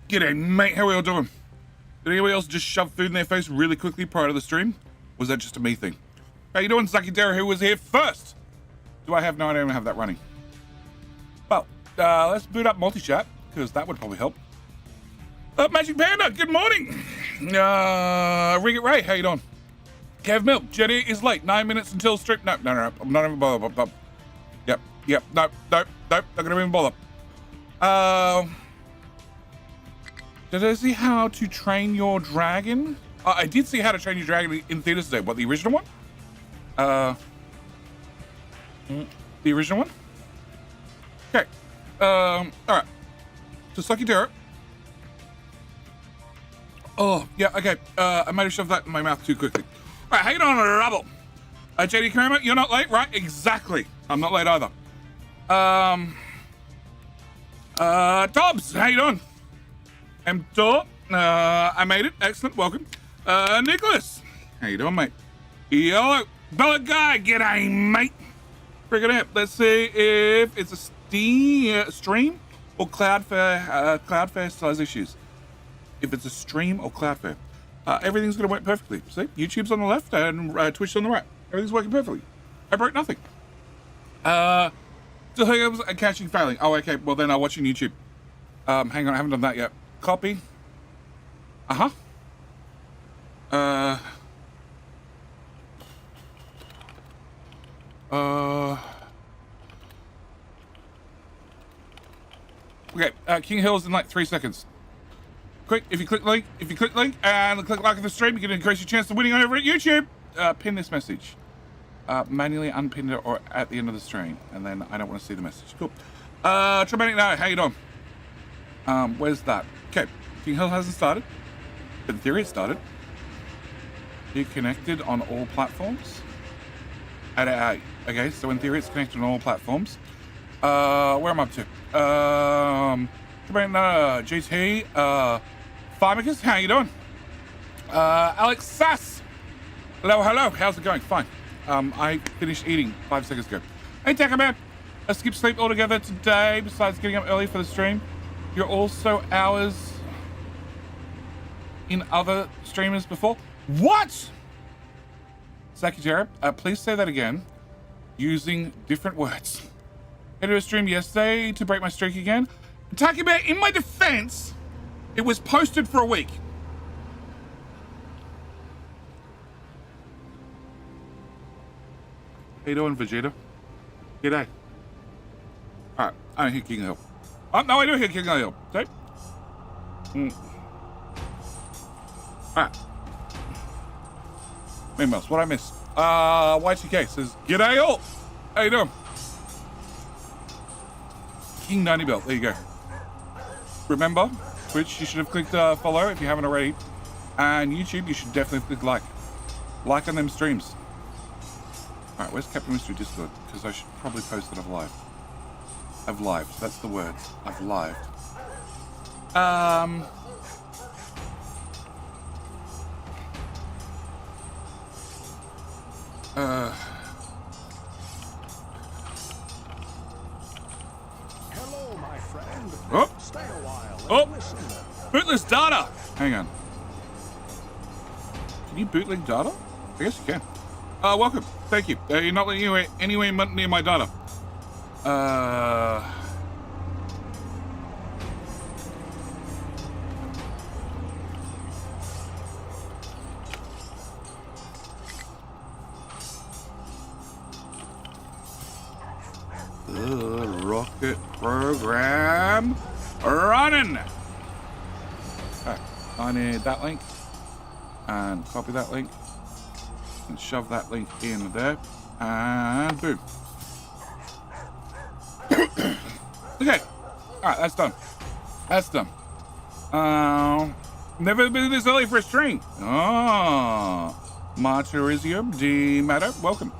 G'day, mate. How are we all doing? Did anybody else just shove food in their face really quickly prior to the stream? Was that just a me thing? How you doing, Zakidera, who was here first? Do I have? No, I don't have that running. Well, let's boot up multi-chat, because that would probably help. Magic Panda, good morning. Rig It Ray, how you doing? Kev Milk, Jetty is late. 9 minutes until stream. No, I'm not even bothered. Yep, no, not gonna even bother. Did I see how to train your dragon? I did see how to train your dragon in theaters today. What, the original one? The original one? Okay. Alright. So suck your dirt. Oh, yeah, okay. I might have shoved that in my mouth too quickly. Alright, how you doing, Rubble? JD Kramer, you're not late, right? Exactly. I'm not late either. Dobbs, how you doing? I made it. Excellent. Welcome. Nicholas. How you doing, mate? Yo, Bella Guy. G'day, mate. Bring it up. Let's see if it's a stream or Cloudflare size issues. If it's a stream or Cloudflare, everything's going to work perfectly. See, YouTube's on the left and Twitch's on the right. Everything's working perfectly. I broke nothing. So I was catching failing. Oh, okay. Well, then I'm watching YouTube. Hang on. I haven't done that yet. Copy. Okay, King Hill's in like 3 seconds. Quick, if you click link and click like on the stream, you can increase your chance of winning over at YouTube. Pin this message. Manually unpin it or at the end of the stream, and then I don't want to see the message. Cool. Traumatic now, how you doing? Where's that? Okay, King Hill hasn't started, but in theory it started. You connected on all platforms? Okay, so in theory it's connected on all platforms. Where am I up to? GT, Pharmacus, how you doing? Alex Sass, hello, how's it going? Fine. I finished eating 5 seconds ago. Hey, Takaman, I skipped sleep altogether today, besides getting up early for the stream. You're also hours in other streamers before. What? Saki Jared, please say that again using different words. I did a stream yesterday to break my streak again. Taki Bear, in my defense, it was posted for a week. How you doing, Vegeta? G'day. Alright, I don't hear King Hill. Oh, no, I do hear King Hill. Okay. Alright. Meanwhile, what I missed? Y2K says, G'day all. How you doing? King 90 Belt, there you go. Remember, Twitch, you should have clicked follow if you haven't already. And YouTube, you should definitely click like. Like on them streams. Alright, where's Captain Mystery Discord? Because I should probably post that I've lived. I've lived, that's the words. I've lived. Hello, my friend. Oh. Stay a while. Oh, bootless data. Hang on. Can you bootleg data? I guess you can. Welcome. Thank you. You're not letting you anywhere near my data. The rocket program running. Okay, I need that link and copy that link and shove that link in there and boom. Okay, all right, that's done. That's done. Never been this early for a stream. Oh, Martyrizio D Matter, welcome.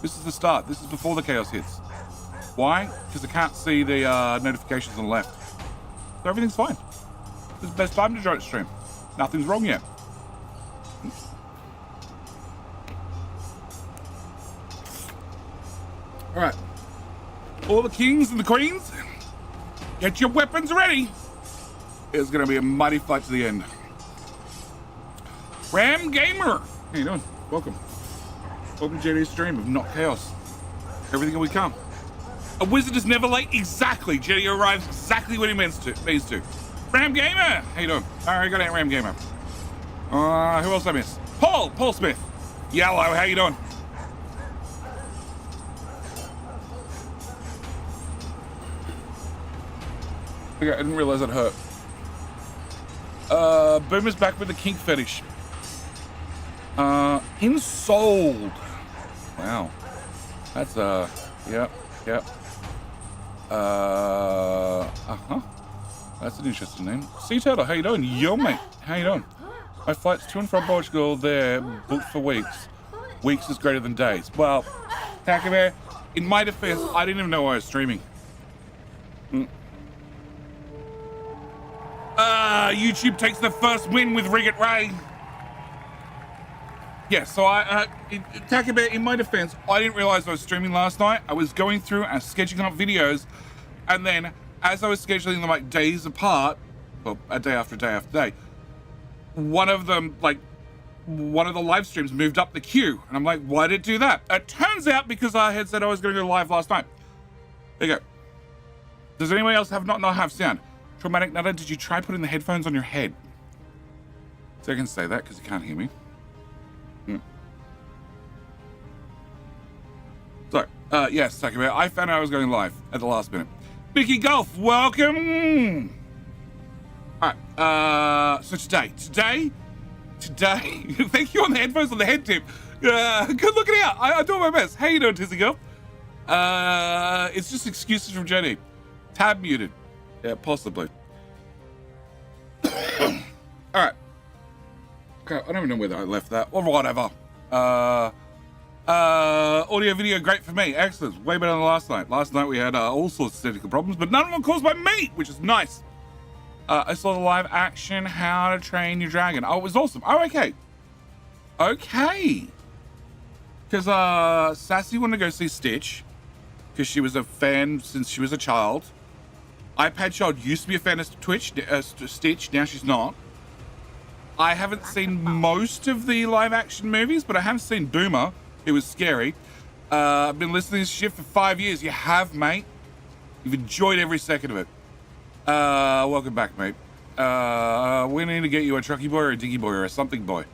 This is the start. This is before the chaos hits. Why? Because I can't see the notifications on the left. So everything's fine. This is the best time to join the stream. Nothing's wrong yet. All right. All the kings and the queens, get your weapons ready. is going to be a mighty fight to the end. Ram Gamer, how you doing? Welcome. Welcome to JD's stream of Not Chaos. Everything we come. A wizard is never late. Exactly. JD arrives exactly when he means to. Ram Gamer, how you doing? All right, got it, Ram Gamer. Who else I miss? Paul Smith. Yellow, how you doing? Okay, I didn't realize it hurt. Boomer's back with the kink fetish. Insold. Wow. That's, yep. That's an interesting name. Sea Turtle, how you doing? Yo, mate, how you doing? My flights to and from Portugal, they're booked for weeks. Weeks is greater than days. Well, Taco Bear, in my defense, I didn't even know I was streaming. YouTube takes the first win with Rig It Ray. Yeah, so Taco Bear, in my defense, I didn't realize I was streaming last night. I was going through and scheduling up videos, and then as I was scheduling them like days apart, well, a day after day after day, one of the live streams moved up the queue, and I'm like, why did it do that? It turns out because I had said I was going to go live last night. There you go. Does anyone else not have sound? Traumatic Nutter, did you try putting the headphones on your head? So I can say that because you can't hear me. So, yes, Taco Bear, I found out I was going live at the last minute. Mickey Golf, welcome! Alright, so today, thank you on the headphones on the head tip. Good looking out, I'm doing my best. How you doing, Tizzy Girl? It's just excuses from Jenny. Tab muted. Yeah, possibly. Alright. Okay, I don't even know whether I left that, or whatever. Audio video great for me. Excellent. Way better than last night. Last night we had all sorts of technical problems, but none of them caused by me, which is nice. I saw the live action How to Train Your Dragon. Oh, it was awesome. Oh, okay. Okay. Because Sassy wanted to go see Stitch because she was a fan since she was a child. iPad Child used to be a fan of Stitch. Now she's not. I haven't seen most of the live action movies, but I have seen Boomer. It was scary. I've been listening to this shit for 5 years. You have, mate. You've enjoyed every second of it. Welcome back, mate. We need to get you a trucky boy or a diggy boy or a something boy.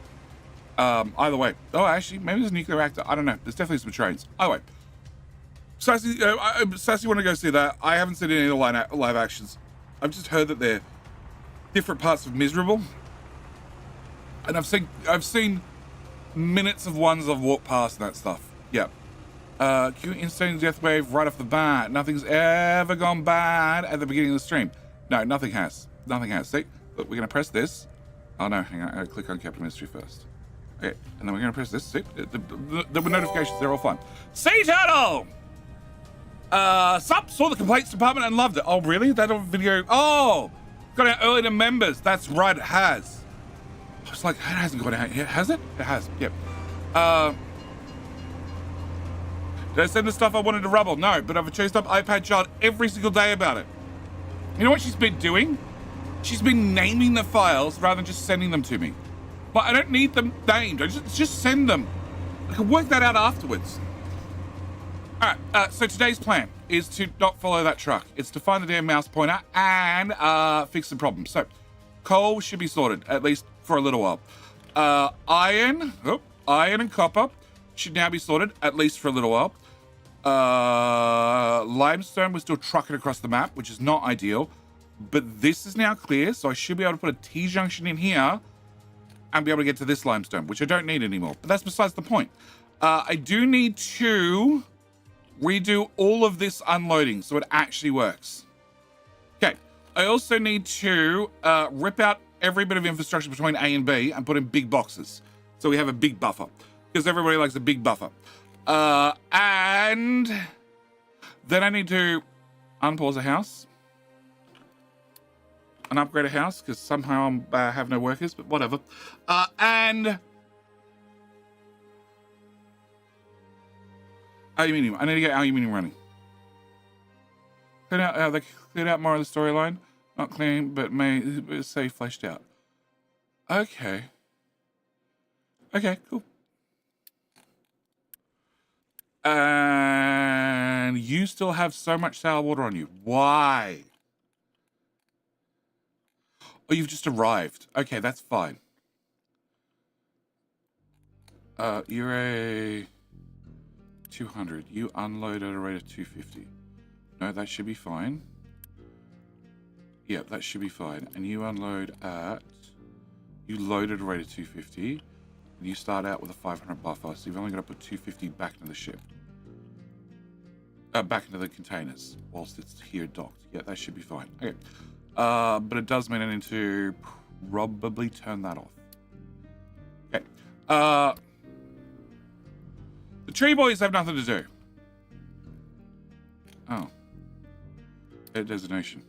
Either way. Oh, actually, maybe there's a nuclear reactor. I don't know. There's definitely some trains. Either way. Sassy want to go see that. I haven't seen any of the live actions. I've just heard that they're different parts of miserable. And I've seen minutes of ones I've walked past and that stuff. Yeah. Cute insane death wave right off the bat. Nothing's ever gone bad at the beginning of the stream. No, nothing has. Nothing has. See, look, we're gonna press this. Oh no, hang on. I gotta click on Captain Mystery first. Okay, and then we're gonna press this. See, the notifications, they're all fine. Sea Turtle! Sup, saw the complaints department and loved it. Oh, really? That video? Oh, got out early to members. That's right, it has. I was like, it hasn't gone out yet, has it? It has, yep. Did I send the stuff I wanted to rubble? No, but I've chased up iPad Child every single day about it. You know what she's been doing? She's been naming the files rather than just sending them to me. But I don't need them named, I just send them. I can work that out afterwards. All right, so today's plan is to not follow that truck. It's to find the damn mouse pointer and fix the problem. So coal should be sorted, at least for a little while. Iron and copper should now be sorted, at least for a little while. Limestone, we're still trucking across the map, which is not ideal. But this is now clear, so I should be able to put a T-junction in here and be able to get to this limestone, which I don't need anymore. But that's besides the point. I do need to redo all of this unloading so it actually works. Okay, I also need to rip out every bit of infrastructure between A and B and put in big boxes. So we have a big buffer, because everybody likes a big buffer. And then I need to unpause a house and upgrade a house, because somehow I have no workers, but whatever. And aluminium. I need to get aluminium running. Clear out more of the storyline. Not clean, but may say fleshed out. Okay. Okay, cool. And you still have so much sour water on you. Why? Oh, you've just arrived. Okay, that's fine. You're a 200. You unload at a rate of 250. No, that should be fine. Yeah, that should be fine. And you unload at... You load at a rate of 250. And you start out with a 500 buffer, so you've only got to put 250 back into the ship. Back into the containers, whilst it's here docked. Yeah, that should be fine. Okay. But it does mean I need to probably turn that off. Okay. The tree boys have nothing to do. Oh. Their designation.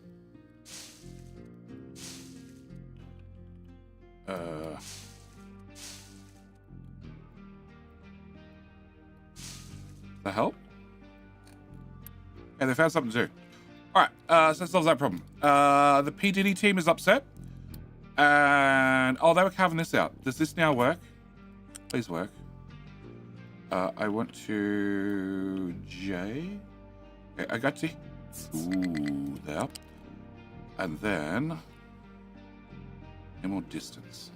The help? Yeah, they found something to do. Alright, so that solves that problem. The P. Diddy team is upset. And, oh, they were carving this out. Does this now work? Please work. I want to... J? Okay, I got to... Ooh, there. And then... Any more distance.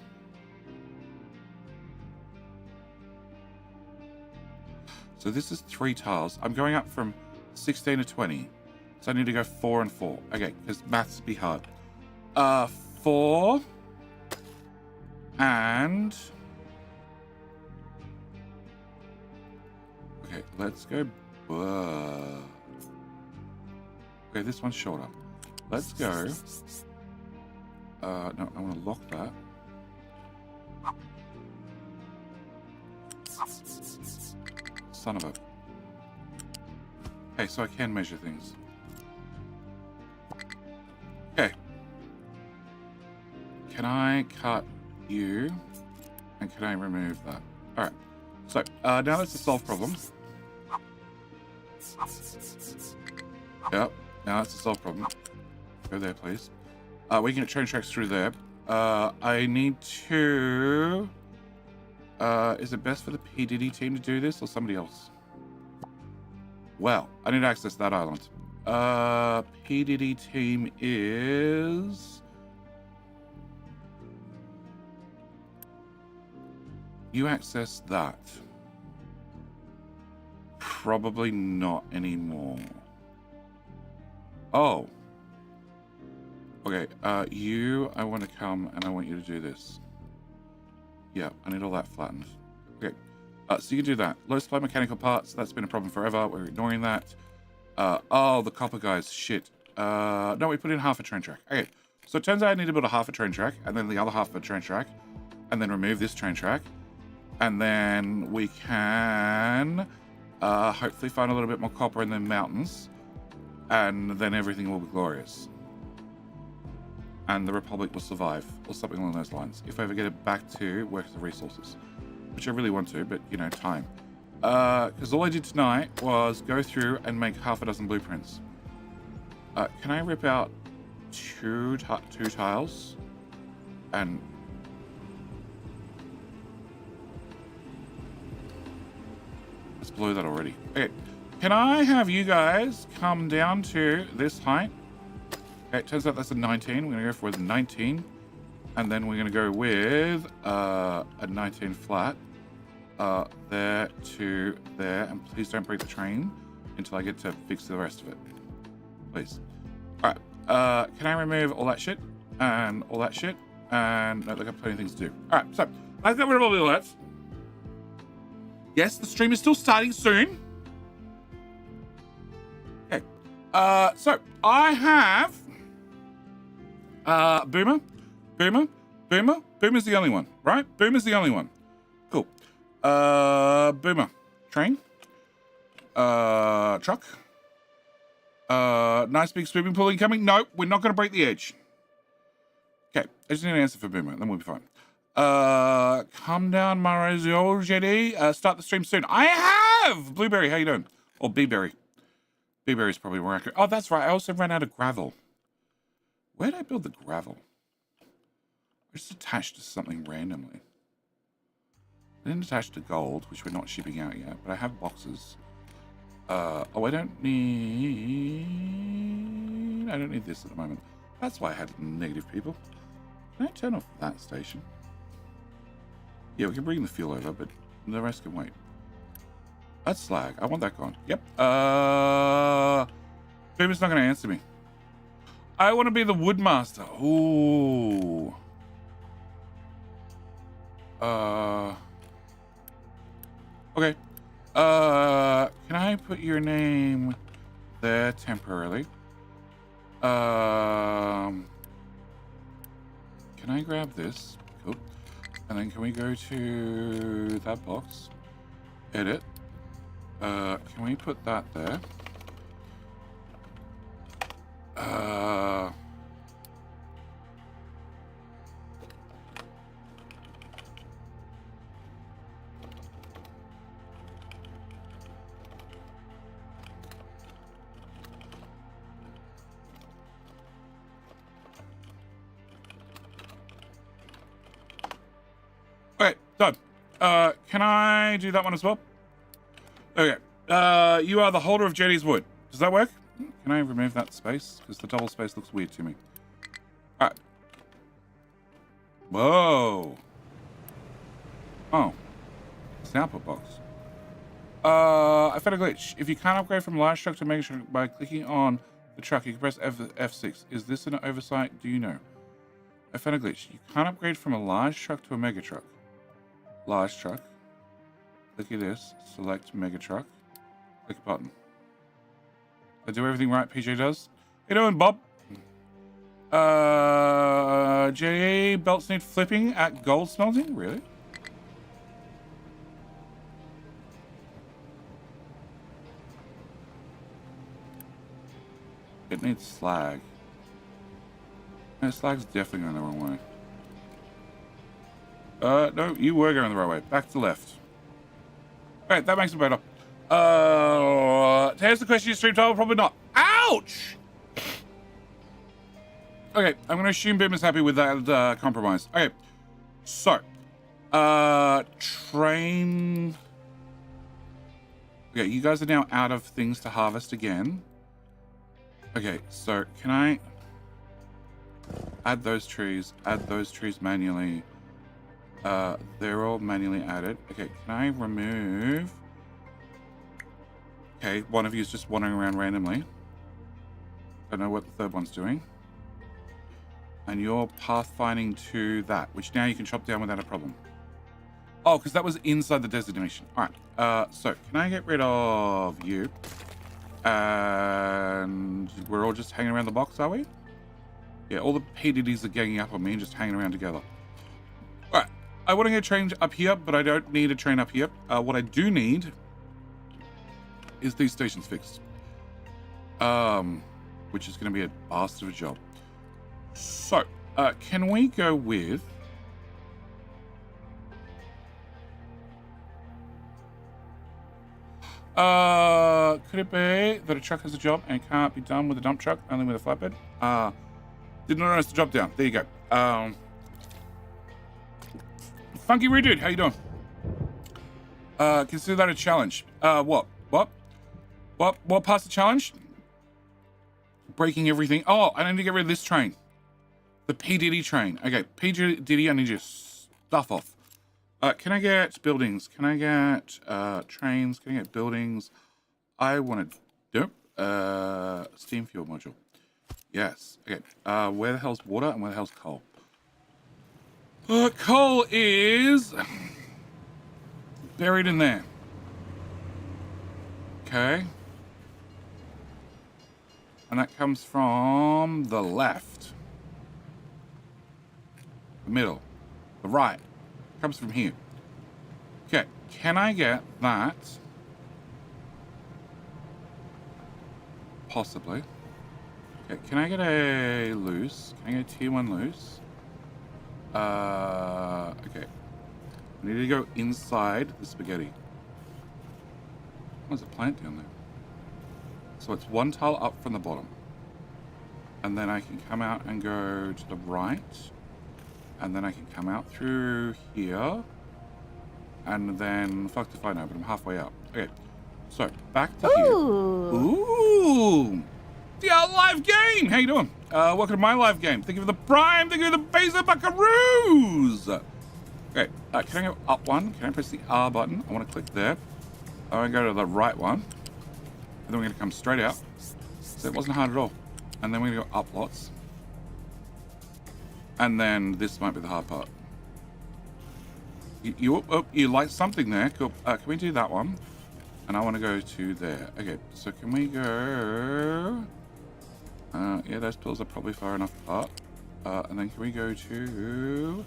So this is 3 tiles. I'm going up from 16 to 20. So I need to go 4 and 4. Okay, because maths be hard. 4 and... Okay, let's go... Okay, this one's shorter. Let's go... no, I want to lock that. Son of a... Okay, so I can measure things. Okay. Can I cut you? And can I remove that? Alright. So, now that's a solved problem. Yep. Now that's a solved problem. Go there, please. We can get train tracks through there. I need to... is it best for the P. Diddy team to do this or somebody else? Well, I need to access that island. P. Diddy team is... You access that. Probably not anymore. Oh. Okay, you, I want to come and I want you to do this. Yeah, I need all that flattened. Okay, so you can do that. Low supply mechanical parts, that's been a problem forever. We're ignoring that. Oh, the copper guys, shit. No, we put in half a train track. Okay, so it turns out I need to build a half a train track, and then the other half of a train track, and then remove this train track. And then we can hopefully find a little bit more copper in the mountains, and then everything will be glorious. And the Republic will survive, or something along those lines, if I ever get it back to work the resources, which I really want to, but, you know, time. Because all I did tonight was go through and make half a dozen blueprints. Can I rip out two tiles? And... Let's blow that already. Okay, can I have you guys come down to this height? Okay, it turns out that's a 19. We're going to go for a 19. And then we're going to go with a 19 flat. There to there. And please don't break the train until I get to fix the rest of it. Please. Alright. Can I remove all that shit? And all that shit? And no, I've got plenty of things to do. Alright, so let's get rid of all the alerts. Yes, the stream is still starting soon. Okay. So I have... Boomer. Boomer's the only one, right? Boomer's the only one. Cool. Boomer. Train. Truck. Nice big swimming pool incoming. No, we're not going to break the edge. Okay, I just need an answer for Boomer, then we'll be fine. Come down, Marazio Jetty. Start the stream soon. I have! Blueberry, how you doing? Or Beeberry. Beeberry's probably more accurate. Oh, that's right. I also ran out of gravel. Where did I build the gravel? It's just attached to something randomly. I didn't attach to gold, which we're not shipping out yet, but I have boxes. Oh, I don't need this at the moment. That's why I had negative people. Can I turn off that station? Yeah, we can bring the fuel over, but the rest can wait. That's slag. I want that gone. Yep. Boomer's not going to answer me. I want to be the woodmaster. Ooh. Okay. Can I put your name there temporarily? Can I grab this? Cool. And then can we go to that box? Edit. Can we put that there? Okay, done. Can I do that one as well? Okay. You are the holder of Jetty's wood. Does that work? Can I remove that space? Because the double space looks weird to me. Alright. Whoa. Oh. It's the output box. I found a glitch. If you can't upgrade from large truck to mega truck by clicking on the truck, you can press F6. Is this an oversight? Do you know? I found a glitch. You can't upgrade from a large truck to a mega truck. Large truck. Click at this. Select mega truck. Click a button. I do everything right, PJ does. How you doing, Bob? JA belts need flipping at gold smelting? Really? It needs slag. No, slag's definitely going the wrong way. No, you were going the right way. Back to the left. Alright, that makes it better. To answer the question you stream title, probably not. Ouch! Okay, I'm going to assume Bim is happy with that compromise. Okay, so, train. Okay, you guys are now out of things to harvest again. Okay, so can I add those trees manually? They're all manually added. Okay, can I remove? Okay, one of you is just wandering around randomly. Don't know what the third one's doing. And you're pathfinding to that, which now you can chop down without a problem. Oh, because that was inside the designation. All right. So can I get rid of you? And we're all just hanging around the box, are we? Yeah, all the PDDs are ganging up on me and just hanging around together. All right. I want to get a train up here, but I don't need a train up here. What I do need is these stations fixed. Which is going to be a bastard of a job. So, can we go with... could it be that a truck has a job and it can't be done with a dump truck, only with a flatbed? Didn't notice the drop down. There you go. Funky Redude, how you doing? Consider that a challenge. What part's the challenge? Breaking everything. Oh, I need to get rid of this train. The P. Diddy train. Okay, P. Diddy, I need your stuff off. Can I get buildings? Can I get trains? Can I get buildings? I want to... steam fuel module. Yes. Okay. Where the hell's water and where the hell's coal? Coal is... buried in there. Okay. And that comes from the left. The middle. The right. Comes from here. Okay. Can I get that? Possibly. Okay. Can I get a loose? Can I get a tier 1 loose? Okay. I need to go inside the spaghetti. There's a plant down there. So it's one tile up from the bottom. And then I can come out and go to the right. And then I can come out through here. And then, fuck if I know, but I'm halfway up. Okay, so back to here. Ooh! Yeah, live game! How you doing? Welcome to my live game. Thank you for the prime. Thank you for the basic buckaroos! Okay, can I go up one? Can I press the R button? I want to click there. I want to go to the right one. And then we're going to come straight out. So it wasn't hard at all. And then we're going to go up lots. And then this might be the hard part. You like something there. Cool. Can we do that one? And I want to go to there. Okay, so can we go... yeah, those pills are probably far enough apart. And then can we go to...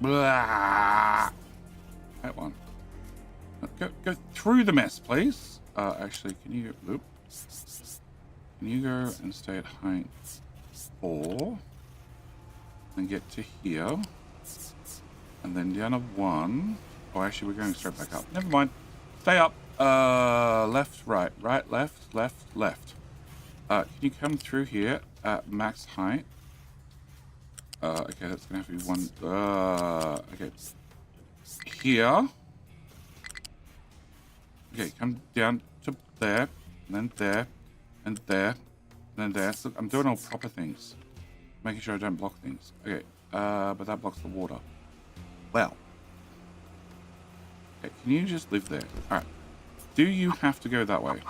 Blah. That one. Go through the mess, please. Actually, can you... Oop. Can you go and stay at height 4? And get to here. And then down a 1. Oh, actually, we're going straight back up. Never mind. Stay up. Left, right. Right, left, left, left. Can you come through here at max height? Okay, that's going to have to be 1. Okay. Here. Okay, come down to there. And then there. And there. And then there. So I'm doing all proper things. Making sure I don't block things. Okay. But that blocks the water. Well. Okay, can you just live there? Alright. Do you have to go that way?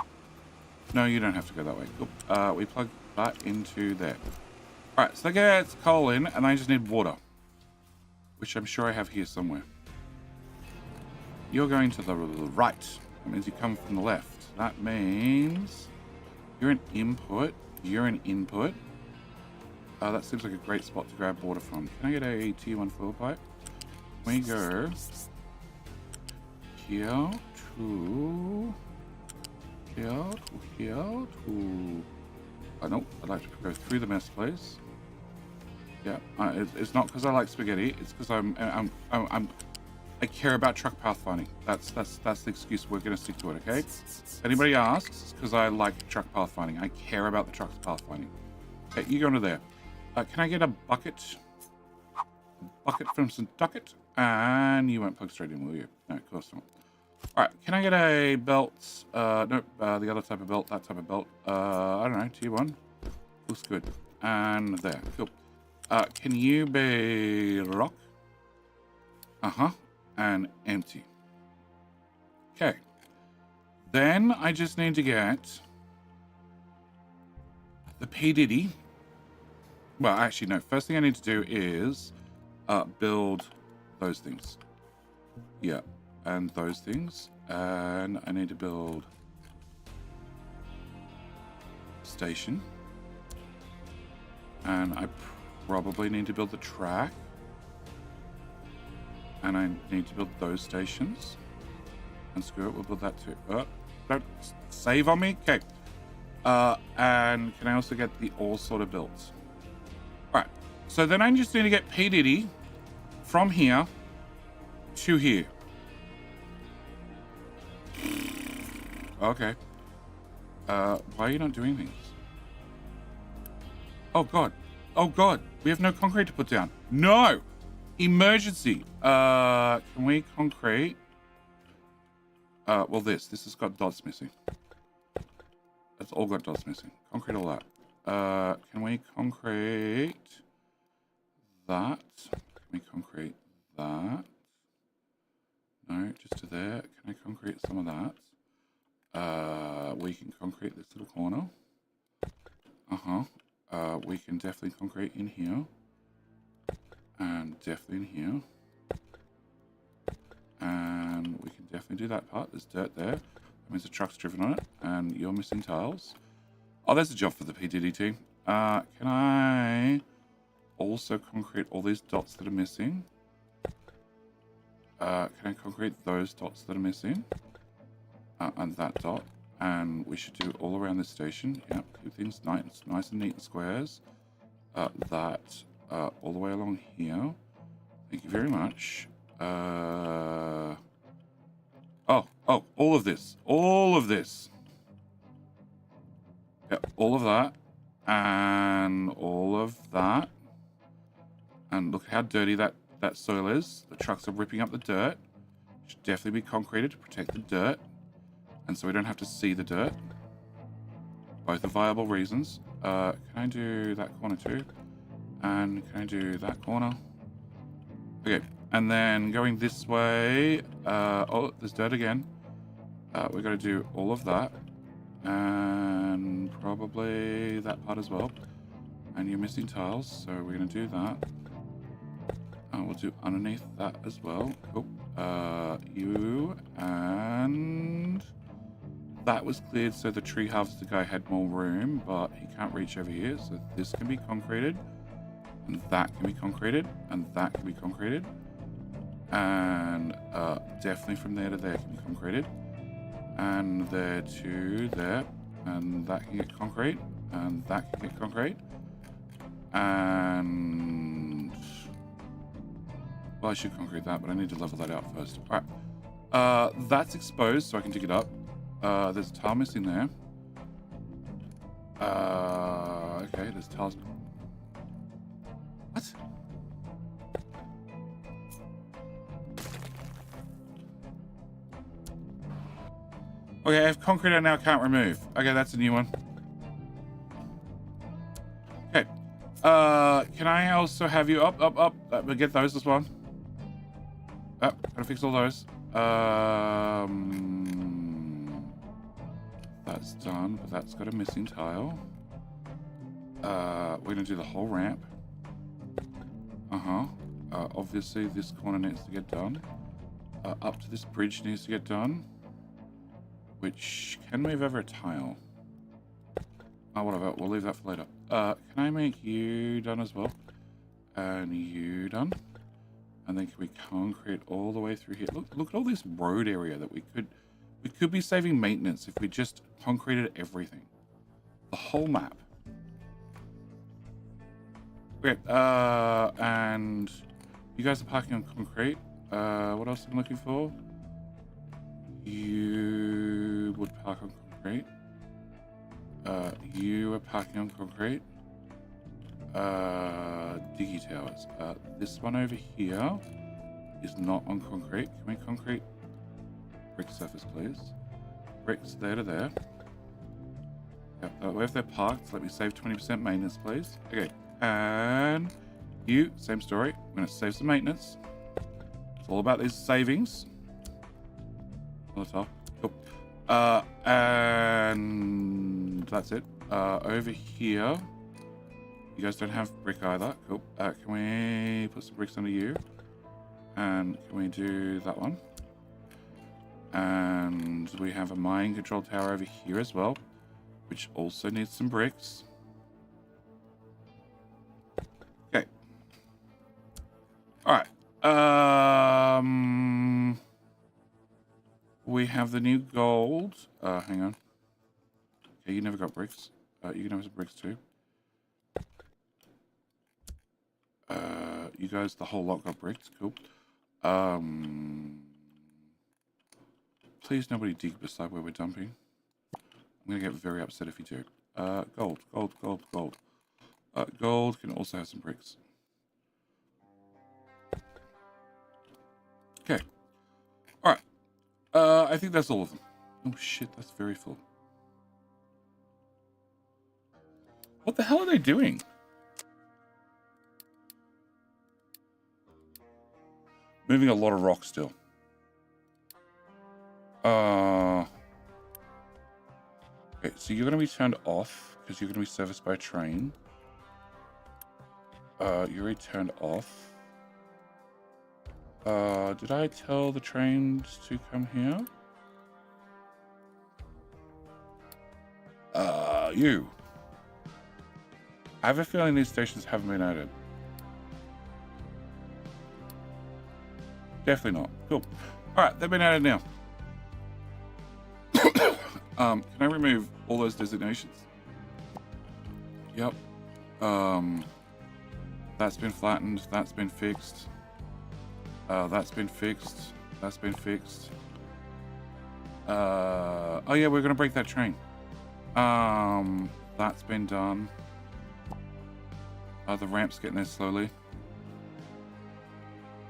No, you don't have to go that way. Cool. We plug that into there. Alright, so that gets coal in, and I just need water. Which I'm sure I have here somewhere. You're going to the right. That means you come from the left. That means you're an input. You're an input. That seems like a great spot to grab water from. Can I get a T1 fuel pipe? We go here to here to here to. No, I'd like to go through the mess, please. Yeah, it's not because I like spaghetti. It's because I care about truck pathfinding. That's the excuse. We're going to stick to it, okay? If anybody asks, it's because I like truck pathfinding. I care about the truck pathfinding. Okay, you go into there. Can I get a bucket? Bucket from Ducket? And you won't plug straight in, will you? No, of course not. Alright, can I get a belt? Nope, the other type of belt, that type of belt. I don't know, T1. Looks good. And there, cool. Can you be rock? Uh-huh. And empty. Okay. Then I just need to get the P. Diddy. Well, actually, no. First thing I need to do is build those things. Yeah. And those things. And I need to build station. And I probably need to build the track. And I need to build those stations. And screw it, we'll build that too. Don't save on me? Okay. And can I also get the all sort of built? Alright. So then I just need to get P. Diddy from here to here. Okay. Why are you not doing things? Oh god. Oh god. We have no concrete to put down. No! Emergency. Can we concrete? Well this has got dots missing. That's all got dots missing. Concrete all that. Can we concrete that? Can we concrete that? No, just to there. Can I concrete some of that? We can concrete this little corner. We can definitely concrete in here. And definitely in here. And we can definitely do that part. There's dirt there. That means the truck's driven on it. And you're missing tiles. Oh, there's a job for the P. Diddy team. Can I also concrete all these dots that are missing? Can I concrete those dots that are missing? And that dot. And we should do it all around this station. Yep, keep things nice and neat and squares. That all the way along here. Thank you very much. Oh, all of this. All of this. Yep, all of that. And all of that. And look how dirty that soil is. The trucks are ripping up the dirt. Should definitely be concreted to protect the dirt. And so we don't have to see the dirt. Both are viable reasons. Can I do that corner too? And can I do that corner? Okay. And then going this way. Oh, there's dirt again. We've got to do all of that. And probably that part as well. And you're missing tiles, so we're going to do that. We'll do underneath that as well. Cool. You and that was cleared, so the tree harvester guy had more room, but he can't reach over here. So this can be concreted, and that can be concreted, and that can be concreted, and definitely from there to there can be concreted, and there to there, and that can get concrete, and that can get concrete, and well, I should concrete that, but I need to level that out first. All right, that's exposed, so I can dig it up. There's a tile missing there. Okay, there's tiles. What? Okay, I have concrete I now can't remove. Okay, that's a new one. Okay. Can I also have you up? We'll get those as well. Oh, gotta fix all those. That's done, but that's got a missing tile. We're gonna do the whole ramp. Obviously this corner needs to get done. Up to this bridge needs to get done. Which can move over a tile. Oh, whatever, we'll leave that for later. Can I make you done as well? And you done? And then can we concrete all the way through here? Look at all this road area that we could be saving maintenance if we just concreted everything. The whole map. Okay, and you guys are parking on concrete. What else am I looking for? You would park on concrete. You are parking on concrete. Diggy towers. This one over here is not on concrete. Can we concrete brick surface, please? Bricks there to there. Yep, where if they're parked, let me save 20% maintenance, please. Okay, and you, same story. I'm going to save some maintenance. It's all about these savings. On the top. Cool. And that's it. Over here, you guys don't have brick either. Cool. Can we put some bricks under you? And can we do that one? And we have a mine control tower over here as well, which also needs some bricks. Okay. All right. We have the new gold. Hang on. Okay, you never got bricks. You can have some bricks too. You guys, the whole lot got bricks. Cool. Please nobody dig beside where we're dumping. I'm gonna get very upset if you do. Gold. Gold can also have some bricks. Okay. All right. I think that's all of them. Oh shit, that's very full. What the hell are they doing? Moving a lot of rock still. Okay, so you're going to be turned off because you're going to be serviced by a train. You're already turned off. Did I tell the trains to come here? You. I have a feeling these stations haven't been added. Definitely not. Cool. Alright, they've been added now. Can I remove all those designations? Yep. That's been flattened. That's been fixed. That's been fixed. That's been fixed. Oh yeah, we're gonna break that train. That's been done. The ramp's getting there slowly.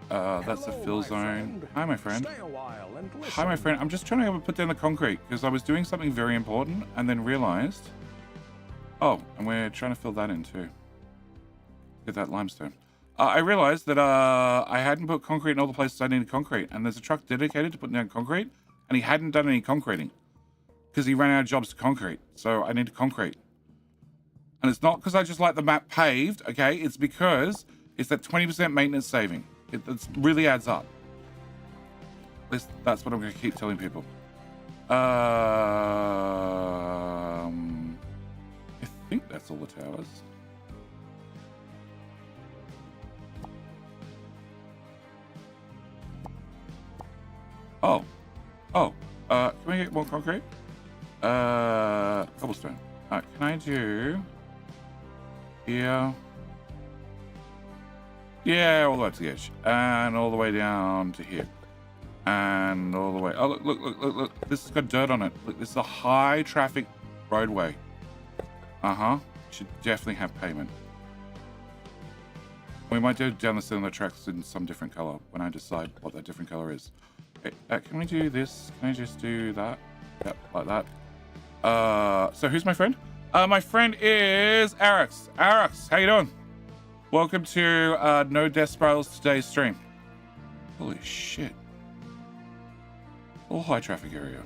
That's a Hello, fill my zone. friend. Hi, my friend. Stay a while and listen. Hi, my friend. I'm just trying to put down the concrete because I was doing something very important and then realized. Oh, and we're trying to fill that in too. Get that limestone. I realized that I hadn't put concrete in all the places I needed concrete, and there's a truck dedicated to putting down concrete, and he hadn't done any concreting because he ran out of jobs to concrete. So I need to concrete. And it's not because I just like the map paved, okay? It's because it's that 20% maintenance saving. It really adds up. That's what I'm going to keep telling people. I think that's all the towers. Oh. Can we get more concrete? Cobblestone. Alright, can I do... Here... Yeah, all the way to the edge. And all the way down to here. And all the way... Oh, look. This has got dirt on it. Look, this is a high traffic roadway. Uh-huh. Should definitely have pavement. We might do down the center of the tracks in some different color when I decide what that different color is. Okay, can we do this? Can I just do that? Yep, like that. So who's my friend? My friend is Arax. Arax, how you doing? Welcome to No Death Spirals today's stream. Holy shit. All high traffic area.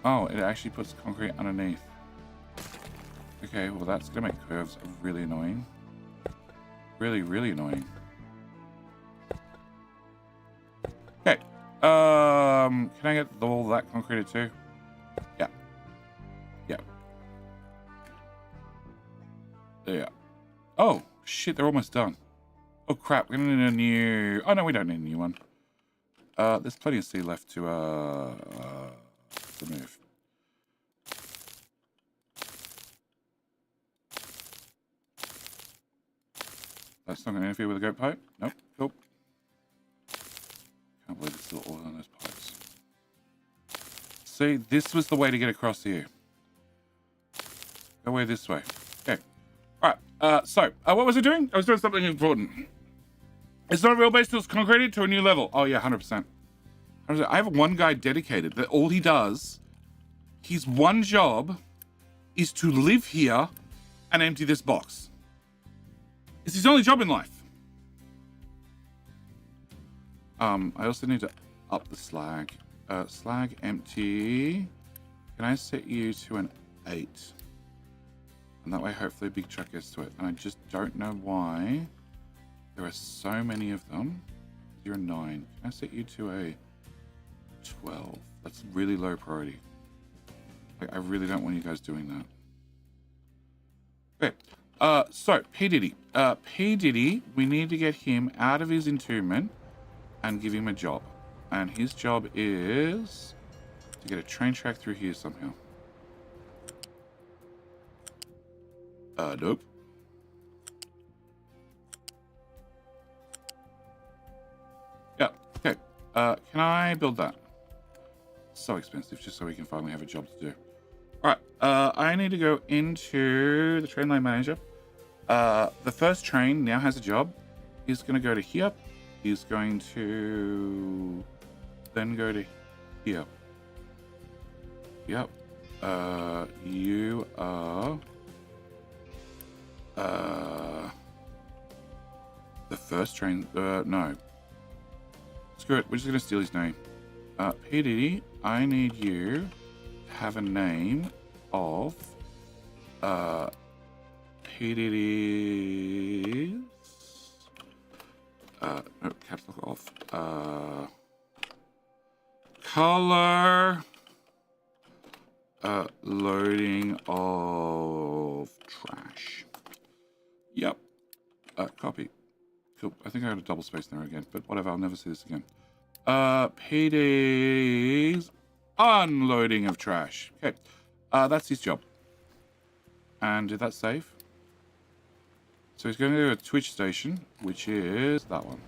Oh, it actually puts concrete underneath. Okay, well that's gonna make curves really annoying. Really annoying. Okay. Can I get all that concreted too? Yeah. Yeah. Oh, shit, they're almost done. Oh, crap, we're gonna need a new... Oh, no, we don't need a new one. There's plenty of sea left to remove. That's not gonna interfere with the goat pipe? Nope, cool. Can't believe there's still oil on those pipes. See, this was the way to get across here. Go away this way. Okay. Alright, so, what was I doing? I was doing something important. It's not a real base till it's concreted to a new level. Oh yeah, 100%. I have one guy dedicated that all he does, his one job is to live here and empty this box. It's his only job in life. I also need to up the slag. Slag empty. Can I set you to an 8? And that way, hopefully, a big truck gets to it. And I just don't know why there are so many of them. You're a 9. Can I set you to a 12? That's really low priority. Like, I really don't want you guys doing that. Okay. So, P. Diddy. P. Diddy, we need to get him out of his entombment and give him a job. And his job is to get a train track through here somehow. Nope. Yeah, okay. Can I build that? So expensive, just so we can finally have a job to do. Alright, I need to go into the train line manager. The first train now has a job. He's going to go to here. He's going to then go to here. Yep. You are... the first train... no. Screw it, we're just going to steal his name. P. Diddy, I need you to have a name of... P. Diddy's... no, caps lock off. Color... loading of trash. Yep. Copy. Cool. I think I got a double space there again, but whatever, I'll never see this again. PD's unloading of trash. Okay. That's his job. And did that save? So he's going to do a Twitch station, which is that one.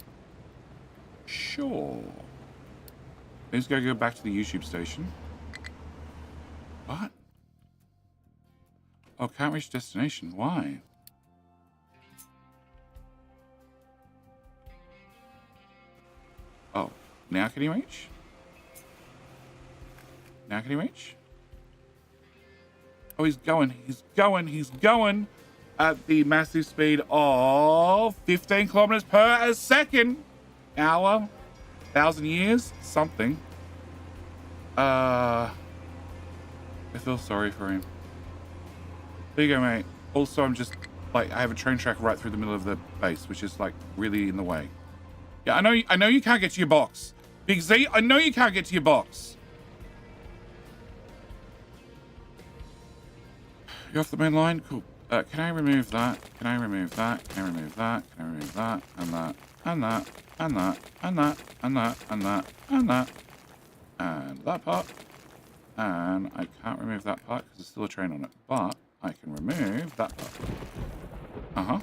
Sure. He's going to go back to the YouTube station. What? Oh, can't reach destination. Why? Oh, now can he reach? Now can he reach? Oh, he's going. He's going. He's going at the massive speed of 15 kilometers per second. Hour. 1,000 years. Something. I feel sorry for him. There you go, mate. Also, I'm just like, I have a train track right through the middle of the base, which is like really in the way. Yeah, I know you can't get to your box. Big Z, I know you can't get to your box. You're off the main line? Cool. Can I remove that? Can I remove that? Can I remove that? Can I remove that? And that. And that. And that. And that. And that. And that. And that. And that part. And I can't remove that part because there's still a train on it. But I can remove that part. Uh-huh.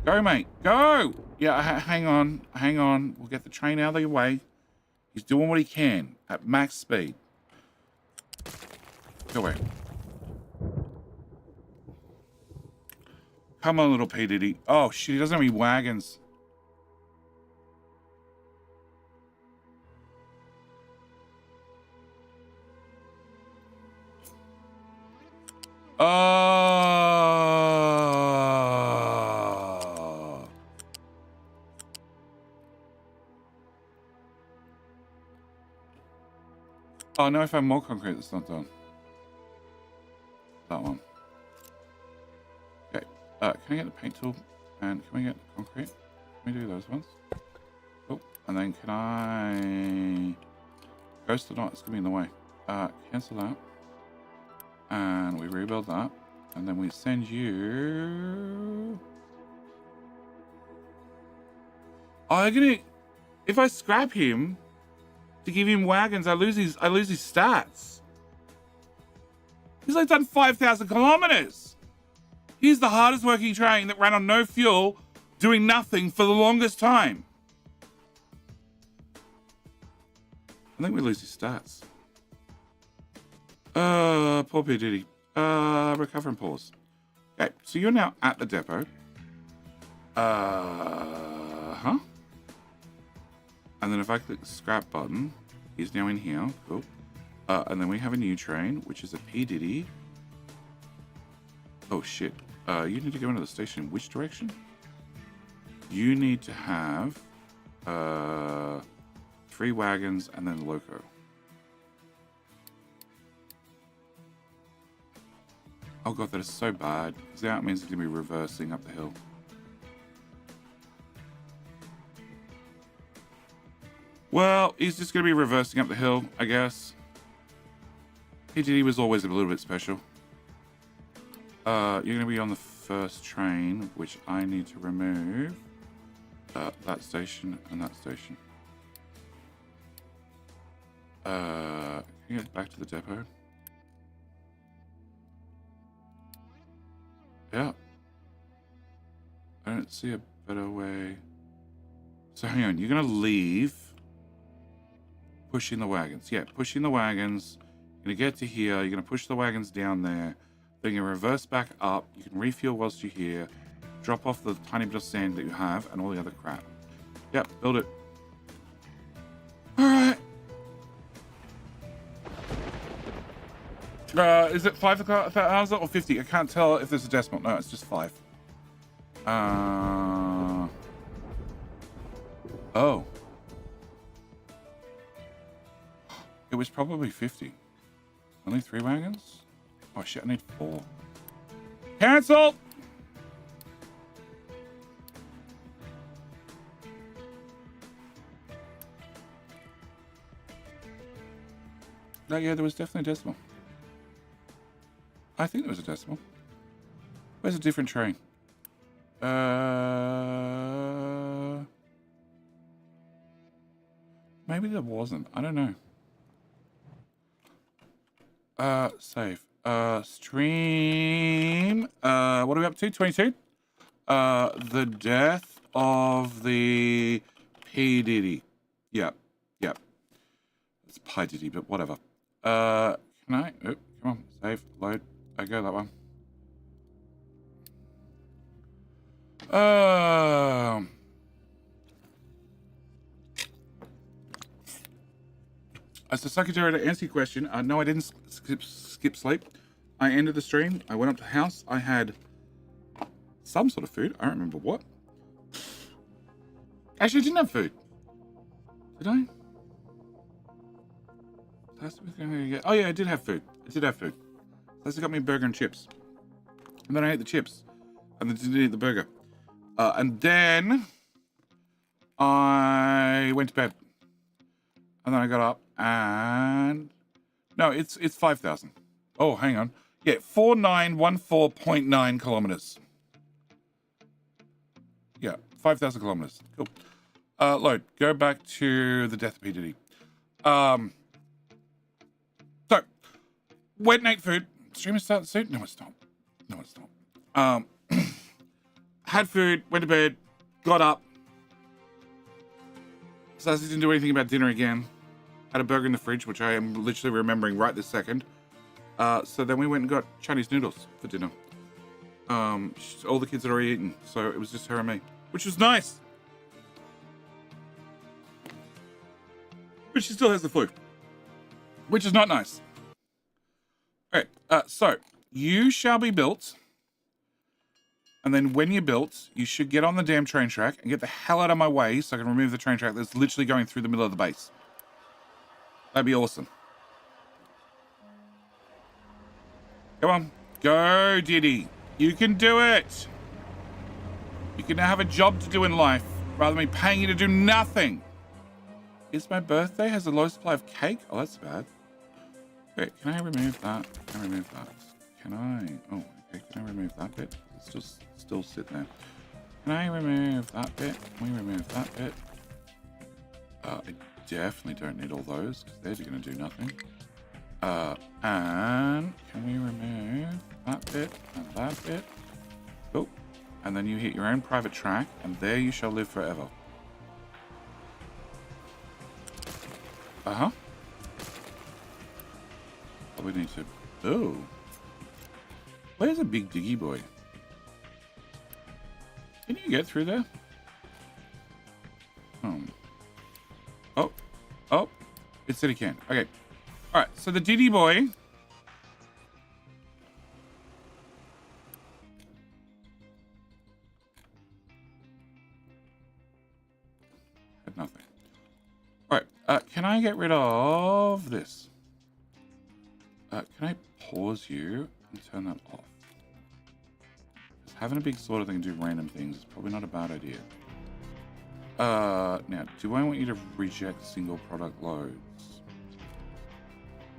Go, mate. Go! Yeah, hang on. Hang on. We'll get the train out of the way. He's doing what he can at max speed. Go away. Come on, little P. Diddy. Oh, shit. He doesn't have any wagons. Oh, no, I found more concrete that's not done. That one. Okay. Can I get the paint tool? And can we get the concrete? Can we do those ones? Oh, and then can I... Ghost or not? It's going to be in the way. Cancel that. And we rebuild that. And then we send you... Oh, I'm gonna... If I scrap him to give him wagons, I lose his stats. He's like done 5,000 kilometers. He's the hardest working train that ran on no fuel, doing nothing for the longest time. I think we lose his stats. Poor P. Diddy. Recover and pause. Okay, so you're now at the depot. And then if I click the scrap button, he's now in here. Cool. And then we have a new train, which is a P. Diddy. Oh, shit. You need to go into the station. Which direction? You need to have 3 wagons and then loco. Oh god, that is so bad. Because that means it's going to be reversing up the hill. Well, he's just going to be reversing up the hill, I guess. He was always a little bit special. You're going to be on the first train, which I need to remove. That station and that station. Can you get back to the depot? Yeah. I don't see a better way. So hang on, you're going to leave pushing the wagons. Yeah, pushing the wagons. You're going to get to here. You're going to push the wagons down there. Then you reverse back up. You can refuel whilst you're here. Drop off the tiny bit of sand that you have and all the other crap. Yep, build it. Alright. Is it 5,000 or 50? I can't tell if there's a decimal. No, it's just 5. Oh. It was probably 50. Only 3 wagons? Oh shit, I need 4. Cancel! No, yeah, there was definitely a decimal. I think there was a decimal. Where's a different train? Maybe there wasn't. I don't know. Save. Stream. What are we up to? 22? The death of the P. Diddy. Yep. Yep. It's Pi Diddy, but whatever. Can I? Oh, come on. Save. Load. I go that one. As a secretary to answer your question, no, I didn't skip sleep. I ended the stream. I went up to the house. I had some sort of food. I don't remember what. Actually, I didn't have food. Did I? Oh yeah, I did have food. Leslie got me a burger and chips. And then I ate the chips. And then didn't eat the burger. And then I went to bed. And then I got up and... No, it's 5,000. Oh, hang on. Yeah, 4914.9 kilometers. Yeah, 5,000 kilometers. Cool. Load. Go back to the death of P. Diddy. So, went and ate food. Stream is starting soon? No, it's not. Had food, went to bed, got up. Sassy didn't do anything about dinner again. Had a burger in the fridge, which I am literally remembering right this second. So then we went and got Chinese noodles for dinner. All the kids had already eaten, so it was just her and me, which was nice. But she still has the flu, which is not nice. All right, so you shall be built. And then when you're built, you should get on the damn train track and get the hell out of my way so I can remove the train track that's literally going through the middle of the base. That'd be awesome. Come on. Go, Diddy. You can do it. You can now have a job to do in life rather than me paying you to do nothing. It's my birthday. Has the low supply of cake. Oh, that's bad. Wait, can I remove that? Can I remove that? Can I? Oh, okay. Can I remove that bit? It's just still sit there. Can I remove that bit? Can we remove that bit? I definitely don't need all those because they're going to do nothing. And can we remove that bit and that bit? Cool. And then you hit your own private track and there you shall live forever. Uh-huh. Probably need to... Oh. Where's a big diggy boy? Can you get through there? Oh. It said he can. Okay. Alright, so the Diddy boy... had nothing. Alright, can I get rid of this? Can I pause you and turn that off? Because having a big sorter that can do random things is probably not a bad idea. Now, do I want you to reject single product loads?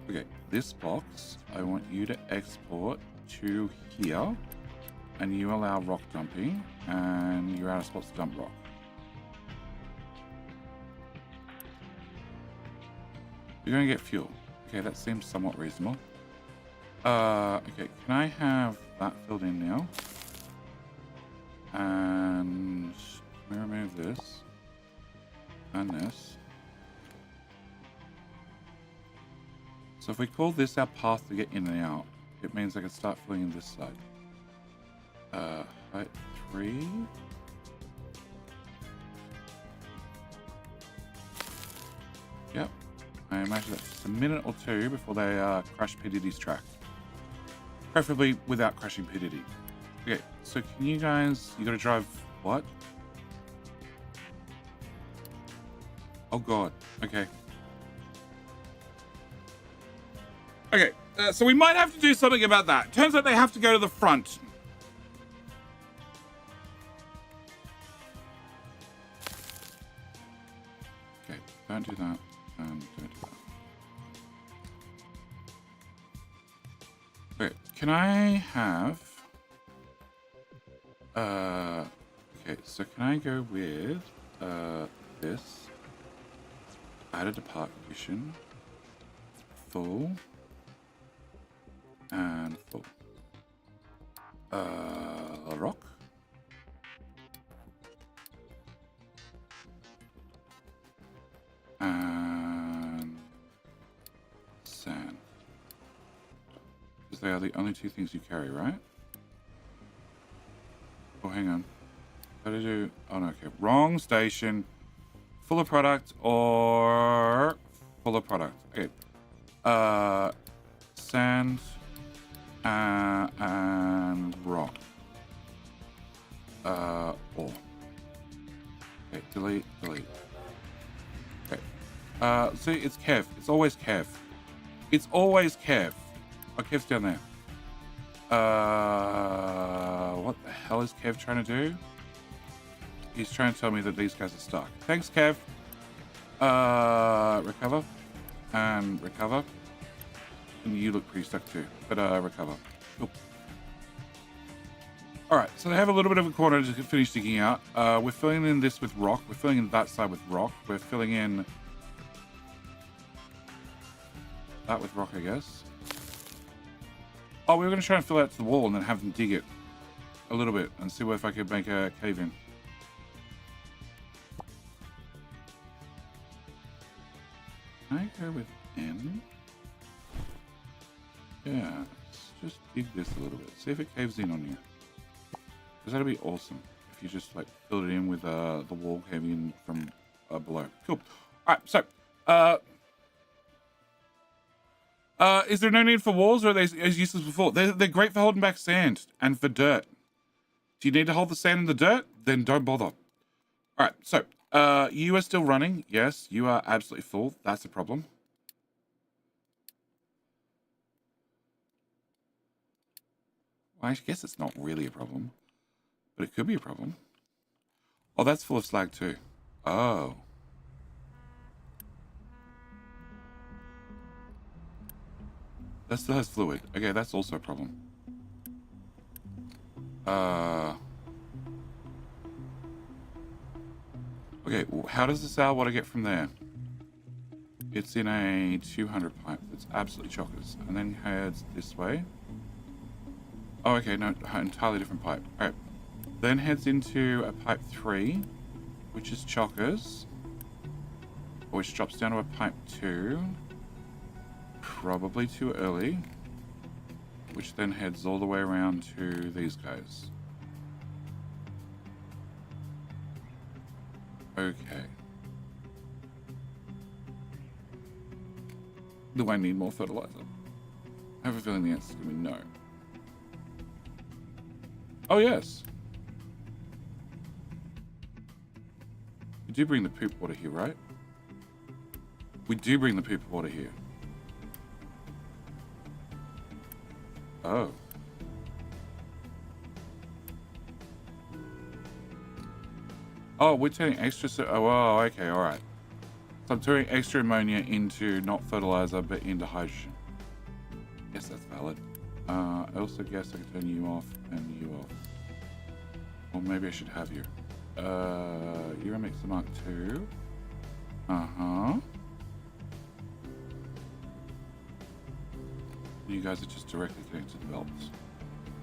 Okay, this box, I want you to export to here, and you allow rock dumping, and you're out of spots to dump rock. You're going to get fuel. Okay, that seems somewhat reasonable. Okay, can I have that filled in now? And let me remove this. And this. So if we call this our path to get in and out, it means I can start filling in this side. Height 3. Yep. I imagine that's just a minute or two before they crash P. Diddy's track. Preferably without crashing P. Diddy. Okay, so can you guys... You gotta drive... What? Oh god. Okay. Okay, so we might have to do something about that. Turns out they have to go to the front. Okay, don't do that. And don't do that. Okay, can I have... okay, so can I go with this? Add a depart condition. Full. And full. Rock. And sand. Because they are the only two things you carry, right? Oh, hang on. Wrong station. Full of product or full of product. Okay. Sand and rock. Ore. Okay, delete. Okay. See, it's Kev. It's always Kev. It's always Kev. Oh, Kev's down there. What the hell is Kev trying to do? He's trying to tell me that these guys are stuck. Thanks, Kev. Recover. And recover. And you look pretty stuck too. But recover. Cool. Alright, so they have a little bit of a corner to finish digging out. We're filling in this with rock. We're filling in that side with rock. We're filling in that with rock, I guess. Oh, we were going to try and fill out to the wall and then have them dig it a little bit and see if I could make a cave in. Can I go with N? Yeah, let's just dig this a little bit. See if it caves in on you. Because that'd be awesome if you just like filled it in with the wall caving in from below. Cool. All right, so is there no need for walls, or are they as useless before? They're great for holding back sand and for dirt. Do you need to hold the sand and the dirt? Then don't bother. All right, so you are still running. Yes, you are absolutely full. That's a problem. Well, I guess it's not really a problem, but it could be a problem. Oh, that's full of slag too. Oh. That still has fluid. Okay, that's also a problem. Okay, how does the sour water get from there? It's in a 200 pipe. It's absolutely chockers. And then heads this way. Oh, okay, no, entirely different pipe. Alright. Then heads into a pipe 3, which is chockers. Which drops down to a pipe 2. Probably too early. Which then heads all the way around to these guys. Okay. Do I need more fertilizer? I have a feeling the answer is going to be no. Oh, yes. We do bring the poop water here, right? We do bring the poop water here. Oh. Oh, we're turning extra... oh, okay, alright. So I'm turning extra ammonia into not fertilizer, but into hydrogen. Yes, that's valid. I also guess I can turn you off and you off. Or maybe I should have you. You're a Mixer Mark II. Uh-huh. You guys are just directly connected to the belts.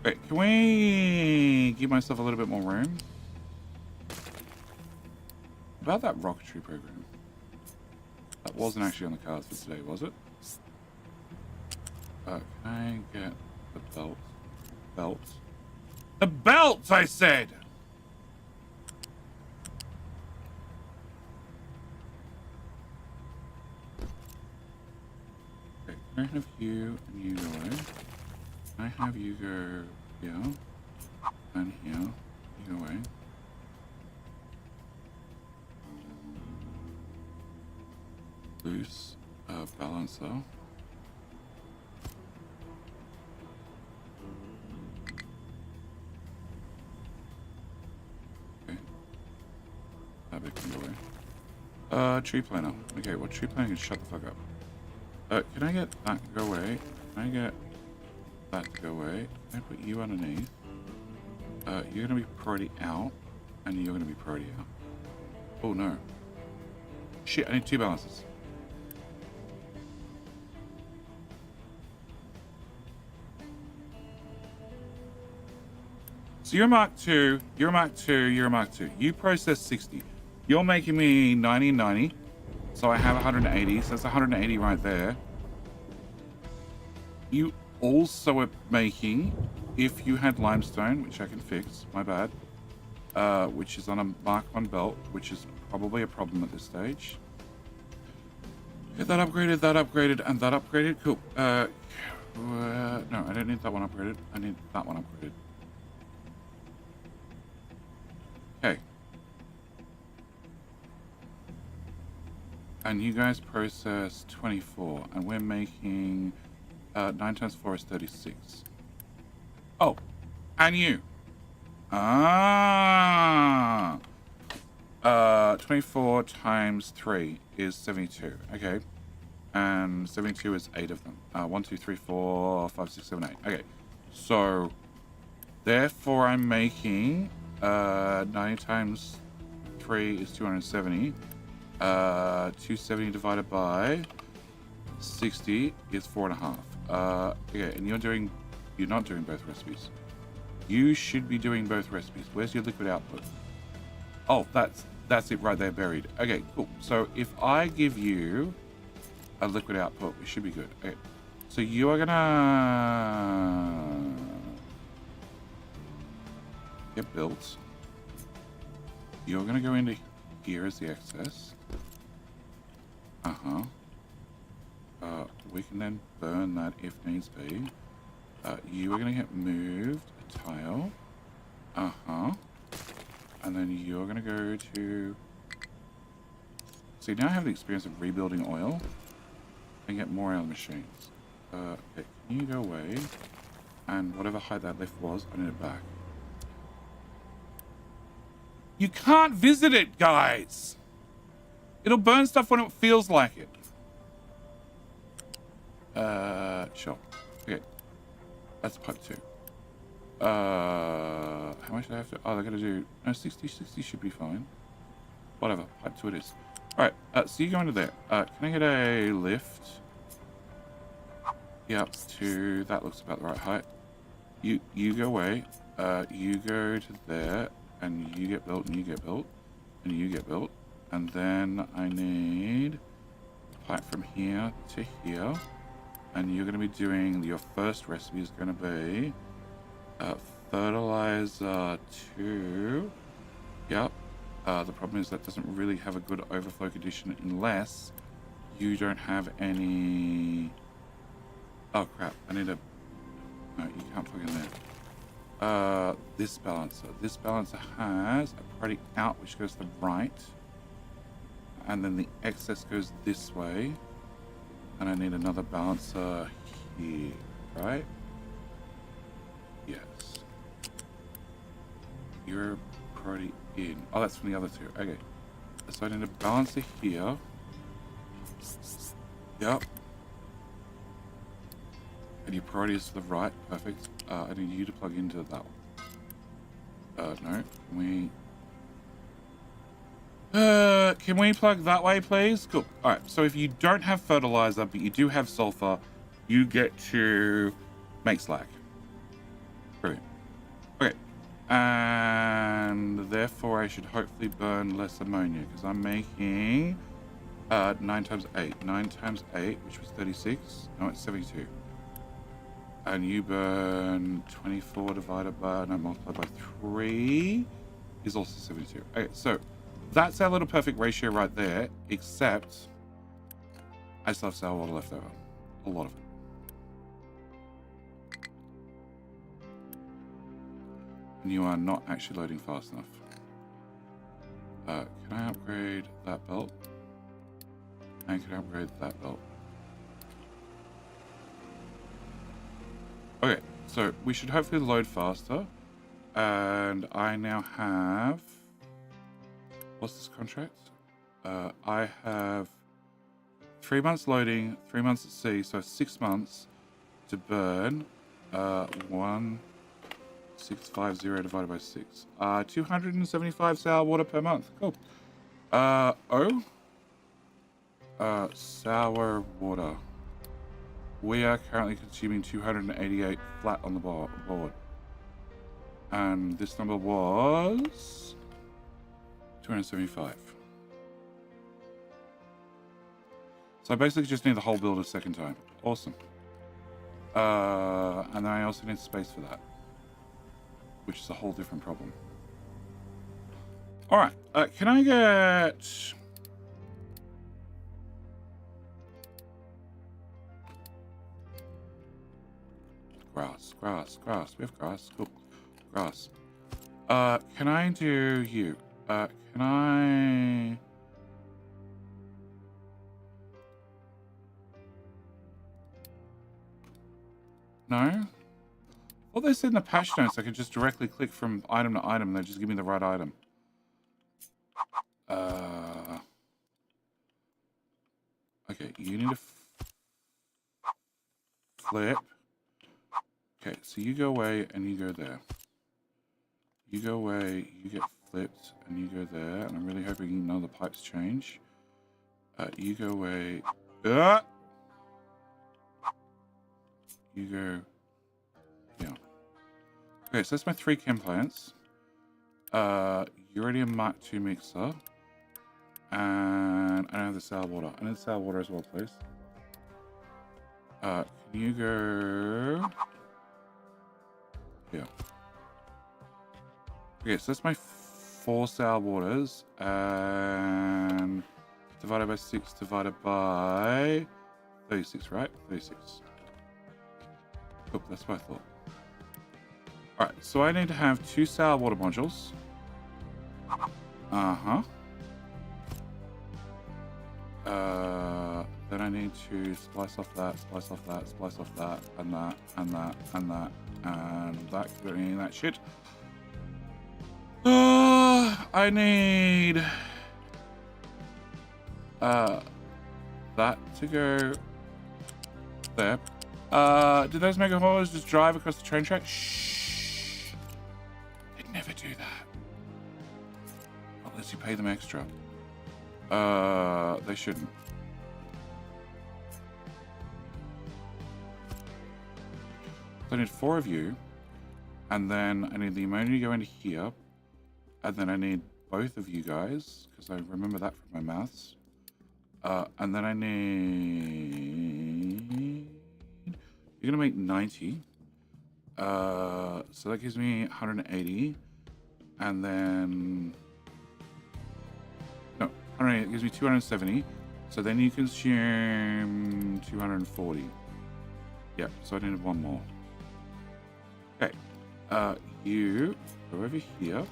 Wait, can we give myself a little bit more room? About that rocketry program. That wasn't actually on the cards for today, was it? Can I get the belt? Belts? The belts, I said! Okay, can I have you and you go away? Can I have you go here? And here. You go away. Loose balancer. Okay. That bit can go away. Tree planner. Okay, well, tree planner can shut the fuck up. Can I get that to go away? Can I get that to go away? Can I put you underneath? You're gonna be priority out, and you're gonna be priority out. Oh no. Shit, I need 2 balances. So you're Mark 2, you're a Mark 2, you're a Mark 2. You process 60. You're making me 90 and 90. So I have 180. So that's 180 right there. You also are making, if you had limestone, which I can fix, my bad. which is on a Mark 1 belt, which is probably a problem at this stage. Get that upgraded, and that upgraded. Cool. No, I don't need that one upgraded. I need that one upgraded. Okay. And you guys process 24, and we're making 9 times 4 is 36. Oh, and you. 24 times 3 is 72. Okay. And 72 is 8 of them. 1, 2, 3, 4, 5, 6, 7, 8. Okay. So, therefore, I'm making 90 times 3 is 270. 270 divided by 60 is 4.5. Okay, and you're not doing both recipes. You should be doing both recipes. Where's your liquid output? Oh, that's it right there buried. Okay, cool. So if I give you a liquid output, we should be good. Okay. So you are gonna get built. You're gonna go into here as the excess. We can then burn that if needs be. You are gonna get moved a tile. And then you're gonna go to. See, now I have the experience of rebuilding oil and get more oil machines. Okay, can you go away? And whatever height that lift was, I need it back. You can't visit it, guys! It'll burn stuff when it feels like it. Sure. Okay. That's pipe 2. How much do I have to... Oh, they're going to do... No, 60 should be fine. Whatever. Pipe 2 it is. Alright, so you go into there. Can I get a lift? Yep, to... That looks about the right height. You go away. You go to there. And you get built, and you get built. And you get built. And then I need a pipe from here to here. And you're going to be doing... Your first recipe is going to be... fertilizer 2. Yep. The problem is that doesn't really have a good overflow condition unless you don't have any... Oh crap, I need a... No, you can't plug in there. This balancer. This balancer has a product out which goes to the right. And then the excess goes this way. And I need another balancer here, right? Yes. You're already in. Oh, that's from the other two. Okay. So I need a balancer here. Yep. And your priority is to the right. Perfect. I need you to plug into that one. No. Can we plug that way, please? Cool. Alright, so if you don't have fertilizer, but you do have sulfur, you get to make slag. Brilliant. Okay. And therefore I should hopefully burn less ammonia, because I'm making 9 times 8. 9 times 8, which was 36. No, it's 72. And you burn 24 divided by, no, multiplied by 3 is also 72. Okay, so that's our little perfect ratio right there, except I still have sour water left over. A lot of it. And you are not actually loading fast enough. Can I upgrade that belt? And can I upgrade that belt? Okay, so we should hopefully load faster. And I now have... What's this contract? I have 3 months loading, 3 months at sea, so 6 months to burn 1650 divided by 6. 275 sour water per month. Cool. Sour water. We are currently consuming 288 flat on the board. And this number was 275. So I basically just need the whole build a second time. Awesome. And then I also need space for that, which is a whole different problem. All right. Can I get... Grass. We have grass. Cool. Grass. Can I do you? Can I... No? Well, they said in the patch notes I could just directly click from item to item and they just give me the right item. Okay, you need to flip. Okay, so you go away and you go there. You go away, you get flipped, and you go there. And I'm really hoping none of the pipes change. You go away. You go. Yeah. Okay, so that's my 3 chem plants. Uranium Mark II mixer. And I don't have the sour water. I need the sour water as well, please. Can you go... Yeah. Okay, so that's my 4 sour waters. And divided by 6 divided by 36, right? 36. Oop, that's what I thought. Alright, so I need to have 2 sour water modules. Uh-huh. Then I need to splice off that, splice off that, splice off that, and that, and that, and that, and that. Don't need that shit. I need that to go there. Do those mega haulers just drive across the train track? Shh. They'd never do that. Unless you pay them extra. They shouldn't. So I need 4 of you, and then I need the ammonia to go into here, and then I need both of you guys, because I remember that from my maths. And then I need... You're going to make 90. So that gives me 180. And then... No, 180, it gives me 270. So then you consume 240. Yeah, so I need 1 more. Okay. You go over here.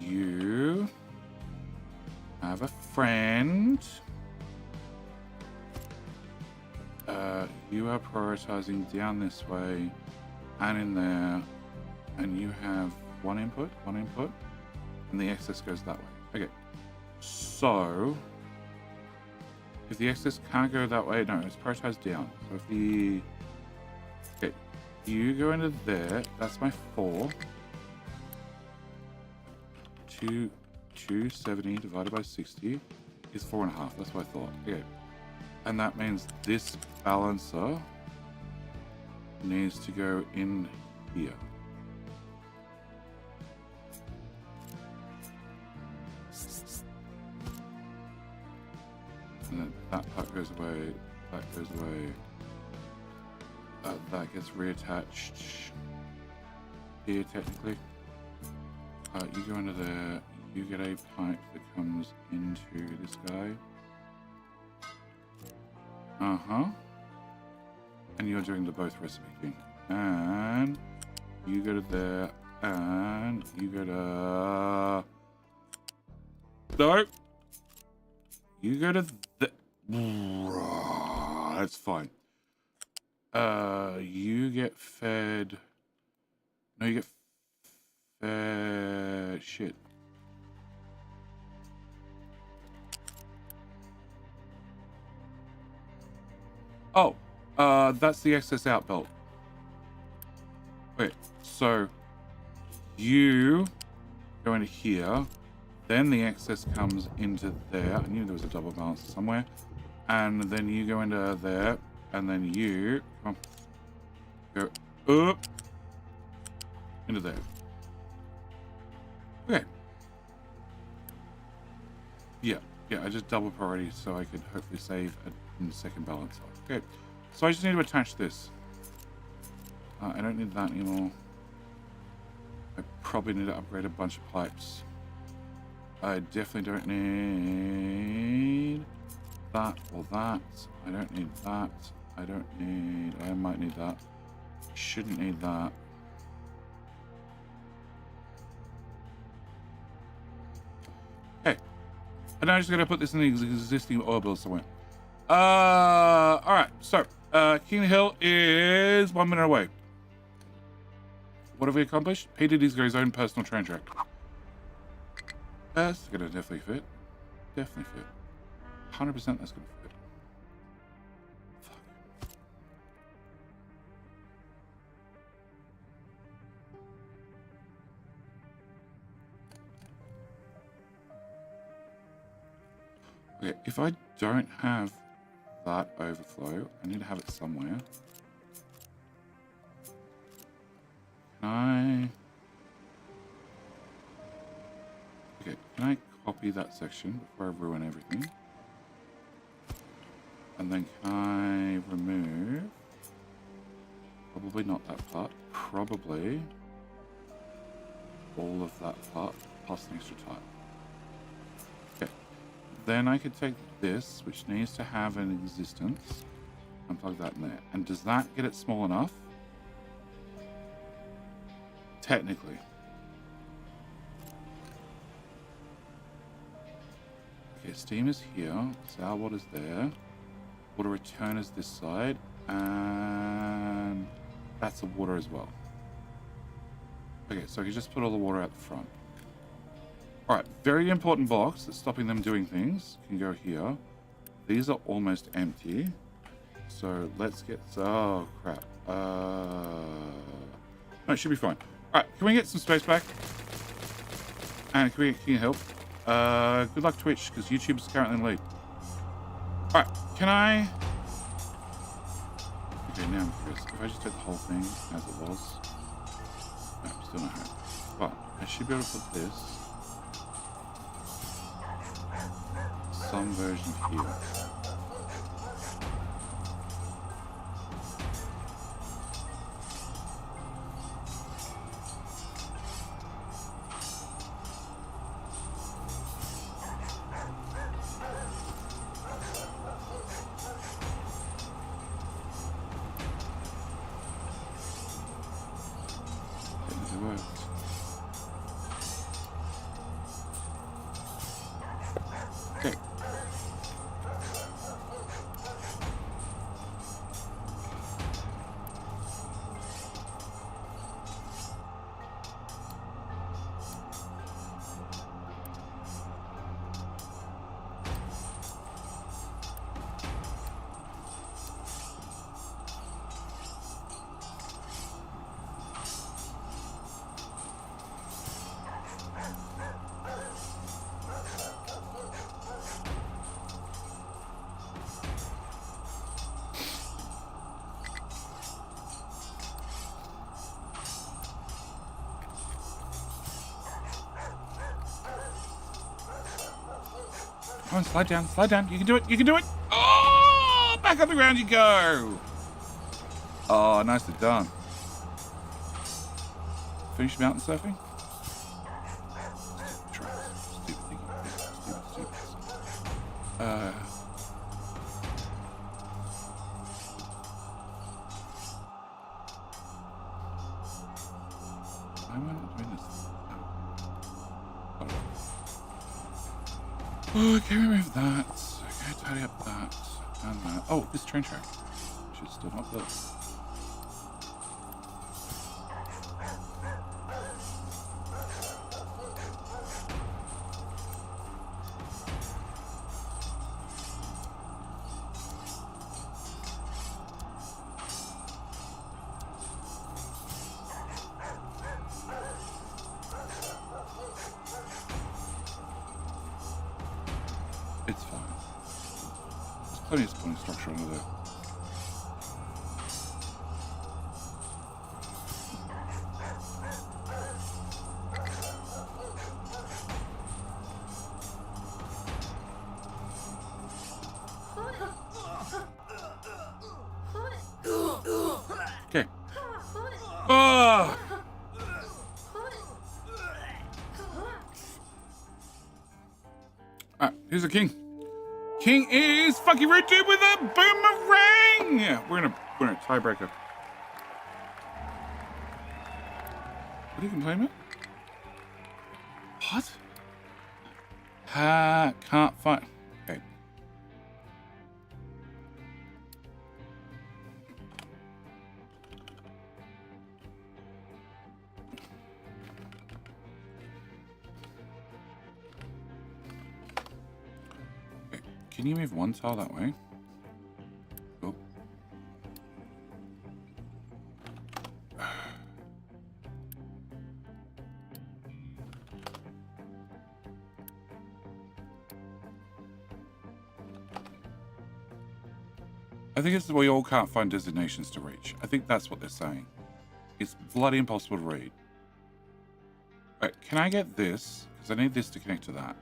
You have a friend. You are prioritizing down this way and in there, and you have one input, and the excess goes that way. Okay, so if the excess can't go that way, no, it's prioritized down. So if the... Okay, you go into there, that's my 4. 270 divided by 60 is 4.5. That's what I thought. Okay. And that means this balancer needs to go in here. And then that part goes away, that goes away. That gets reattached here, technically. You go into there, you get a pipe that comes into this guy. Uh-huh. And you're doing the both recipe thing. And you go to there, and you go to... No! You go to the... That's fine. You get fed... No, you get shit. Oh, that's the excess out belt. Wait, so you go into here, then the excess comes into there. I knew there was a double balance somewhere. And then you go into there, and then you go up into there. Okay. Yeah, I just double priority so I could hopefully save a second balance. Okay, so I just need to attach this. I don't need that anymore. I probably need to upgrade a bunch of pipes. I definitely don't need that or that. I don't need that. I don't need... I might need that. Shouldn't need that. Okay. And now I'm just going to put this in the existing oil bill somewhere. Alright. So, King Hill is 1 minute away. What have we accomplished? PDD's got his own personal train track. That's going to definitely fit. Definitely fit. 100% that's going to fit. Fuck. Okay, if I don't have that overflow, I need to have it somewhere. Can I copy that section before I ruin everything? And then can I remove... Probably not that part. Probably all of that part plus an extra type. Okay. Then I could take this, which needs to have an existence, and plug that in there. And does that get it small enough? Technically. Okay, steam is here. Sour water's there. Water return is this side. And that's the water as well. Okay, so I can just put all the water out the front. Alright, very important box that's stopping them doing things. Can go here. These are almost empty. So let's get... Oh, crap. No, it should be fine. Alright, can we get some space back? And can you help? Good luck, Twitch, because YouTube is currently in the lead. Alright, can I... Okay, now I'm curious. If I just take the whole thing as it was... No, still not home. But I should be able to put this... some version here. Come on, slide down, slide down. You can do it, you can do it. Oh, back on the ground you go. Oh, nicely done. Finish mountain surfing? Stupid thing. Stupid. Why am I not doing this? Okay, remove that. Okay, tidy up that. And that. Oh, this train track. Should still not built. It's fine. There's plenty of spawning structure under there. Okay. Oh! Who's the king? King is Funky Red Dude with a boomerang. We're in a tiebreaker. What are you complaining about? What? Can't find. Okay. Okay. Can you move one tile that way? Oh. I think it's we all can't find designations to reach. I think that's what they're saying. It's bloody impossible to read. Right, can I get this? Because I need this to connect to that.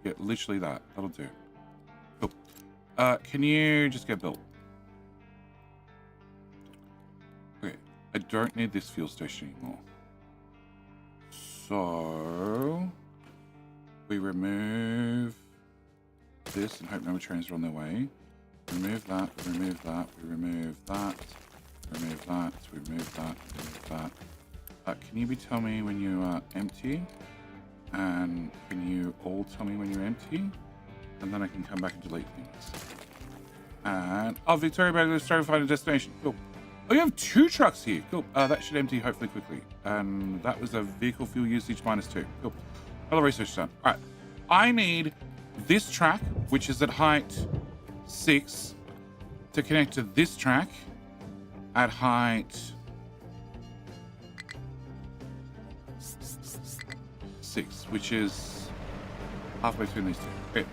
Yeah, literally that. That'll do. Cool. Can you just get built? Okay, I don't need this fuel station anymore. So we remove this and hope no more trains are on their way. Remove that, remove that, we remove that, remove that, we remove that, remove that. Can you tell me when you are empty? And can you all tell me when you're empty? And then I can come back and delete things. And, oh, Victoria Bag, let's try to find a destination. Cool. Oh, you have 2 trucks here. Cool. That should empty hopefully quickly. And that was a vehicle fuel usage -2. Cool. Another research done. All right. I need this track, which is at height 6, to connect to this track at height 6, which is halfway between these two. Okay.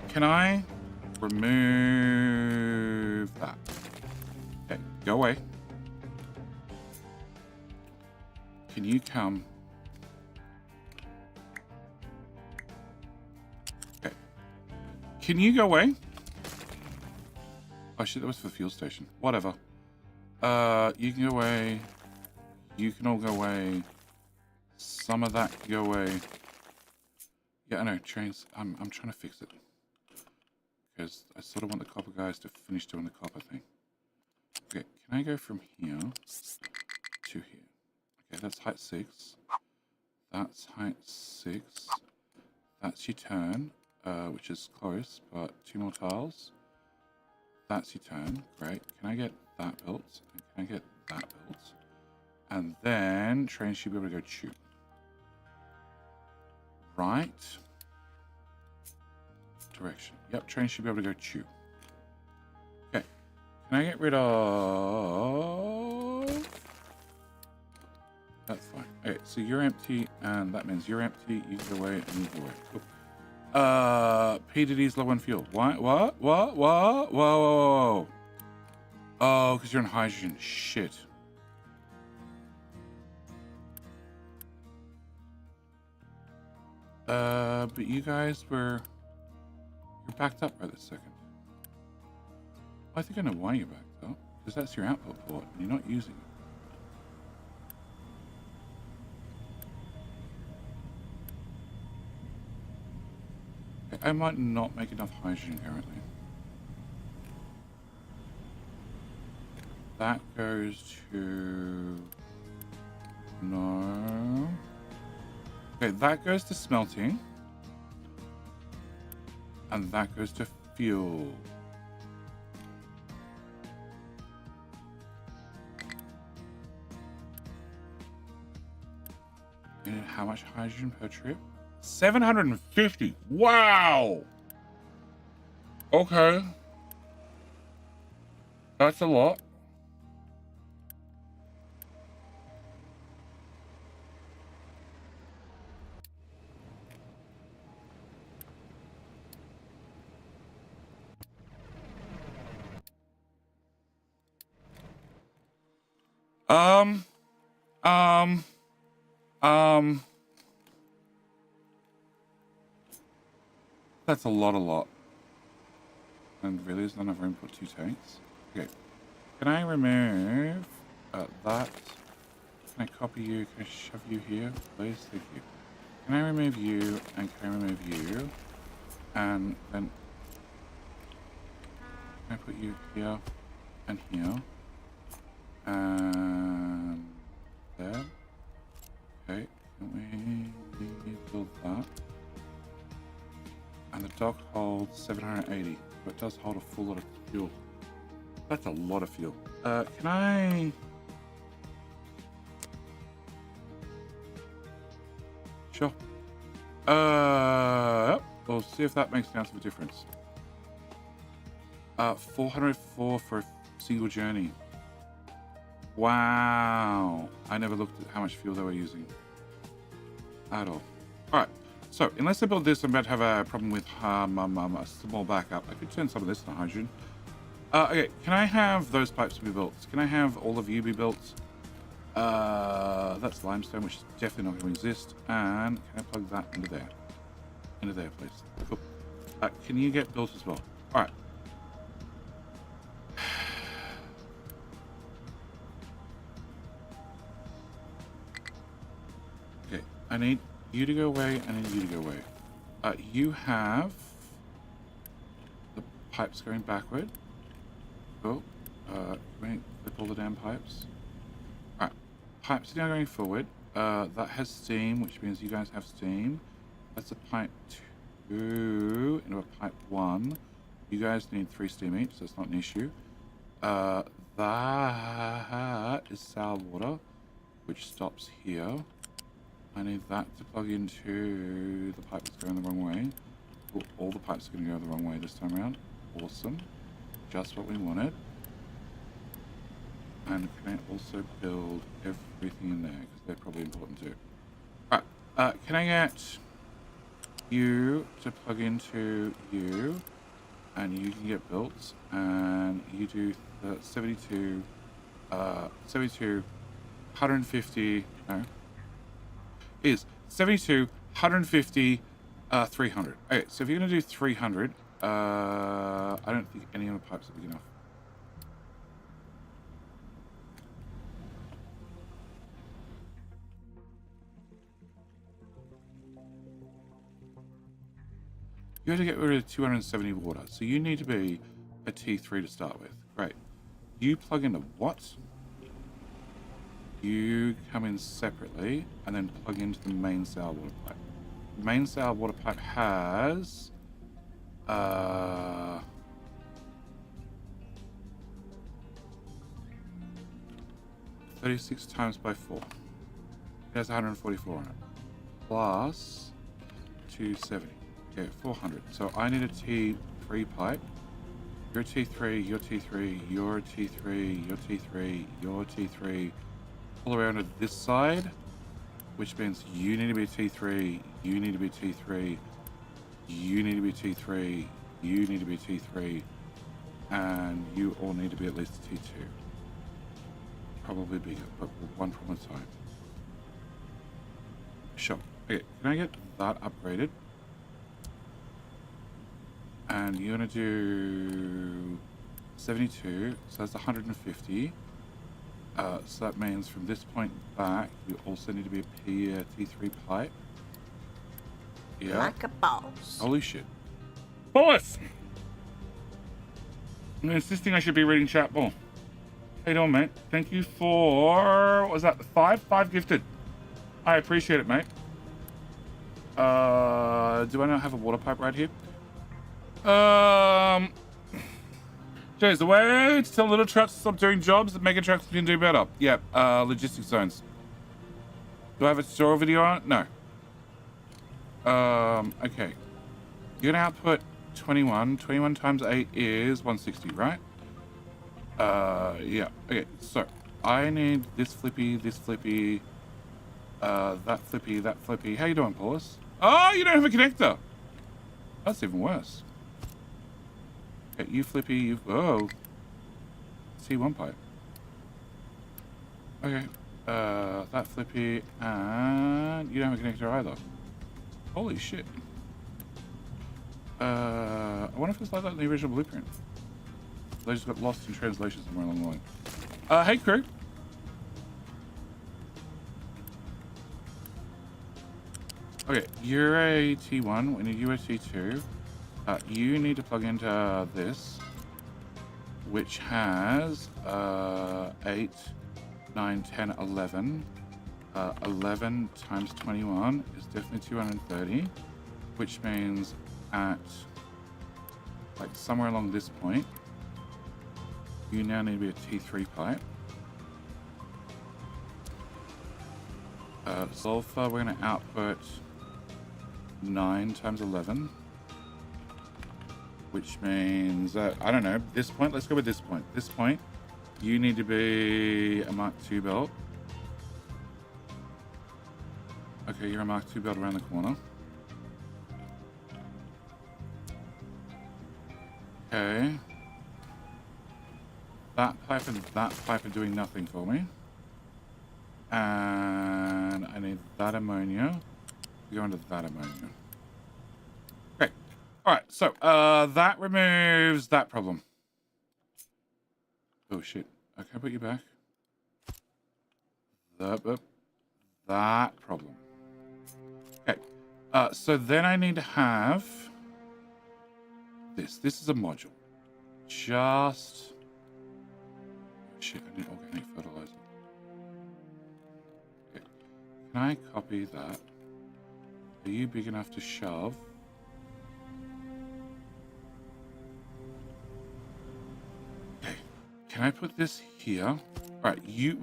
Can I remove that? Okay, go away. Can you come? Okay. Can you go away? Oh shit, that was for the fuel station. Whatever. You can go away. You can all go away. Some of that can go away. Yeah, I know, trains. I'm trying to fix it. Because I sort of want the copper guys to finish doing the copper thing. Okay, can I go from here to here? Okay, that's height 6. That's height 6. That's your turn, which is close, but 2 more tiles. That's your turn. Great. Can I get that built? And can I get that built? And then trains should be able to go chew. Right. Direction. Yep, trains should be able to go chew. Okay. Can I get rid of... That's fine. Okay, so you're empty, and that means you're empty. You can go away, and you go away. Cool. P2D's low on fuel. What? Whoa. Oh, because you're on hydrogen. Shit. But you guys you're backed up right this second. I think I know why you're backed up. Because that's your output port, and you're not using it. I might not make enough hydrogen currently. That goes to... No. Okay, that goes to smelting. And that goes to fuel. And how much hydrogen per trip? 750. Wow. Okay. That's a lot. That's a lot. And really, there's not enough room for 2 tanks. Okay. Can I remove that? Can I copy you? Can I shove you here? Please, thank you. Can I remove you? And can I remove you? And then I put you here and here. And there. Okay, can we build that? And the dock holds 780, but it does hold a full lot of fuel. That's a lot of fuel. Can I... Sure. We'll see if that makes an ounce of a difference. 404 for a single journey. Wow. I never looked at how much fuel they were using at all. Alright, so unless I build this, I'm about to have a problem with a small backup. I could turn some of this into hydrogen. Okay, can I have those pipes be built? Can I have all of you be built? That's limestone, which is definitely not going to exist. And can I plug that into there? Into there, please. Cool. Can you get built as well? Alright. Okay, I need you to go away, and I need you to go away. You have the pipes going backward. Cool. Can we flip all the damn pipes? Alright, pipes are now going forward. That has steam, which means you guys have steam. That's a pipe 2 into a pipe 1. You guys need 3 steam each, so it's not an issue. That is sour water, which stops here. I need that to plug into the pipe that's going the wrong way. All the pipes are going to go the wrong way this time around. Awesome. Just what we wanted. And can I also build everything in there? Because they're probably important too. Alright, can I get you to plug into you? And you can get built. And you do the 72, 150, no. Is 72, 150, 300. Okay, so if you're going to do 300, I don't think any of the pipes are big enough. You have to get rid of 270 water, so you need to be a T3 to start with. Great. You plug into what? You come in separately and then plug into the main sour water pipe. The main sour water pipe has 36 times by 4. It has 144 on it. Plus 270. Okay, 400. So I need a T3 pipe. You're a T3, you're T3, you're a T3, you're T3, you're T3. All around to this side, which means you need to be T3, you need to be T3, you need to be T3, you need to be T3, and you all need to be at least a T2. Probably bigger, but one problem at a time. Sure. Okay, can I get that upgraded? And you're gonna do 72, so that's 150. So that means from this point back, you also need to be a T3 pipe. Yeah. Like a boss. Holy shit. Boss! I'm insisting I should be reading chat more. How you doing, mate? Thank you for... what was that? 5 gifted. I appreciate it, mate. Do I not have a water pipe right here? Jeez, the way to tell little trucks to stop doing jobs that mega trucks can do better. Yep, logistics zones. Do I have a tutorial video on it? No. Okay. You're gonna output 21. 21 times 8 is 160, right? Yeah. Okay, so I need this flippy, that flippy, that flippy. How you doing, Paulus? Oh, you don't have a connector. That's even worse. Okay, you flippy, you... oh. C1 pipe. Okay. That flippy, and you don't have a connector either. Holy shit. I wonder if it's like that in the original blueprint. They just got lost in translation somewhere along the line. Hey crew. Okay, you're a T1, we need you a T2. You need to plug into this, which has 8, 9, 10, 11. 11 times 21 is definitely 230, which means at like somewhere along this point, you now need to be a T3 pipe. Sulfur, we're going to output 9 times 11, which means, I don't know, this point, let's go with this point. This point, you need to be a Mark II belt. Okay, you're a Mark II belt around the corner. Okay. That pipe and that pipe are doing nothing for me. And I need that ammonia to go into that ammonia. Okay. Alright, so that removes that problem. Oh shit. Okay, I'll put you back. That problem. Okay. So then I need to have this. This is a module. Just... shit, I need organic fertilizer. Okay. Can I copy that? Are you big enough to shove? Okay. Can I put this here? Alright, you...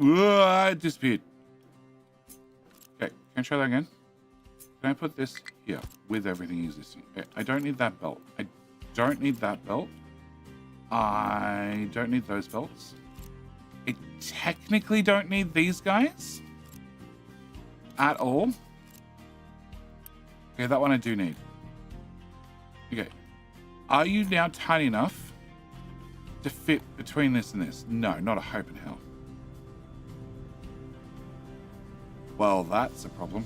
it disappeared. Okay, can I try that again? Can I put this here with everything existing? Okay, I don't need that belt. I don't need that belt. I don't need those belts. I technically don't need these guys at all. Okay, that one I do need. Okay. Are you now tiny enough to fit between this and this? No, not a hope in hell. Well, that's a problem.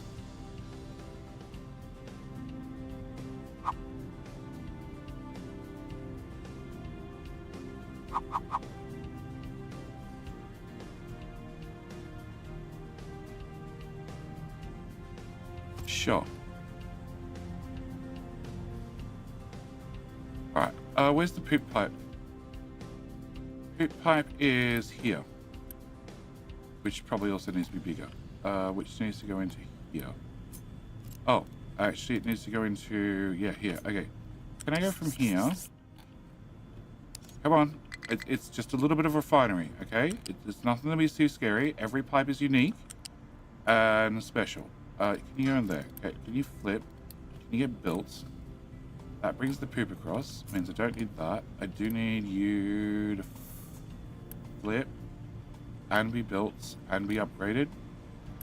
Sure. Alright, where's the poop pipe? Poop pipe is here. Which probably also needs to be bigger. Which needs to go into here. Oh, actually it needs to go into, yeah, here. Okay. Can I go from here? Come on. It's just a little bit of refinery, okay? It's nothing to be too scary. Every pipe is unique and special. Can you go in there? Okay, can you flip? Can you get built? That brings the poop across. Means I don't need that. I do need you to flip and be built and be upgraded.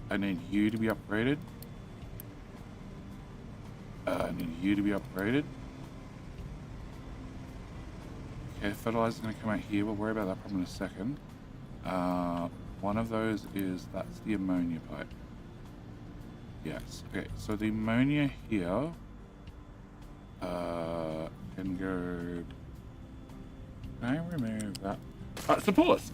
I need you to be upgraded. I need you to be upgraded. Okay, fertilizer's going to come out here. We'll worry about that problem in a second. One of those is, that's the ammonia pipe. Yes. Okay, so the ammonia here can go... Can I remove that? So pull us.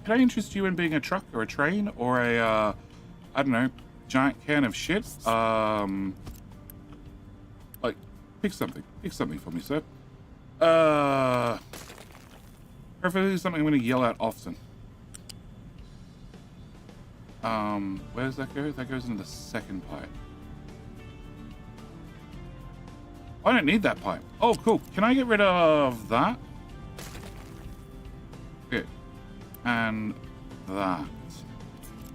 Can I interest you in being a truck or a train or a, I don't know, giant can of shit? Like, pick something. Pick something for me, sir. Preferably something I'm going to yell at often. Where does that go? That goes into the second pipe. I don't need that pipe. Oh, cool. Can I get rid of that? Okay. And that.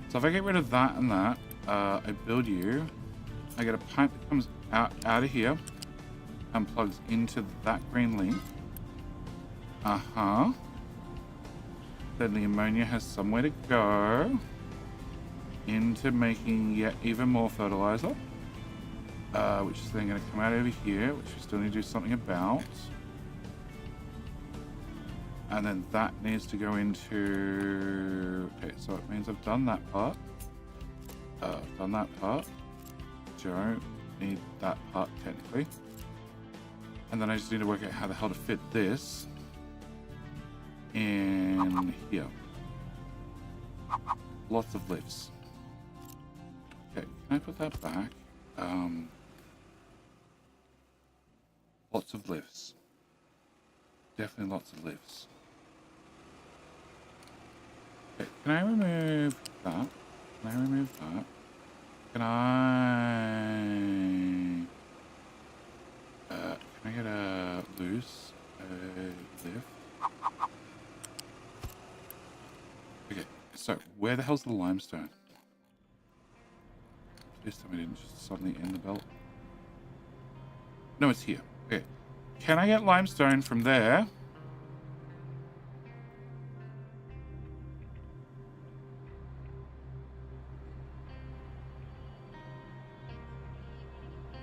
So if I get rid of that and that, I build you. I get a pipe that comes out of here and plugs into that green link. Uh-huh. Then the ammonia has somewhere to go into making yet even more fertilizer, which is then going to come out over here, which we still need to do something about. And then that needs to go into... Okay, so it means I've done that part. Done that part. Don't need that part technically. And then I just need to work out how the hell to fit this in here. Lots of lifts. Okay, can I put that back? Lots of lifts. Definitely lots of lifts. Okay, can I remove that? Can I remove that? Can I get a loose lift? Okay, so where the hell's the limestone? This time I didn't just suddenly end the belt. No, it's here. Okay. Can I get limestone from there?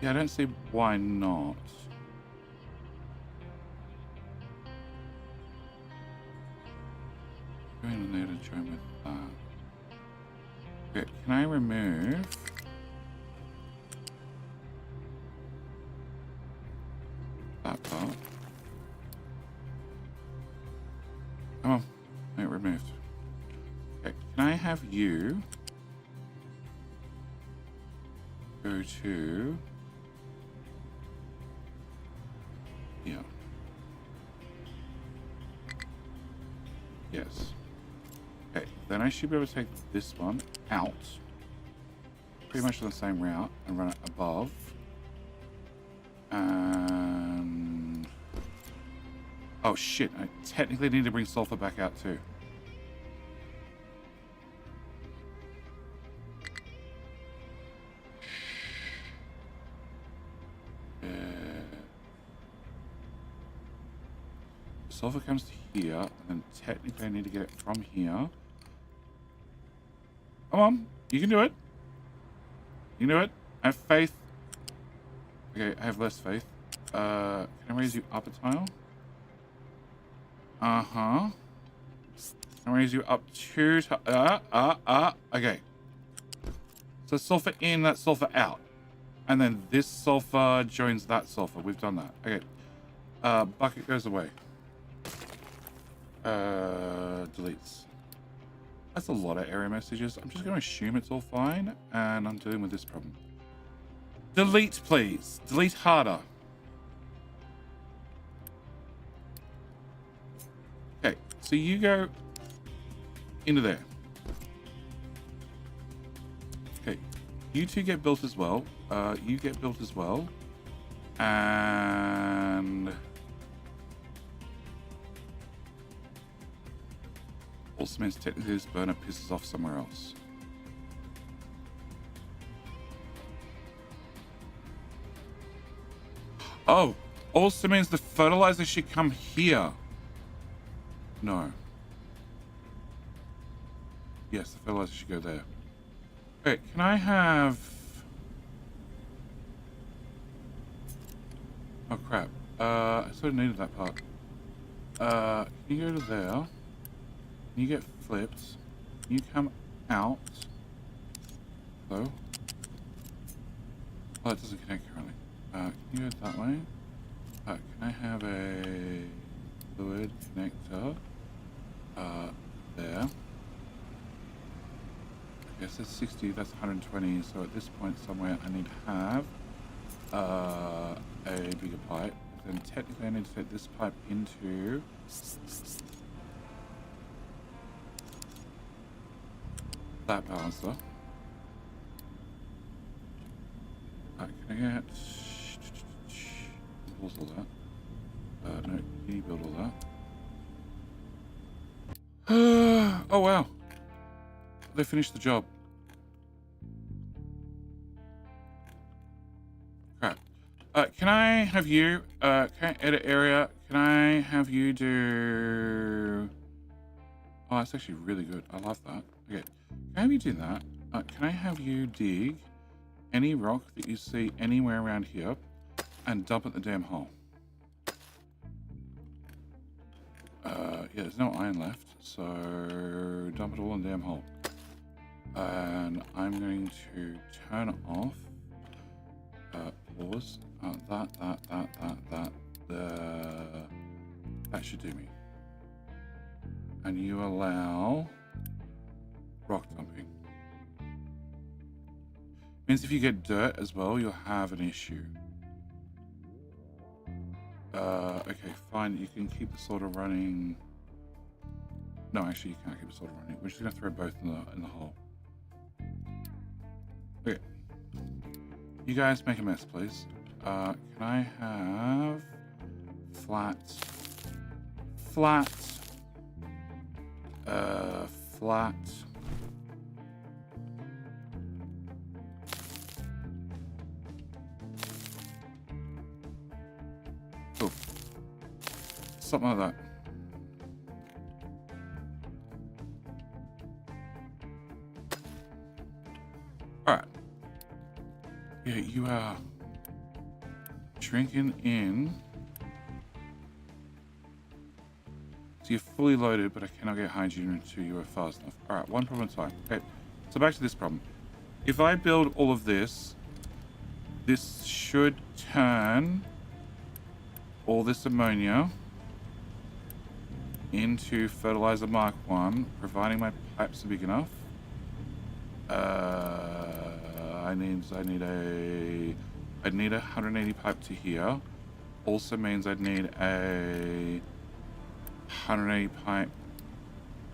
Yeah, I don't see why not. Going in there to join with that. Okay, can I remove that part? Come on, make it removed. Okay, can I have you go to here? Yes. Okay, then I should be able to take this one out, pretty much on the same route, and run it above. And oh shit, I technically need to bring sulfur back out too. Sulfur comes to here, and then technically I need to get it from here. Come on, you can do it. You can do it. I have faith. Okay, I have less faith. Can I raise you up a tile? Uh-huh. Can I raise you up 2 okay. So sulfur in, that sulfur out. And then this sulfur joins that sulfur. We've done that. Okay. Bucket goes away. Deletes. That's a lot of error messages. I'm just going to assume it's all fine, and I'm dealing with this problem. Delete, please. Delete harder. Okay, so you go into there. Okay, you two get built as well. You get built as well. And also means technically this burner pisses off somewhere else. Oh, also means the fertilizer should come here. No. Yes, the fertilizer should go there. Okay, can I have... Oh crap. I sort of needed that part. Can you go to there? You get flipped. You come out. So. Oh, it doesn't connect currently. Can you go that way? Can I have a fluid connector? There. Okay, so that's 60, that's 120. So at this point somewhere I need to have a bigger pipe. Then technically I need to take this pipe into that balancer. Can I get pause all that? No, you build all that. Oh wow, they finished the job. Crap. Can I have you? Can I edit area? Can I have you do? Oh, that's actually really good. I love that. Okay, can I have you do that? Can I have you dig any rock that you see anywhere around here and dump it in the damn hole? Yeah, there's no iron left, so dump it all in the damn hole. And I'm going to turn off, pause, that should do me. And you allow rock dumping. Means if you get dirt as well, you'll have an issue. Okay, fine. You can keep the sorter running. No, actually, you can't keep the sorter running. We're just gonna throw both in the hole. Okay. You guys make a mess, please. Can I have flat, flat, flat. Cool. Something like that. All right. Yeah, you are drinking in. So you're fully loaded, but I cannot get hydrogen into you fast enough. All right, one problem at a time. Okay, so back to this problem. If I build all of this, this should turn all this ammonia into fertilizer Mark 1, providing my pipes are big enough. I need a 180 pipe to here. Also means I'd need a 180 pipe.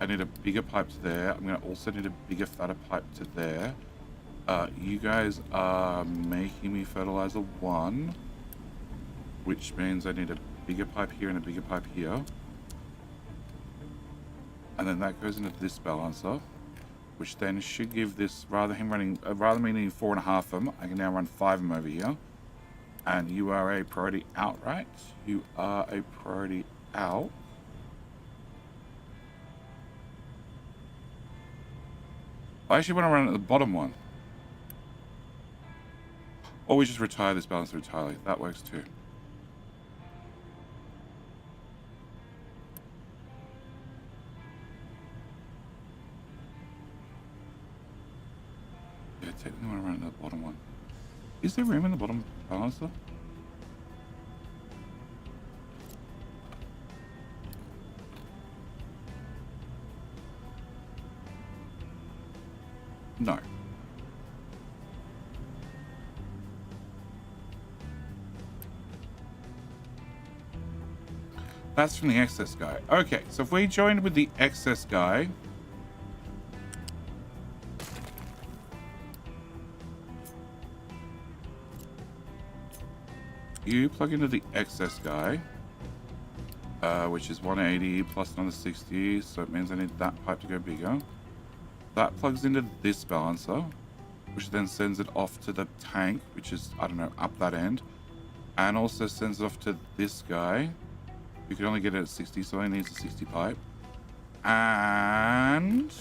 I need a bigger pipe to there. I'm gonna also need a bigger, fatter pipe to there. You guys are making me fertilizer 1, which means I need a bigger pipe here and a bigger pipe here. And then that goes into this balancer, which then should give this, rather than me needing 4.5 of them, I can now run 5 of them over here. And you are a priority out, right? You are a priority out. I actually want to run at the bottom one. Or we just retire this balancer entirely. That works too. Yeah, technically I want to run at the bottom one. Is there room in the bottom balancer? No. That's from the excess guy. Okay, so if we joined with the excess guy, you plug into the excess guy, which is 180 plus another 60, so it means I need that pipe to go bigger. That plugs into this balancer, which then sends it off to the tank, which is, I don't know, up that end, and also sends it off to this guy. You can only get it at 60, so it needs a 60 pipe. And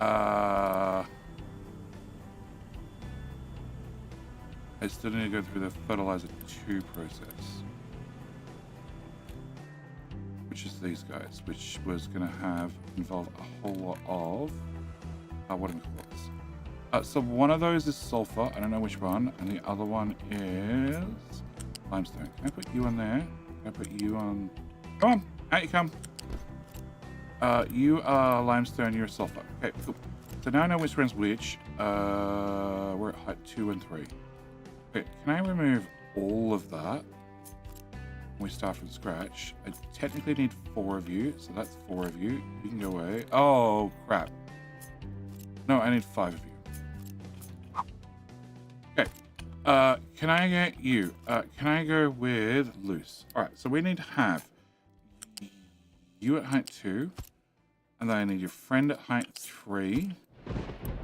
I still need to go through the fertilizer 2 process, which is these guys, which was going to involve a whole lot of what do we call this? So one of those is sulfur. I don't know which one, and the other one is limestone. Can I put you on there? Can I put you on? Come on, out you come. You are limestone. You're sulfur. Okay, cool. So now I know which one's which. We're at height 2 and 3. Okay, can I remove all of that? We start from scratch. I technically need 4 of you, so that's 4 of you. You can go away. Oh crap! No, I need 5 of you. Okay. Can I get you? Can I go with loose? All right. So we need to have you at height 2, and then I need your friend at height 3,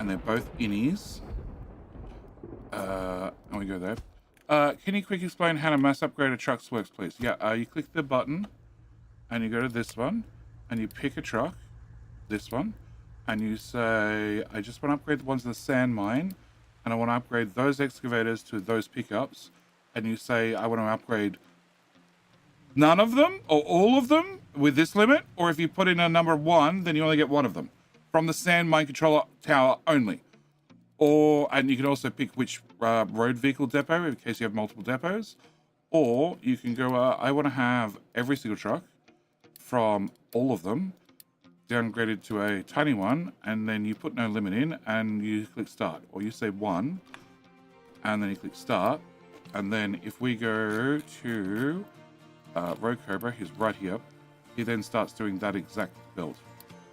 and they're both innies. And we go there. Can you quickly explain how to mass upgrade a truck's works, please? Yeah, you click the button, and you go to this one, and you pick a truck, this one, and you say, I just want to upgrade the ones in the sand mine, and I want to upgrade those excavators to those pickups, and you say, I want to upgrade none of them, or all of them, with this limit, or if you put in a number 1, then you only get 1 of them, from the sand mine controller tower only. And you can also pick which road vehicle depot in case you have multiple depots. Or you can go, I want to have every single truck from all of them downgraded to a tiny one, and then you put no limit in and you click start. Or you say 1, and then you click start, And then if we go to Road Cobra, he's right here. He then starts doing that exact build.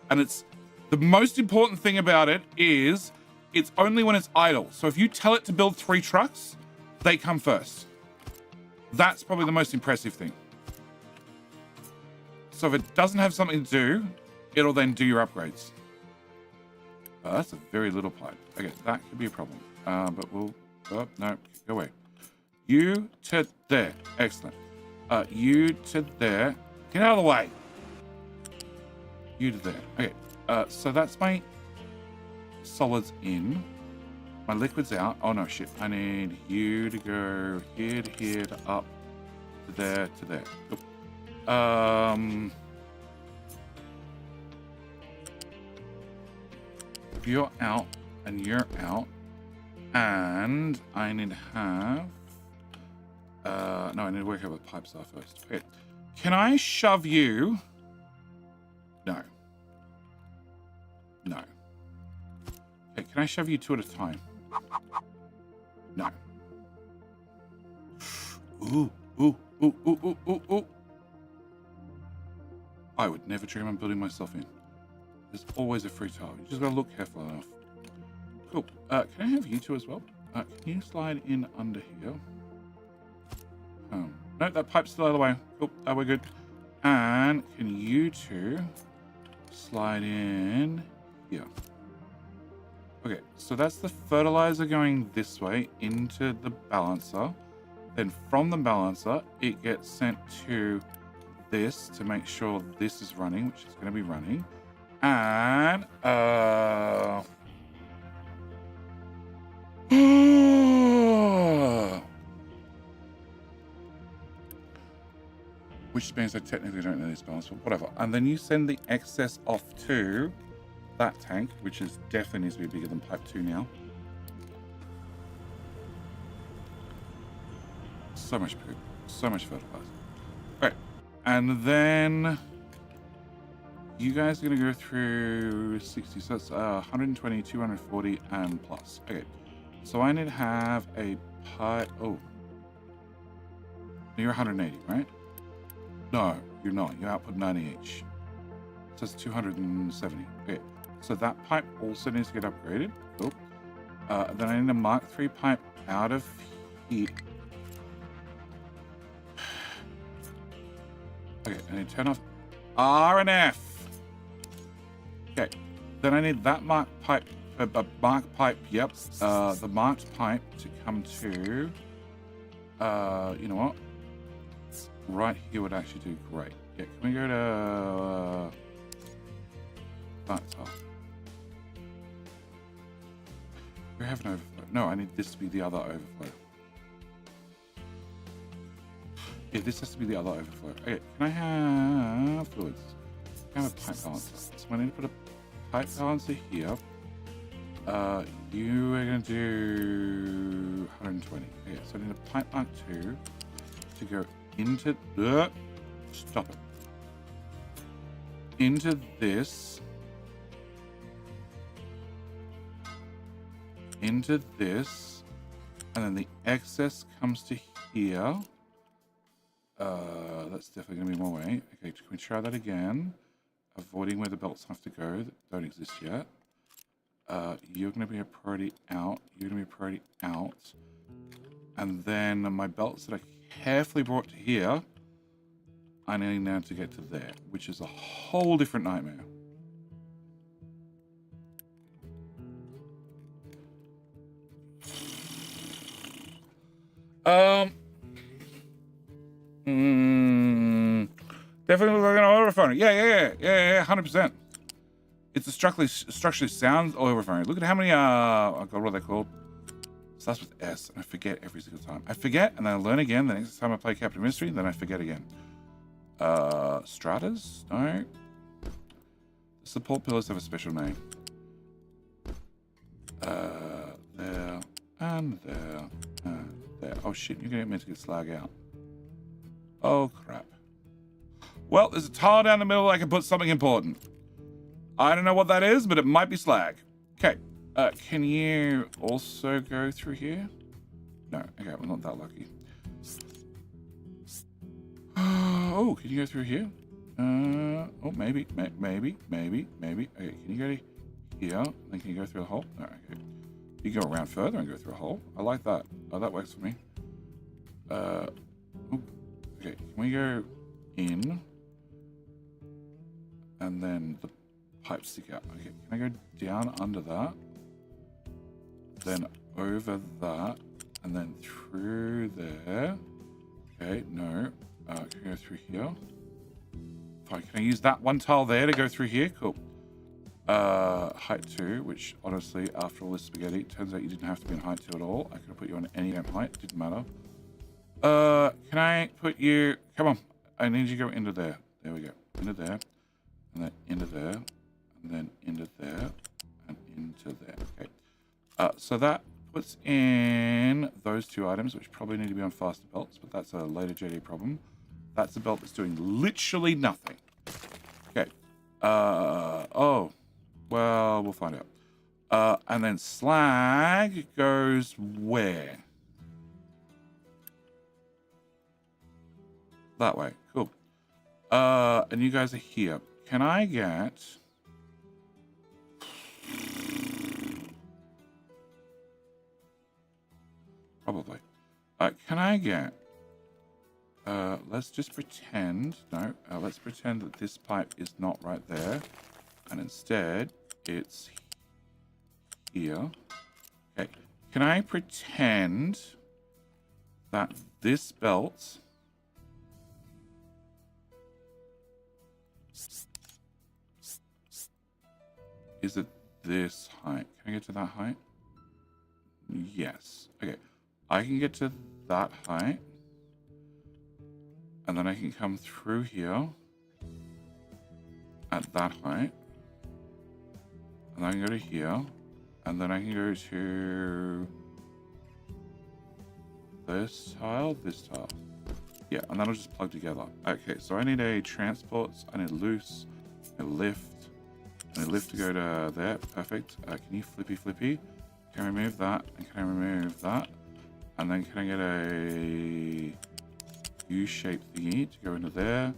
And it's the most important thing about it is it's only when it's idle. So if you tell it to build 3 trucks, they come first. That's probably the most impressive thing. So if it doesn't have something to do, it'll then do your upgrades. That's a very little pipe. Okay, that could be a problem. But we'll... Oh, no, go away. You to there. Excellent. You to there. Get out of the way. You to there. Okay, so that's my solids in. My liquid's out. Oh, no, shit. I need you to go here to here to up to there to there. Cool. You're out and you're out, and I need to have no, I need to work out what pipes are first. Okay, can I shove you? No. Okay, can I shove you 2 at a time? No. Ooh. I would never dream I'm building myself in. There's always a free tile. You just gotta look careful enough. Cool. Can I have you 2 as well? Can you slide in under here? No, that pipe's still out of the way. Cool. We're good. And can you 2 slide in here? Okay, so that's the fertilizer going this way into the balancer. Then from the balancer, it gets sent to this to make sure this is running, which is going to be running. And which means I technically don't know this balance, but whatever. And then you send the excess off to that tank, which is definitely needs to be bigger than pipe 2 now. So much poop, so much fertilizer. Okay, and then you guys are going to go through 60, so that's 120, 240, and plus. Okay, so I need to have a pipe. Oh, you're 180, right? No, you're not. You output 90 each. So it's 270. Okay, so that pipe also needs to get upgraded. Cool. Then I need a Mark III pipe out of here. Okay, I need to turn off R and F. Okay, then I need that marked pipe, yep. The marked pipe to come to, you know what? Right here would actually do great. Yeah, can we go to that top? We have an overflow. No, I need this to be the other overflow. Yeah, this has to be the other overflow. Okay, can I have fluids? Can I have a pipe balancer? So I need to put a pipe balancer here. You are going to do 120. Okay, so I need a pipe mark 2 to go into stop it. Into this. Into this. And then the excess comes to here. That's definitely going to be more way. Okay, can we try that again? Avoiding where the belts have to go that don't exist yet. You're going to be a priority out. You're going to be a priority out. And then my belts that I carefully brought to here, I need now to get to there, which is a whole different nightmare. Definitely looks like an oil refinery. Yeah, 100%. It's a structurally sound oil refinery. Look at how many, oh God, what are they called? Starts with S, and I forget every single time. I forget, and then I learn again the next time I play Captain Mystery, then I forget again. Stratas? No. The support pillars have a special name. There, and there, and there. Oh shit, you're gonna get me to get slag out. Oh crap. Well, there's a tile down the middle I can put something important. I don't know what that is, but it might be slag. Okay. Can you also go through here? No. Okay, we're not that lucky. Oh, can you go through here? Oh, maybe. Okay, can you go to here? Then can you go through the hole? No, okay. You go around further and go through a hole. I like that. Oh, that works for me. Oh, okay, can we go in? And then the pipes stick out. Okay, can I go down under that? Then over that, and then through there. Okay, no. Can I go through here? Fine, can I use that one tile there to go through here? Cool. Height 2, which honestly, after all this spaghetti, turns out you didn't have to be in height 2 at all. I could have put you on any damn height, didn't matter. Can I put you, come on, I need you to go into there. There we go, into there, and then into there, and then into there, and into there. Okay. So that puts in those 2 items, which probably need to be on faster belts, but that's a later JD problem. That's a belt that's doing literally nothing. Okay. Oh. Well, we'll find out. And then slag goes where? That way. Cool. And you guys are here. Can I get... Probably. Can I get... let's just pretend... No. Let's pretend that this pipe is not right there. And instead, it's here. Okay. Can I pretend that this belt is at this height? Can I get to that height? Yes. Okay. I can get to that height. And then I can come through here at that height. And I can go to here, and then I can go to this tile. Yeah, and that'll just plug together. Okay, so I need a transport, I need loose, a lift, and a lift to go to there. Perfect. Can you flippy? Can I remove that? And can I remove that? And then can I get a U-shaped thingy to go into there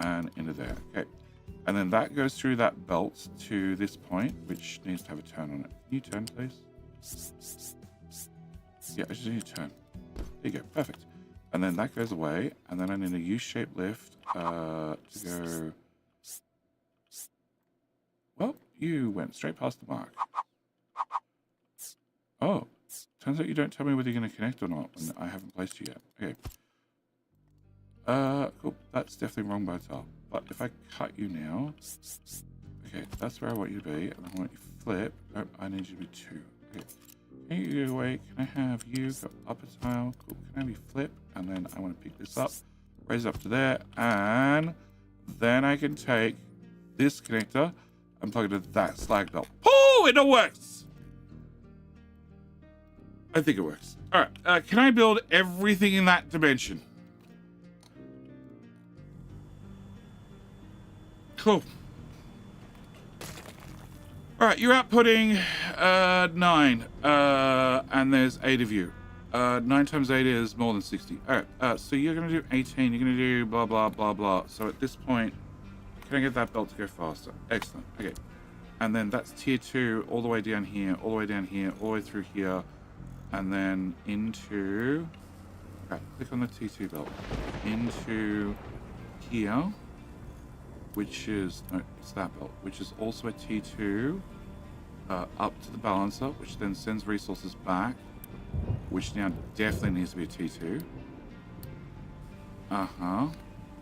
and into there? Okay. And then that goes through that belt to this point, which needs to have a turn on it. Can you turn, please? Yeah, I just need to turn. There you go. Perfect. And then that goes away. And then I need a U-shaped lift to go... Well, you went straight past the mark. Oh, turns out you don't tell me whether you're going to connect or not when I haven't placed you yet. Okay. Cool. That's definitely wrong by tile. But if I cut you now, okay, that's where I want you to be, and I want you to flip. Nope, I need you to be 2. Okay, can you go away? Can I have you go up a tile? Cool. Can I have you flip? And then I want to pick this up, raise it up to there, and then I can take this connector and plug it into that slag belt. Oh, it all works! I think it works. All right, can I build everything in that dimension? Cool. All right, you're outputting 9, and there's 8 of you. 9 times 8 is more than 60. All right, so you're gonna do 18. You're gonna do blah blah blah blah. So at this point, can I get that belt to go faster? Excellent. Okay, and then that's tier 2 all the way down here, all the way down here, all the way through here, and then into. Okay, click on the T2 belt into here. Which is, no, it's that belt, which is also a T2 up to the balancer, which then sends resources back, which now definitely needs to be a T2.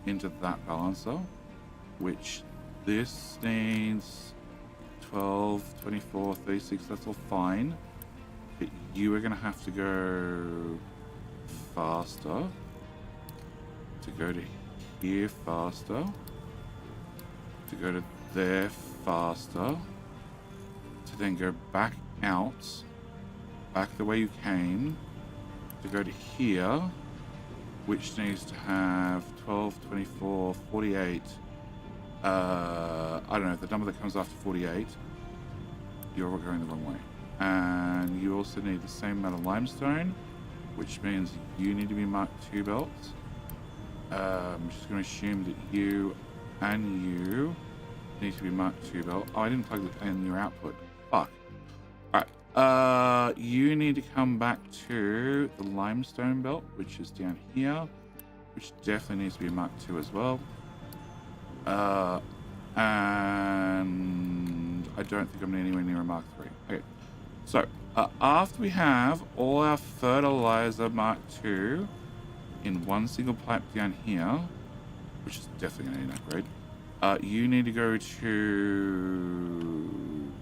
Into that balancer, which this needs 12, 24, 36, that's all fine. But you are going to have to go faster to go to here faster. To go to there faster, to then go back out, back the way you came, to go to here, which needs to have 12, 24, 48, I don't know, the number that comes after 48, you're going the wrong way. And you also need the same amount of limestone which means you need to be Mark 2 belts. I'm just going to assume that you and you need to be Mark 2 belt. Oh, I didn't plug it in your output. Fuck. Alright. You need to come back to the limestone belt, which is down here, which definitely needs to be Mark 2 as well. And I don't think I'm anywhere near a Mark 3. Okay. So, after we have all our fertilizer Mark 2 in one single pipe down here, which is definitely going to need an upgrade, you need to go to...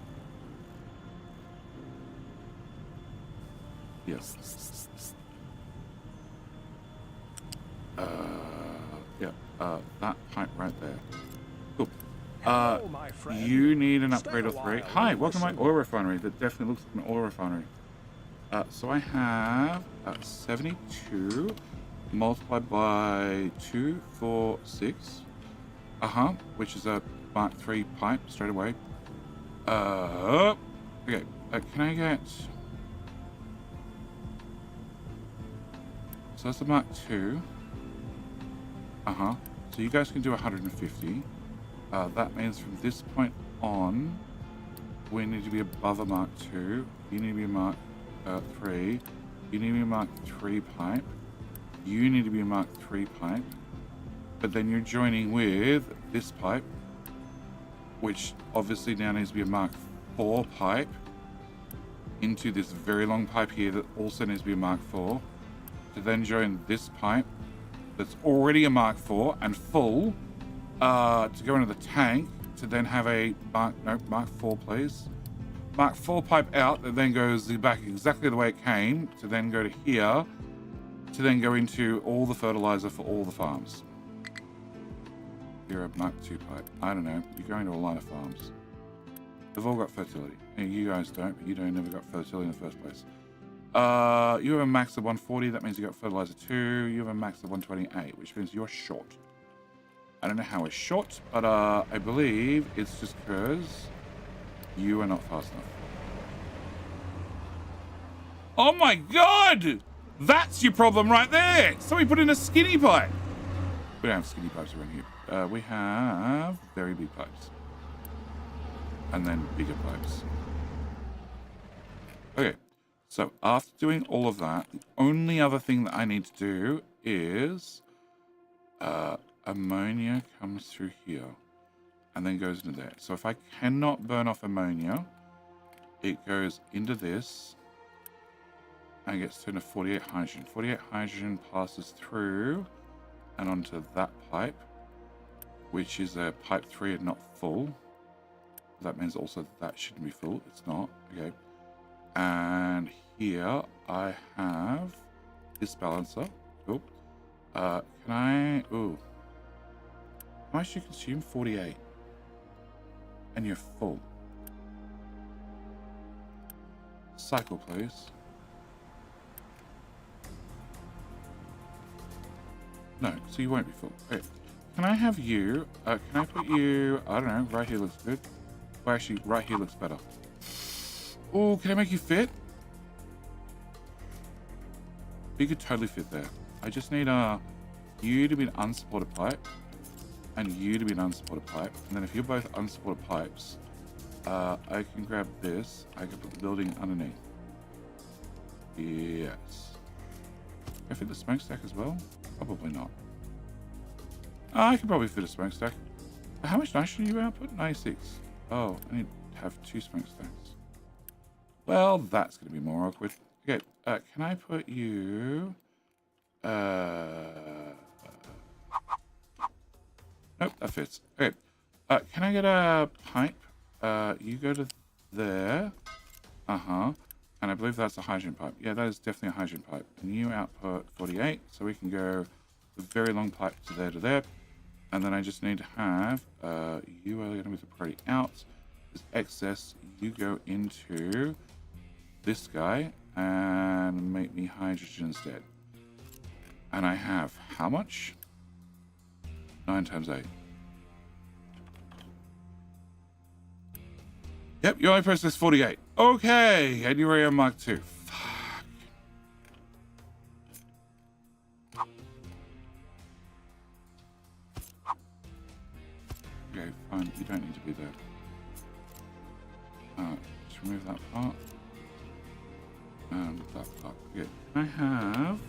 Yes. That pipe right there. Cool. Hello, my friend. You need an upgrade Stay of a 3. while Hi, and welcome to my listen. oil refinery. That definitely looks like an oil refinery. So I have 72 multiplied by 2, 4, 6. Which is a Mark 3 pipe straight away. Okay. Can I get... So that's the Mark 2. So you guys can do 150. That means from this point on, we need to be above a Mark 2. You need to be a Mark 3. You need to be a Mark 3 pipe. You need to be a Mark 3 pipe. But then you're joining with this pipe, which obviously now needs to be a Mark 4 pipe into this very long pipe here that also needs to be a Mark 4. To then join this pipe that's already a Mark 4 and full to go into the tank to then have a Mark 4 please. Mark 4 pipe out that then goes back exactly the way it came to then go to here to then go into all the fertilizer for all the farms. You're a Mark 2 pipe. I don't know. You're going to a lot of farms. They've all got fertility. You guys don't, but you don't never got fertility in the first place. You have a max of 140, that means you got fertilizer 2. You have a max of 128, which means you're short. I don't know how we're short, but I believe it's just because you are not fast enough. Oh my god! That's your problem right there! Somebody put in a skinny pipe! We don't have skinny pipes around here. We have very big pipes. And then bigger pipes. Okay. So after doing all of that, the only other thing that I need to do is ammonia comes through here and then goes into there. So if I cannot burn off ammonia, it goes into this and gets turned to 48 hydrogen. 48 hydrogen passes through and onto that pipe, which is a pipe 3 and not full. That means also that shouldn't be full. It's not. Okay. And here I have this balancer. Cool. Can I... Ooh. How much do you consume? 48. And you're full. Cycle, please. No, so you won't be full. Okay. Can I have you... can I put you... I don't know. Right here looks good. Well, actually, right here looks better. Oh, can I make you fit? You could totally fit there. I just need you to be an unsupported pipe and you to be an unsupported pipe. And then if you're both unsupported pipes, I can grab this. I can put the building underneath. Yes. Can I fit the smokestack as well? Probably not. I can probably fit a smokestack. How much nitrogen do you output? 96. Oh, I need to have 2 smokestacks. Well, that's going to be more awkward. Okay, can I put you... Nope, that fits. Okay, can I get a pipe? You go to there. And I believe that's a hydrogen pipe. Yeah, that is definitely a hydrogen pipe. And you output 48, so we can go a very long pipe to there. And then I just need to have, you are going to be the priority out. There's excess, you go into this guy and make me hydrogen instead. And I have how much? 9 times 8. Yep, you only process 48. Okay, and you're a Mark 2. Fuck. fine. You don't need to be there. Just remove that part. And that part. Okay. Can I have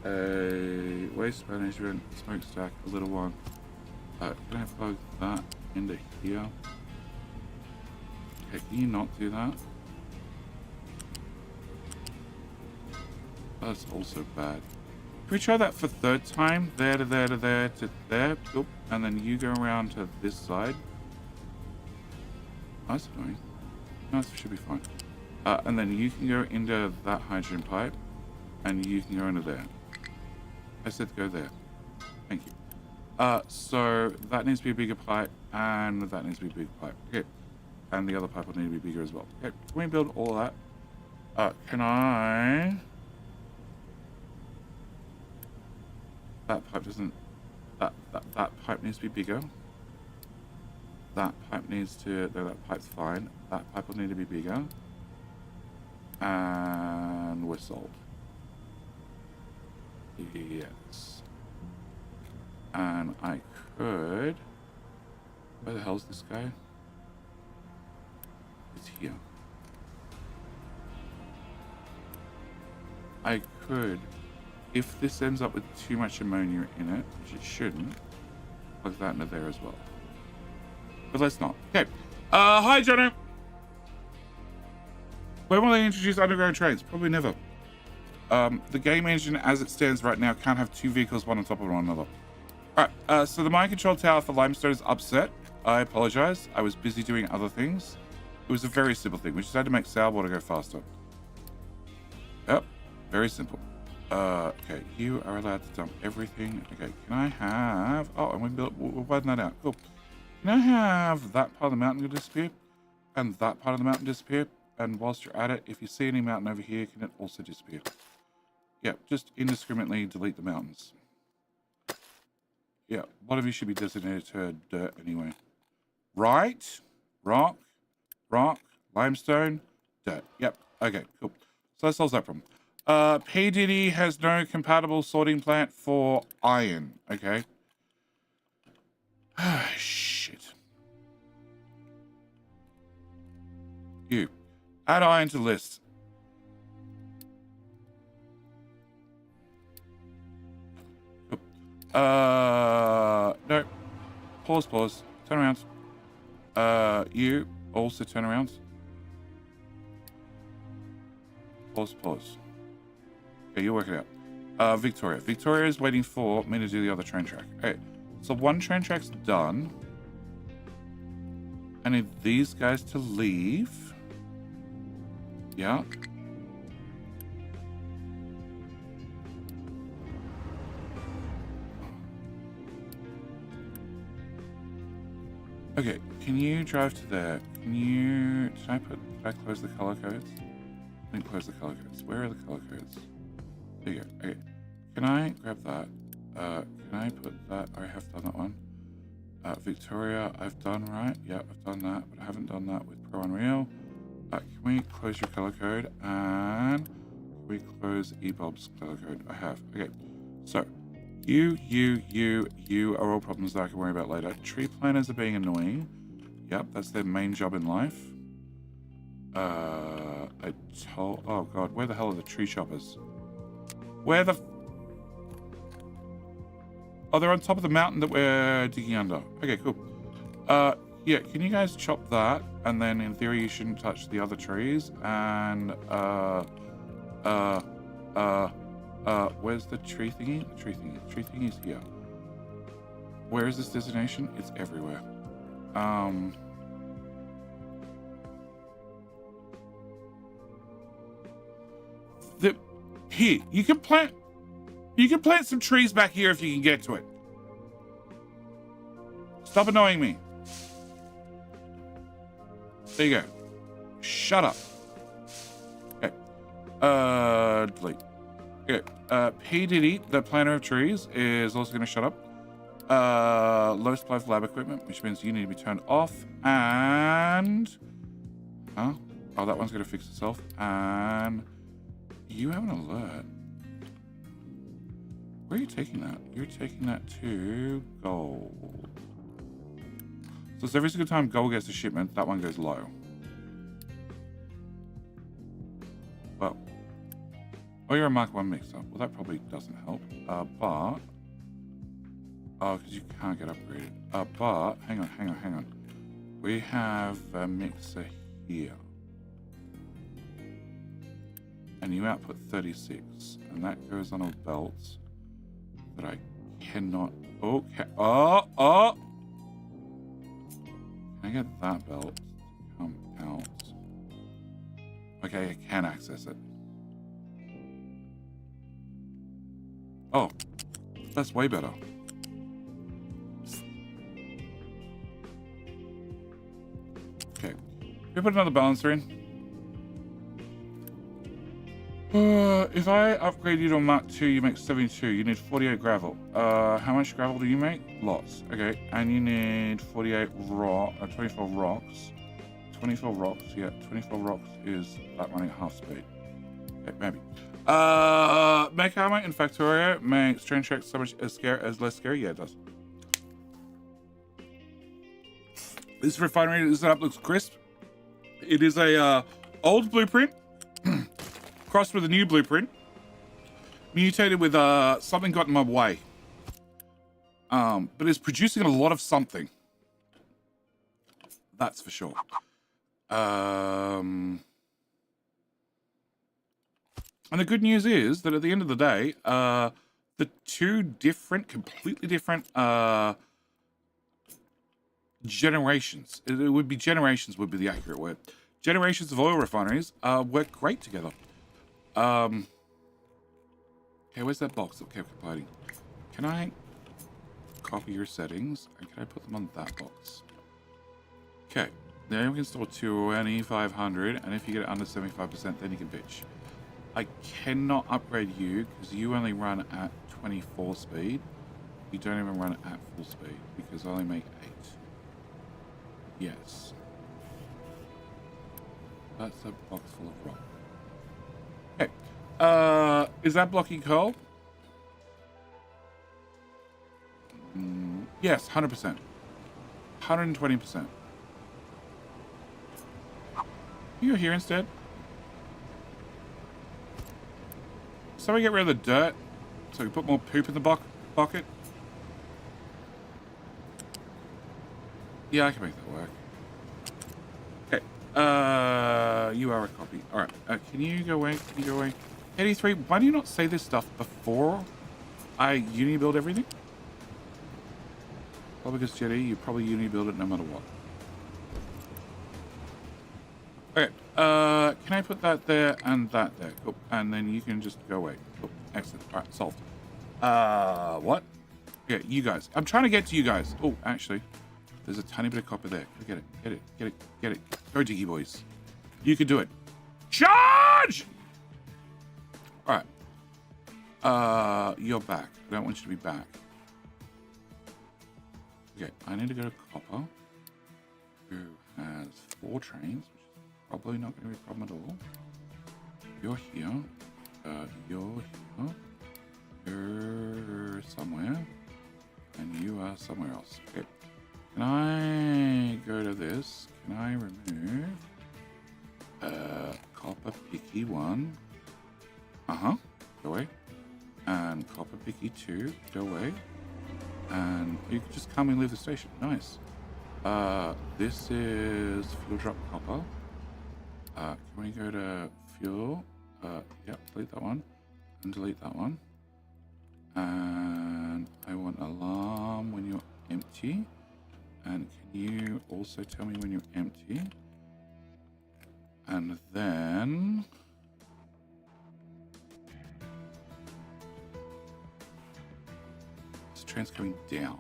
a waste management smokestack, a little one? Can I plug that into here? Okay, can you not do that? That's also bad. Can we try that for third time? There to there to there to there. Oop. And then you go around to this side. That's annoying. No, that should be fine. And then you can go into that hydrogen pipe. And you can go into there. I said go there. Thank you. So that needs to be a bigger pipe. And that needs to be a bigger pipe. Okay. And the other pipe will need to be bigger as well. Okay. Can we build all that? Can I... That pipe doesn't... That pipe needs to be bigger. That pipe needs to... No, that pipe's fine. That pipe will need to be bigger. And we're sold. Yes. And I could... Where the hell's this guy? It's here. I could... If this ends up with too much ammonia in it, which it shouldn't, plug that into there as well. But let's not. Okay. Hi, Jono. When will they introduce underground trains? Probably never. The game engine, as it stands right now, can't have two vehicles, one on top of one another. Alright, so the mine control tower for limestone is upset. I apologize. I was busy doing other things. It was a very simple thing. We just had to make sour water go faster. Yep. Very simple. Okay, you are allowed to dump everything. Okay, can I have... Oh, and we're widening that out. Cool. Can I have that part of the mountain disappear? And that part of the mountain disappear? And whilst you're at it, if you see any mountain over here, can it also disappear? Yeah, just indiscriminately delete the mountains. Yeah, one of you should be designated to dirt anyway. Right? Rock, limestone, dirt. Yep, okay, cool. So that solves that problem. P. Diddy has no compatible sorting plant for iron. Okay. Shit. You. Add iron to list. No. Pause. Turn around. You also turn around. Pause. Okay, you're working out. Victoria. Victoria is waiting for me to do the other train track. Okay, so one train track's done. I need these guys to leave. Yeah. Okay, can you drive to there? Can you... Did I close the color codes? I didn't close the color codes. Where are the color codes? There you go. Okay. Can I grab that? Can I put that? I have done that one. Victoria, I've done right. Yeah, I've done that, but I haven't done that with Pro Unreal. Can we close your color code? And can we close eBob's color code? I have. Okay. So, you are all problems that I can worry about later. Tree planters are being annoying. Yep, that's their main job in life. Oh god, where the hell are the tree choppers? Where the... Oh, they're on top of the mountain that we're digging under. Okay, cool. Yeah, can you guys chop that? And then in theory, you shouldn't touch the other trees. And, where's the tree thingy? The tree thingy is here. Where is this designation? It's everywhere. Here, you can plant some trees back here if you can get to it. Stop annoying me. There you go. Shut up. Okay. Delete. Okay. P. Diddy, the planter of trees, is also going to shut up. Low supply for lab equipment, which means you need to be turned off. And... Huh? Oh, that one's going to fix itself. And... You have an alert. Where are you taking that? You're taking that to gold. So it's every single time gold gets a shipment, that one goes low. Well, oh, you're a Mark 1 mixer. Well, that probably doesn't help. But... Oh, because you can't get upgraded. But, hang on. We have a mixer here. And you output 36. And that goes on a belt that I cannot... Okay. Oh! Can I get that belt to come out? Okay, I can access it. Oh, that's way better. Okay, we put another balancer in. If I upgrade you to Mark 2, you make 72. You need 48 gravel. How much gravel do you make? Lots. Okay, and you need 48 rock, 24 rocks. 24 rocks, yeah, 24 rocks is that running at half speed. Okay, maybe. Make armor in Factorio, make strength checks so much as less scary. Yeah, it does. This refinery setup looks crisp. It is a old blueprint crossed with a new blueprint, mutated with something got in my way. But it's producing a lot of something. That's for sure. And the good news is that at the end of the day, the two different, completely different generations, it would be generations would be the accurate word. Generations of oil refineries work great together. Okay, where's that box that kept compiling? Can I copy your settings and can I put them on that box? Okay, now we can store 2,500, and if you get it under 75%, then you can bitch. I cannot upgrade you because you only run at 24 speed. You don't even run at full speed because I only make 8. Yes. That's a box full of rock. Okay. Is that blocking coal? Yes, 100%. 120%. You go here instead. Somebody get rid of the dirt so we put more poop in the bucket. Yeah, I can make that work. Okay. You are a copy. Alright. Can you go away? Can you go away? 83, why do you not say this stuff before I uni build everything? Probably because Jetty, you probably uni build it no matter what. Okay. Can I put that there and that there? Cool. And then you can just go away. Cool. Excellent. Alright, solved. What? Yeah, you guys. I'm trying to get to you guys. Oh, actually, there's a tiny bit of copper there. Go get it. Get it. Get it. Get it. Go, Diggy boys. You can do it. Charge! Alright. You're back. I don't want you to be back. Okay, I need to go to Copper, who has 4 trains, which is probably not going to be a problem at all. You're here. You're here. You're somewhere. And you are somewhere else. Okay. Can I go to this? Can I remove Copper Picky 1? Go away. And Copper Picky 2, go away. And you can just come and leave the station. Nice. This is fuel drop copper. Can we go to fuel? Yep, delete that one. And delete that one. And I want alarm when you're empty. And can you also tell me when you're empty? And then... this train's coming down.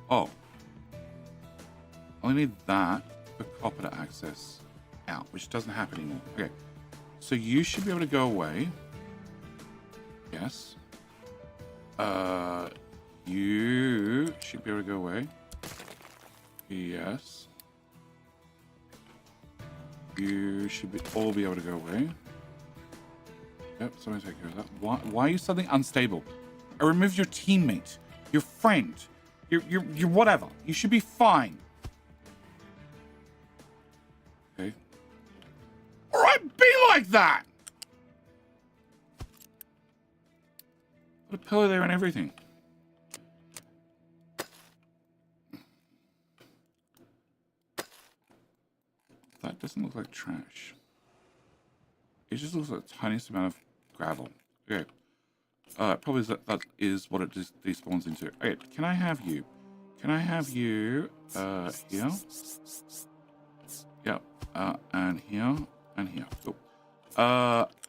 Oh. I only need that for copper to access out, which doesn't happen anymore. Okay. So you should be able to go away. Yes. You should be able to go away. Yes. You should all be able to go away. Yep, somebody take care of that. Why are you suddenly unstable? I removed your teammate, your friend, You're whatever. You should be fine. Okay. All right, be like that. Put a pillow there and everything. That doesn't look like trash. It just looks like the tiniest amount of gravel. Okay. Probably that is what it just despawns into. Okay, can I have you? Can I have you here? Yep. And here and here. Cool.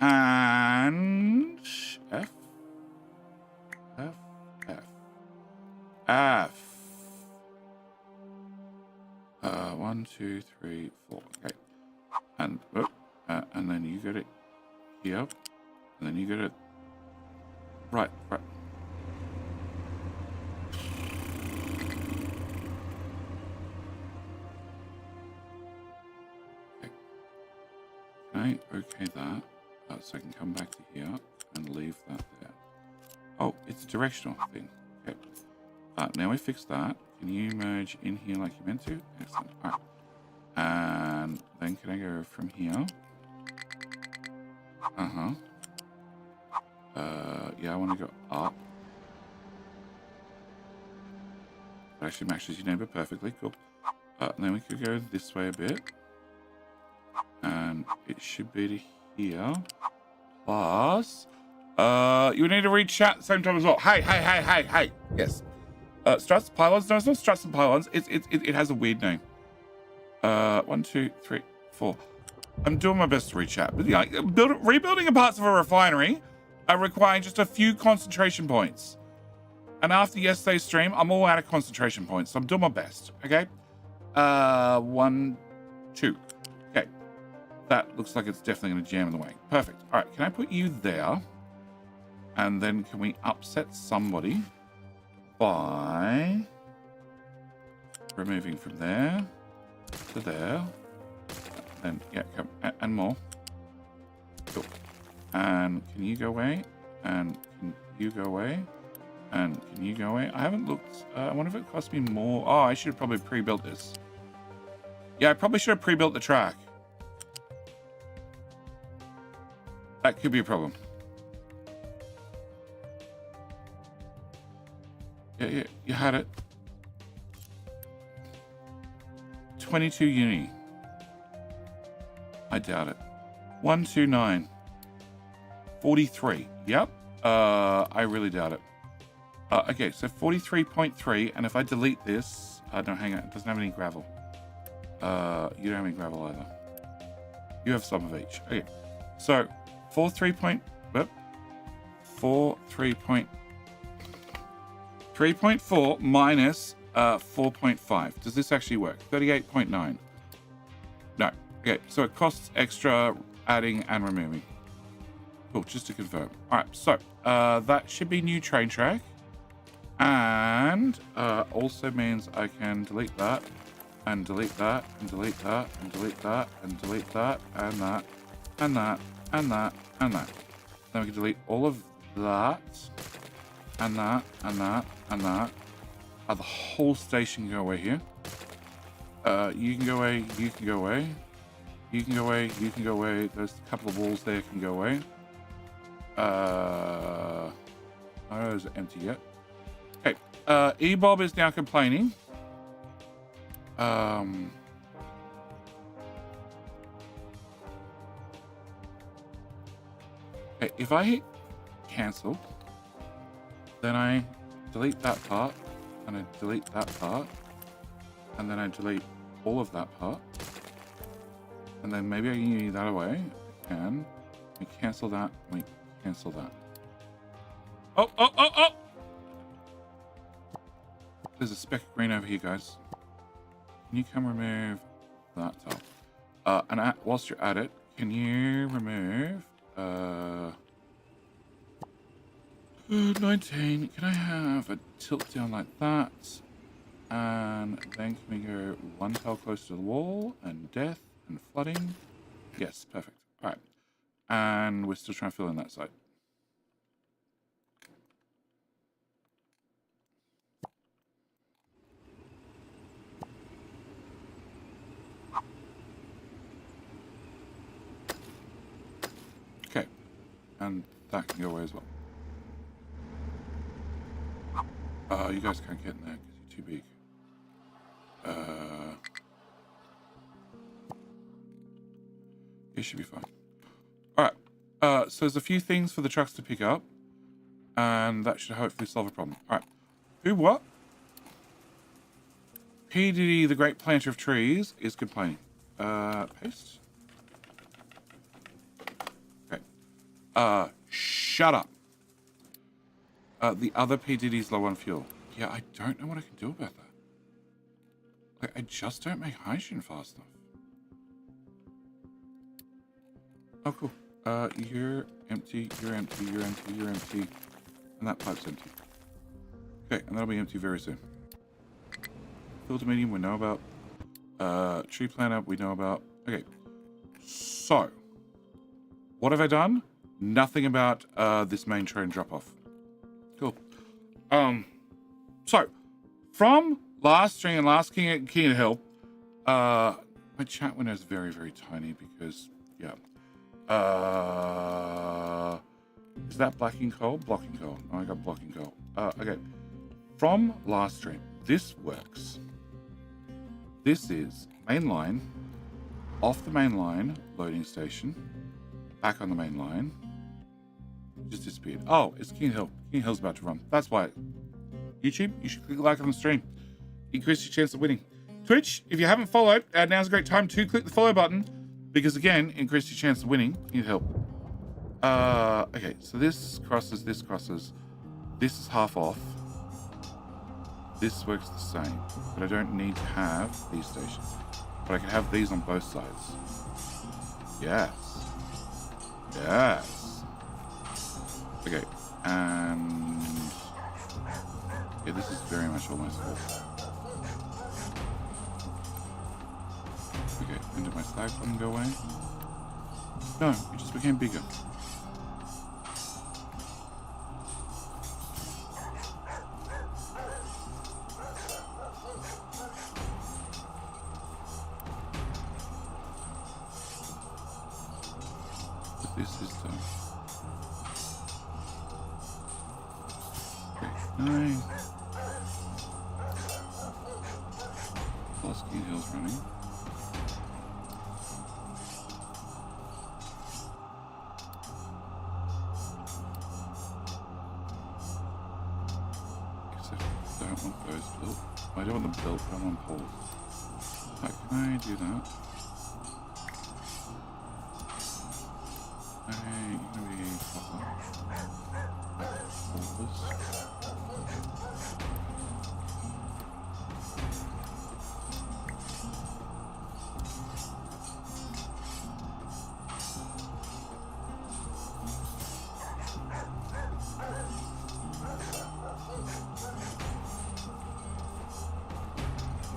And F. F. F. F. 1, 2, 3, 4. Okay. And then you go to here. And then you go to right. Okay, okay that. So I can come back to here and leave that there. Oh, it's a directional thing. Okay. Now we fix that. Can you merge in here like you meant to? Excellent. All right. And then can I go from here? Yeah, I want to go up. That actually matches your neighbor perfectly. Cool. And then we could go this way a bit. And it should be to here. Plus, you need to read chat at the same time as well. Hey. Yes. Struts, pylons. No, it's not struts and pylons. It has a weird name. 1, 2, 3, 4. I'm doing my best to read chat. But yeah, rebuilding parts of a refinery are requiring just a few concentration points. And after yesterday's stream, I'm all out of concentration points. So I'm doing my best. Okay. 1, 2. Okay. That looks like it's definitely going to jam in the way. Perfect. All right. Can I put you there? And then can we upset somebody by removing from there to there? And yeah, come and more. Cool. And can you go away? And can you go away? And can you go away? I haven't looked. I wonder if it cost me more. Oh, I should have probably pre-built this. Yeah, I probably should have pre-built the track. That could be a problem. Yeah, you had it. 22 uni. I doubt it. 129. 43. Yep. I really doubt it. Okay, so 43.3, and if I delete this, no, hang on, it doesn't have any gravel. You don't have any gravel either. You have some of each. Okay, so 3.4 minus 4.5. Does this actually work? 38.9. No. Okay, so it costs extra adding and removing. Cool, just to confirm. All right, so that should be new train track. And also means I can delete that, and delete that, and delete that, and delete that, and delete that, and that, and that, and that, and that. Then we can delete all of that, and that, and that, and that. The whole station can go away here. You can go away, you can go away. You can go away, you can go away. There's a couple of walls there can go away. Oh, those are empty yet. Okay, E-Bob is now complaining. Okay, if I hit cancel, then I delete that part, and I delete that part, and then I delete all of that part, and then maybe I can use that away. I can. We cancel that. We cancel that. Oh! There's a speck of green over here, guys. Can you come remove that tile? And whilst you're at it, can you remove 19? Can I have a tilt down like that? And then can we go one tile close to the wall and death and flooding? Yes, perfect. All right. And we're still trying to fill in that side. And that can go away as well. You guys can't get in there because you're too big. It should be fine. Alright. So there's a few things for the trucks to pick up. And that should hopefully solve a problem. Alright. Who what? PDD, the great planter of trees, is complaining. Paste. Okay. Shut up. The other PDD's low on fuel. Yeah, I don't know what I can do about that. Like, I just don't make hydrogen fast enough. Oh, cool. You're empty, you're empty, you're empty, you're empty. And that pipe's empty. Okay, and that'll be empty very soon. Filter medium we know about. Tree planter we know about. Okay. So, what have I done? Nothing about this main train drop-off. Cool. So, from last stream and last King of the Hill, my chat window is very, very tiny because, yeah. Is that blocking coal? Blocking coal. Oh, I got blocking coal. Okay. From last stream, this works. This is main line, off the main line, loading station, back on the main line. Just disappeared. Oh, it's King Hill. King Hill's about to run. That's why. YouTube, you should click like on the stream. Increase your chance of winning. Twitch, if you haven't followed, now's a great time to click the follow button because again, increase your chance of winning. King Hill. Okay, so this crosses, this crosses. This is half off. This works the same, but I don't need to have these stations. But I can have these on both sides. Yes. Yes. Okay, and yeah, this is very much almost full. Okay, and did my slag button go away? No, it just became bigger. This is done. Okay, 9. Plus King Hill's running. Except I don't want those built. I don't want them built, but I want poles. Right, can I do that?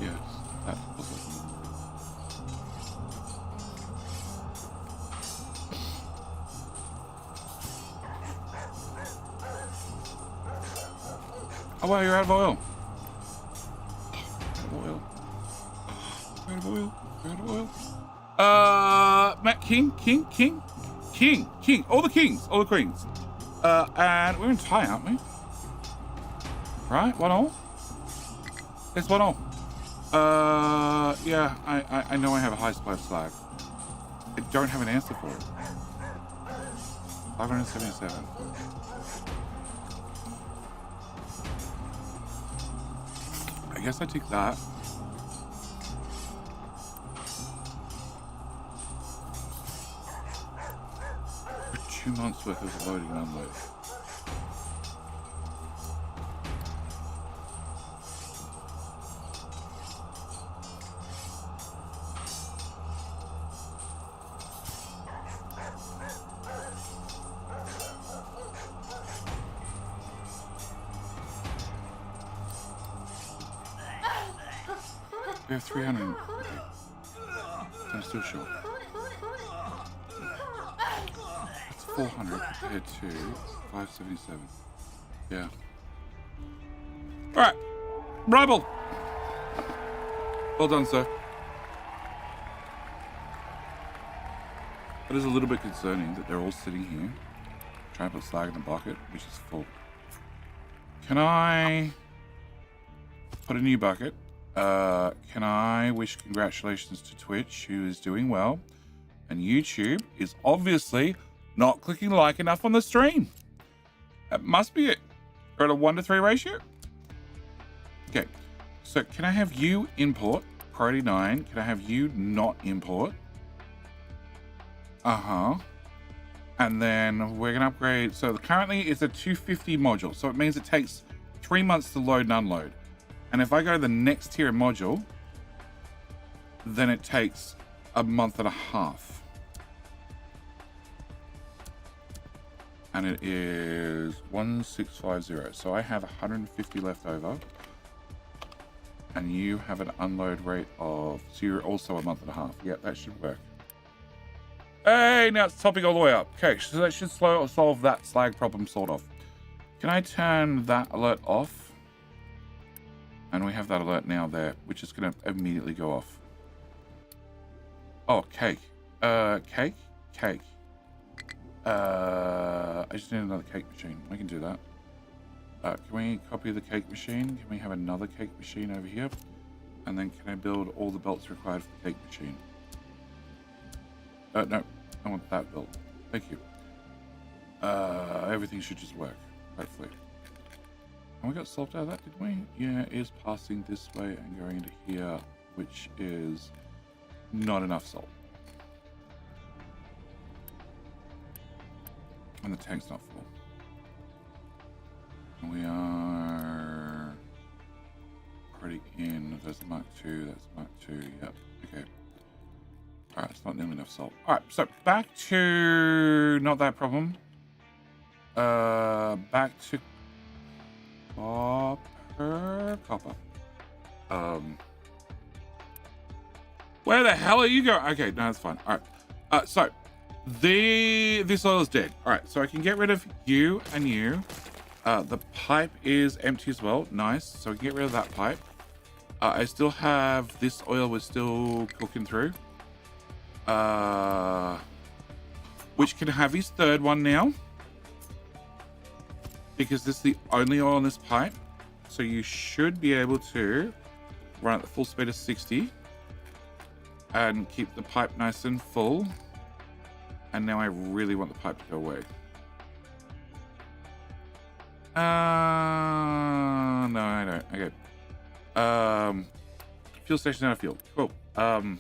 Yes, that's possible. Oh wow, you're out of oil. Out of oil. Out of oil. Out of oil. Matt King. All the kings. All the queens. And we're in tie, aren't we? Right? 1-1? It's 1-1. Yeah, I know I have a high supply of slag. I don't have an answer for it. 577. I guess I take that. For 2 months worth of loading and unloading. We have 300. Okay. I'm still short. That's 400 compared to 577. Yeah. Alright. Rival. Well done, sir. That is a little bit concerning that they're all sitting here Try and put slag in the bucket, which is full. Can I put a new bucket? Can I wish congratulations to Twitch, who is doing well, and YouTube is obviously not clicking like enough on the stream. That must be it. We're at a 1-to-3 ratio. Okay, so can I have you import priority 9? Can I have you not import? And then we're gonna upgrade. So currently it's a 250 module, so it means it takes 3 months to load and unload. And if I go to the next tier module, then it takes a month and a half. And it is 1650. So I have 150 left over. And you have an unload rate of, so you're also a month and a half. Yeah, that should work. Hey, now it's topping all the way up. Okay, so that should solve that slag problem sort of. Can I turn that alert off? And we have that alert now there, which is going to immediately go off. Oh, cake. Cake? Cake. I just need another cake machine. I can do that. Can we copy the cake machine? Can we have another cake machine over here? And then can I build all the belts required for the cake machine? No, I want that built. Thank you. Everything should just work, hopefully. And we got salt out of that, didn't we? Yeah, it is passing this way and going into here, which is not enough salt. And the tank's not full. And we are already in. There's Mark 2, that's Mark 2, yep, okay. Alright, it's not nearly enough salt. Alright, so back to not that problem. Back to copper. Where the hell are you going? Okay, no, that's fine. Alright. So this oil is dead. Alright, so I can get rid of you and you. The pipe is empty as well. Nice. So we can get rid of that pipe. I still have this oil we're still cooking through. Which can have his third one now. Because this is the only oil in this pipe. So you should be able to run at the full speed of 60. And keep the pipe nice and full. And now I really want the pipe to go away. No, I don't. Okay. Fuel station out of fuel. Cool. I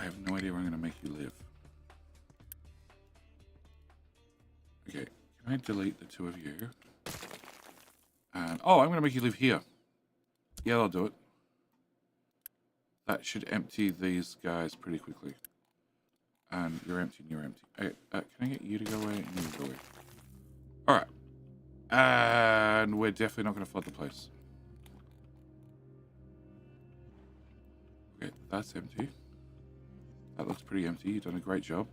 have no idea where I'm going to make you live. Okay. Can I delete the two of you? And, oh, I'm going to make you live here. Yeah, I'll do it. That should empty these guys pretty quickly. And you're empty and you're empty. Okay, can I get you to go away and you to go away? Alright. And we're definitely not going to flood the place. Okay, that's empty. That looks pretty empty. You've done a great job.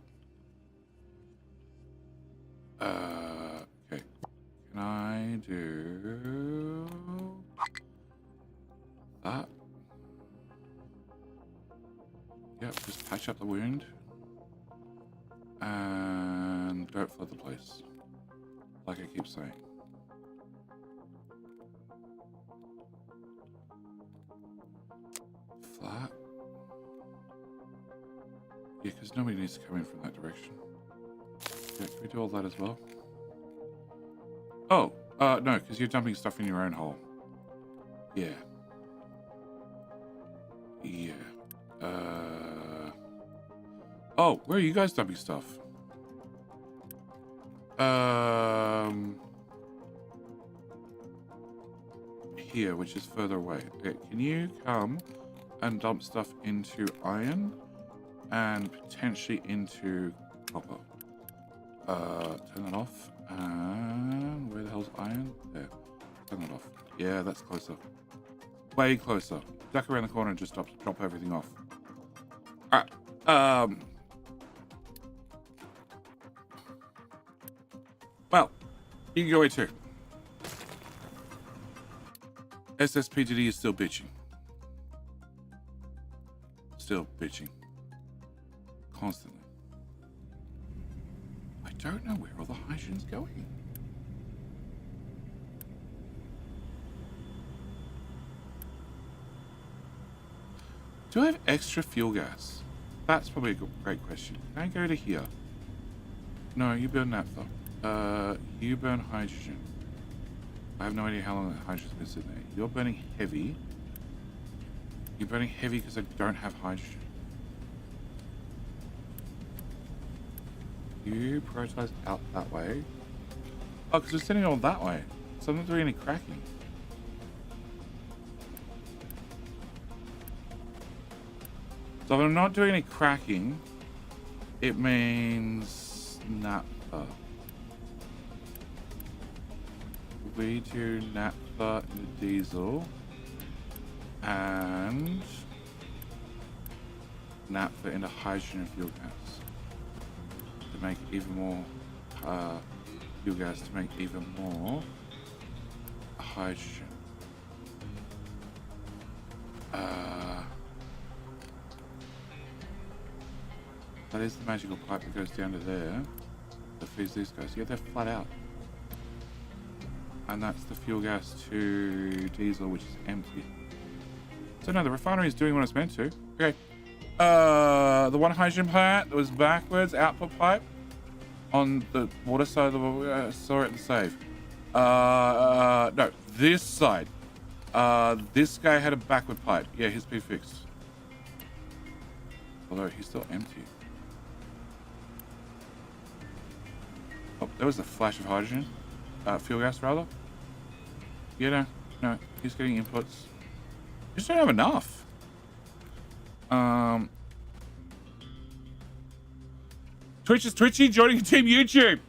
Okay. Can I do that? Yep, just patch up the wound. And don't flood the place. Like I keep saying. Flat. Yeah, because nobody needs to come in from that direction. Yeah, can we do all that as well? Oh, no, because you're dumping stuff in your own hole. Yeah. Yeah. Oh, where are you guys dumping stuff? Here, which is further away. Okay, can you come and dump stuff into iron and potentially into copper? Turn that off. And where the hell's iron? There. Turn that off. Yeah, that's closer. Way closer. Duck around the corner and just drop everything off. Alright. Well, you can go away too. SSPGD is still bitching. Still bitching. Constantly. don't know where all the hydrogen's going. Do I have extra fuel gas? That's probably a great question. Can I go to here? No, you burn naphtha. You burn hydrogen. I have no idea how long that hydrogen's been sitting there. You're burning heavy. You're burning heavy because I don't have hydrogen. You prioritize out that way. Oh, because we're sending it all that way. So I'm not doing any cracking. So if I'm not doing any cracking, it means naphtha. We do naphtha in the diesel and naphtha into hydrogen and fuel gas to make even more fuel gas to make even more hydrogen. That is the magical pipe that goes down to there that feeds these guys. Yeah, they're flat out. And that's the fuel gas to diesel, which is empty. So no, the refinery is doing what it's meant to. Okay. The one hydrogen plant that was backwards, output pipe, on the water side of the saw it in the save. No, this side. This guy had a backward pipe. Yeah, his be fixed. Although he's still empty. Oh, there was a flash of hydrogen. Fuel gas, rather. Yeah, no, he's getting inputs. Just don't have enough. Twitch is twitchy, joining Team YouTube.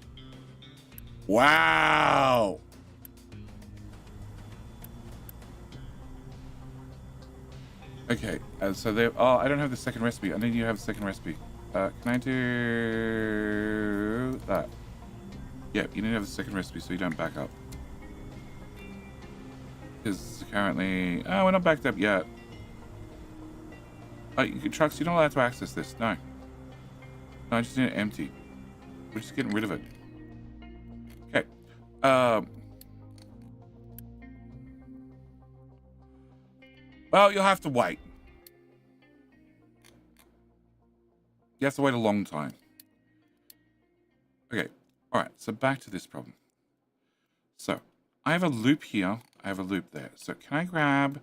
Wow. Okay, so there. Oh, I don't have the second recipe. I need you to have a second recipe. Can I do that? Yeah, you need to have a second recipe so you don't back up. Because currently, we're not backed up yet. Trucks, you're not allowed to access this. No. No, I just need it empty. We're just getting rid of it. Okay. Well, you'll have to wait. You have to wait a long time. Okay. All right. So back to this problem. So I have a loop here. I have a loop there. So can I grab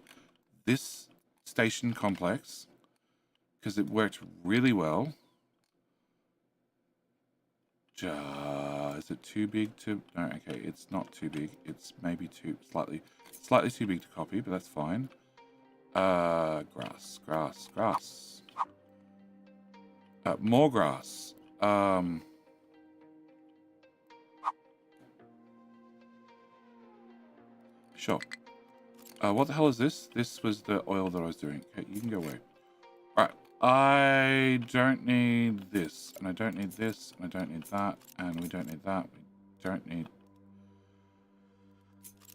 this station complex? Because it worked really well. Is it too big to... No, okay, it's not too big. It's maybe slightly too big to copy, but that's fine. Grass. More grass. Sure. What the hell is this? This was the oil that I was doing. Okay, you can go away. Alright. I don't need this, and I don't need this, and I don't need that, and we don't need that. We don't need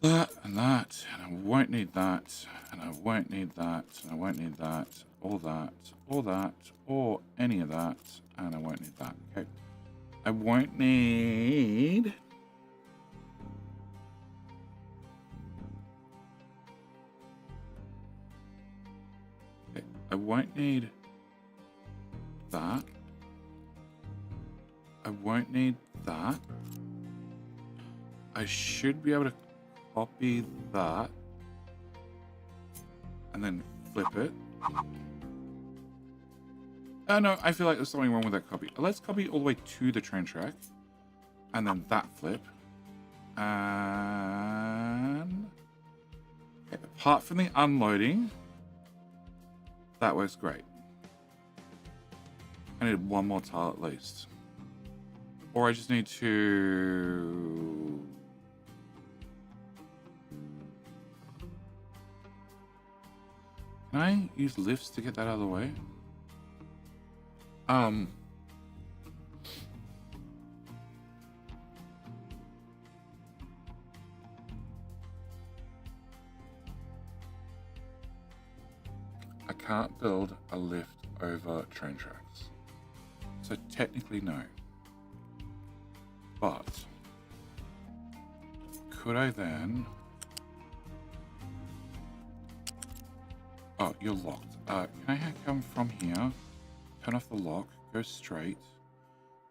that, and that, and I won't need that, and I won't need that, and I won't need that, or that, or that, or any of that, and I won't need that. Okay. I won't need... Okay. I won't need that. I won't need that. I should be able to copy that and then flip it. Oh no, I feel like there's something wrong with that copy. Let's copy all the way to the train track and then that flip. And okay, apart from the unloading, that works great. I need one more tile at least. Or I just need to... Can I use lifts to get that out of the way? I can't build a lift over train tracks. So technically, no. But could I then... Oh, you're locked. Can I come from here, turn off the lock, go straight,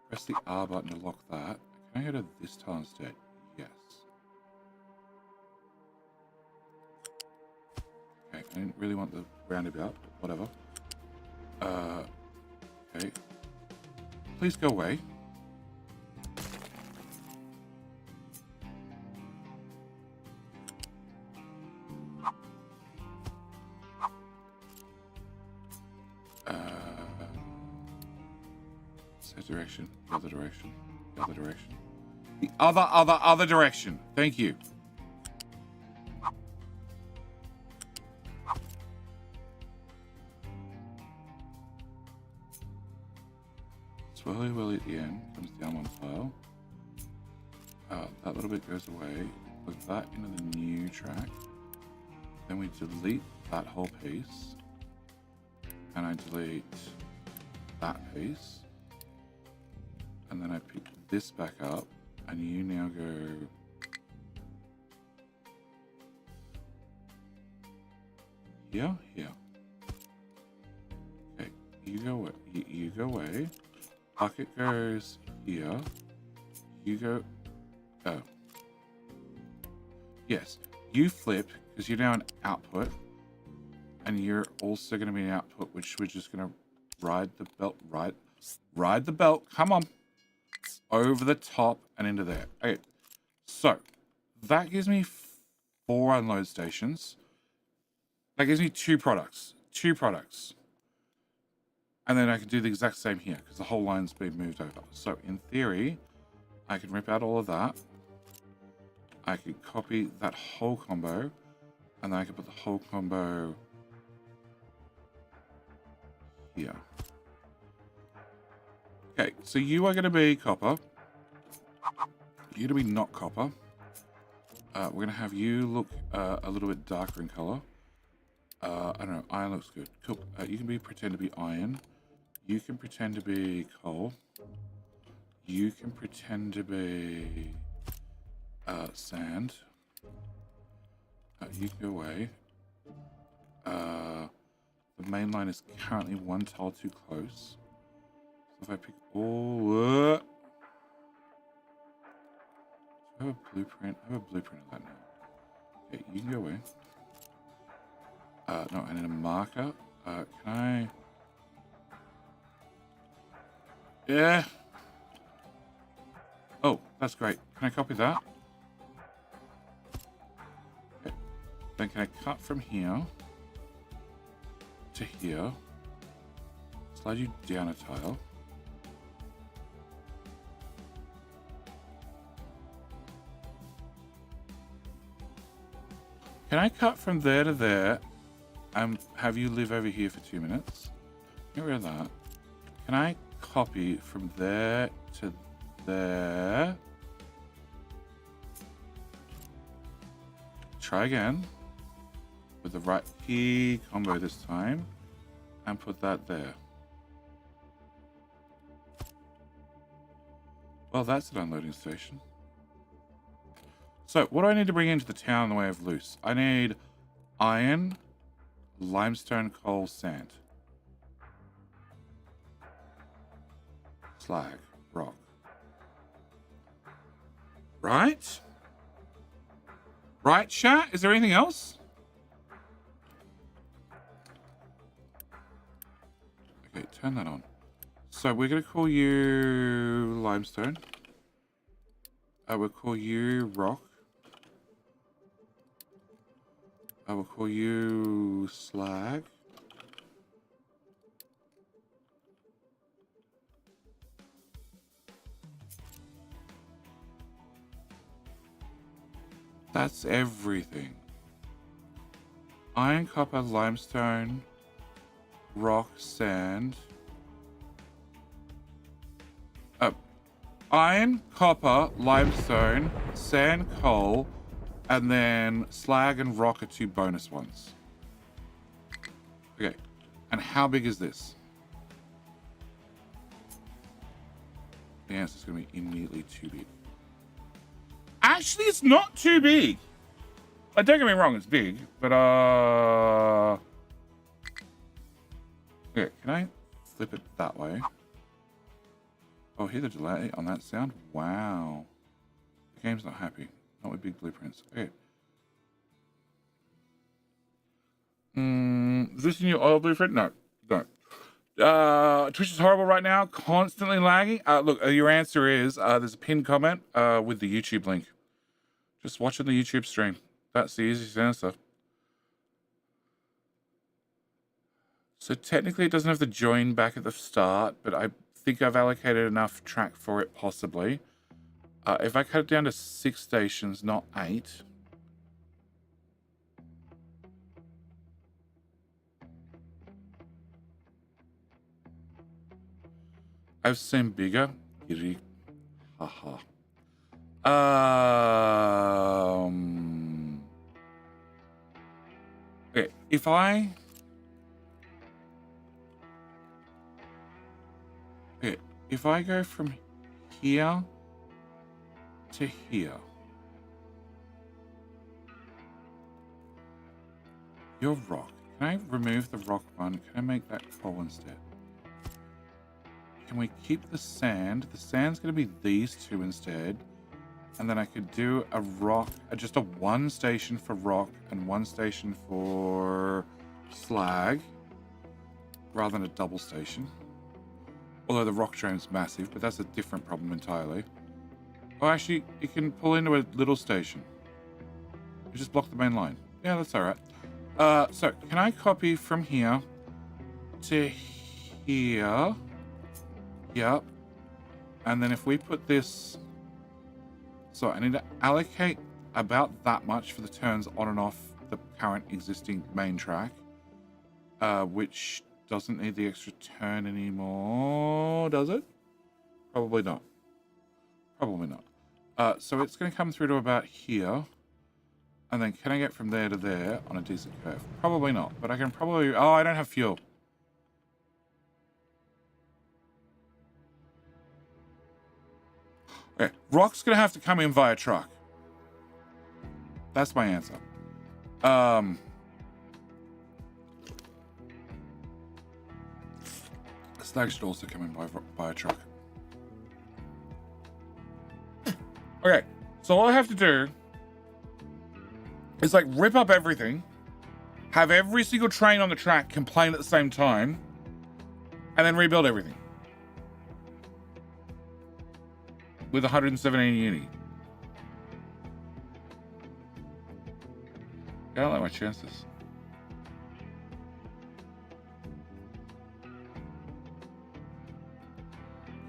press the R button to lock that. Can I go to this tile instead? Yes. Okay, I didn't really want the roundabout, but whatever. Okay. Please go away. Direction, the other direction, the other direction. The other direction. Thank you. Swirly whirly at the end comes down one tile. That little bit goes away. Put that into the new track. Then we delete that whole piece. And I delete that piece. And then I pick this back up, and you now go here, here. Okay, you go away. Bucket goes here. You go. Oh, yes. You flip because you're now an output, and you're also going to be an output, which we're just going to ride the belt. Ride the belt. Come on. Over the top and into there. Okay, so that gives me 4 unload stations. That gives me 2 products. 2 products. And then I can do the exact same here because the whole line's been moved over. So in theory, I can rip out all of that. I could copy that whole combo, and then I can put the whole combo here. Okay, so you are going to be copper. You're going to be not copper. We're going to have you look a little bit darker in color. I don't know, iron looks good. Cool. You can pretend to be iron. You can pretend to be coal. You can pretend to be sand. You can go away. The main line is currently 1 tile too close. If I pick all... I have a blueprint. I have a blueprint of that now. Okay, you can go away. No, I need a marker. Can I... Yeah. Oh, that's great. Can I copy that? Okay. Then can I cut from here to here? Slide you down a tile. Can I cut from there to there and have you live over here for 2 minutes? Get rid of that. Can I copy from there to there? Try again with the right key combo this time and put that there. Well, that's an unloading station. So, what do I need to bring into the town in the way of loose? I need iron, limestone, coal, sand. Slag, rock. Right? Right, chat? Is there anything else? Okay, turn that on. So, we're going to call you limestone. We'll call you rock. I will call you slag. That's everything. Iron, copper, limestone, rock, sand. Iron, copper, limestone, sand, coal, and then slag and rock are 2 bonus ones. Okay, and how big is this? The answer is going to be immediately too big. Actually, it's not too big. Don't get me wrong, it's big, but yeah, can I flip it that way? Oh, hear the delay on that sound? Wow. The game's not happy. Not with big blueprints. Okay. Is this a new oil blueprint? No, no. Twitch is horrible right now. Constantly lagging. Look, your answer is there's a pinned comment with the YouTube link. Just watching the YouTube stream. That's the easiest answer. So technically it doesn't have to join back at the start, but I think I've allocated enough track for it possibly. If I cut it down to 6 stations, not 8. I've seen bigger. Haha. Okay, if I go from here to here, your rock. Can I remove the rock one? Can I make that coal instead? Can we keep the sand? The sand's going to be these 2 instead. And then I could do a rock, just a 1 station for rock and 1 station for slag, rather than a double station. Although the rock train's massive, but that's a different problem entirely. Oh, actually, you can pull into a little station. You just block the main line. Yeah, that's all right. So can I copy from here to here? Yep. And then if we put this... So I need to allocate about that much for the turns on and off the current existing main track, which doesn't need the extra turn anymore, does it? Probably not. Probably not. So it's going to come through to about here. And then can I get from there to there on a decent curve? Probably not, but I can probably... Oh, I don't have fuel. Okay, rock's going to have to come in via truck. That's my answer. Slag should also come in by a truck. Okay, so all I have to do is like rip up everything, have every single train on the track complain at the same time, and then rebuild everything. With 117 uni. I don't like my chances.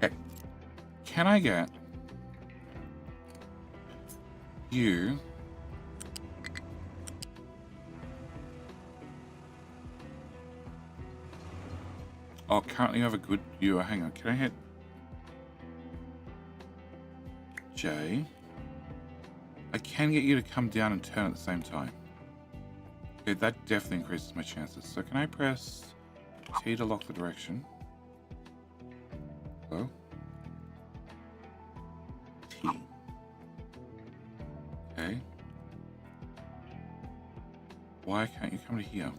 Okay. Can I get you Oh, currently you have a good viewer. Hang on, can I hit J? I can get you to come down and turn at the same time. Okay, that definitely increases my chances. So can I press T to lock the direction? Hello? T. Okay. Why can't you come to here?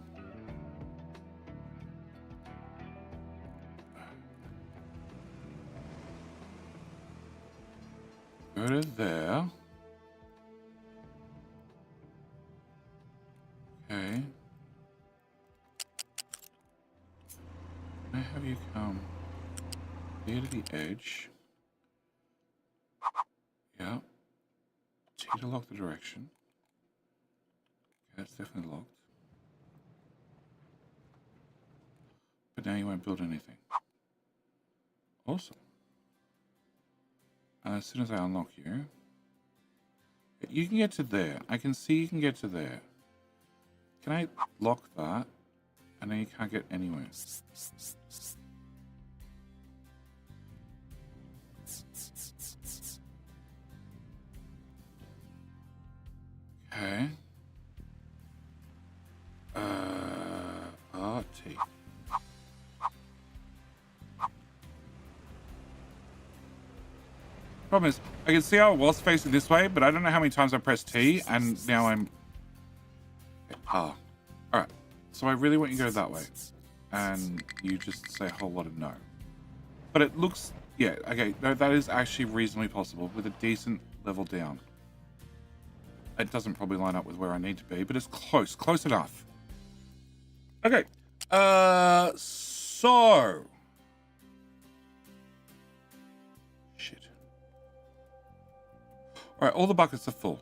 Go to there. Okay. Can I have you come here to the edge? Yeah. T to lock the direction. Okay, that's definitely locked. But now you won't build anything. Awesome. And as soon as I unlock you, you can get to there. I can see you can get to there. Can I lock that? And then you can't get anywhere. Okay. RT. Problem is, I can see how it was facing this way, but I don't know how many times I pressed T, and now I'm... Ah. Alright. So I really want you to go that way. And you just say a whole lot of no. But it looks... Yeah, okay. No, that is actually reasonably possible with a decent level down. It doesn't probably line up with where I need to be, but it's close. Close enough. Okay. So... Shit. Alright, all the buckets are full.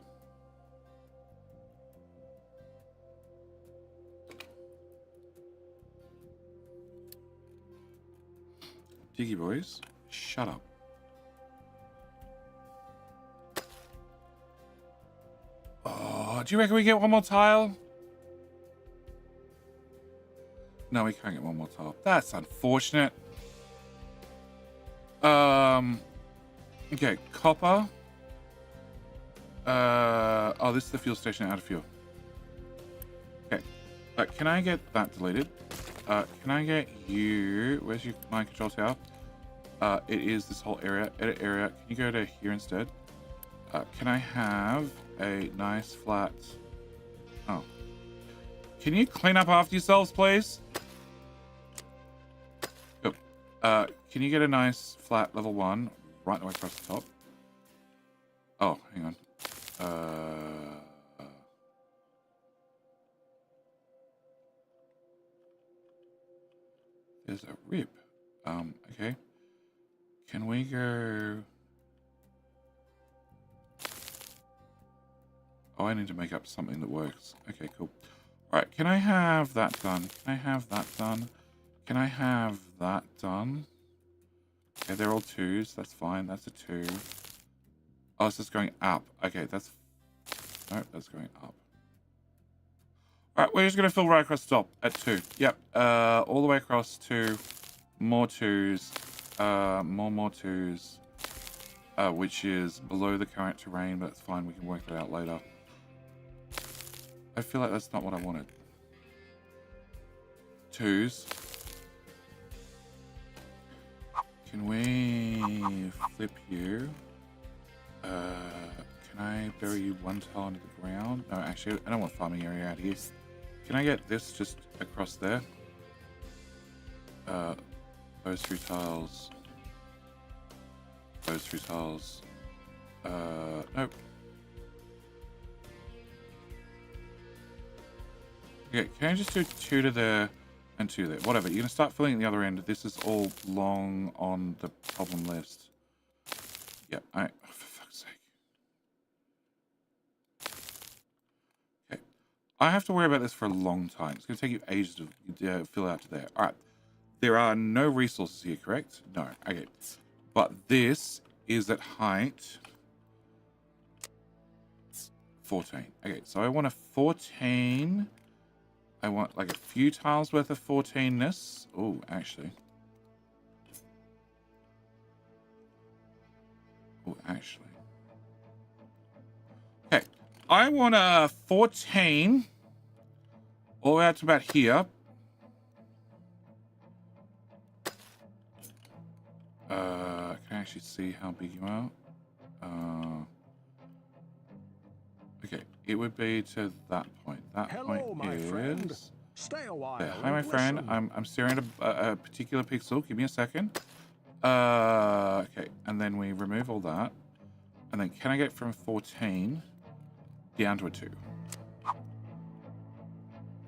Diggy boys, shut up. Oh, do you reckon we get one more tile? No, we can't get one more tile. That's unfortunate. Okay, copper. Oh, this is the fuel station out of fuel. Okay. Can I get that deleted? Can I get you? Where's your mind control tower? It is this whole area. Edit area. Can you go to here instead? Can I have a nice flat... Oh. Can you clean up after yourselves, please? Good. Can you get a nice flat level 1 right the way across the top? Oh, hang on. There's a rip. Okay. Can we go... Oh, I need to make up something that works. Okay, cool. Alright, can I have that done? Can I have that done? Can I have that done? Okay, they're all 2s. That's fine. That's a 2. Oh, it's just going up. Okay, that's... Nope, that's going up. Alright, we're just going to fill right across the top at 2. Yep. All the way across to more 2s. More 2s. Which is below the current terrain, but that's fine. We can work that out later. I feel like that's not what I wanted. 2s. Can we flip you? Can I bury you 1 tile into the ground? No, actually, I don't want farming area out here. Can I get this just across there? Those 3 tiles. Those 3 tiles. Nope. Okay, can I just do 2 to there and 2 there? Whatever, you're going to start filling at the other end. This is all long on the problem list. Yeah, oh, for fuck's sake. Okay, I have to worry about this for a long time. It's going to take you ages to fill out to there. Alright, there are no resources here, correct? No, okay. But this is at height 14. Okay, so I want a 14... I want like a few tiles worth of 14-ness. Oh, actually. Oh, actually. Okay. I want a 14 all the way out to about here. Can I actually see how big you are? Okay, it would be to that point. That Hello, point my is... friend. Stay a while. There. Hi, my friend. Listen. I'm staring at a particular pixel. Give me a second. Okay, and then we remove all that. And then can I get from 14 down to a 2?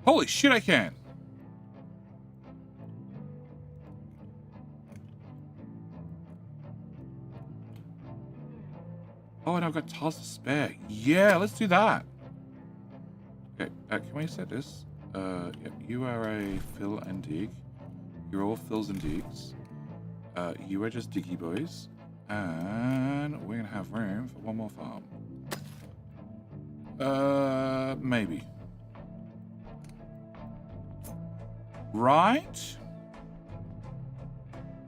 Holy shit, I can! Oh, and I've got tiles to spare. Yeah, let's do that. Okay, can we set this? Yep, you are a fill and dig. You're all fills and digs. You are just diggy boys. And we're going to have room for 1 more farm. Maybe. Right?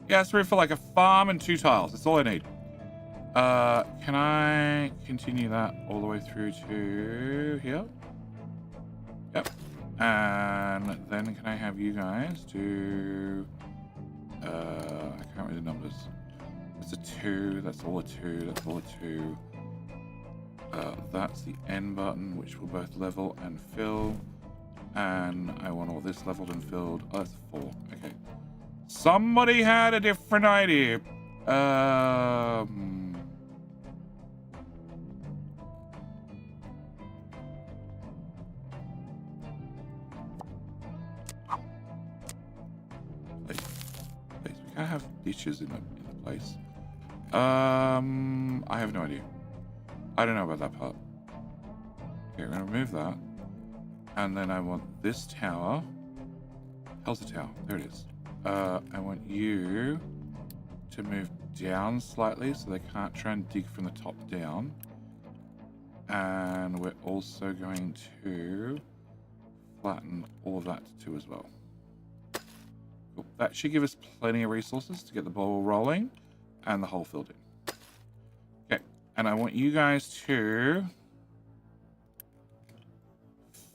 Yeah, it's room for like a farm and 2 tiles. That's all I need. Can I continue that all the way through to here? Yep. And then can I have you guys do... I can't read the numbers. That's a 2. That's all a 2. That's all a 2. That's the N button, which will both level and fill. And I want all this leveled and filled. Oh, that's a 4. Okay. Somebody had a different idea. Please. Please. We can't have ditches in the place. I have no idea. I don't know about that part. Okay, we're gonna remove that. And then I want this tower. How's the tower? There it is. I want you to move down slightly so they can't try and dig from the top down. And we're also going to flatten all of that to 2 as well. Cool. That should give us plenty of resources to get the ball rolling and the hole filled in. Okay, and I want you guys to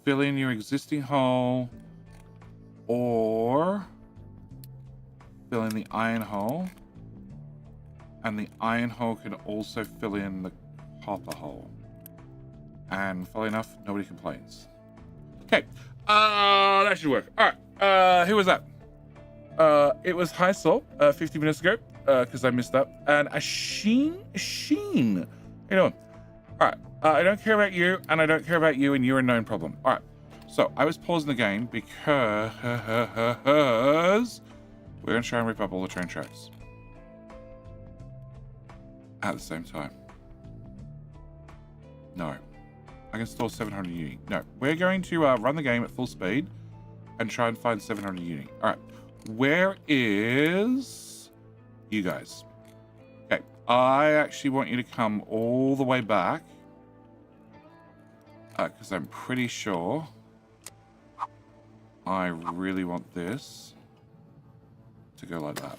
fill in your existing hole or fill in the iron hole, and the iron hole can also fill in the copper hole. And funnily enough, nobody complains. Okay, that should work. All right, who was that? It was Heisel 50 minutes ago because I missed that, and Sheen. How you doing? All right. I don't care about you, and I don't care about you, and you're a known problem. All right. So I was pausing the game because we're going to try and rip up all the train tracks at the same time. No. I can store 700 uni. No. We're going to run the game at full speed and try and find 700 uni. All right. Where is you guys? Okay. I actually want you to come all the way back. Because I'm pretty sure I really want this to go like that.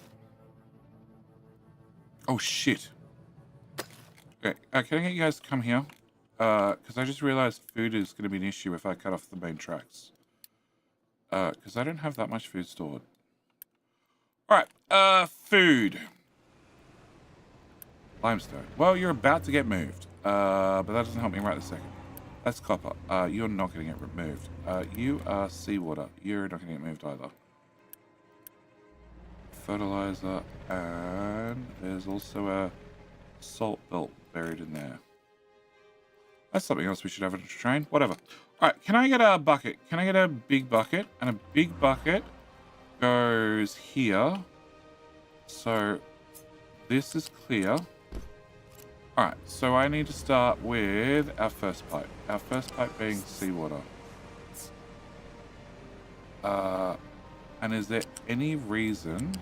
Oh, shit. Okay, can I get you guys to come here? Because I just realized food is going to be an issue if I cut off the main tracks. Because I don't have that much food stored. Alright, food. Limestone. Well, you're about to get moved. But that doesn't help me right this second. That's copper. You're not going to get removed. You are seawater. You're not going to get moved either. Fertilizer. And there's also a salt belt buried in there. That's something else we should have in a train. Whatever. Alright, can I get a bucket? Can I get a big bucket? And a big bucket goes here. So this is clear. Alright, so I need to start with our first pipe. Our first pipe being seawater. And is there any reason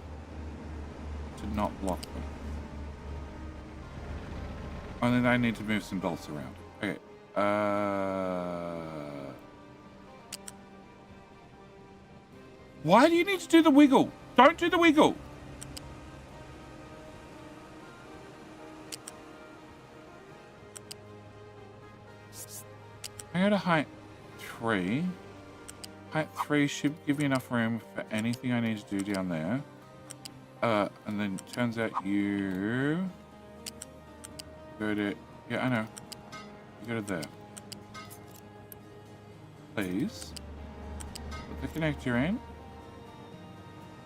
to not block them? And then I need to move some bolts around. Okay. Why do you need to do the wiggle? Don't do the wiggle. I go to height 3. Height 3 should give me enough room for anything I need to do down there. And then it turns out you go to... Yeah, I know. You go to there. Please. Put the connector in.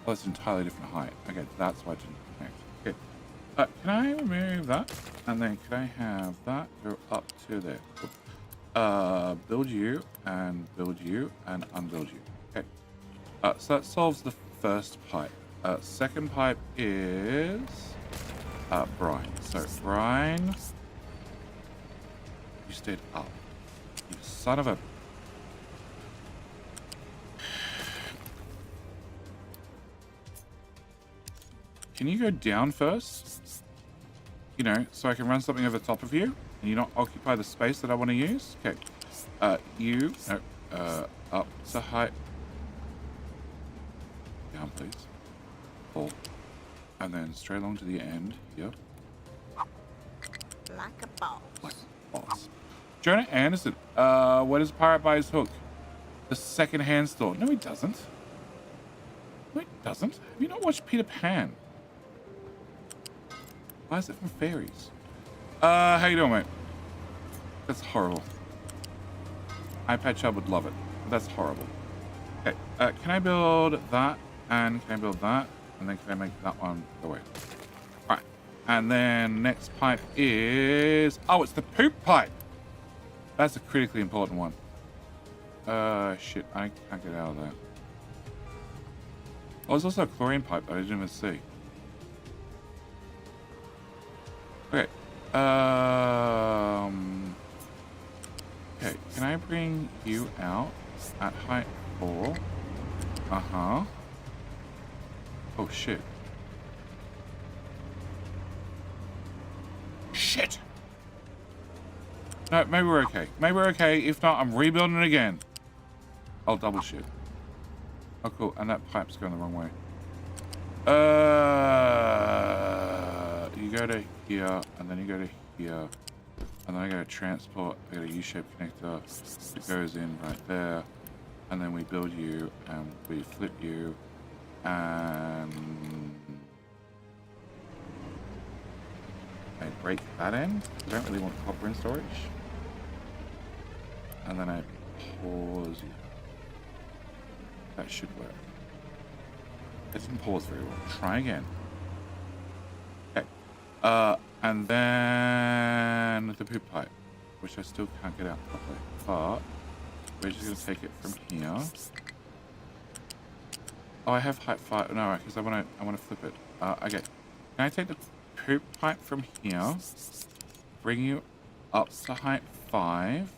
Oh, it's an entirely different height. Okay, that's why it didn't connect. Okay. Can I remove that? And then can I have that go up to there? Cool. Build you, and unbuild you. Okay. So that solves the first pipe. Second pipe is brine. So brine, you stayed up. You son of a... Can you go down first? You know, so I can run something over the top of you, and you not occupy the space that I want to use? Okay. Up to height. Down, please. Pull. And then straight along to the end. Yep. Like a boss. Like a boss. Jonah Anderson. Where does a pirate buy his hook? The second-hand store. No, he doesn't. No, he doesn't. Have you not watched Peter Pan? Why is it from fairies? How you doing, mate? That's horrible. iPad Chub would love it. But that's horrible. Okay, can I build that? And can I build that? And then can I make that one go away? Alright. And then next pipe is... Oh, it's the poop pipe! That's a critically important one. Shit, I can't get out of there. Oh, there's also a chlorine pipe that I didn't even see. Okay. Okay, can I bring you out at height 4? Uh-huh. Oh, shit. Shit! No, maybe we're okay. Maybe we're okay. If not, I'm rebuilding it again. I'll double shit. Oh, cool. And that pipe's going the wrong way. You go to here, and then you go to here. And then I go to transport. I got a U-shaped connector. It goes in right there. And then we build you, and we flip you. And... I break that end. I don't really want copper in storage. And then I pause you. That should work. It didn't pause very well. Try again. Okay. And then the poop pipe, which I still can't get out properly. But we're just gonna take it from here. Oh, I have height 5. No, because I wanna flip it. Okay. Can I take the poop pipe from here? Bring you up to height 5.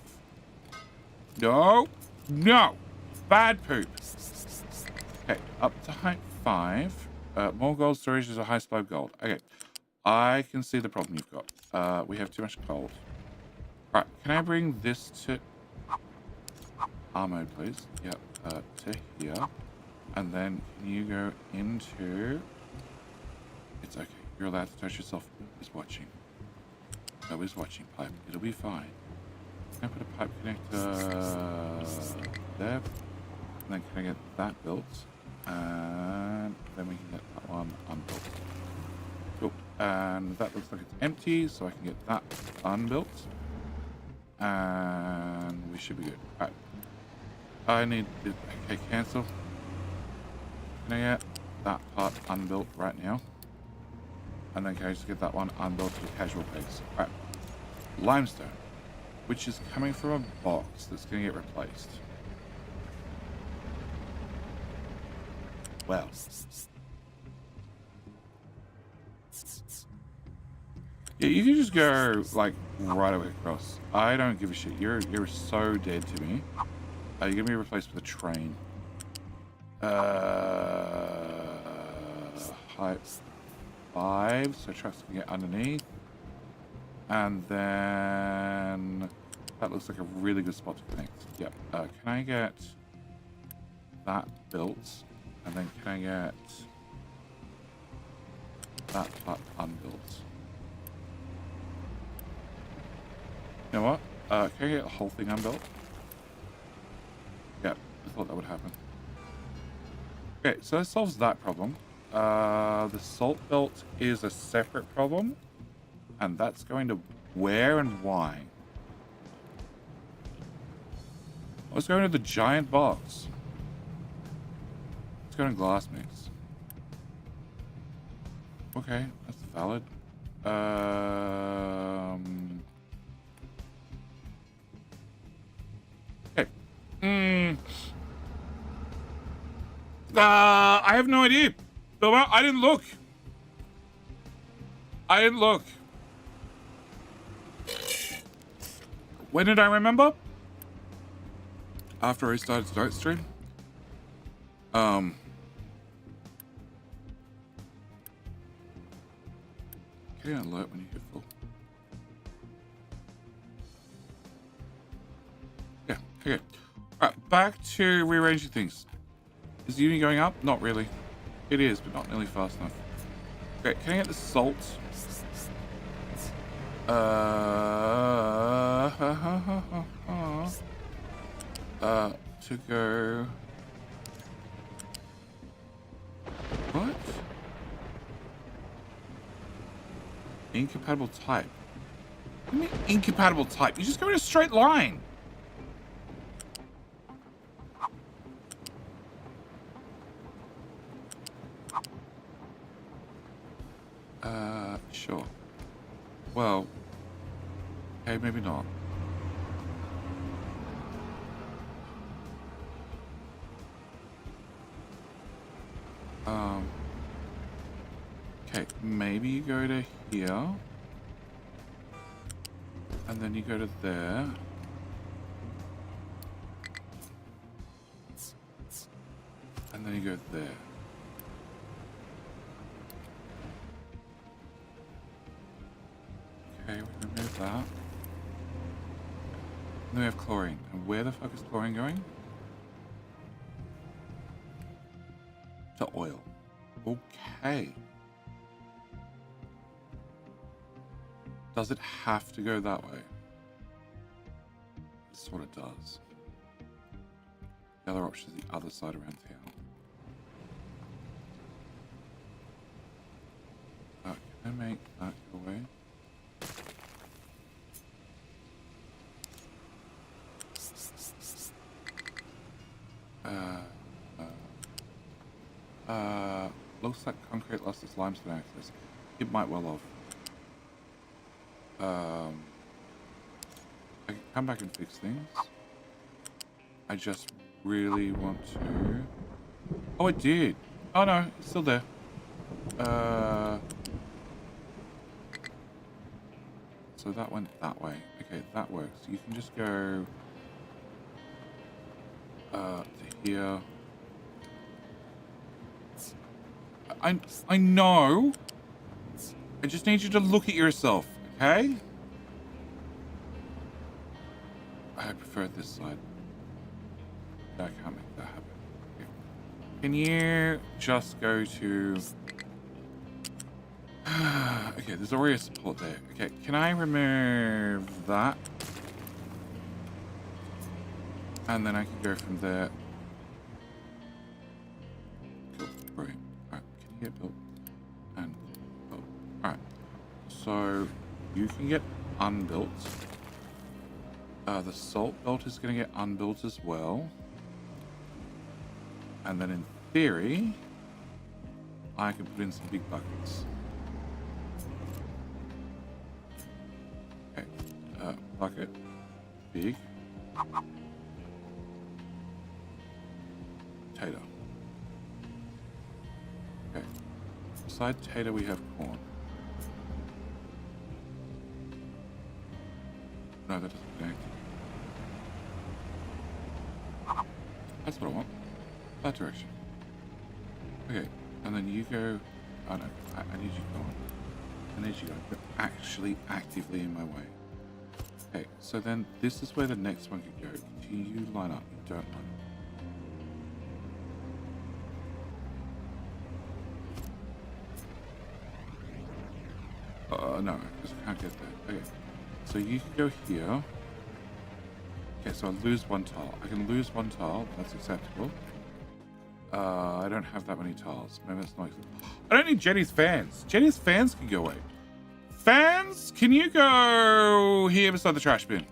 No, no, bad poop. Okay, up to height 5. More gold storage is a high supply of gold. Okay, I can see the problem you've got. We have too much gold. Right, can I bring this to R mode, please? Yep, to here. And then can you go into... It's okay, you're allowed to touch yourself. Nobody's watching. Nobody's watching, pipe. It'll be fine. Can I put a pipe connector there? And then can I get that built? And then we can get that one unbuilt. Cool. And that looks like it's empty, so I can get that unbuilt. And we should be good. Alright. I need to... Okay, cancel. Can I get that part unbuilt right now? And then can I just get that one unbuilt at a casual pace? Alright. Limestone, which is coming from a box that's going to get replaced. Well. Yeah, you can just go, like, right away across. I don't give a shit. You're so dead to me. You're going to be replaced with a train. Height 5, so trucks can get underneath. And then that looks like a really good spot to connect. Yep. Can I get that built? And then can I get that part unbuilt? You know what? Can I get the whole thing unbuilt? Yep, I thought that would happen. Okay, so that solves that problem. The salt belt is a separate problem. And that's going to where and why? Let's go into the giant box. Let's go to glass mix. Okay, that's valid. Okay. I have no idea. I didn't look. When did I remember? After I started Start Stream. Get an alert when you get full. Yeah, okay. Alright, back to rearranging things. Is the uni going up? Not really. It is, but not nearly fast enough. Okay, can I get the salt? To go... What? Incompatible type. What do you mean incompatible type? You just go in a straight line. Sure. Well, okay, maybe not. Okay, maybe you go to here. And then you go to there. And then you go there. Okay, we can remove that. And then we have chlorine. And where the fuck is chlorine going? To oil. Okay. Does it have to go that way? It sort of does. The other option is the other side around town. Can I make that go away? Looks like concrete lost its limestone access. It might well have. I can come back and fix things. I just really want to... Oh, it did. Oh no, it's still there. So that went that way. Okay, that works. You can just go to here. I know. I just need you to look at yourself, okay? I prefer this side. I can't make that happen. Okay. Can you just go to... Okay, there's already a support there. Okay, can I remove that? And then I can go from there. Cool, brilliant. Alright, can you get built? And built. Alright, so you can get unbuilt. The salt belt is going to get unbuilt as well. And then in theory, I can put in some big buckets. Okay, bucket, big. Tater. Okay, beside tater we have corn. No, that doesn't connect. That's what I want. That direction. Okay, and then you go... Oh no, I need you gone. I need you gone. You're actually actively in my way. Okay, so then this is where the next one could go. Continue you line up. You don't line up. No, because I can't get there. Okay, so you can go here. Okay, so I lose one tile. I can lose one tile. That's acceptable. I don't have that many tiles. Maybe it's not acceptable. I don't need Jenny's fans. Jenny's fans can go away. Fans, can you go here beside the trash bin?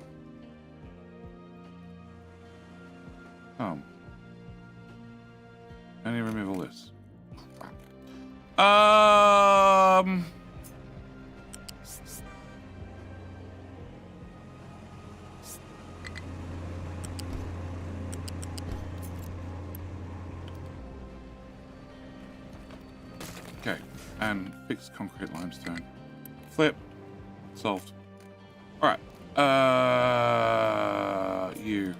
I need to remove all this. Okay, and fix concrete limestone. Flip. Solved. Alright. You.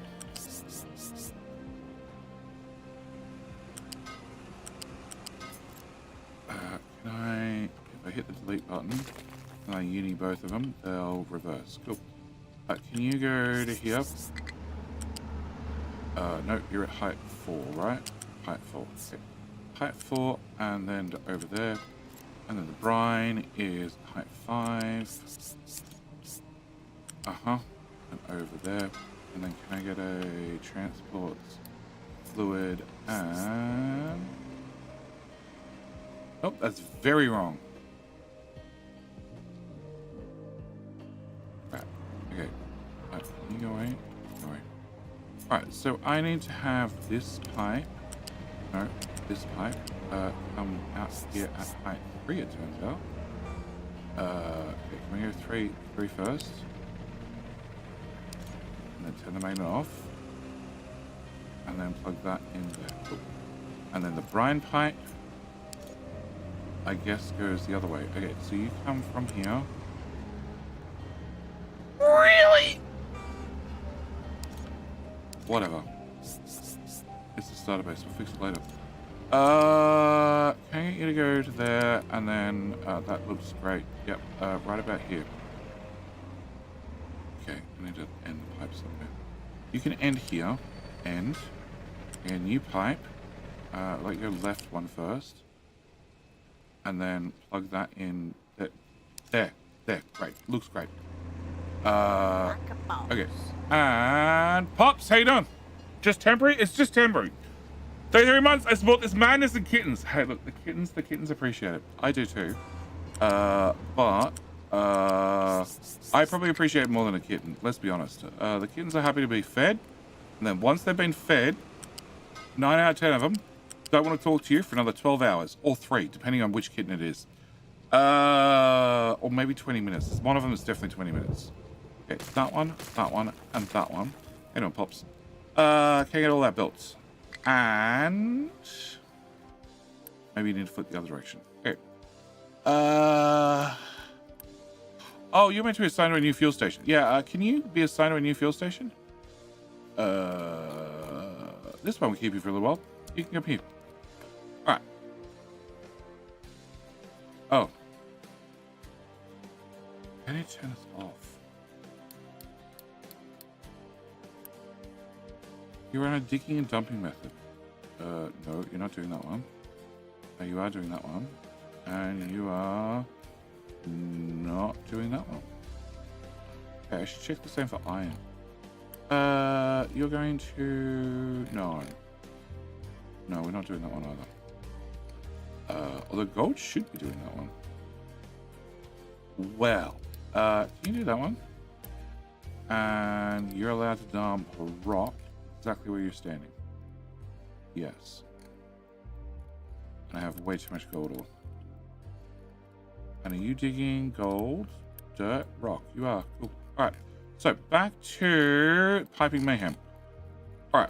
Can I... If I hit the delete button, and I uni both of them, they'll reverse. Cool. Can you go to here? No, you're at height 4, right? Height 4. Okay. Height 4, and then to over there. And then the brine is height 5. And over there. And then can I get a transport fluid and... Oh, that's very wrong. Alright, so I need to have this pipe, no, this pipe, come out here at height 3, it turns out. Okay, can we go 3 first? And then turn the magnet off. And then plug that in there. Cool. And then the brine pipe, I guess, goes the other way. Okay, so you come from here. Really? Whatever. It's the starter base. We'll fix it later. Can I get you to go to there, and then that looks great. Yep, right about here. Okay, I need to end the pipe somewhere. You can end here. End. A new pipe. Like your left one first. And then plug that in. There. Great. Looks great. Okay. And Pops, how you doing? Just temporary? It's just temporary. 33 months, I support this madness and kittens. Hey, look, the kittens appreciate it. I do too. But I probably appreciate it more than a kitten, let's be honest. The kittens are happy to be fed. And then once they've been fed, 9 out of 10 of them don't want to talk to you for another 12 hours. Or 3, depending on which kitten it is. Or maybe 20 minutes. One of them is definitely 20 minutes. Okay, that one, and that one. Hang on, Pops. Can I get all that built? And maybe you need to flip the other direction. Okay. Oh, you're meant to be assigned to a new fuel station. Yeah, can you be assigned to a new fuel station? This one will keep you for a little while. You can come here. Alright. Oh. Can you turn this off? You're on a digging and dumping method. No, you're not doing that one. You are doing that one. And you are not doing that one. Okay, I should check the same for iron. You're going to... No, we're not doing that one either. Although gold should be doing that one. Well, can you do that one? And you're allowed to dump rock exactly where you're standing. Yes. And I have way too much gold ore. And are you digging gold, dirt, rock? You are. Cool. Alright. So back to piping mayhem. Alright.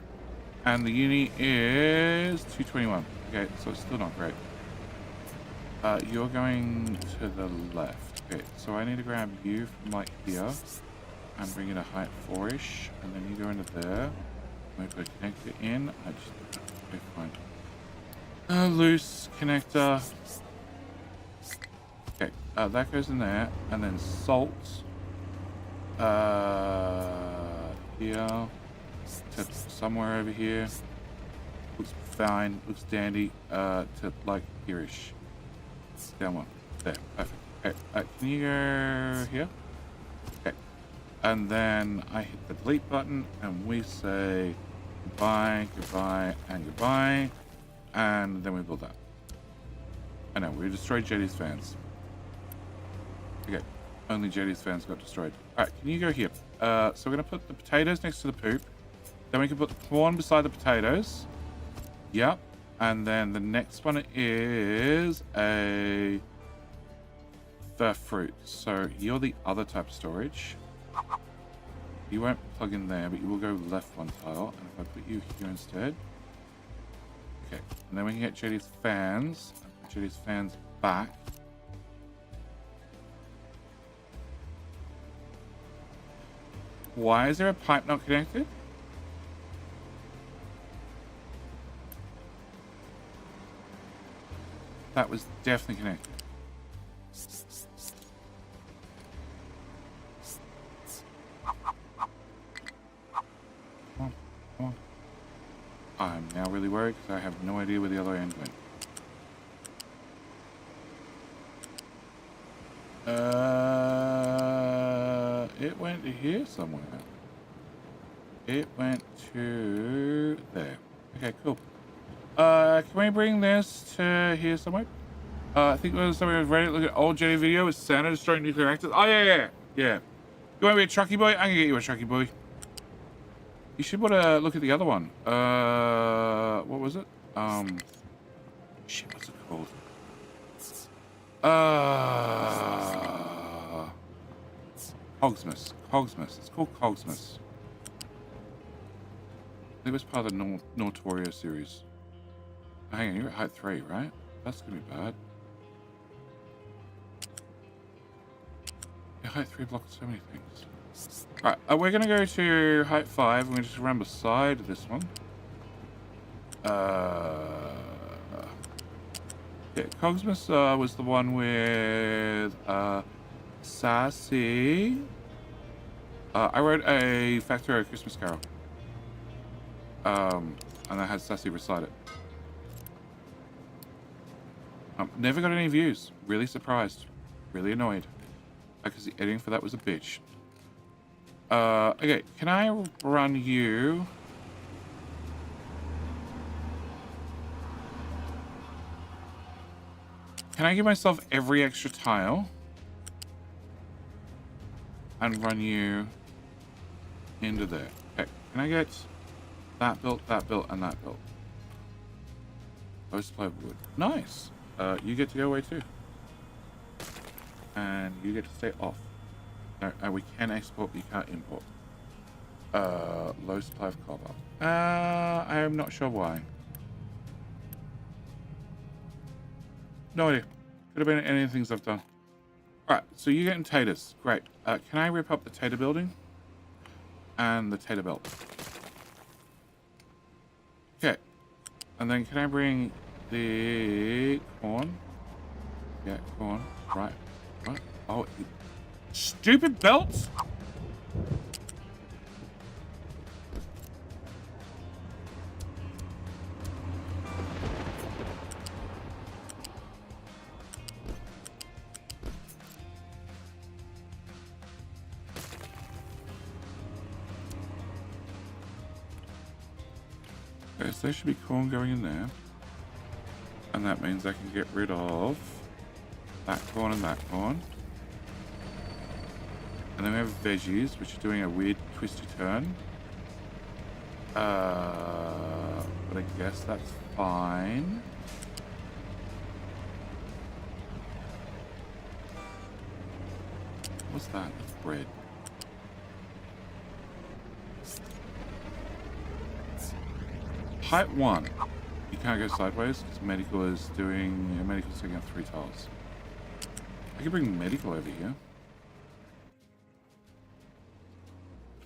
And the uni is 221. Okay, so it's still not great. You're going to the left. Okay, so I need to grab you from like here and bring it a height 4-ish, and then you go into there. Maybe I connect it in. I just okay, fine. Loose connector. Okay, that goes in there, and then salt. Here to somewhere over here. Looks fine. Looks dandy. To like here-ish. Down one. There. Perfect. Okay. Can you go here? Okay. And then I hit the delete button, and we say goodbye, goodbye, and goodbye. And then we build that. I know, we destroyed JD's fans. Okay. Only JD's fans got destroyed. Alright, can you go here? So we're going to put the potatoes next to the poop. Then we can put the corn beside the potatoes. Yep. And then the next one is the fruit. So you're the other type of storage. You won't plug in there, but you will go left one tile. And if I put you here instead. Okay. And then we can get JD's fans. Put JD's fans back. Why is there a pipe not connected? That was definitely connected. Come on. I'm now really worried because I have no idea where the other end went. It went to here somewhere. It went to there. Okay, cool. Can we bring this to here somewhere? I think there's somewhere on Reddit. Look at old JD video with Santa destroying nuclear reactors. Oh yeah. You want to be a trucky boy? I can get you a trucky boy. You should want to look at the other one. What was it? Shit, what's it called? Cogsmas. Cogsmas. It's called Cogsmas. I think it was part of the Notorio series. Oh, hang on, you're at height 3, right? That's gonna be bad. Yeah, height 3 blocks so many things. Alright, we're gonna go to height 5. We're gonna just run beside this one. Yeah, Cogsmas was the one with Sassy. I wrote a Factorio Christmas Carol. And I had Sassy recite it. Never got any views. Really surprised. Really annoyed. Because the editing for that was a bitch. Okay, can I run you? Can I give myself every extra tile? And run you into there. Okay, can I get that built, and that built? Low supply of wood. Nice. You get to go away too. And you get to stay off. No, we can export, but you can't import. Low supply of copper. I am not sure why. No idea. Could have been any of the things I've done. Alright, so you're getting taters. Great. Can I rip up the tater building? And the tater belt. Okay. And then can I bring the corn? Yeah, corn. Right. Right. Oh, stupid belts! Okay, so there should be corn going in there. And that means I can get rid of that corn and that corn. And then we have veggies, which are doing a weird twisty turn. But I guess that's fine. What's that? That's bread. Height 1. You can't go sideways because medical is doing... medical's taking up 3 tiles. I can bring medical over here.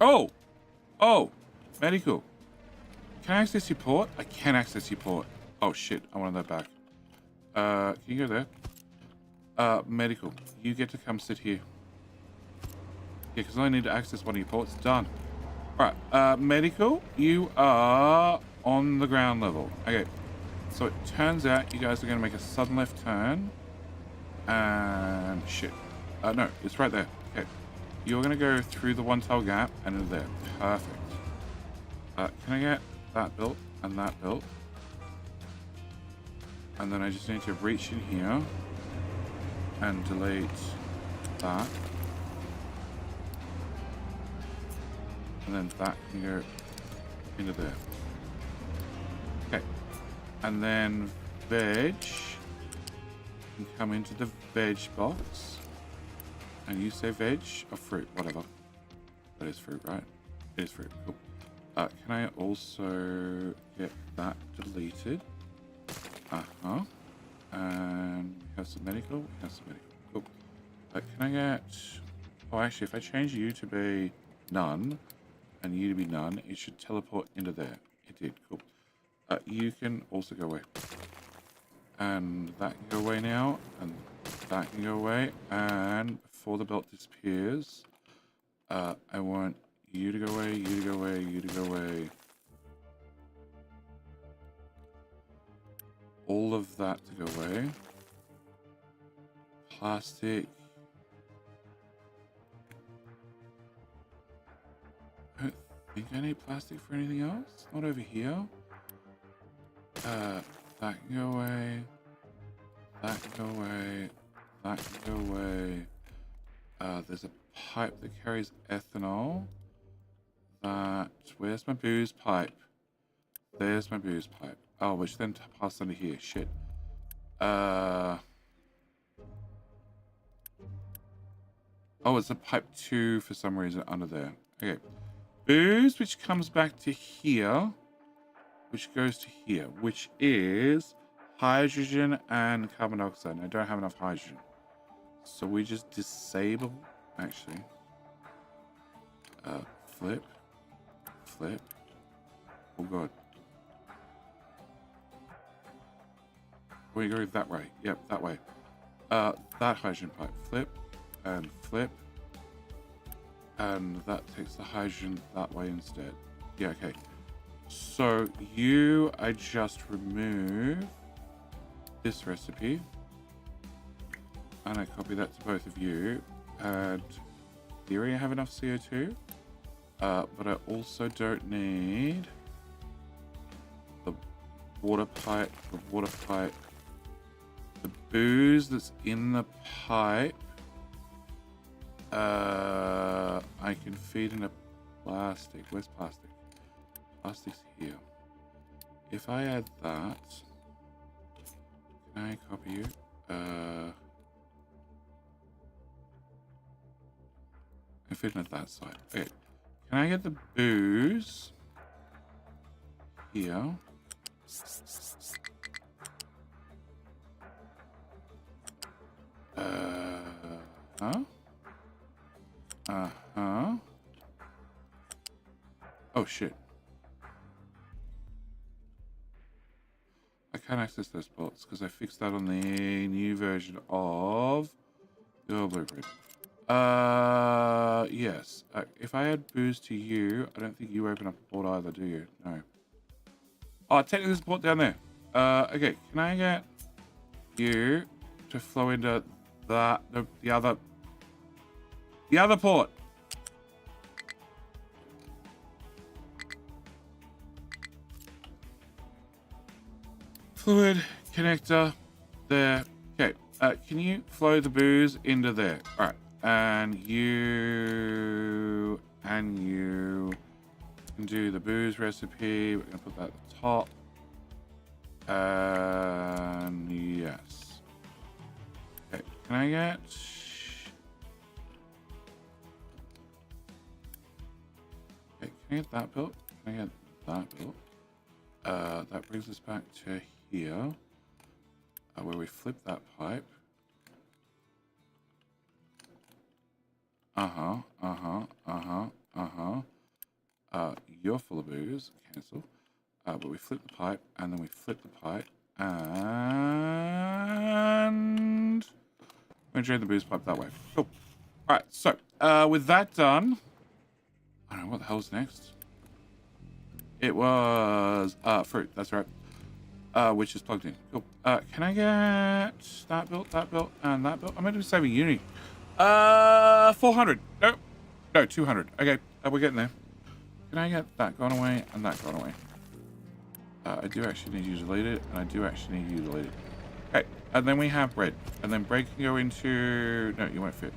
Oh! Oh! Medical. Can I access your port? I can access your port. Oh shit, I wanted that back. Can you go there? Medical. You get to come sit here. Yeah, because I need to access one of your ports. Done. Alright, medical, you are on the ground level. Okay, so it turns out you guys are going to make a sudden left turn. And shit. No, it's right there. Okay. You're going to go through the 1 tile gap and into there. Perfect. Can I get that built and that built? And then I just need to reach in here and delete that. And then that can go into there. Okay. And then veg can come into the veg box. And you say veg or fruit, whatever. That is fruit, right? It is fruit. Cool. Can I also get that deleted? Uh-huh. And we have some medical. We have some medical. Cool. Can I get... Oh, actually, if I change you to be none and you to be none, it should teleport into there. It did. Cool. You can also go away. And that can go away now. And that can go away. And before the belt disappears, I want you to go away, you to go away, you to go away. All of that to go away. Plastic. I don't think I need plastic for anything else. Not over here. That can go away. That can go away. That can go away. There's a pipe that carries ethanol. that. Where's my booze pipe? There's my booze pipe. Oh, which then passed under here. Shit. Oh, it's a pipe 2 for some reason under there. Okay. Booze, which comes back to here, which goes to here, which is hydrogen and carbon dioxide. I don't have enough hydrogen. So we just disable, actually. Flip. Flip. Oh, God. We go that way. Yep, that way. That hydrogen pipe. Flip and flip. And that takes the hydrogen that way instead. Yeah, okay. So I just remove this recipe. And I copy that to both of you. And in theory, I have enough CO2. But I also don't need the water pipe, the booze that's in the pipe. I can feed in a plastic. Where's plastic? Plastic's here. If I add that, can I copy you? I fit in at that side. Okay. Can I get the booze here? Oh shit. I can't access those spots because I fixed that on the new version of the blueprint. Yes. If I add booze to you, I don't think you open up a port either, do you? No. Oh, technically there's a port down there. Okay. Can I get you to flow into that, the other port? Fluid connector there. Okay. Can you flow the booze into there? All right. And you can do the booze recipe. We're gonna put that at the top. And yes. Okay. Can I get? Okay. Can I get that built? Can I get that built? That brings us back to here, where we flip that pipe. You're full of booze. Cancel. But we flip the pipe, and then we flip the pipe, and we drain the booze pipe that way. Cool. All right. So with that done, I don't know what the hell's next. It was fruit. That's right. Which is plugged in. Cool. Can I get that built, and that built? I'm going to be saving uni. 400. No, 200. Okay, we're getting there. Can I get that gone away and that gone away? I do actually need you deleted, and I do actually need you deleted. Okay, and then we have bread, and then bread can go into. No, you won't fit.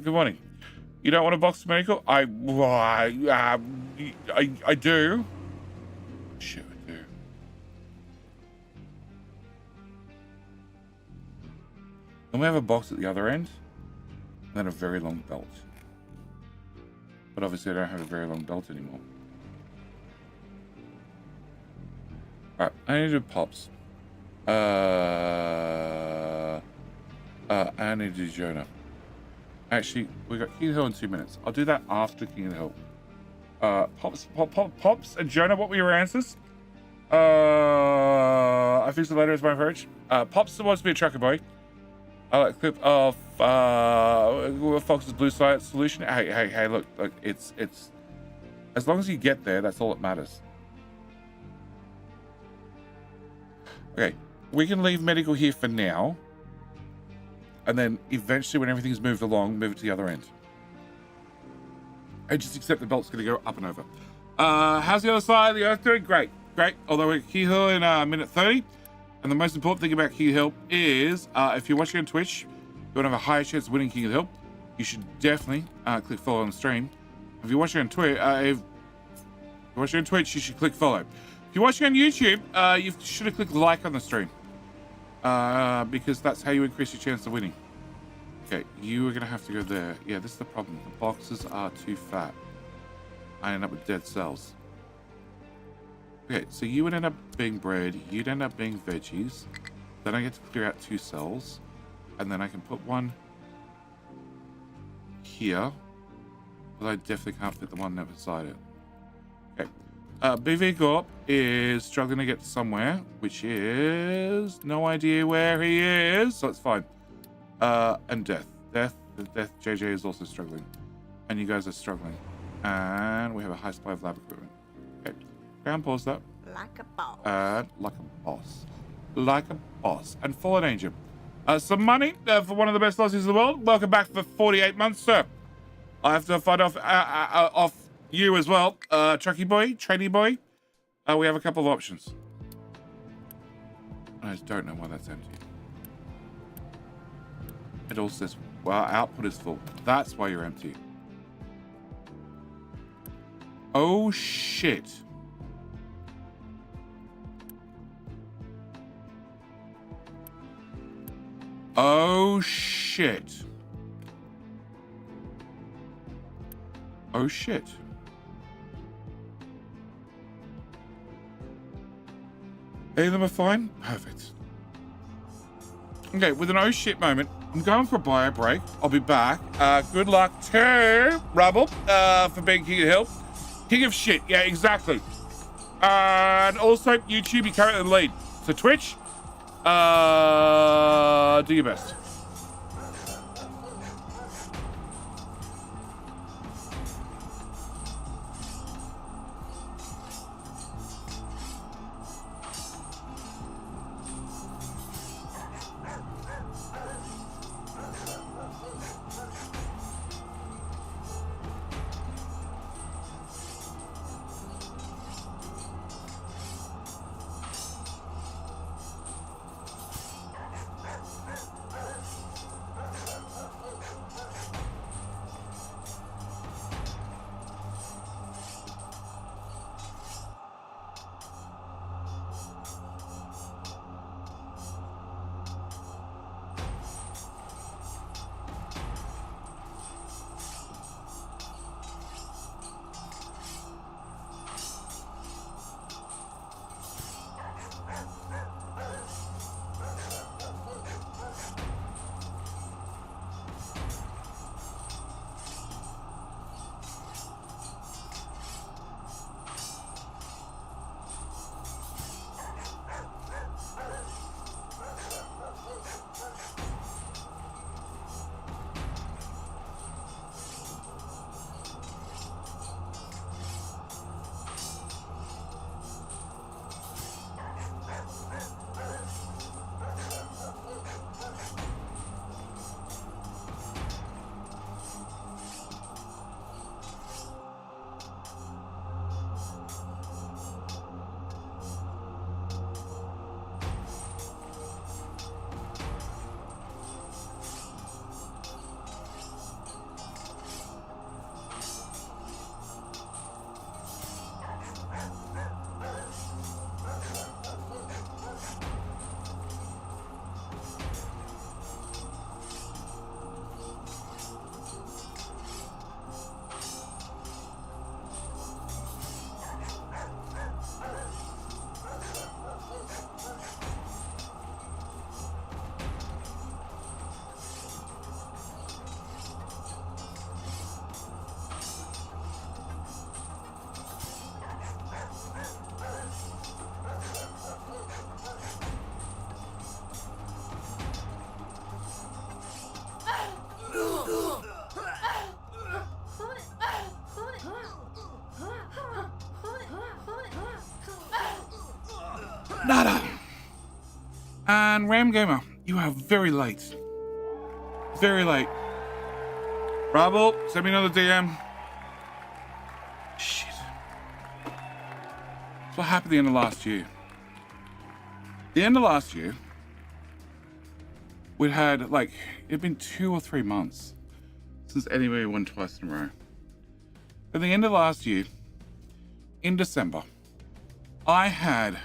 Good morning. You don't want a box of medical? I do. Shit, I do. And we have a box at the other end, and then a very long belt. But obviously I don't have a very long belt anymore. Alright, I need to do pops. I need to do Jonah. Actually, we got King of the Hill in 2 minutes. I'll do that after King of the Hill. Pops and Jonah, what were your answers? I fixed the letter as my approach. Pops wants to be a trucker boy. I like clip of Fox's blue side solution. Hey, look, it's as long as you get there, that's all that matters. Okay, we can leave medical here for now. And then eventually when everything's moved along, move it to the other end. I just accept the belt's gonna go up and over. How's the other side of the earth doing? Great. Although we're Keyhill in minute 30. And the most important thing about King of the Hill is, if you're watching on Twitch, you want to have a higher chance of winning King of the Hill, you should definitely click follow on the stream. If you're watching on Twitch, you should click follow. If you're watching on YouTube, you should have clicked like on the stream, because that's how you increase your chance of winning. Okay, you are going to have to go there. Yeah, this is the problem. The boxes are too fat. I end up with dead cells. Okay, so you would end up being bread. You'd end up being veggies. Then I get to clear out 2 cells. And then I can put one here. But I definitely can't fit the one beside it. Okay. BV Gorp is struggling to get somewhere, which is no idea where he is, so it's fine. And Death. JJ is also struggling. And you guys are struggling. And we have a high supply of lab equipment. Okay. Ground pause that. Like a boss. Like a boss. Like a boss. And Fallen Angel. Some money for one of the best Aussies in the world. Welcome back for 48 months, sir. I have to find off you as well. Trucky boy, tradie boy. We have a couple of options. I just don't know why that's empty. It all says, well, output is full. That's why you're empty. Oh, shit. Oh, shit. Oh, shit. Any of them are fine? Perfect. Okay, with an oh shit moment, I'm going for a bio break. I'll be back. Good luck to Rubble for being King of the Hill. King of shit, yeah, exactly. And also, YouTube, you currently the lead. So Twitch, do your best. Nada. And Ram Gamer, you are very late. Very late. Bravo, send me another DM. Shit. That's what happened at the end of last year. The end of last year, we'd had, like, it'd been 2 or 3 months since anyway won twice in a row. At the end of last year, in December, I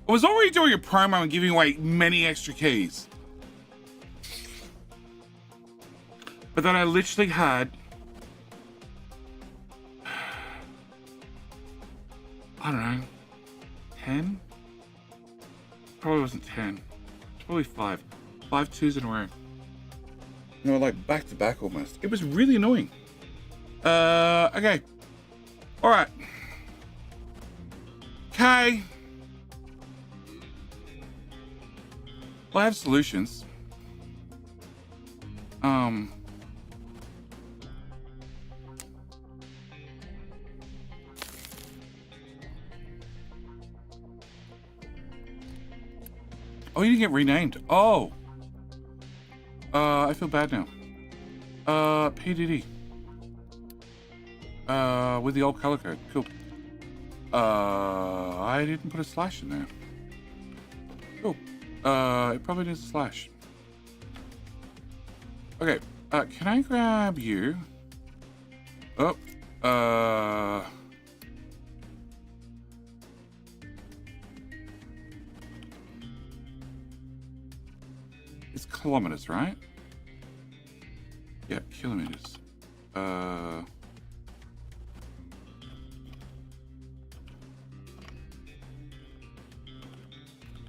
was already doing a promo and giving away many extra keys. But then I literally had, I don't know, 10? Probably wasn't 10. It's probably 5. 5 twos in a row. You know, like back to back almost. It was really annoying. Okay. All right. Okay. Well, I have solutions. Oh, you didn't get renamed. Oh. I feel bad now. PDD. With the old color code. Cool. I didn't put a slash in there. Cool. It probably needs a slash. Okay. Can I grab you? Oh. It's kilometers, right? Yeah, kilometers.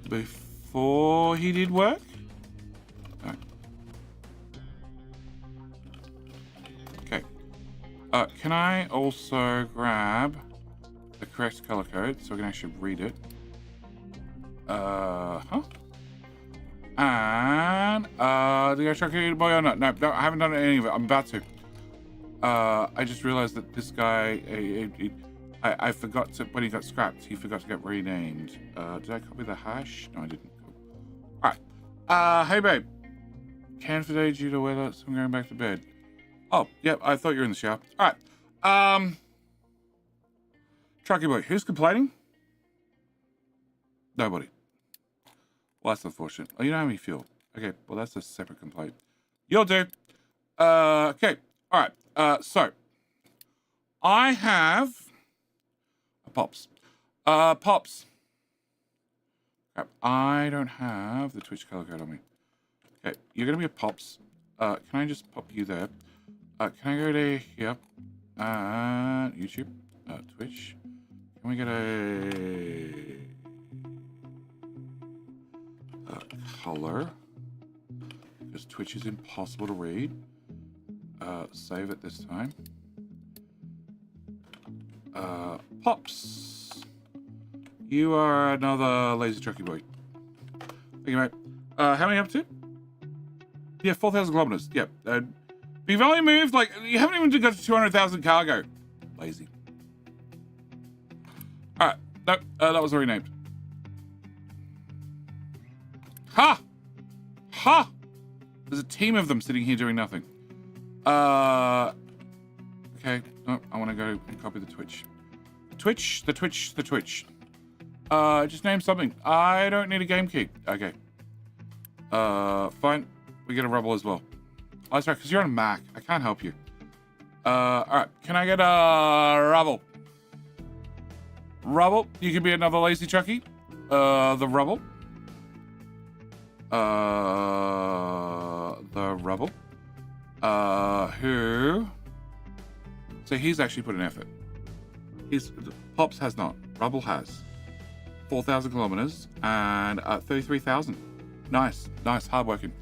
Before he did work? Right. Okay. Can I also grab the correct color code so I can actually read it? And did I check it boy or not? No, I haven't done any of it. I'm about to. I just realized that this guy, I forgot to, when he got scrapped, he forgot to get renamed. Did I copy the hash? No, I didn't. All right. Hey babe. Can for day due to weather, so I'm going back to bed. Oh, yep. I thought you were in the shower. All right. Trucky boy, who's complaining? Nobody. Well, that's unfortunate. Oh, you don't have any fuel. Okay, well, that's a separate complaint. You'll do. Okay. All right. So, I have Pops. Pops. Crap. I don't have the Twitch color code on me. Okay, you're going to be a Pops. Can I just pop you there? Can I go to here? YouTube. Twitch. Can we get a color? Because Twitch is impossible to read. Save it this time. Pops. You are another lazy trucky boy. Thank you, mate. How many up to? Yeah, 4,000 kilometers. Yep. You've only moved, like, you haven't even got to 200,000 cargo. Lazy. Alright. No, that was already named. Ha! Ha! There's a team of them sitting here doing nothing. Okay. No, I want to go and copy the Twitch. The Twitch. Just name something. I don't need a game key. Okay. Fine. We get a rubble as well. Oh, that's right, because you're on a Mac. I can't help you. Alright. Can I get a rubble? Rubble. You can be another lazy trucky. The rubble. The rubble. Who? So he's actually put an effort. Pops has not. Rubble has. 4,000 kilometers and 33,000. Nice. Hardworking.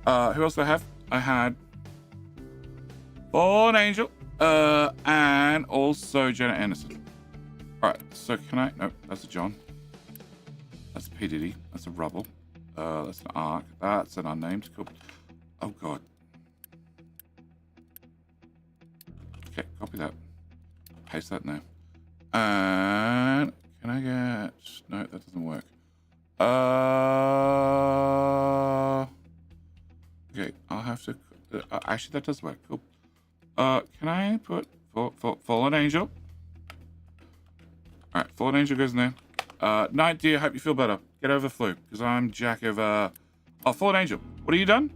Who else do I have? I had Fallen Angel, and also Jenna Anderson. All right. So can I? Nope. That's a John. That's a P Diddy. That's a Rubble. That's an Arc. That's an unnamed. Cool. Oh God. Okay. Copy that. Paste that now. And can I get? No, that doesn't work. Okay, I'll have to. Actually, that does work. Cool. Can I put Fallen Angel? All right, Fallen Angel goes in there. Night, dear. Hope you feel better. Get over the flu, because I'm Jack of, oh, Fallen Angel. What have you done?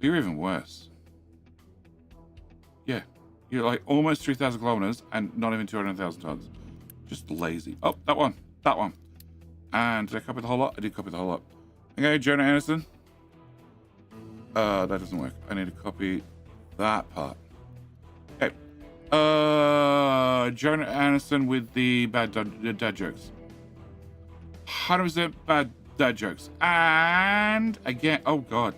You're even worse. Yeah. You're like almost 3,000 kilometers and not even 200,000 tons. Just lazy. Oh, that one. That one. And did I copy the whole lot? I did copy the whole lot. Okay, Jonah Anderson. That doesn't work. I need to copy that part. Okay. Jonah Anderson with the bad dad jokes. 100% bad dad jokes. And again, oh god.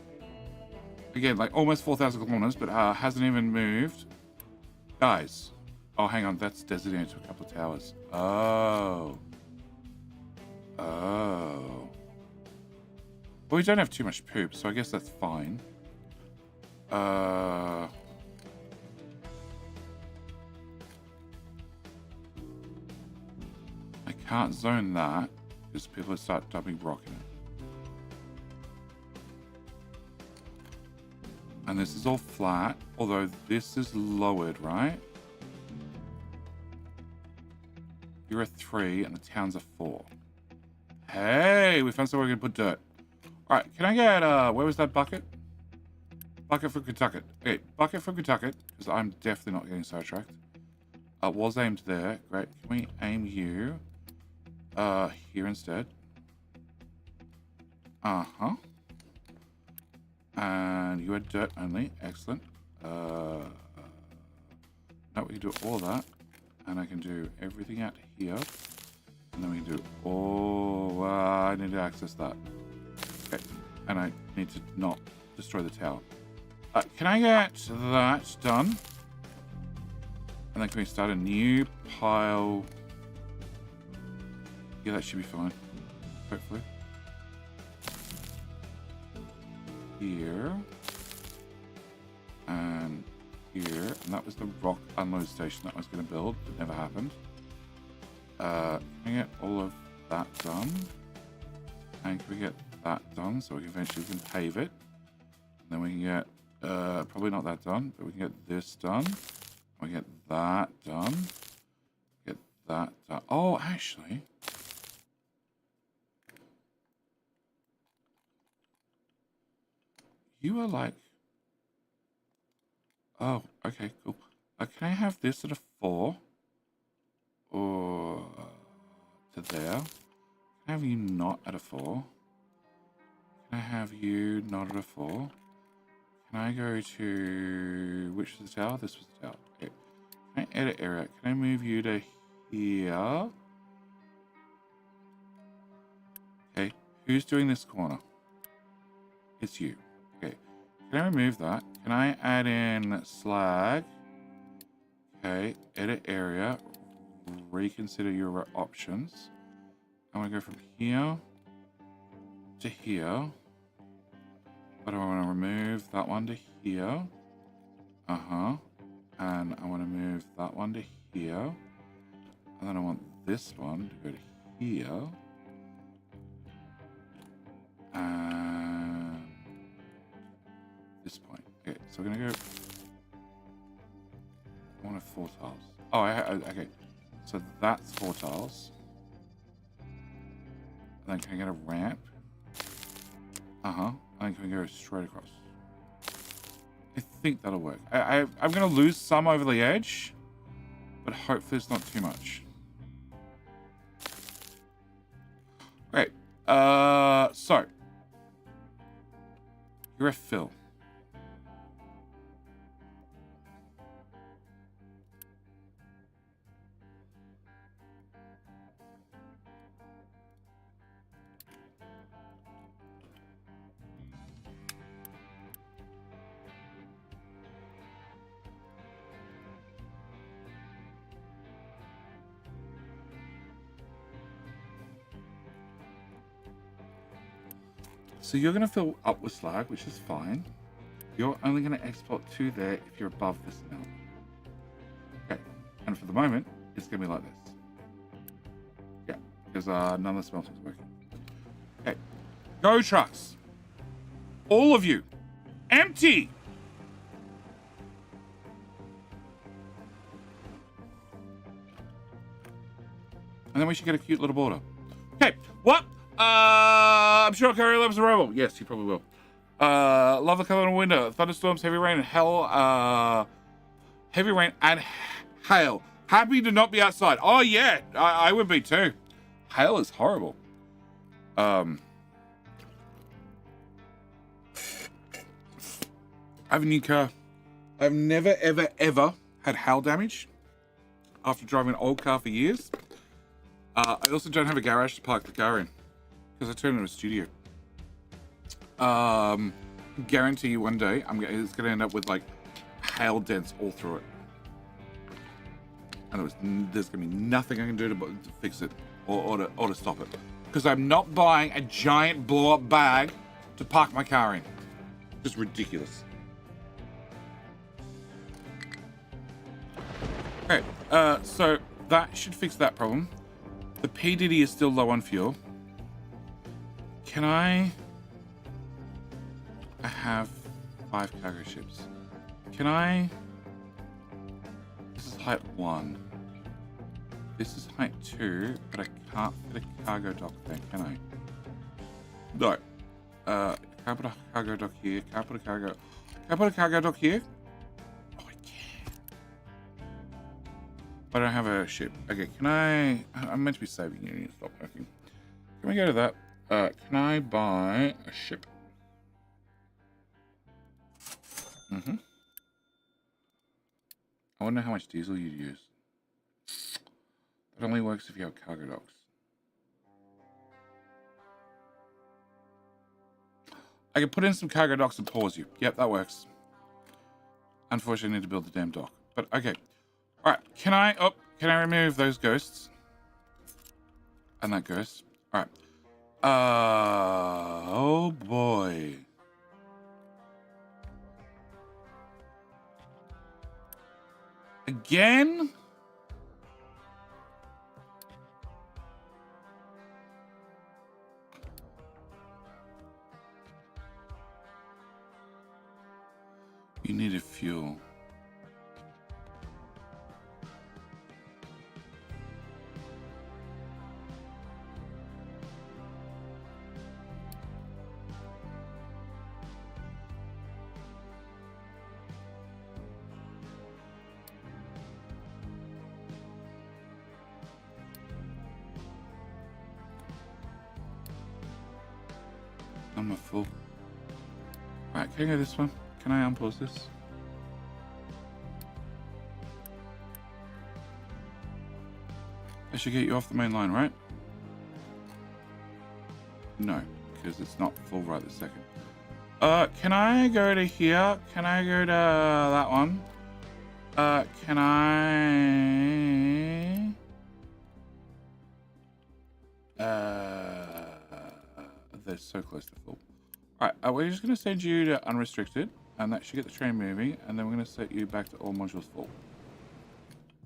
Again, like almost 4,000 kilometers, but hasn't even moved. Guys. Oh, hang on. That's designated to a couple of towers. Oh. Oh. Well, we don't have too much poop, so I guess that's fine. I can't zone that because people start dumping rock in it. And this is all flat, although this is lowered, right? You're a 3 and the town's a 4. Hey, we found somewhere we can put dirt. All right, can I get, where was that bucket? Bucket from Kentucky. Okay, bucket from Kentucky, because I'm definitely not getting sidetracked. Was aimed there. Great. Can we aim you here instead? Uh-huh. And you had dirt only. Excellent. Now we can do all that. And I can do everything out here. And then we can do all... I need to access that. Okay. And I need to not destroy the tower. Can I get that done? And then can we start a new pile? Yeah, that should be fine. Hopefully. Here. And here. And that was the rock unload station that I was going to build. It never happened. Can I get all of that done? And can we get that done so we can eventually pave it? And then we can get, probably not that done, but we can get this done. We get that done. Get that done. Oh, actually. You are like... Oh, okay, cool. Can I have this at a 4? Or to there? Can I have you not at a 4? Can I have you not at a 4? Can I go to... Which was the tower? This was the tower. Okay. Can I edit area? Can I move you to here? Okay. Who's doing this corner? It's you. Okay. Can I remove that? Can I add in slag? Okay. Edit area. Reconsider your options. I'm going to go from here to here. But I want to remove that one to here. Uh-huh. And I want to move that one to here. And then I want this one to go to here. And this point. Okay, so we're going to go... I want 4 tiles. Oh, okay. So that's 4 tiles. And then can I get a ramp? Uh-huh. And then can we go straight across? I think that'll work. I'm going to lose some over the edge, but hopefully it's not too much. Great. So. You're a fill. So you're going to fill up with slag, which is fine. You're only going to export to there if you're above this amount. Okay, and for the moment, it's going to be like this. Yeah, because none of the smelting's working. Okay, go trucks. All of you, empty. And then we should get a cute little border. Okay, what? I'm sure Curry loves the rebel. Yes, he probably will. Love the color in the window. Thunderstorms, heavy rain, and hell. Heavy rain and hail. Happy to not be outside. Oh yeah, I would be too. Hail is horrible. I have a new car. I've never, ever, ever had hail damage after driving an old car for years. I also don't have a garage to park the car in because I turned it into a studio. Guarantee you one day it's going to end up with like hail dents all through it. And there's going to be nothing I can do to fix it or to stop it. Because I'm not buying a giant blow-up bag to park my car in. Just ridiculous. Okay, so that should fix that problem. The PDD is still low on fuel. Can I have 5 cargo ships. Can I... This is height 1. This is height 2, but I can't fit a cargo dock there, can I? No. Can't put a cargo dock here. Can't put a cargo... Can I put a cargo dock here? Oh, I can. But I don't have a ship. Okay, can I... I'm meant to be saving you. Stop working. Can we go to that? Can I buy a ship? Mm-hmm. I wonder how much diesel you'd use. That only works if you have cargo docks. I can put in some cargo docks and pause you. Yep, that works. Unfortunately, I need to build the damn dock. But okay. Alright, can I remove those ghosts? And that ghost. Alright. Oh boy. Again? You need a fuel. I'm a fool. Right, can I go this one? Can I unpause this? I should get you off the main line, right? No, because it's not full right this second. Can I go to here? Can I go to that one? Can I... They're so close to full. Alright, we're just going to send you to unrestricted, and that should get the train moving, and then we're going to set you back to all modules full.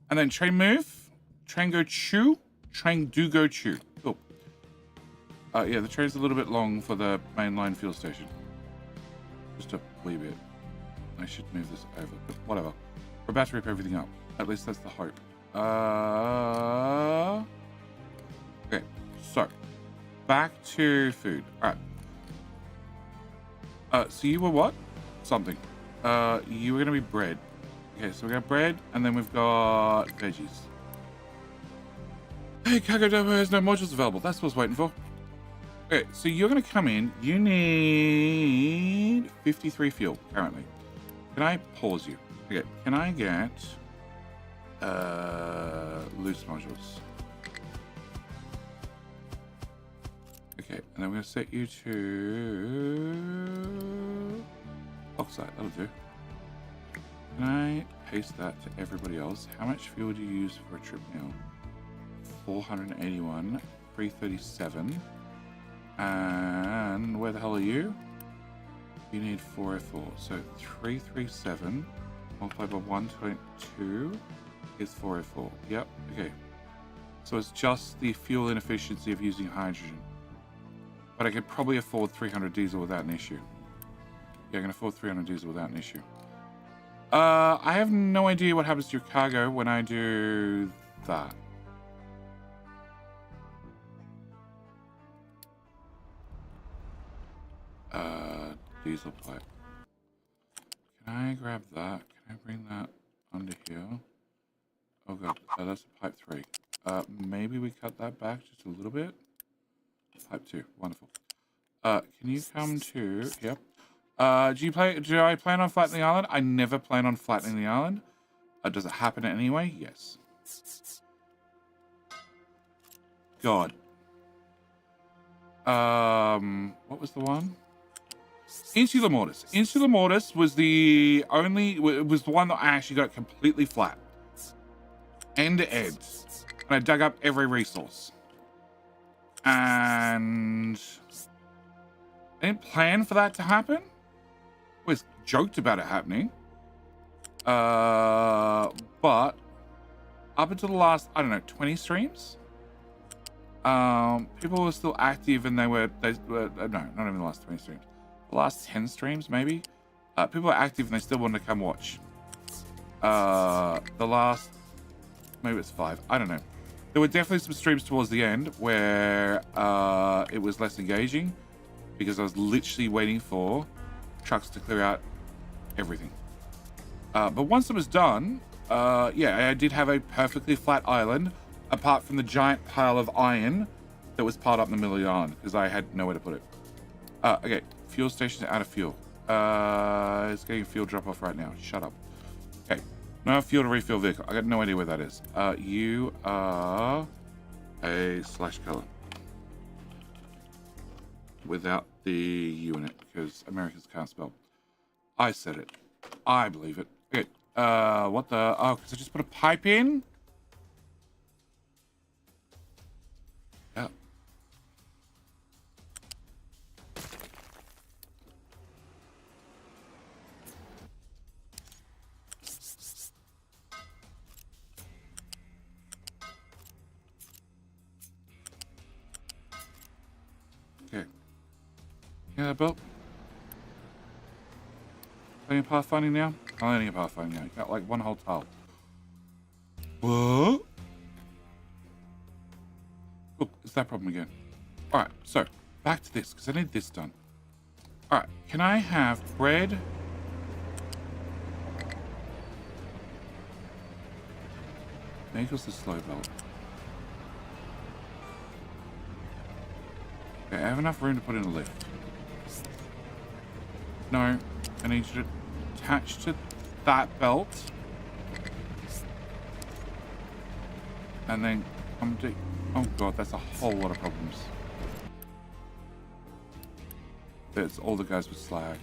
And then train move, train go chew, train do go chew. Cool. Yeah, the train's a little bit long for the mainline fuel station. Just a wee bit. I should move this over, but whatever. We're about to rip everything up. At least that's the hope. Okay, so back to food. Alright. So you were what? Something. You were gonna be bread. Okay, so we got bread, and then we've got veggies. Hey, cargo depot has no modules available. That's what I was waiting for. Okay, so you're gonna come in. You need 53 fuel currently. Can I pause you? Okay, can I get loose modules? Okay, and then we're gonna set you to oxide. That'll do. Can I paste that to everybody else? How much fuel do you use for a trip meal? 481, 337. And where the hell are you? You need 404. So 337 multiplied by 1.2 is 404. Yep, okay. So it's just the fuel inefficiency of using hydrogen. But I could probably afford 300 diesel without an issue. Yeah, I can afford 300 diesel without an issue. I have no idea what happens to your cargo when I do that. diesel pipe. Can I grab that? Can I bring that under here? Oh god, that's a pipe 3. Maybe we cut that back just a little bit. Pipe 2, wonderful. Can you come to? Yep. Do I plan on flattening the island? I never plan on flattening the island. Does it happen anyway? Yes. God. What was the one? Insular mortise. Insular mortise was the one that I actually got completely flat. End to end. And I dug up every resource. And I didn't plan for that to happen. I was joked about it happening. But up until the last, I don't know, 20 streams, people were still active, and they were no, not even the last 20 streams. The last 10 streams, maybe. People were active and they still wanted to come watch. The last, maybe it's 5. I don't know. There were definitely some streams towards the end where it was less engaging because I was literally waiting for trucks to clear out everything. But once it was done, yeah, I did have a perfectly flat island, apart from the giant pile of iron that was piled up in the middle of the island because I had nowhere to put it. Okay, fuel station out of fuel. It's getting fuel drop off right now. Shut up. Okay, no fuel to refuel vehicle. I got no idea where that is. You are a slash color without the U in it because Americans can't spell. I said it. I believe it. Okay. What the? Oh, because I just put a pipe in. Yeah. Okay. Yeah, Bill. Playing pathfinding now? I'm learning pathfinding now. You got like one whole tile. What? Look, it's that problem again. Alright, so back to this, because I need this done. Alright, can I have bread? Equals the slow belt. Okay, I have enough room to put in a lift. No, I need you to attach to that belt. And then come to... Oh god, that's a whole lot of problems. There's all the guys with slag.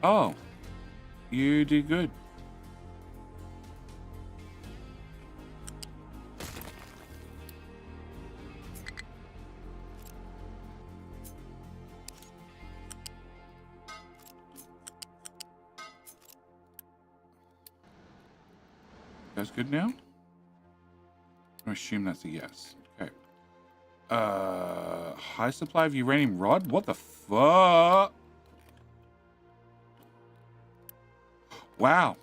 Oh. You did good. That's good now? I assume that's a yes. Okay. High supply of uranium rod? What the fuck? Wow.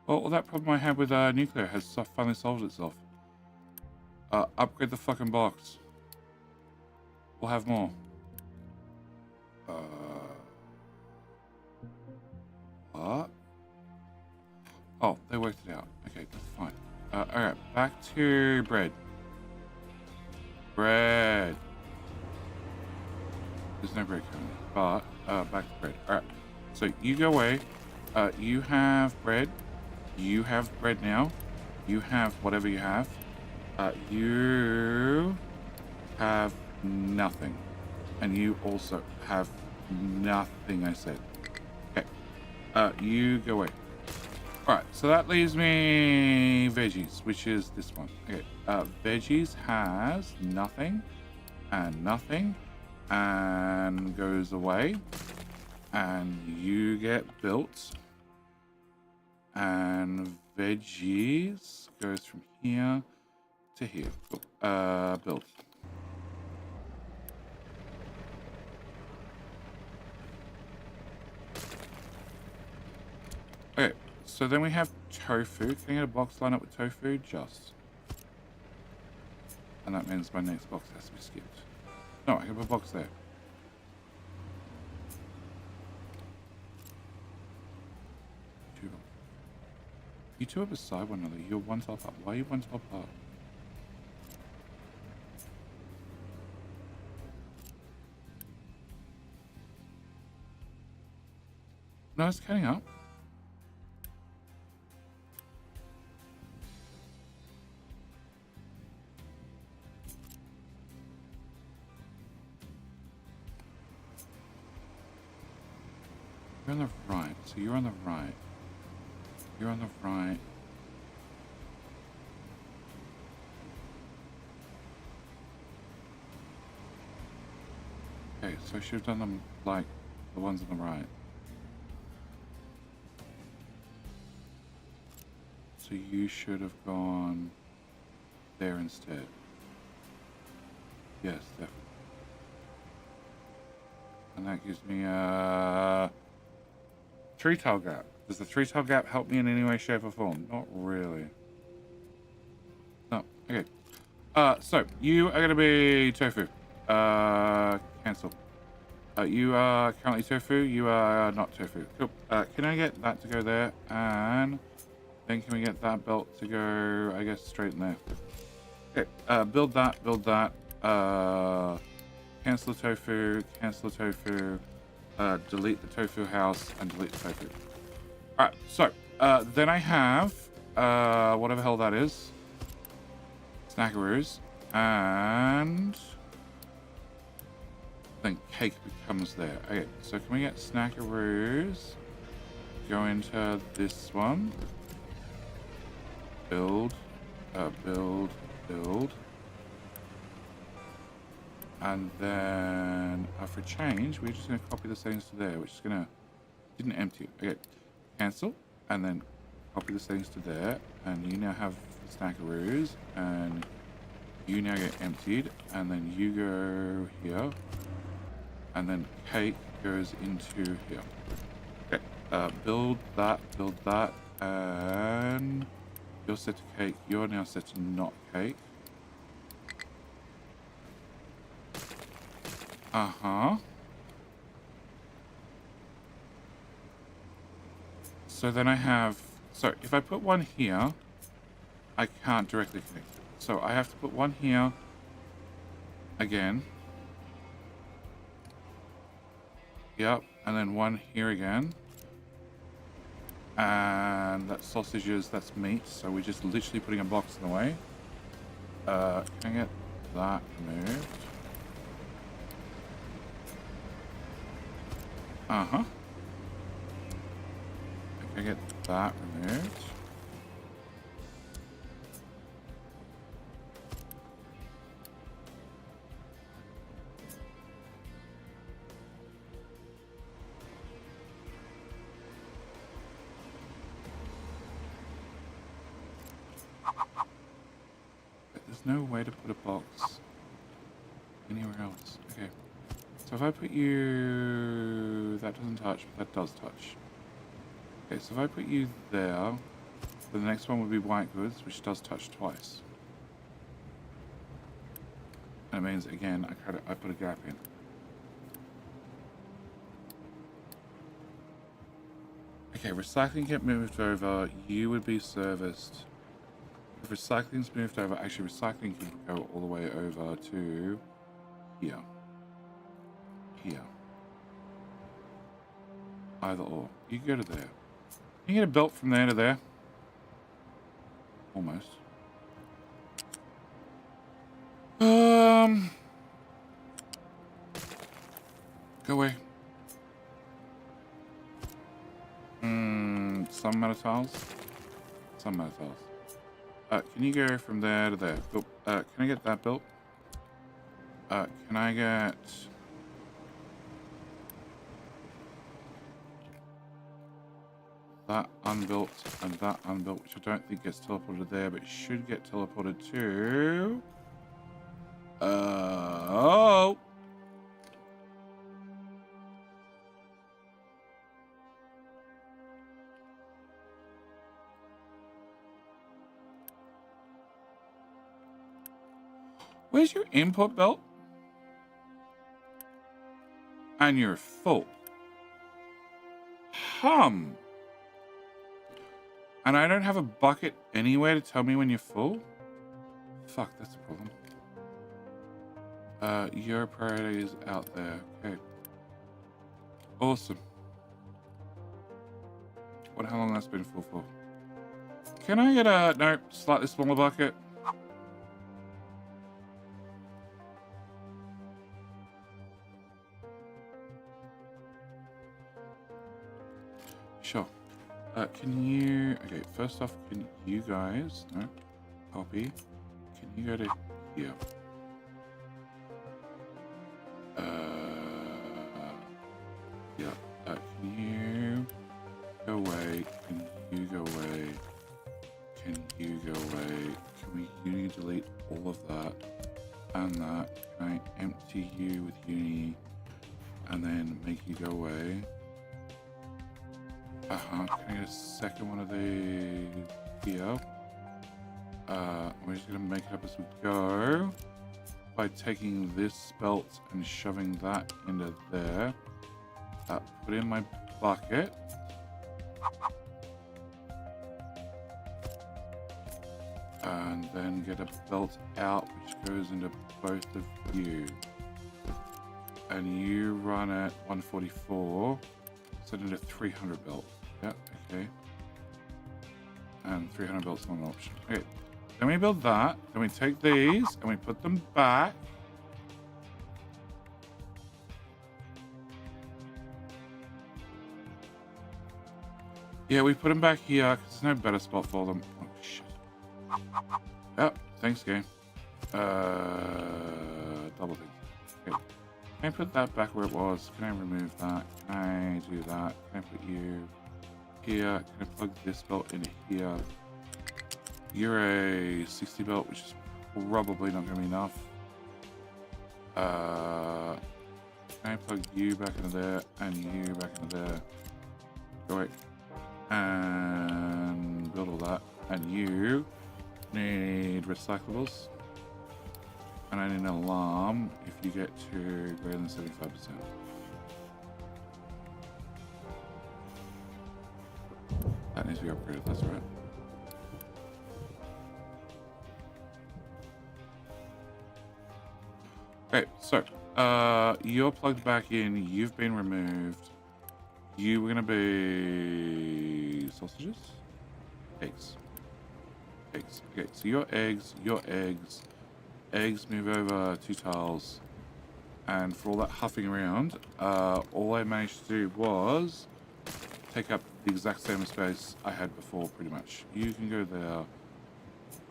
Well, that problem I had with nuclear has finally solved itself. Upgrade the fucking box. We'll have more. What? Oh, they worked it out. Okay, that's fine. Alright, back to bread. Bread. There's no bread currently, but back to bread. Alright, so you go away. You have bread. You have bread now. You have whatever you have. You have nothing. And you also have nothing, I said. Okay. You go away. Alright, so that leaves me veggies, which is this one. Okay. Veggies has nothing and nothing and goes away. And you get built. And veggies goes from here to here. Built. Okay, so then we have tofu. Can I get a box line up with tofu? Just. And that means my next box has to be skipped. No, I can put a box there. You two are beside one another. You're one tile apart. Why are you one tile apart? No, it's cutting up. You're on the right. So you're on the right. You're on the right. Okay, so I should have done them like the ones on the right. So you should have gone there instead. Yes, definitely. And that gives me a 3-tile gap. Does the 3-tile gap help me in any way, shape, or form? Not really. No. Okay. So you are gonna be tofu. Cancel. You are currently tofu. You are not tofu. Cool. Can I get that to go there? And then can we get that belt to go, I guess, straight in there? Okay. Build that. Build that. Cancel the tofu. Cancel the tofu. Delete the tofu house and delete the tofu. Alright, so then I have whatever hell that is. Snackaroos. And then cake becomes there. Okay, so can we get snackaroos? Go into this one. Build. Build. Build. And then for change, we're just going to copy the settings to there, which is going to... Didn't empty it. Okay. Cancel. And then copy the settings to there. And you now have snackaroos. And you now get emptied. And then you go here. And then cake goes into here. Okay. Build that. Build that. And you're set to cake. You're now set to not cake. Uh-huh. So then I have... So if I put one here, I can't directly connect it. So I have to put one here again. Yep. And then one here again. And that's sausages, that's meat. So we're just literally putting a box in the way. Can I get that moved? Uh-huh. Can I get that removed? There's no way to put a box anywhere else. Okay. So if I put you... That doesn't touch, but that does touch. Okay, so if I put you there, then the next one would be white goods, which does touch twice. And it means, again, I put a gap in. Okay, recycling get moved over, you would be serviced. If recycling's moved over, actually recycling can go all the way over to here. Here. Either or. You can go to there. You can get a belt from there to there. Almost. Go away. Some metal tiles. Some metal tiles. Can you go from there to there? Oh, can I get that built? Can I get... that unbuilt and that unbuilt, which I don't think gets teleported there, but it should get teleported to... Oh! Where's your input belt? And you're full. And I don't have a bucket anywhere to tell me when you're full? Fuck, that's a problem. Your priority is out there. Okay. Awesome. How long that's been full for? Can I get a, no, slightly smaller bucket? Sure. Can you, okay, first off, can you guys, no, copy, can you go to here? Yeah, can you go away, can you go away, can you go away, can you delete all of that, and that, can I empty you with uni, and then make you go away? Can I get a second one of these here? We're just gonna make it up as we go by taking this belt and shoving that into there. Put in my bucket. And then get a belt out which goes into both of you. And you run at 144. Set into 300 belt. Yeah, okay. And 300 belt's not an option. Okay. Then we build that. Then we take these and we put them back. Yeah, we put them back here because there's no better spot for them. Oh, shit. Yep, thanks, game. Double things. Okay. Can I put that back where it was? Can I remove that? Can I do that? Can I put you here? Can I plug this belt in here? You're a 60 belt, which is probably not going to be enough. Can I plug you back into there and you back into there? Go away. And build all that. And you need recyclables. And I need an alarm if you get to greater than 75%. That needs to be upgraded, that's right. Okay, so you're plugged back in, you've been removed. You were gonna be sausages? Eggs. Eggs. Okay, so your eggs. Eggs move over 2 tiles. And for all that huffing around, all I managed to do was take up the exact same space I had before, pretty much. You can go there.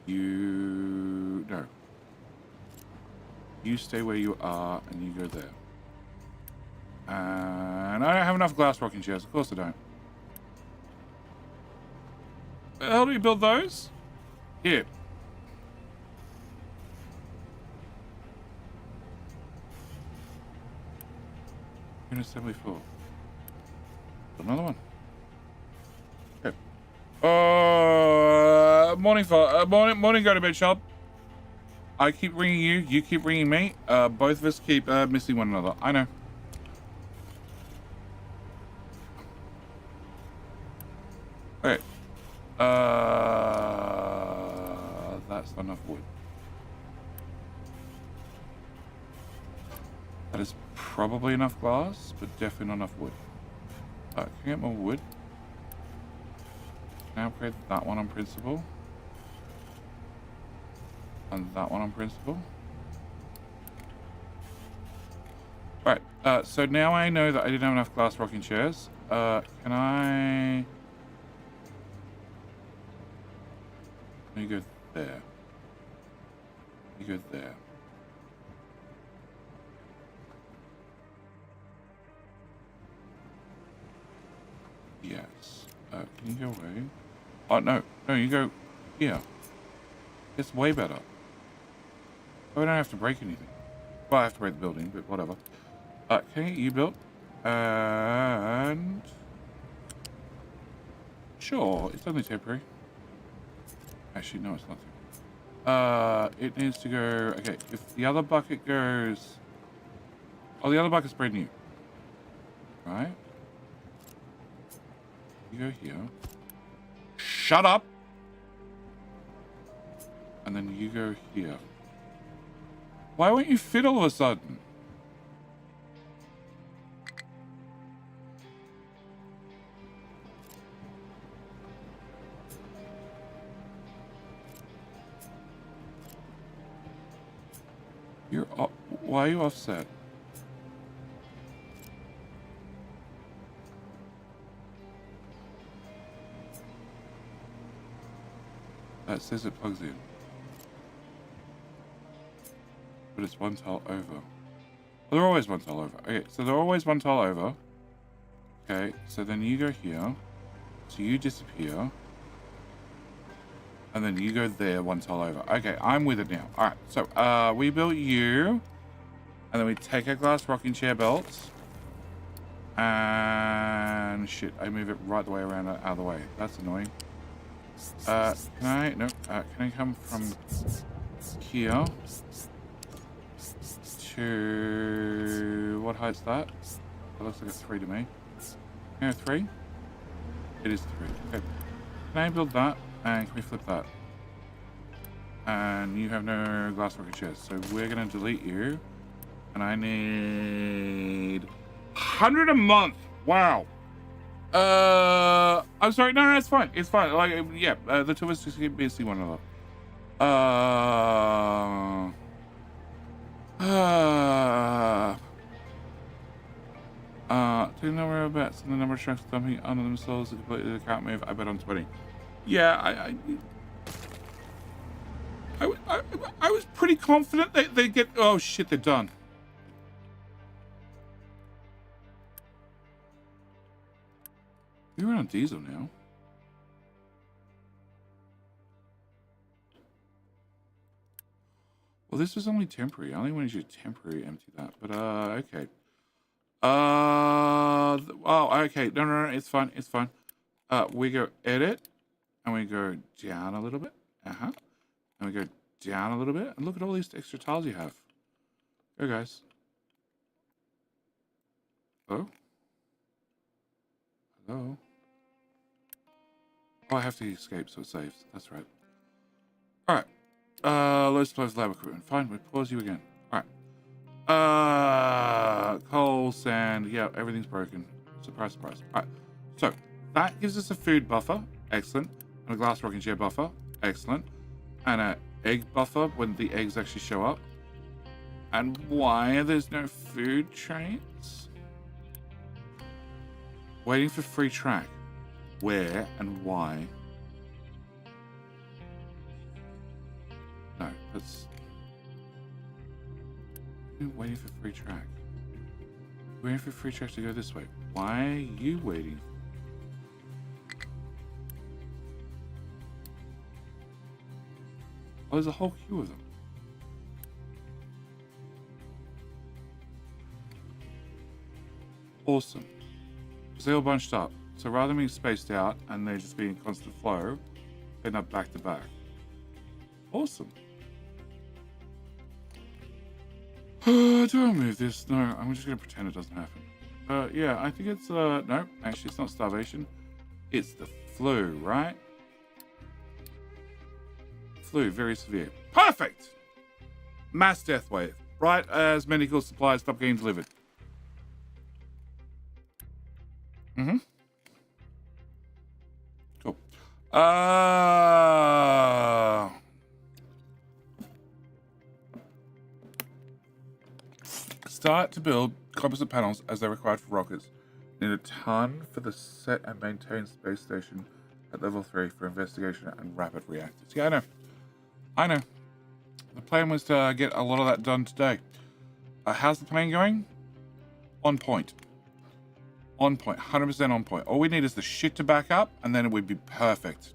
No. You stay where you are, and you go there. And I don't have enough glass rocking chairs. Of course I don't. How do you build those? Here. Unit 74. Another one. Okay. Morning, go to bed shop. I keep ringing you, you keep ringing me. Both of us keep missing one another. I know. Okay. That's not enough wood. That is probably enough glass, but definitely not enough wood. Can I get more wood? Can I upgrade that one on principle? And that one on principle? Right, so now I know that I didn't have enough glass rocking chairs. Can I... Let me go there. You go there. Yes. Can you go away? Oh, no. No, you go here. It's way better. Oh, I don't have to break anything. Well, I have to break the building, but whatever. Can I get you built? And... Sure, it's only temporary. Actually, no, it's not temporary. It needs to go... Okay, if the other bucket goes... Oh, the other bucket's brand new. Right? You go here. Shut up! And then you go here. Why won't you fit all of a sudden? You're up. Why are you offset? That says it plugs in. But it's one tile over. Well, they're always one tile over. Okay, so they're always one tile over. Okay, so then you go here. So you disappear. And then you go there, one tile over. Okay, I'm with it now. Alright, so we built you. And then we take our glass rocking chair belts. And shit, I move it right the way around out of the way. That's annoying. Can I? No. Can I come from here to... What height's that? That looks like a 3 to me. Yeah, 3? It is 3. Okay. Can I build that? And can we flip that? And you have no glass rocket chairs. So we're going to delete you. And I need 100 a month. Wow. I'm sorry. No, it's fine. It's fine. Like, yeah, the two of us just keep missing one another. Do you know whereabouts and the number of trucks dumping under themselves completely they can't move? I bet on 20. Yeah, I was pretty confident they get. Oh shit, they're done. We're on diesel now. Well, this was only temporary. I only wanted you to temporarily empty that. But okay. Oh, okay. No, it's fine. It's fine. We go edit, and we go down a little bit. And we go down a little bit, and look at all these extra tiles you have. Go, guys. Hello. Hello. Oh, I have to escape, so it saves. That's right. All right. Let's close lab equipment. Fine, we pause you again. All right. Coal, sand. Yeah, everything's broken. Surprise, surprise. All right. So that gives us a food buffer. Excellent. And a glass rocking chair buffer. Excellent. And an egg buffer when the eggs actually show up. And why are there no food trains? Waiting for free track. Where and why? No, that's... Waiting for free track. Waiting for free track to go this way. Why are you waiting? Oh, there's a whole queue of them. Awesome. Because they all bunched up. So rather than being spaced out and they're just being constant flow, they're not back to back. Awesome. Do I move this? No, I'm just going to pretend it doesn't happen. Yeah, I think it's, no, actually it's not starvation. It's the flu, right? Flu, very severe. Perfect! Mass death wave. Right as medical supplies stop getting delivered. Mm-hmm. Cool. Start to build composite panels as they're required for rockets. Need a ton for the set and maintain space station at level 3 for investigation and rapid reactors. Yeah, I know. I know. The plan was to get a lot of that done today. How's the plan going? On point. On point. 100% on point. All we need is the shit to back up, and then it would be perfect.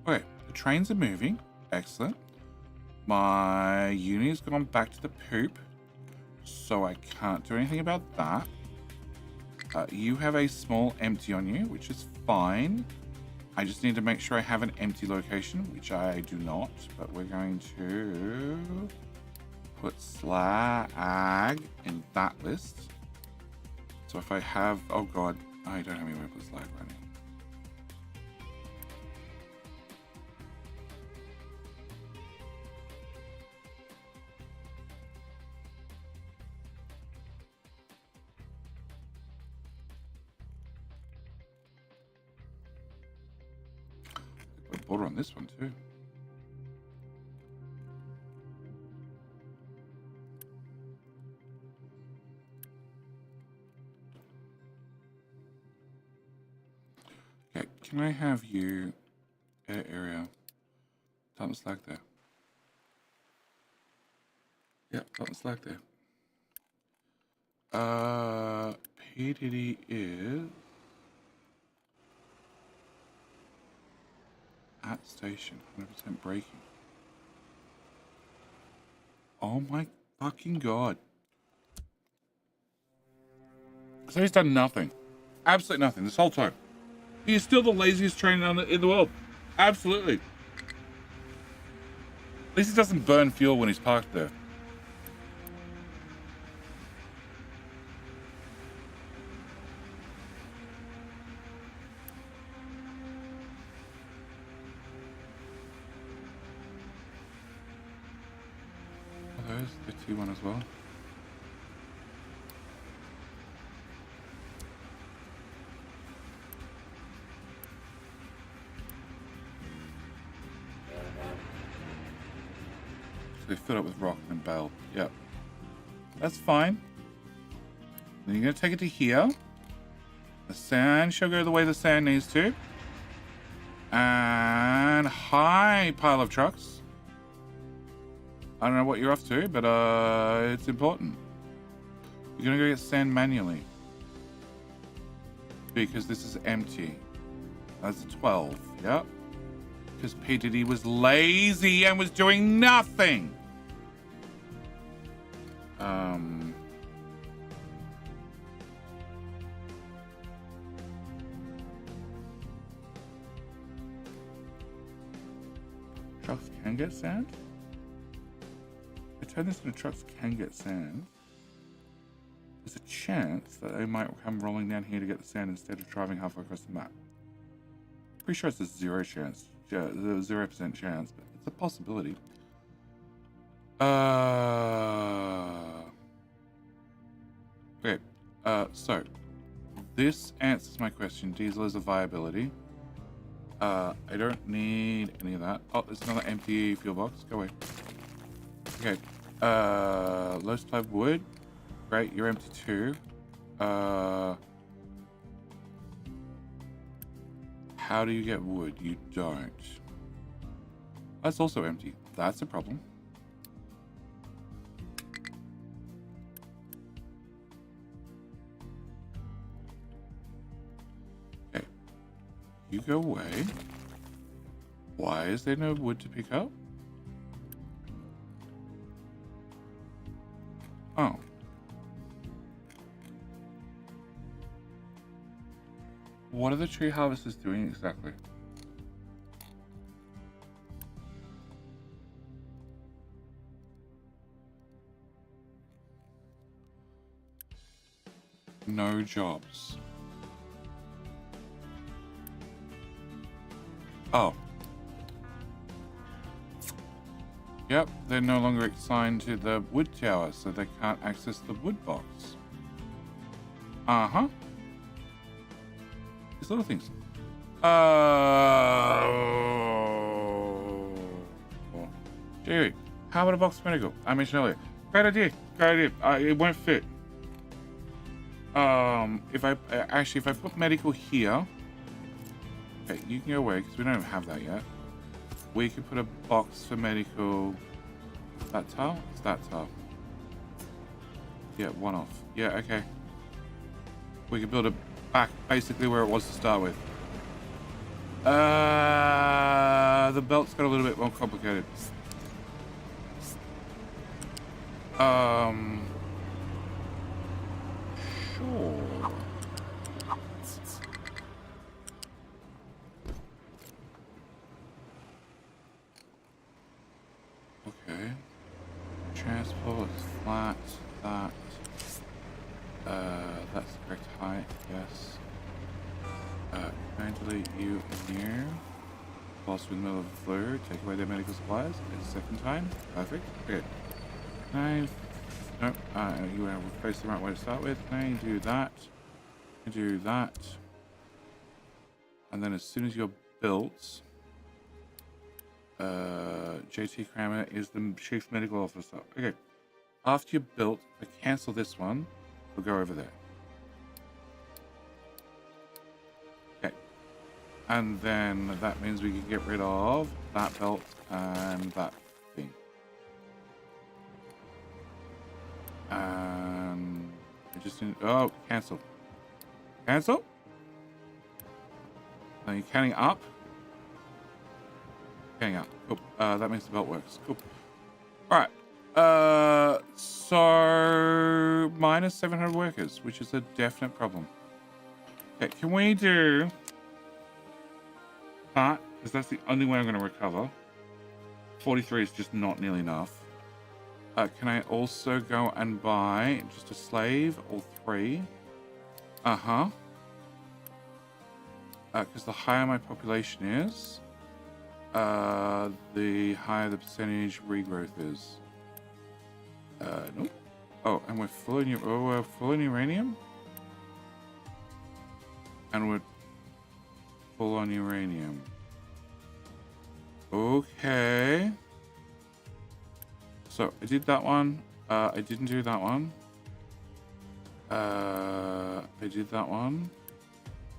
Okay, the trains are moving. Excellent. My uni's gone back to the poop, so I can't do anything about that. You have a small empty on you, which is fine. I just need to make sure I have an empty location, which I do not, but we're going to put slag in that list. So if I have, oh God, I don't have anywhere to put slag right now. Put a border on this one too. Okay, can I have you area? Dump slag there. Yep, dump slag there. PDD is at station, 100% braking. Oh my fucking God. So he's done nothing. Absolutely nothing this whole time. He is still the laziest train in the world. Absolutely. At least he doesn't burn fuel when he's parked there. Are those the T1 as well? They fill up with rock and bale. Yep. That's fine. Then you're going to take it to here. The sand shall go the way the sand needs to. And high pile of trucks. I don't know what you're off to, but it's important. You're going to go get sand manually. Because this is empty. That's 12. Yep. Because PDD was lazy and was doing nothing. Trucks can get sand? I turn this into trucks can get sand. There's a chance that they might come rolling down here to get the sand instead of driving halfway across the map. Pretty sure it's a 0% chance. Yeah, 0% chance, but it's a possibility. Okay, so this answers my question. Diesel is a viability. I don't need any of that. Oh, there's another empty fuel box. Go away. Okay, low supply of wood. Great, you're empty too. How do you get wood? You don't. That's also empty. That's a problem. Okay. You go away. Why is there no wood to pick up? Oh. What are the tree harvesters doing exactly? No jobs. Oh. Yep, they're no longer assigned to the wood tower, so they can't access the wood box. Uh-huh. These little things. Jerry, how about a box of medical? I mentioned earlier. Great idea. Great idea. It won't fit. If I put medical here, okay, you can go away because we don't have that yet. We could put a box for medical. That tile? It's that tile. Yeah, one off. Yeah, okay. We could build it back basically where it was to start with. The belt's got a little bit more complicated. Sure. Okay. Transport is flat. That. That's the correct height. Yes. Can I delete you in here? Whilst with the middle of the floor, take away their medical supplies. A second time. Perfect. Okay. Can I? Nope. You want to replace the right way to start with. Can I do that? Can I do that? And then as soon as you're built, JT Kramer is the chief medical officer. Okay. After you're built, if I cancel this one, we'll go over there. Okay. And then that means we can get rid of that belt and that thing. And I just didn't. Oh, cancel. Cancel? Now you're counting up. Counting up. Cool. That means the belt works. Cool. All right. So minus 700 workers, which is a definite problem. Okay, can we do that? Because that's the only way I'm going to recover. 43 is just not nearly enough. Can I also go and buy just a slave or 3? Uh-huh. Because the higher my population is, the higher the percentage regrowth is. Nope. Oh, and we're full in we're full in uranium? And we're full on uranium. Okay. So I did that one. I didn't do that one. I did that one.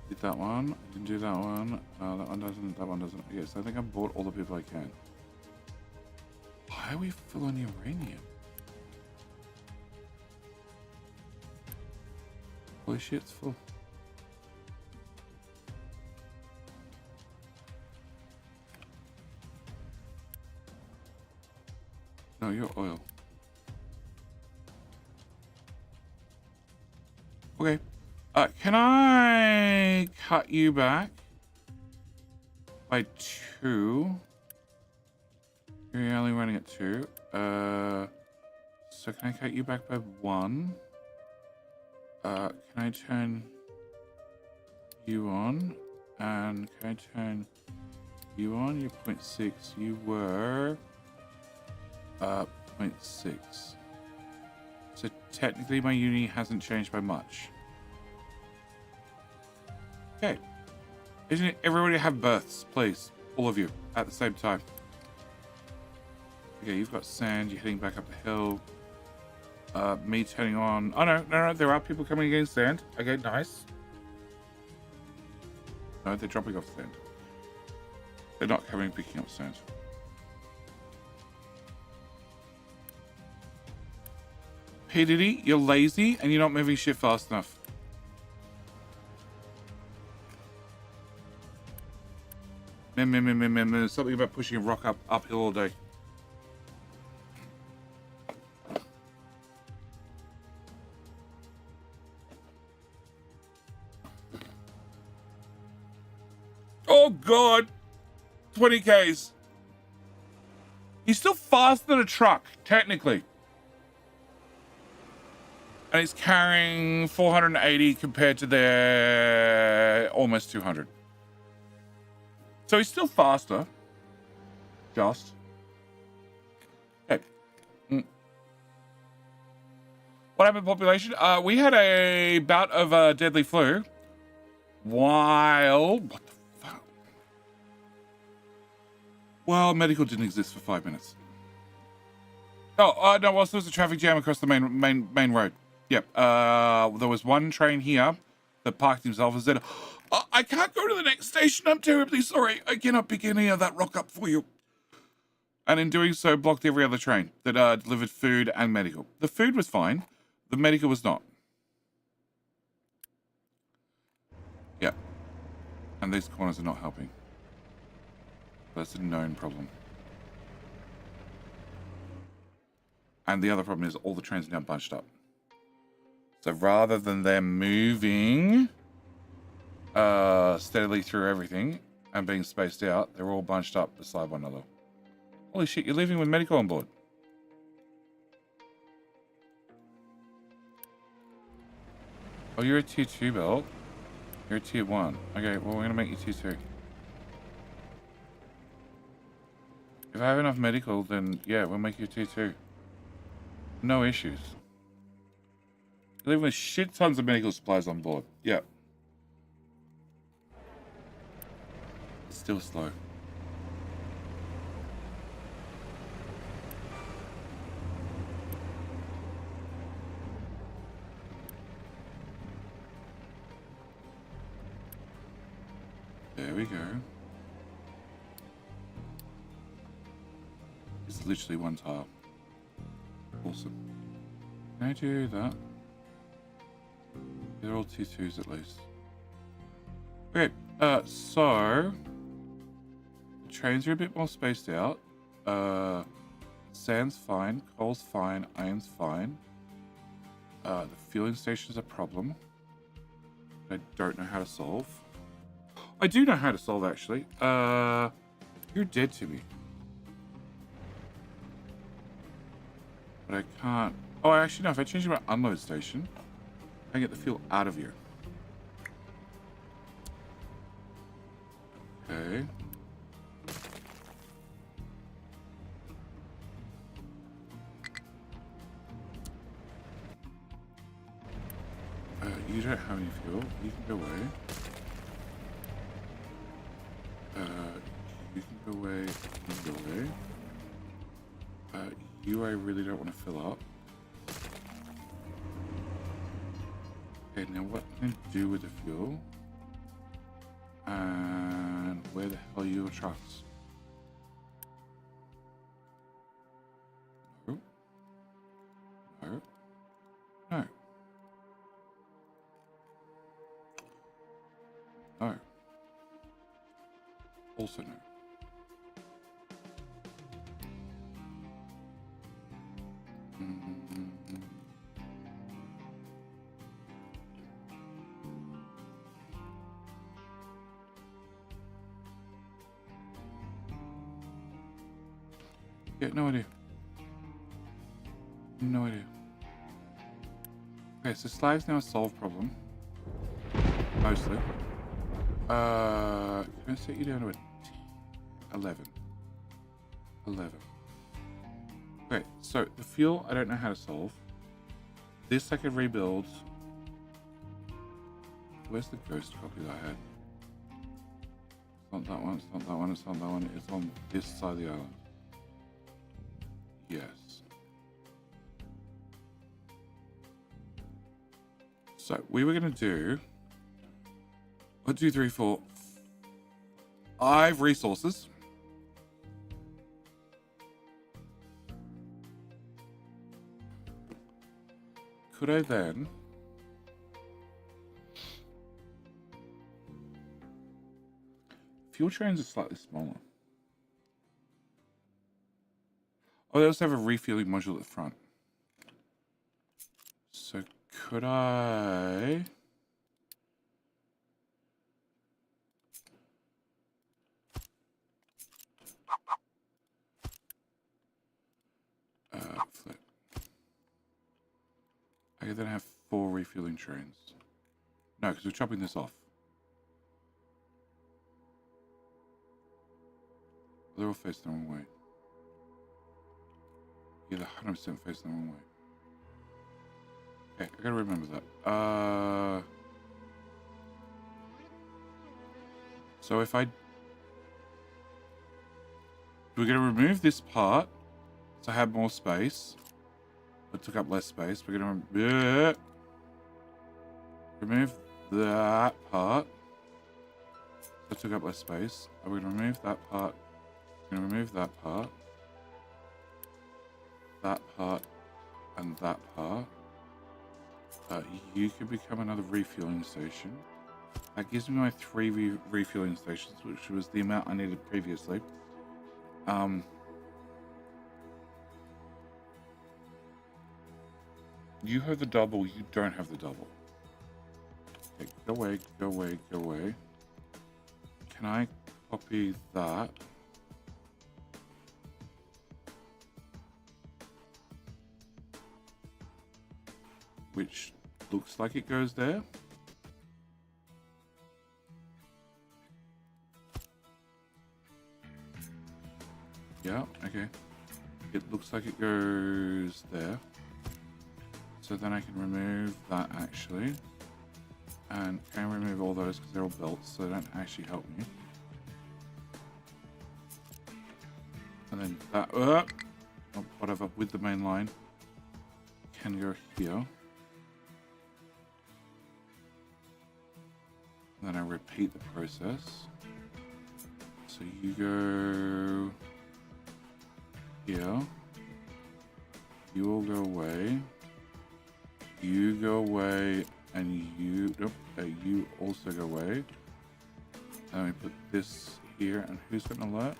Did that one. I didn't do that one. That one doesn't. That one doesn't. Okay, so I think I bought all the people I can. Why are we full on uranium? Holy shit, it's full. No, you're oil. Okay. Can I cut you back by 2? You're only running at 2. So can I cut you back by 1? Can I turn you on? And can I turn you on? You're 0.6. You were 0.6. So technically my uni hasn't changed by much. Okay. Isn't it everybody have births, please? All of you at the same time. Okay, you've got sand, you're heading back up the hill. Me turning on. Oh no, there are people coming against sand. Okay, nice. No, they're dropping off sand. They're not coming picking up sand. Hey Diddy, you're lazy and you're not moving shit fast enough. Something about pushing a rock uphill all day. Oh god! 20 Ks. He's still faster than a truck, technically. And it's carrying 480 compared to their almost 200. So he's still faster. Just. Okay. What happened to population? We had a bout of deadly flu. While... What the fuck? Well, medical didn't exist for 5 minutes. Oh, no, whilst there was a traffic jam across the main road. Yep. There was one train here that parked himself and said, I can't go to the next station. I'm terribly sorry. I cannot pick any of that rock up for you. And in doing so, blocked every other train that delivered food and medical. The food was fine. The medical was not. Yeah. And these corners are not helping. That's a known problem. And the other problem is all the trains are now bunched up. So rather than them moving steadily through everything and being spaced out, they're all bunched up beside one another. Holy shit, you're leaving with medical on board. Oh, you're a tier 2 belt. You're a tier 1. Okay, well, we're gonna make you tier 2. If I have enough medical, then yeah, we'll make you tier 2. No issues. You're leaving with shit tons of medical supplies on board. Yeah. It's still slow. There we go. It's literally one tile. Awesome. Can I do that? They're all tier 2s at least. Okay, so the trains are a bit more spaced out. Sand's fine, coal's fine, iron's fine. The fueling station's a problem I don't know how to solve. I do know how to solve, actually. You're dead to me. But I can't... Oh, actually, no. If I change my unload station, I can get the fuel out of here. Okay. You don't have any fuel. You can go away. You can go away. You can go away. You I really don't want to fill up. Okay, now what can I do with the fuel? And where the hell are your trucks? No. No. No. No. Also no. Yeah, no idea. No idea. Okay, so Slag's now a solved problem. Mostly. Can I set you down to a 11? 11. Okay, so the fuel I don't know how to solve. This I could rebuild. Where's the ghost copy that I had? It's not that one, it's not that one, it's not that one. It's on this side of the island. Yes. So we were going to do 1, 2, 3, 4, 5 resources. Could I then fuel trains are slightly smaller. Oh, they also have a refueling module at the front. So could I... flip. I could then have 4 refueling trains. No, because we're chopping this off. They're all facing the wrong way. Yeah, they're 100% facing the wrong way. Okay, I gotta remember that. So if I... We're gonna remove this part to have more space. It took up less space. We're gonna remove that part. That took up less space. We're gonna remove that part. We're gonna remove that part. That part. And that part. You can become another refueling station. That gives me my 3 refueling stations, which was the amount I needed previously. You have the double, you don't have the double. Okay, go away, go away, go away. Can I copy that? which looks like it goes there. Yeah, okay. It looks like it goes there. So then I can remove that actually. And can I remove all those because they're all belts, so they don't actually help me. And then that, or whatever, with the main line, can go here. And then I repeat the process. So you go here. You all go away. You go away, and you, you also go away. And we put this here, and who's got an alert?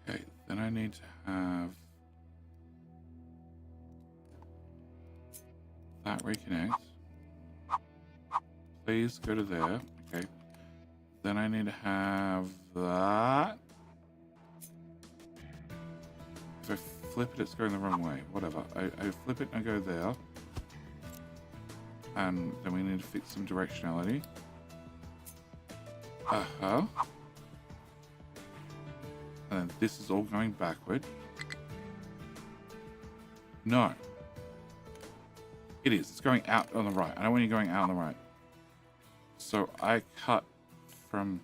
Okay, then I need to have that reconnect. Please go to there. Okay. Then I need to have that. If I flip it, it's going the wrong way. Whatever. I flip it and I go there. And then we need to fix some directionality. Uh-huh. And then this is all going backward. No. It is. It's going out on the right. I don't want you going out on the right. So I cut from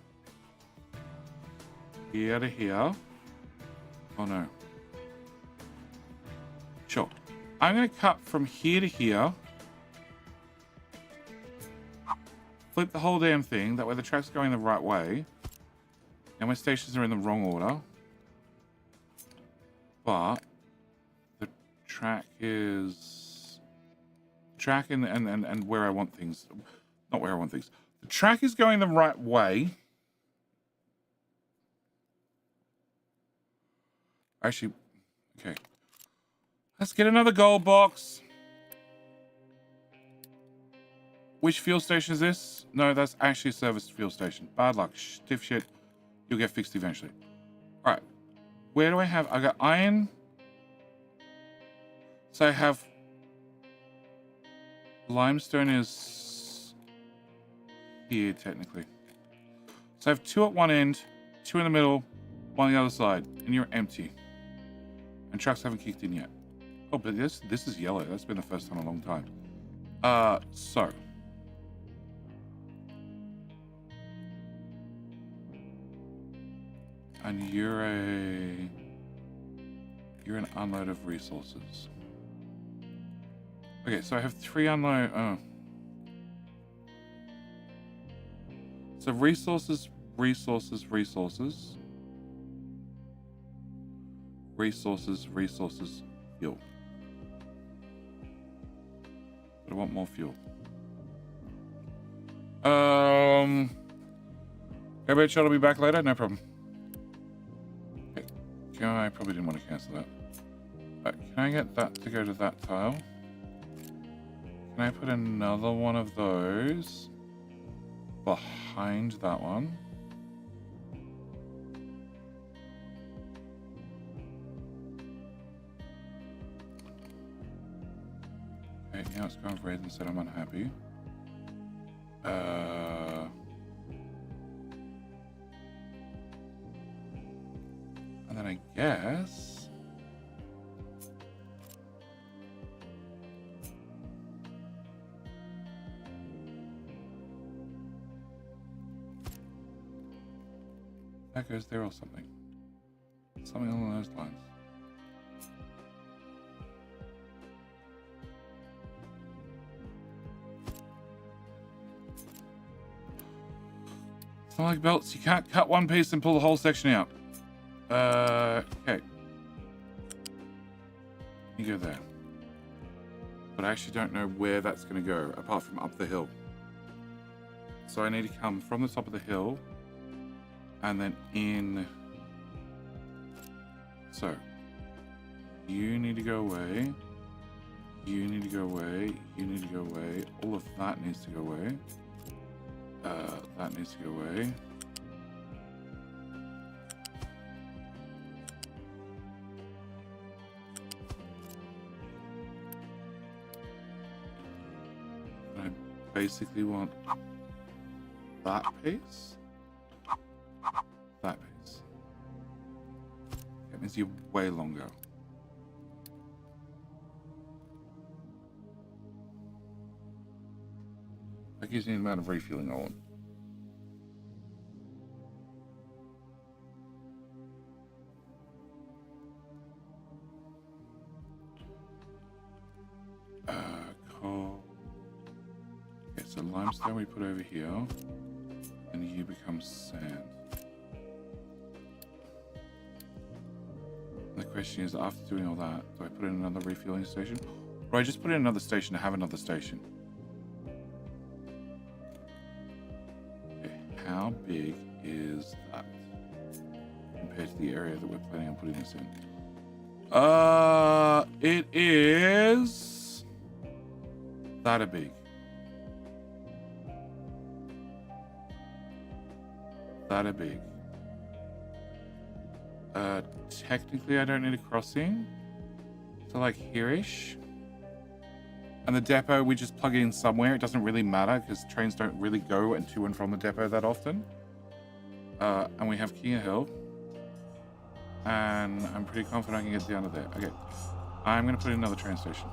here to here. Oh no. Sure. I'm going to cut from here to here. Flip the whole damn thing. That way the track's going the right way. And my stations are in the wrong order. But the track is... track and where I want things. Not where I want things. The track is going the right way. Actually, okay. Let's get another gold box. Which fuel station is this? No, that's actually a service fuel station. Bad luck. Stiff shit. You'll get fixed eventually. All right. Where do I have? I got iron. So I have limestone is here technically. So I have 2 at one end, 2 in the middle, 1 on the other side, and you're empty. And trucks haven't kicked in yet. Oh, but this is yellow. That's been the first time in a long time. So. And you're an unload of resources. Okay, so I have 3 unload. Oh. So resources, resources, resources. Resources, resources, fuel. But I want more fuel. Airboat shuttle will be back later? No problem. Okay. I probably didn't want to cancel that. Can I get that to go to that tile? Can I put another one of those behind that one? Okay, now it's gone red and said I'm unhappy. And then I guess that goes there or something. Something along those lines. It's not like belts. You can't cut one piece and pull the whole section out. Okay. You go there. But I actually don't know where that's going to go, apart from up the hill. So I need to come from the top of the hill, and then in. So, you need to go away. You need to go away. You need to go away. All of that needs to go away. That needs to go away. I basically want that pace. That pace. That means you're way longer. That gives me the amount of refueling I want. Coal. Okay, so limestone we put over here, and you become sand. The question is, after doing all that, do I put in another refueling station? Or do I just put in another station to have another station? Okay, how big is that compared to the area that we're planning on putting this in? It is that big. That big. Technically I don't need a crossing. So like here-ish. And the depot, we just plug it in somewhere. It doesn't really matter because trains don't really go to and from the depot that often. And we have King Hill. And I'm pretty confident I can get down to there. Okay. I'm going to put in another train station.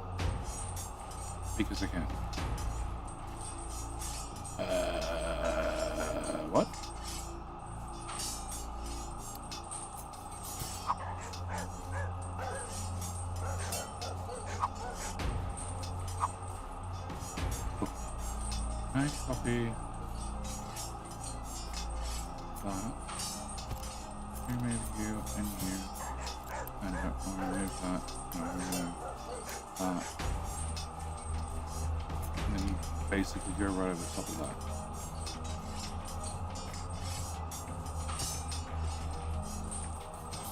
Because I can. What? I copy that. Remove you and you. And I'll remove that. And I'll remove that. And then you basically go right over the top of that.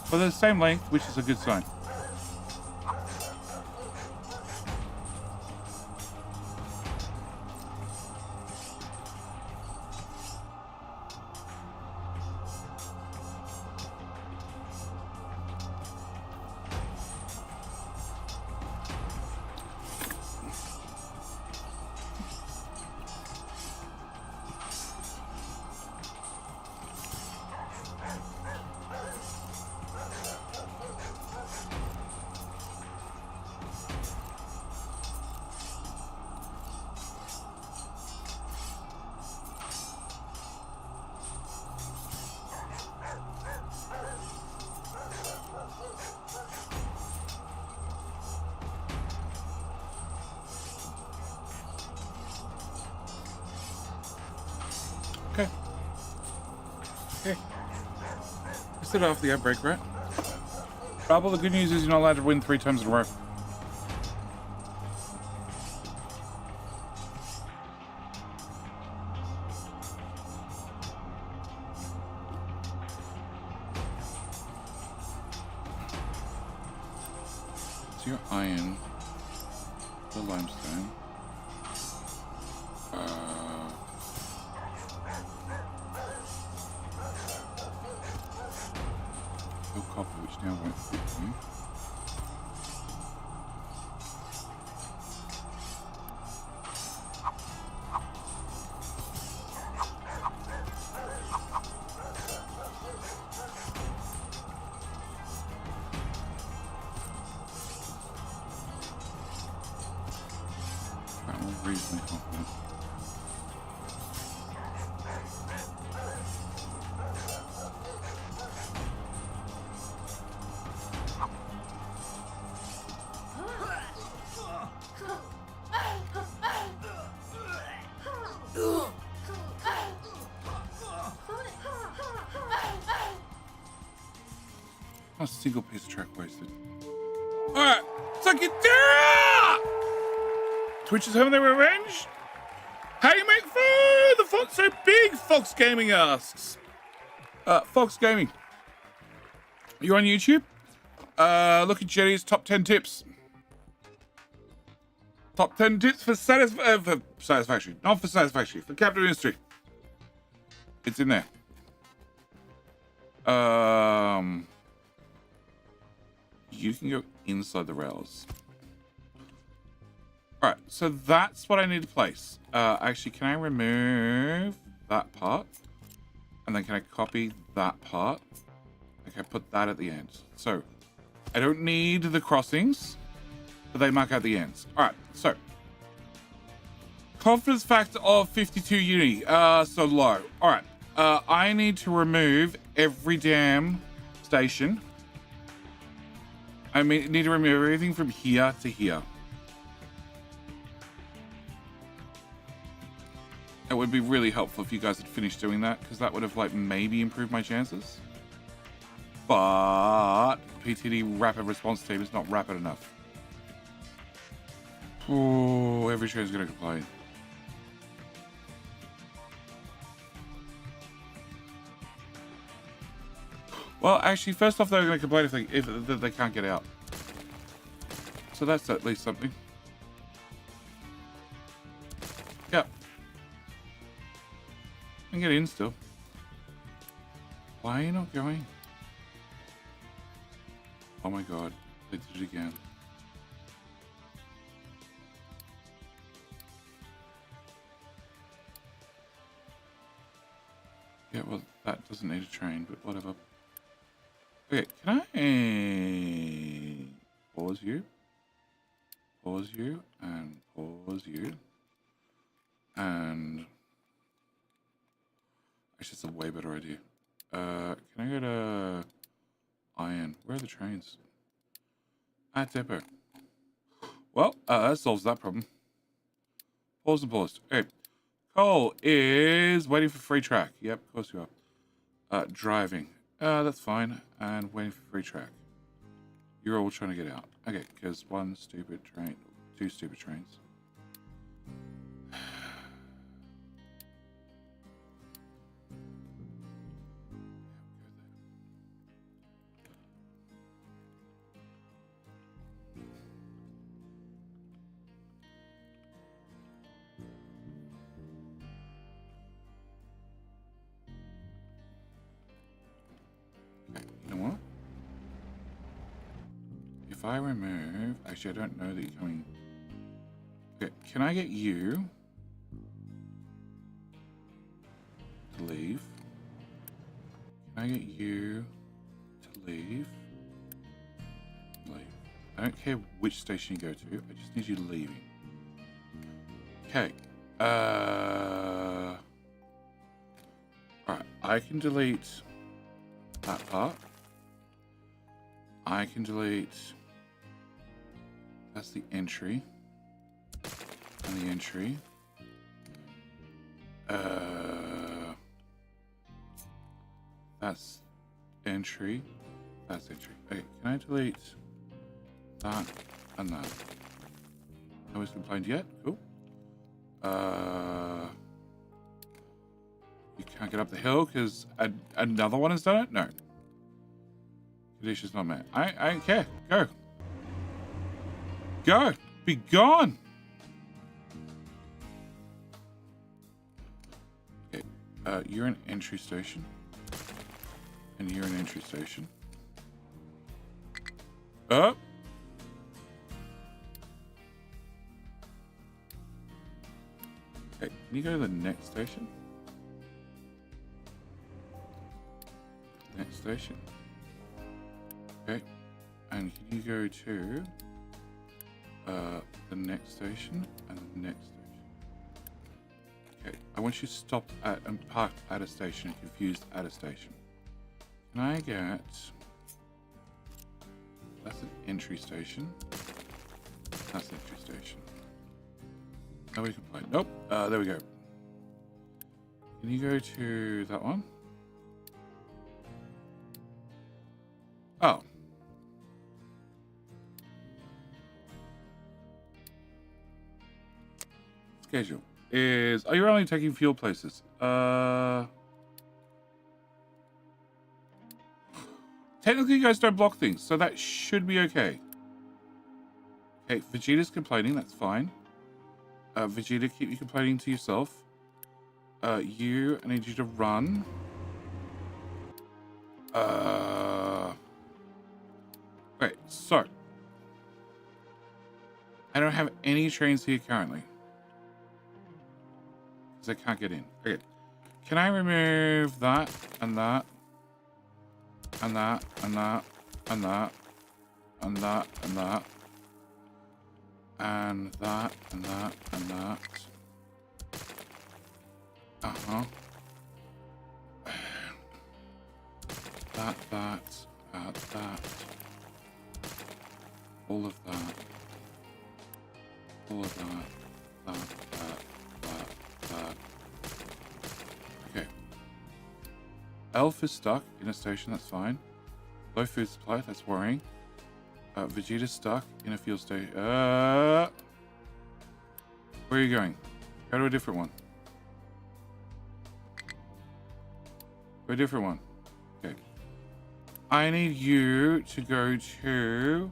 But they're the same length, which is a good sign. Okay. Okay. Let's set off the outbreak, right? Trouble, the good news is you're not allowed to win 3 times in a row. So your iron, the limestone. Your copper, which now won't fit me. I'm reasonably confident. Not a single piece of track wasted. Alright, suck it down! Twitch is having their revenge? How do you make food? The font's so big, Fox Gaming asks. Fox Gaming. You're on YouTube? Look at Jenny's top 10 tips. Top 10 tips for satisfactory. Not for satisfactory. For capital industry. It's in there. You can go inside the rails. Alright, so that's what I need to place. Actually, can I remove that part? And then can I copy that part? Okay, put that at the end. So, I don't need the crossings, but they mark out the ends. Alright, so. Confidence factor of 52 unity. So low. Alright, I need to remove every damn station. I need to remove everything from here to here. It would be really helpful if you guys had finished doing that, because that would have like maybe improved my chances. But PTD rapid response team is not rapid enough. Oh, every train's gonna complain. Well, actually, first off, they're gonna complain if they can't get out. So that's at least something. Yep. I can get in still. Why are you not going? Oh my god, they did it again. Yeah, well, that doesn't need a train, but whatever. Okay, can I pause you, and pause you, and actually, it's a way better idea. Can I go to iron? Where are the trains? At depot. Well, that solves that problem. Pause and pause. Okay. Cole is waiting for free track. Yep, of course you are. Driving. That's fine. And waiting for free track. You're all trying to get out. Okay, because one stupid train, two stupid trains. You know what? If I remove... Actually, I don't know that you're coming... Okay, can I get you to leave? Can I get you to leave? Leave. I don't care which station you go to. I just need you leaving. Okay. Alright, I can delete that part. I can delete... That's the entry. And the entry. That's entry. That's entry. Okay, can I delete that and that? No one's complained yet? Cool. You can't get up the hill because another one has done it? No. Conditions not met. I don't care. Go. Go. Be gone. Okay. You're an entry station. And you're an entry station. Up. Okay. Can you go to the next station? Next station. Okay, and can you go to the next station and the next station? Okay, I want you stopped at and parked at a station and confused at a station. Can I get... That's an entry station. That's an entry station. Nobody complained. Nope, there we go. Can you go to that one? Oh. Schedule is... Oh, you're only taking fuel places. Technically, you guys don't block things, so that should be okay. Okay, Vegeta's complaining. That's fine. Vegeta, keep you complaining to yourself. You, I need you to run. Wait, so. I don't have any trains here currently. Because I can't get in. Okay. Can I remove that, and that, and that, and that, and that, and that, and that, and that, and that, and that. Uh-huh. That, that. All of that. All of that. That. Okay. Elf is stuck in a station, that's fine. Low food supply, that's worrying. Vegeta's stuck in a fuel station. Where are you going? Go to a different one. Go to a different one. Okay. I need you to go to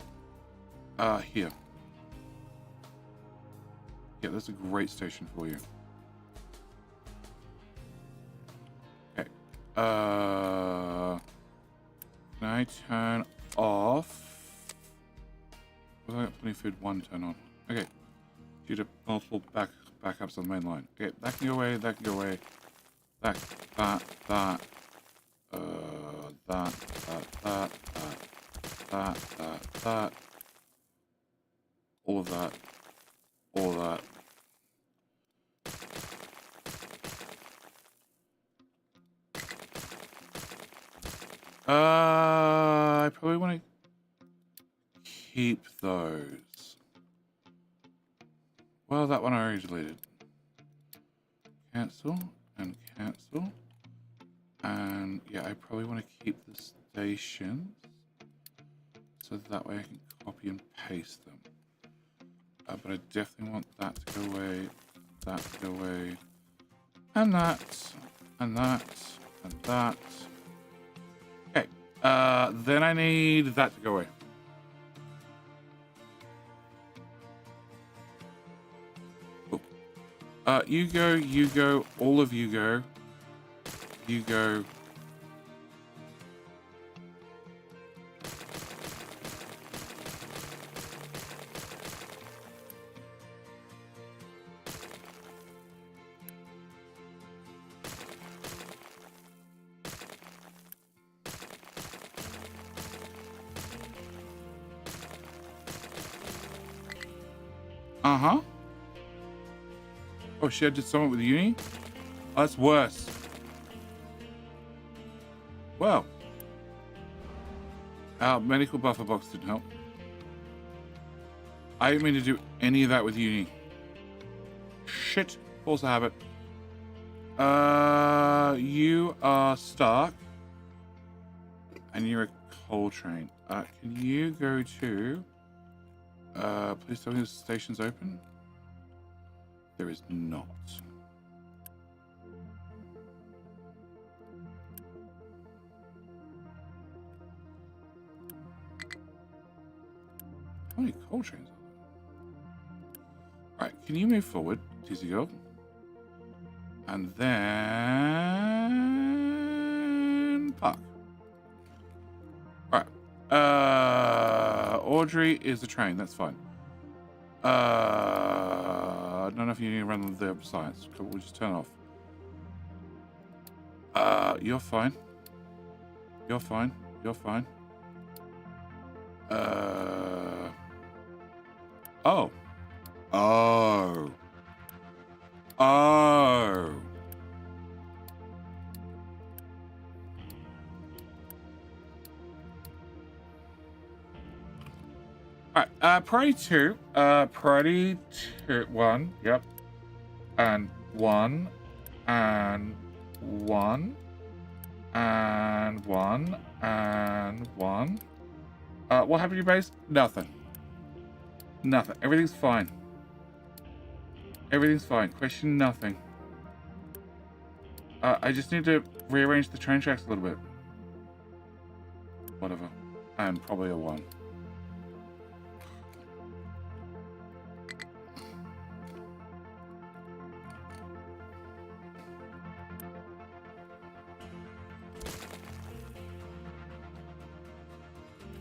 here. Yeah, that's a great station for you. Okay. Can I turn off? Well, I got plenty of food. One turn on. Okay. Due to multiple backups on the main line. Okay, that can go away. That can go away. That. That. All of that. All of that. I probably want to keep those. Well, that one I already deleted. Cancel and cancel. And yeah, I probably want to keep the stations so that way I can copy and paste them. But I definitely want that to go away, that to go away, and that, and that, and that. Okay, then I need that to go away. Cool. You go, all of you go. You go. Uh-huh. Oh shit, I did something with uni? Oh, that's worse. Well. Our medical buffer box didn't help. I didn't mean to do any of that with uni. Shit. Force a habit. You are Stark. And you're a coal train. Can you go to... please tell me the station's open. There is not. How many coal trains are there? Alright, can you move forward, Tizzy Girl? And then... park. Alright. Audrey is the train, that's fine. I don't know if you need to run the science. We'll just turn it off. You're fine. You're fine. You're fine. Oh. Oh. Oh. Alright, priority 2. Priority 2. 1. Yep. And 1. And 1. And 1. And 1. What happened to your base? Nothing. Nothing. Everything's fine. Everything's fine. Question nothing. I just need to rearrange the train tracks a little bit. Whatever. And probably a 1.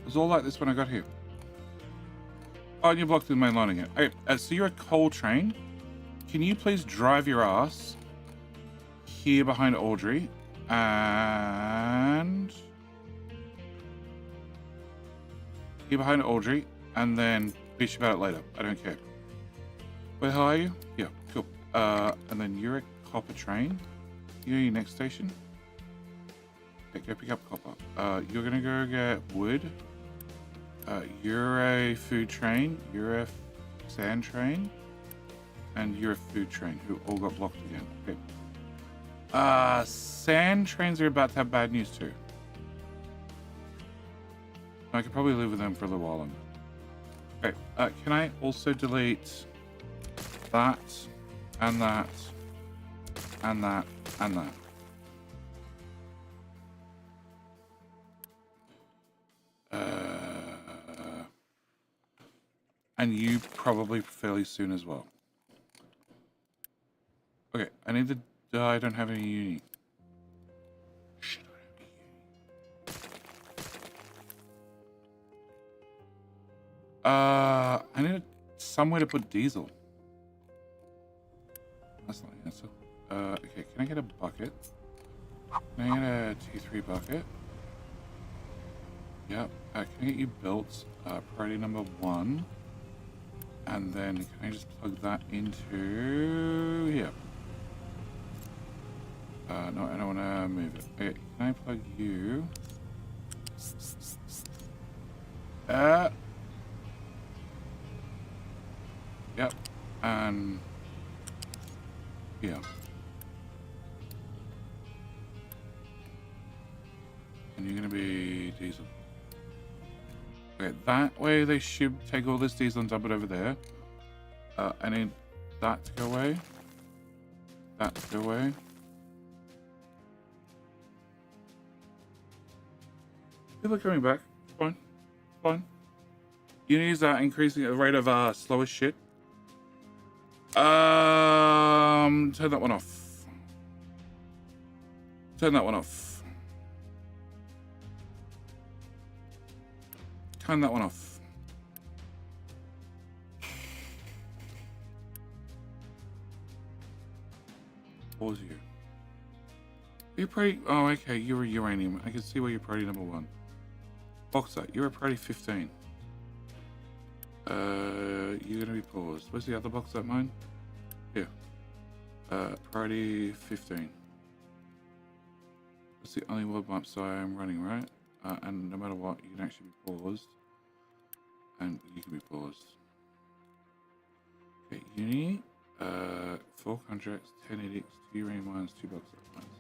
was all like this when I got here. Oh, and you blocked the main line again. Okay, so you're a coal train. Can you please drive your ass here behind Audrey and here behind Audrey, and then bitch about it later. I don't care. Where the hell are you? Yeah, cool. And then you're a copper train. You're your next station. Okay, go pick up copper. You're gonna go get wood. You're a food train. You're a sand train. And you're a food train who all got blocked again. Okay. Sand trains are about to have bad news too. I could probably live with them for a little while longer. Okay, can I also delete that, and that, and that, and that? And you probably fairly soon as well. Okay, I need to... I don't have any uni. Shit, I don't have any uni. I need somewhere to put diesel. That's not the answer. Okay, can I get a bucket? Can I get a T3 bucket? Yep. Can I get you built? Priority number 1. And then can I just plug that into here? No, I don't want to move it. Okay, can I plug you? Yep. And yeah. And you're gonna be diesel. Okay, that way they should take all this diesel and dump it over there. I need that to go away. That to go away. People are coming back. Fine. Fine. Unis are increasing at the rate of slow as shit. Turn that one off. Turn that one off. Turn that one off. Pause you. You're pretty... Oh, okay. You're a uranium. I can see where you're priority number 1. Boxer, you're a priority 15. You're gonna be paused. Where's the other box at mine? Here. Priority 15. That's the only world map so I'm running, right? And no matter what, you can actually be paused. And you can be paused. Okay, uni. 4 contracts, 10 edicts, 2 uranium mines, 2 box mines.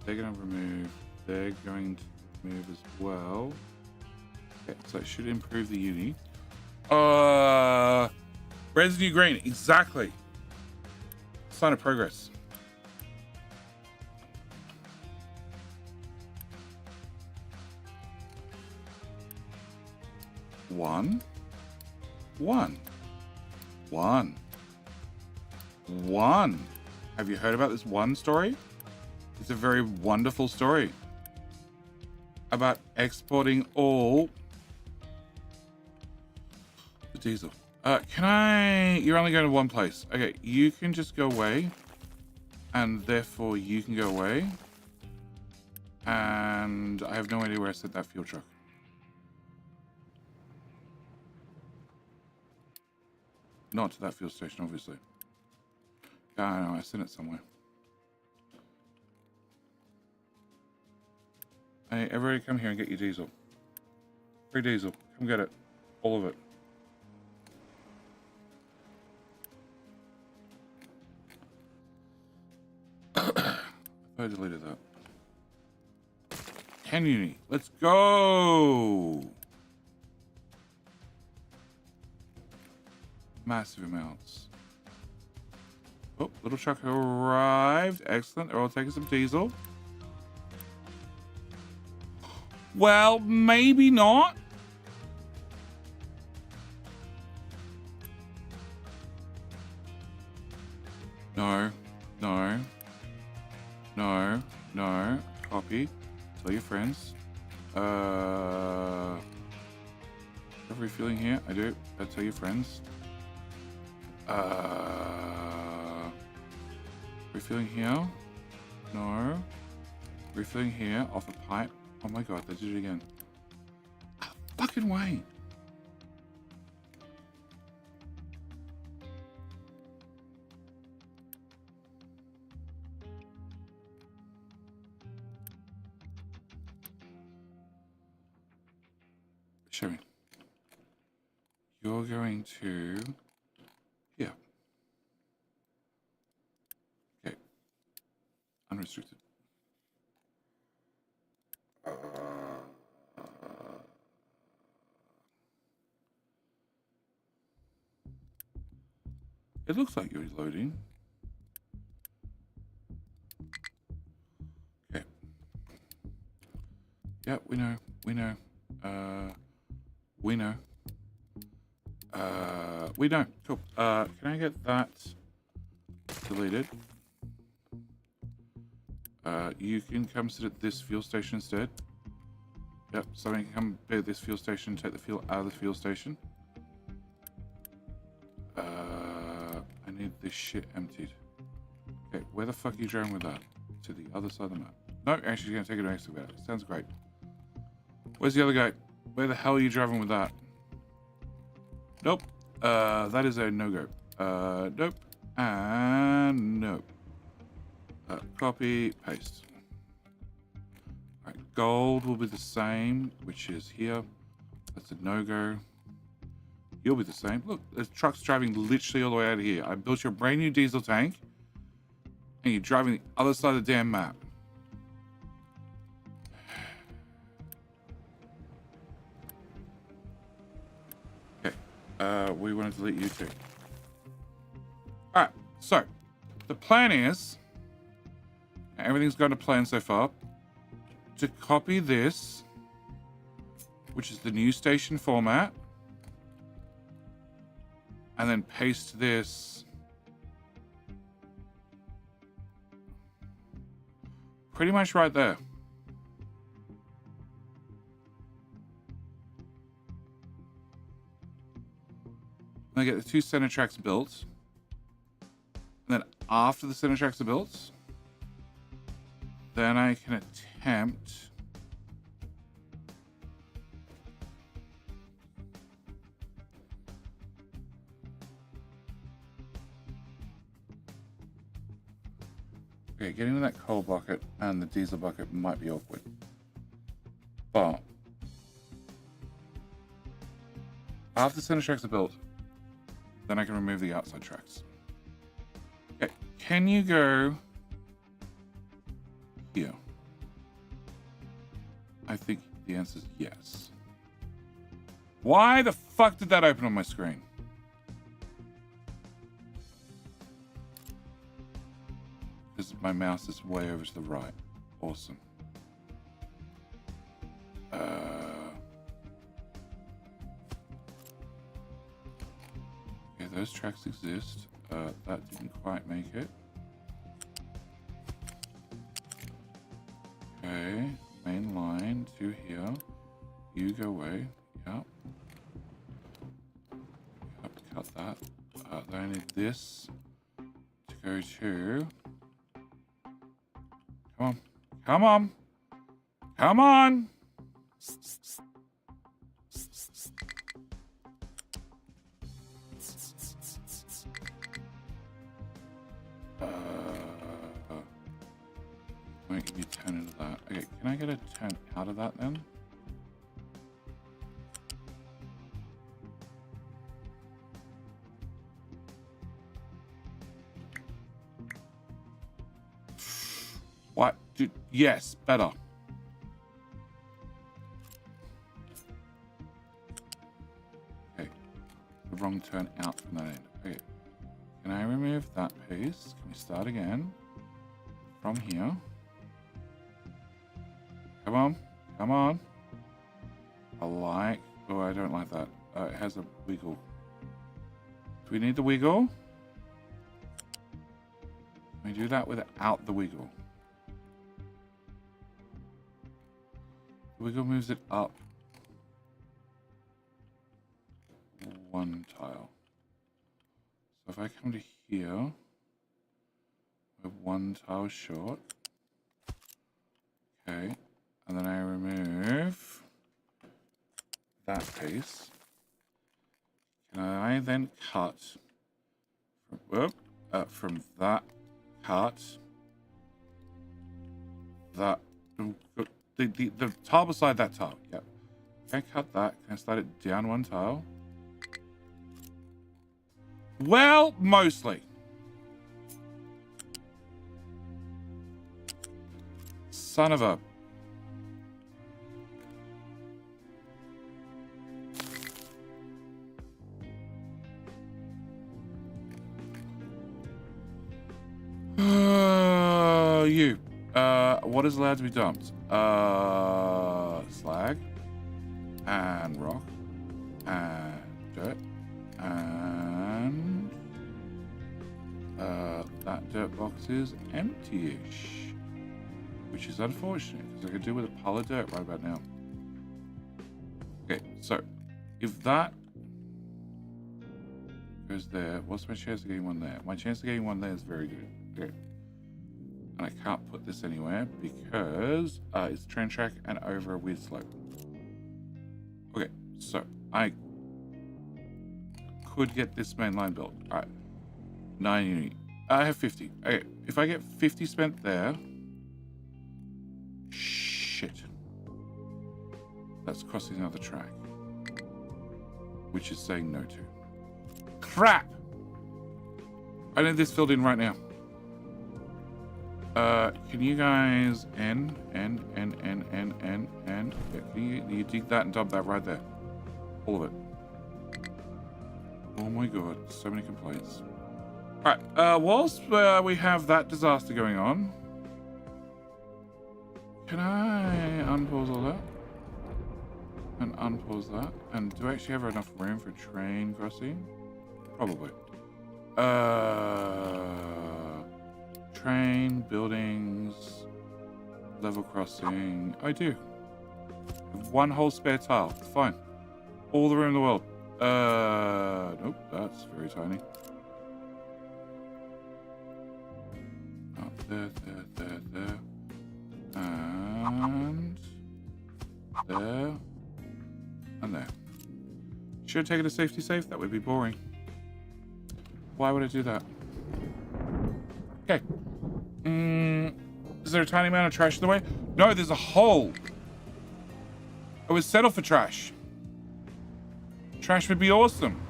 They're gonna remove. They're going to move as well. Okay, so it should improve the uni. Residue green, exactly. Sign of progress. One. Have you heard about this one story? It's a very wonderful story about exporting all the diesel. You're only going to one place. Okay, you can just go away, and therefore you can go away. And I have no idea where I sent that fuel truck. Not to that fuel station, obviously. I know, I sent it somewhere. Hey, everybody come here and get your diesel. Free diesel. Come get it. All of it. I deleted that. 10 uni. Let's go! Massive amounts. Oh, little truck arrived. Excellent. They're all taking some diesel. Well, maybe not. No. Copy. Tell your friends. Have refueling here? I do. I'll tell your friends. Refueling here? No. Refueling here off a pipe. Oh my god, they did it again. Oh, fucking way. Show me. You're going to here. Okay. Unrestricted. It looks like you're loading. Okay. Yeah, we know. We know. We know. We know. Cool. Can I get that deleted? You can come sit at this fuel station instead. Yep, somebody can come at this fuel station, take the fuel out of the fuel station. I need this shit emptied. Okay, where the fuck are you driving with that? To the other side of the map. No, actually, you're gonna take it next to that. Sounds great. Where's the other guy? Where the hell are you driving with that? Nope. That is a no-go. Nope. And nope. Copy, paste. Alright, gold will be the same, which is here. That's a no-go. You'll be the same. Look, there's trucks driving literally all the way out of here. I built you a brand new diesel tank, and you're driving the other side of the damn map. Okay, we want to delete you too. Alright, so the plan is, everything's going to plan so far, to copy this, which is the new station format, and then paste this pretty much right there. And I get the two center tracks built. And then after the center tracks are built, then I can attempt okay, getting to that coal bucket and the diesel bucket might be awkward. But after the center tracks are built, then I can remove the outside tracks. Okay, can you go here? I think the answer is yes. Why the fuck did that open on my screen? Because my mouse is way over to the right. Awesome. Okay, those tracks exist. That didn't quite make it. Okay, main line to here. You go away. Yep. Yep, cut that. Then I need this to go to. Come on. Come on. Come on. Wait, can you turn into that? Okay, can I get a turn out of that then? What? Dude, yes, better. Okay, the wrong turn out from that end. Okay, can I remove that piece? Can we start again from here? Come on, come on. I like, oh, I don't like that. It has a wiggle. Do we need the wiggle? Can we do that without the wiggle? Wiggle moves it up 1 tile. So if I come to here, we're 1 tile short. Okay, and then I remove that piece. Can I then cut from that cut that the tile beside that tile? Yep. Can I cut that? Can I slide it down 1 tile? Well, mostly. Son of a... you. What is allowed to be dumped? Slag. And rock. And dirt. And... that dirt box is empty-ish. Which is unfortunate, because I could do with a pile of dirt right about now. Okay, so, if that goes there, what's my chance of getting one there? My chance of getting one there is very good. Okay. And I can't put this anywhere because it's train track and over a weird slope. Okay, so I could get this main line built. All right, 9 units. I have 50. Okay, if I get 50 spent there, shit, that's crossing another track, which is saying no to. Crap! I need this filled in right now. Can you guys yeah, can you dig that and dump that right there? All of it. Oh my god, so many complaints. Alright, whilst we have that disaster going on, can I unpause all that? And unpause that? And do I actually have enough room for train crossing? Probably. Train, buildings, level crossing. I do. I have 1 whole spare tile. Fine. All the room in the world. Nope, that's very tiny. Up there. And there. And there. Should I take it a safety safe? That would be boring. Why would I do that? Okay. Is there a tiny amount of trash in the way? No, there's a hole. I would settle for trash. Trash would be awesome.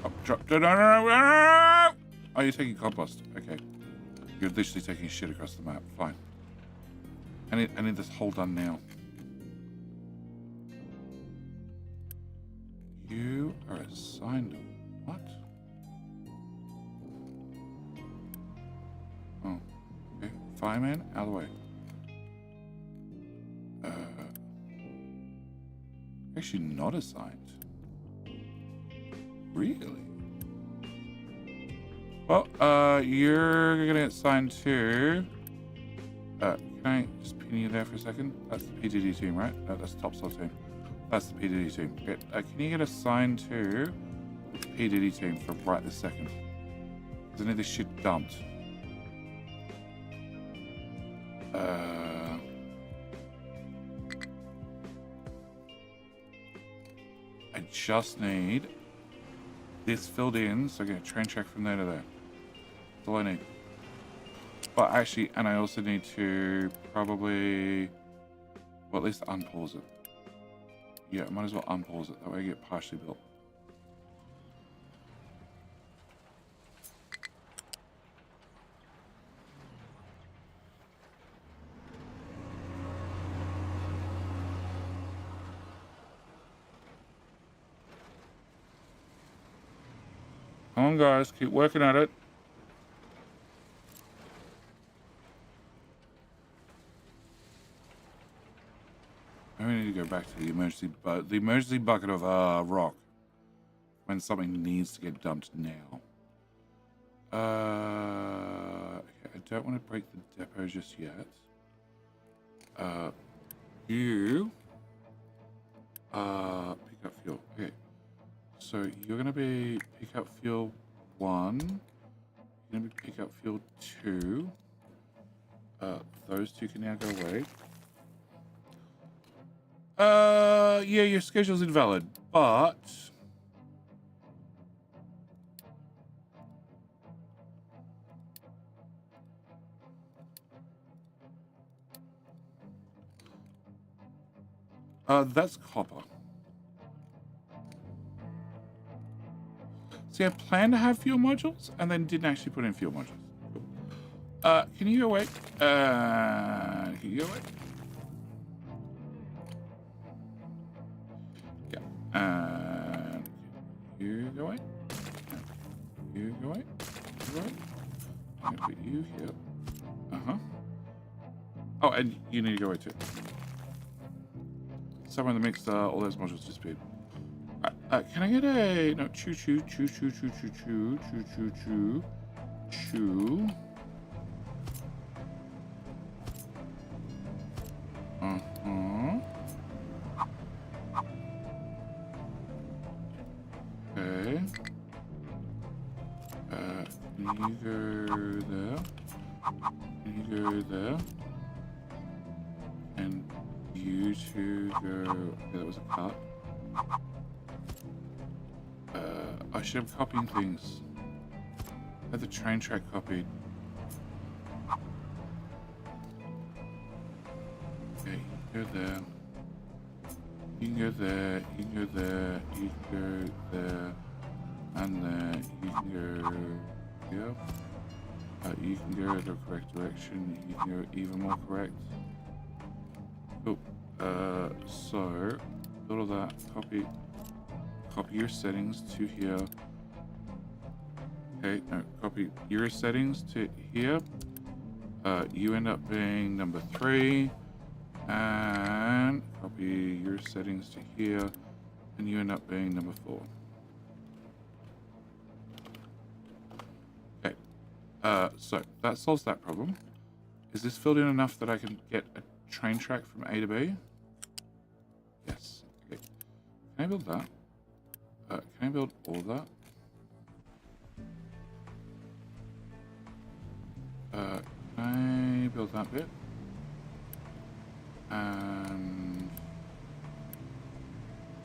Oh, drop. No. Oh, you're taking compost. Okay. You're literally taking shit across the map. Fine. I need this hole done now. You are assigned. What? Oh. Okay. Fireman, out of the way. Actually not assigned. Really? Well, you're gonna get assigned to... can I just pin you there for a second? That's the PDD team, right? No, that's the topsoil team. That's the PDD team. Okay, can you get assigned to the PDD team for right this second? Because I need this shit dumped. I just need this filled in, so I get a train track from there to there. That's all I need. But actually, and I also need to probably, well, at least unpause it. Yeah, I might as well unpause it. That way I get partially built. Come on, guys. Keep working at it. I need to go back to the emergency bucket of rock when something needs to get dumped now. Okay, I don't want to break the depot just yet. You pick up fuel. Okay. So you're gonna be pick up fuel 1. You're gonna be pick up fuel 2. Those 2 can now go away. Yeah, your schedule's invalid, but that's copper. See, I planned to have fuel modules and then didn't actually put in fuel modules. Cool. Can you go away? Can you go away? Yeah. And you go away. You go away. You go away. I'm gonna put you here. Oh, and you need to go away too. Somewhere in the mix, all those modules disappeared. Can I get a no? Choo. Okay. Can you go there? Can you go there? And you two go. Okay, that was a cut. I should have copying things. I had the train track copied. Okay, you can go there. You can go there. You can go there. You can go there. And there. You can go here. You can go the correct direction. You can go even more correct. Cool. So, all of that. Copy your settings to here. Okay, no, copy your settings to here. You end up being number 3. And copy your settings to here. And you end up being number 4. Okay. So that solves that problem. Is this filled in enough that I can get a train track from A to B? Yes. Okay. Can I build that? Can I build all of that? Can I build that bit? And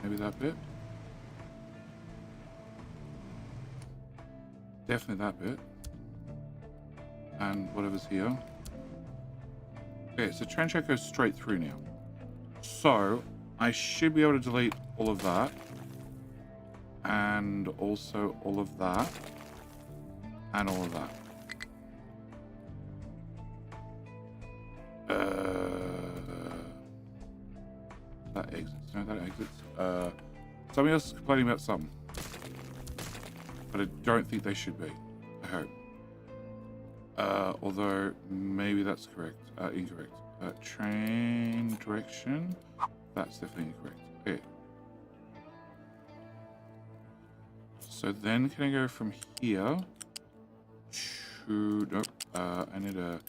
maybe that bit? Definitely that bit. And whatever's here. Okay, so train track goes straight through now. So I should be able to delete all of that. And also all of that. And all of that. That exits. No, that exits. Somebody else is complaining about something. But I don't think they should be. I hope. Although, maybe that's correct. Incorrect. Train direction. That's definitely incorrect. Okay. So then can I go from here to... Nope. I need to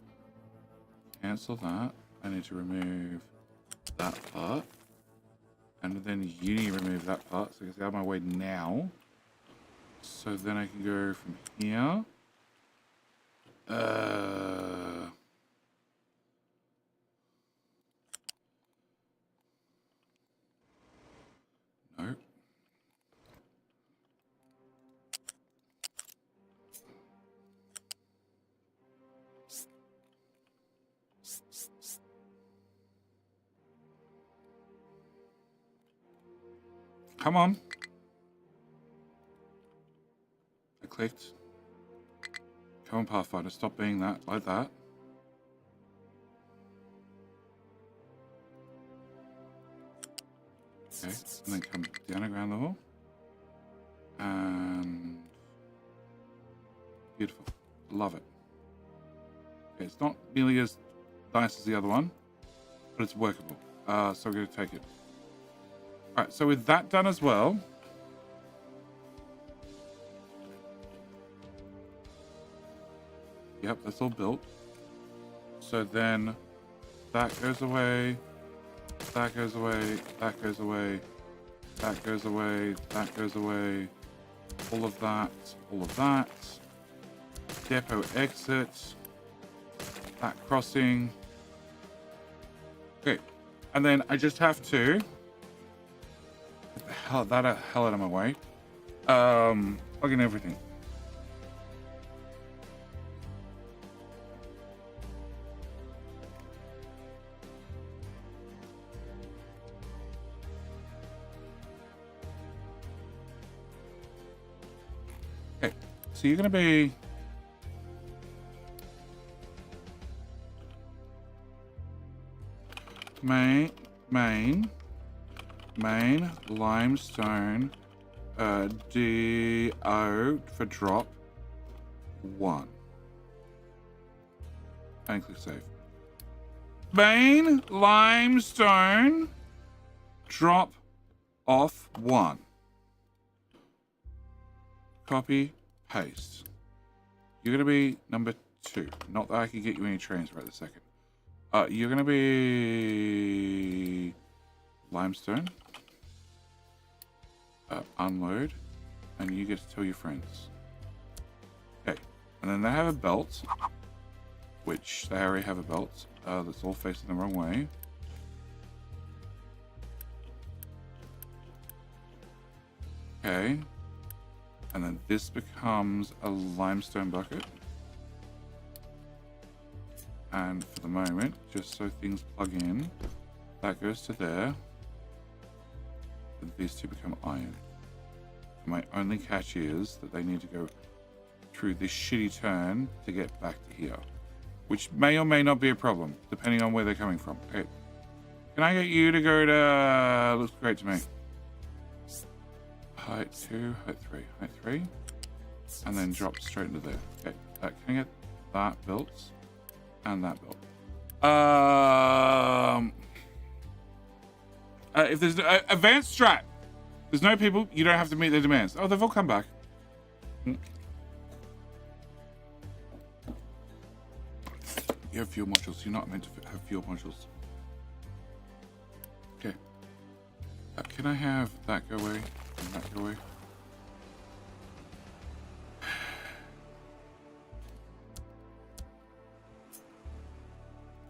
cancel that. I need to remove that part. And then you need to remove that part. So it's out of my way now. So then I can go from here. Nope. Come on. I clicked. Come on, Pathfinder, stop being that, like that. Okay, and then come down around level. And... beautiful. Love it. Okay, it's not nearly as nice as the other one, but it's workable. So we're going to take it. Alright, so with that done as well... Yep, that's all built. So then that goes away. That goes away. That goes away. That goes away. That goes away. All of that. All of that. Depot exit. That crossing. Okay. And then I just have to get the hell out of my way. Plug in everything. Okay, so you're gonna be main limestone DO for drop 1 and click save. Main limestone drop off 1. Copy paste. You're gonna be number 2. Not that I can get you any trains right this second. You're gonna be limestone. Unload, and you get to tell your friends. Okay, and then they have a belt, which they already have a belt that's all facing the wrong way. Okay, and then this becomes a limestone bucket. And for the moment, just so things plug in, that goes to there. And these two become iron. My only catch is that they need to go through this shitty turn to get back to here, which may or may not be a problem, depending on where they're coming from. Okay, can I get you to go to, looks great to me. Height 2, height 3, height 3, and then drop straight into there. Okay, can I get that built and that built? If there's advanced strat, there's no people, you don't have to meet their demands. Oh, they've all come back. You have fuel modules. You're not meant to have fuel modules. Okay. Can I have that go away and that go away?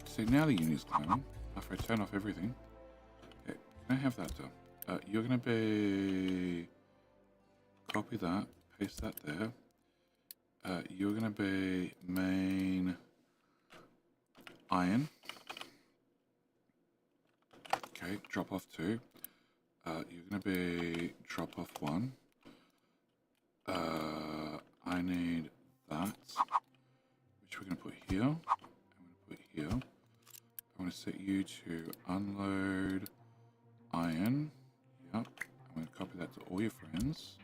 See, now the unit's climbing. After I turn off everything. Okay, can I have that done? You're going to be... Copy that. Paste that there. You're going to be main iron. Okay, drop off 2. You're going to be drop off 1. I need that, which we're going to put here. I'm going to put here. I'm going to set you to unload iron. Yep. I'm going to copy that to all your friends.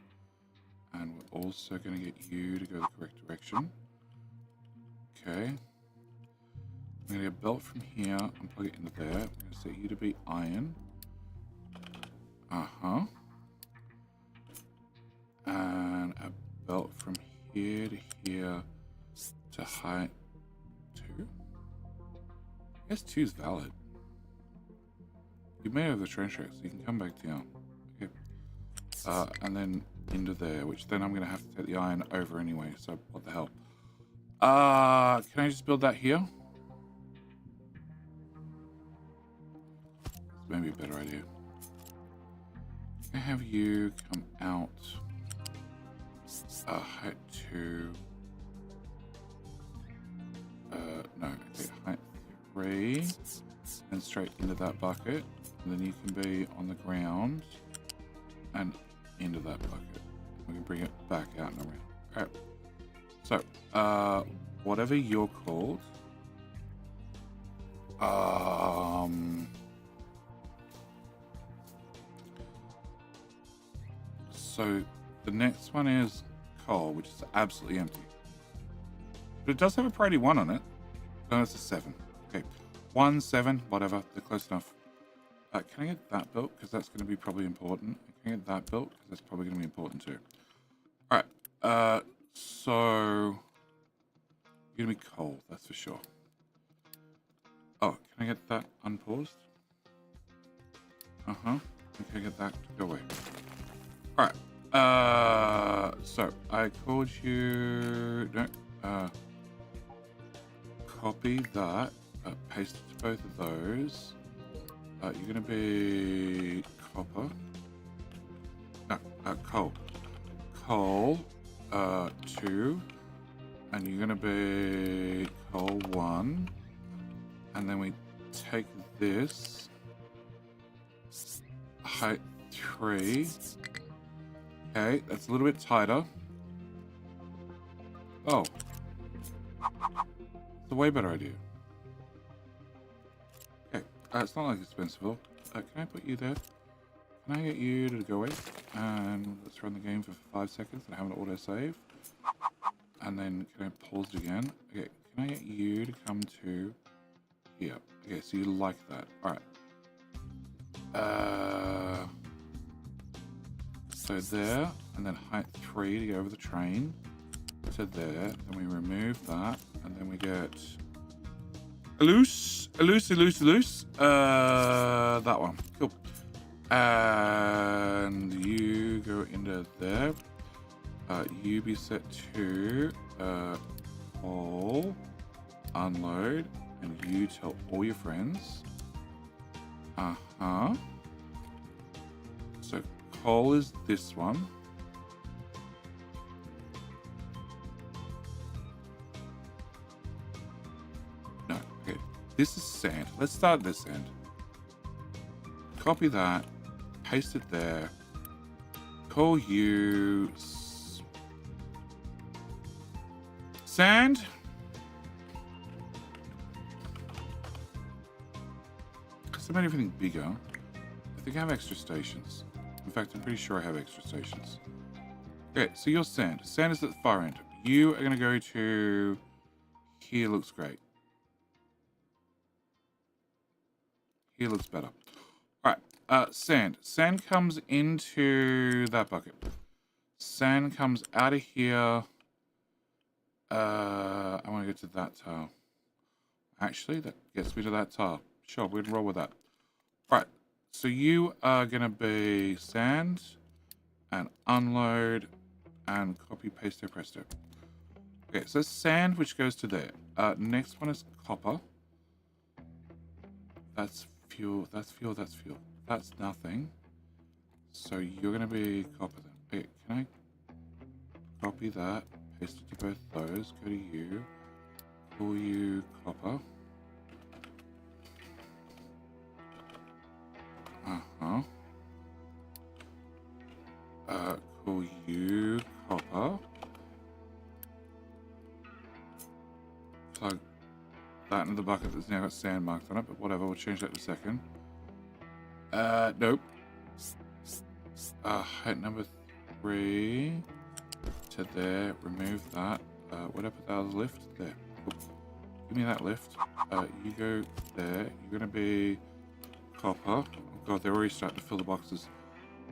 And we're also going to get you to go the correct direction. Okay. I'm going to get a belt from here and plug it into there. I'm going to set you to be iron. Uh-huh. And a belt from here to here to height 2. I guess 2 is valid. You may have the train track, so you can come back down. Okay. And then into there, which then I'm going to have to take the iron over anyway, so what the hell. Can I just build that here? That's maybe a better idea. I have you come out height 2. No, okay, height 3, and straight into that bucket. And then you can be on the ground and into that bucket. We can bring it back out and around. Alright. So, whatever you're called. So the next one is coal, which is absolutely empty. But it does have a priority 1 on it. No, it's a 7. Okay. 1, 7, whatever. They're close enough. Can I get that built? Because that's going to be probably important. Can I get that built? Because that's probably going to be important too. Alright. So... You're going to be coal, that's for sure. Oh, can I get that unpaused? Okay, get that to go away. All right. So I called you. No. Copy that. Paste it to both of those. You're gonna be copper. No, coal. Coal. 2. And you're gonna be coal 1. And then we take this. Height 3. Okay, that's a little bit tighter. Oh. It's a way better idea. Okay, it's not like expensive. Can I put you there? Can I get you to go away? And let's run the game for 5 seconds and have an autosave. And then can I pause it again? Okay, can I get you to come to here? Okay, so you like that. Alright. So there, and then height 3 to go over the train. To there, then we remove that, and then we get a loose. That one. Cool. And you go into there. You be set to all unload, and you tell all your friends. So coal is this one. No, okay. This is sand. Let's start this end. Copy that. Paste it there. Call you sand. Because I made everything bigger. I think I have extra stations. In fact, I'm pretty sure I have extra stations. Okay, so you're sand. Sand is at the far end. You are going to go to... Here looks great. Here looks better. Alright, sand. Sand comes into that bucket. Sand comes out of here. I want to go to that tile. Actually, that gets me to that tile. Sure, we can roll with that. Right, so you are going to be sand and unload and copy, paste, presto. Okay, so sand, which goes to there. Next one is copper. That's fuel, that's fuel, that's fuel. That's nothing. So you're going to be copper then. Okay, can I copy that, paste it to both those, go to you, call you copper. Call you copper. Plug that into the bucket that's now got sand marked on it, but whatever, we'll change that in a second. Nope. Height number 3 to there, remove that. What I put that as lift? There. Cool. Give me that lift. You go there. You're gonna be copper. Oh god, they're already starting to fill the boxes.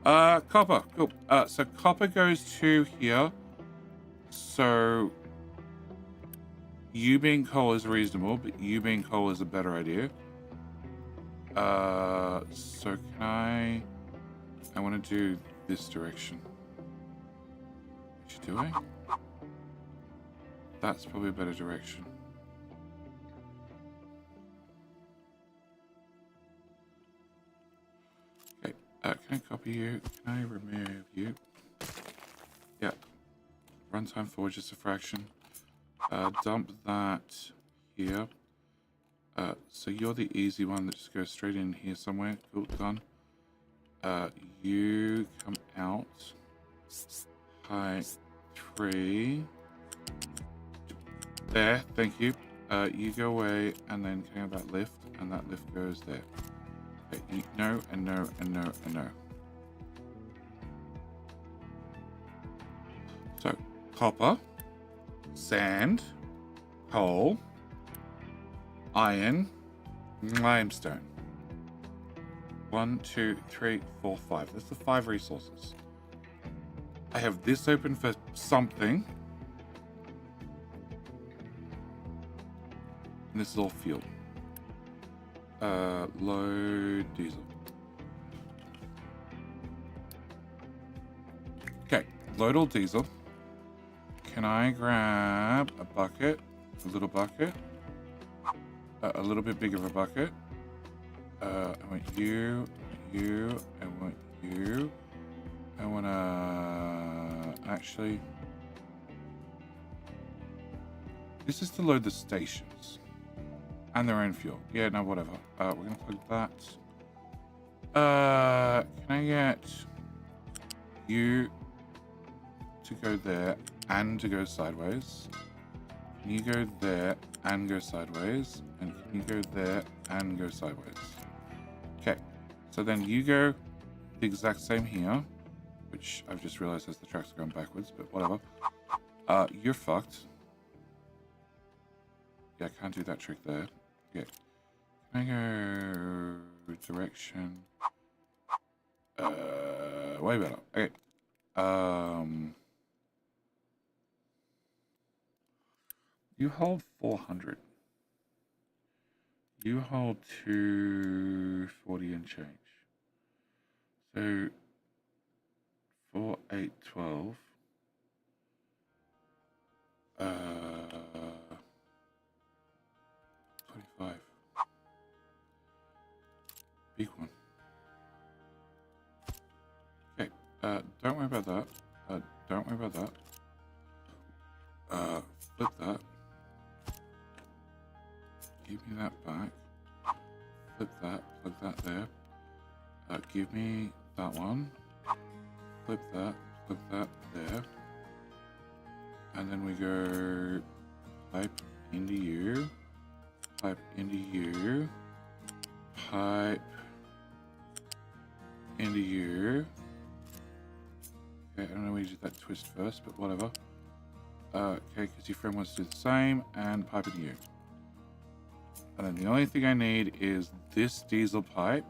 Copper. Cool. So copper goes to here. So you being coal is reasonable, but you being coal is a better idea. So can I want to do this direction. What you doing? That's probably a better direction. Okay, can I copy you? Can I remove you? Yeah. Runtime forward just a fraction. Dump that here. So you're the easy one that just goes straight in here somewhere. Cool, done. You come out. Height 3. There, thank you. You go away, and then can I have that lift, and that lift goes there. Okay, no, and no, and no, and no. So, copper, sand, coal, iron, limestone. 1, 2, 3, 4, 5. That's the 5 resources. I have this open for something. And this is all fuel. Load diesel. load all diesel. Can I grab a bucket, a little bucket, a little bit bigger of a bucket? I want you, I want you. I want to actually. This is to load the stations and their own fuel. Yeah, no, whatever. We're gonna plug that. Can I get you to go there and to go sideways? Can you go there and go sideways? And can you go there and go sideways? Okay, so then you go the exact same here, which I've just realized as the tracks are going backwards, but whatever. You're fucked. Yeah, I can't do that trick there. Okay. Can I go direction? Way better. Okay. You hold 400. You hold 240 and change. So 4, 8, 12. 25. Big one. Okay. Don't worry about that. Don't worry about that. Flip that. Give me that back. Flip that. Plug that there. Give me that one. Flip that. Plug that there. And then we go pipe into you. Pipe into you. Pipe into you. Okay, I don't know why you did that twist first, but whatever. Okay, because your friend wants to do the same, and pipe into you. And then the only thing I need is this diesel pipe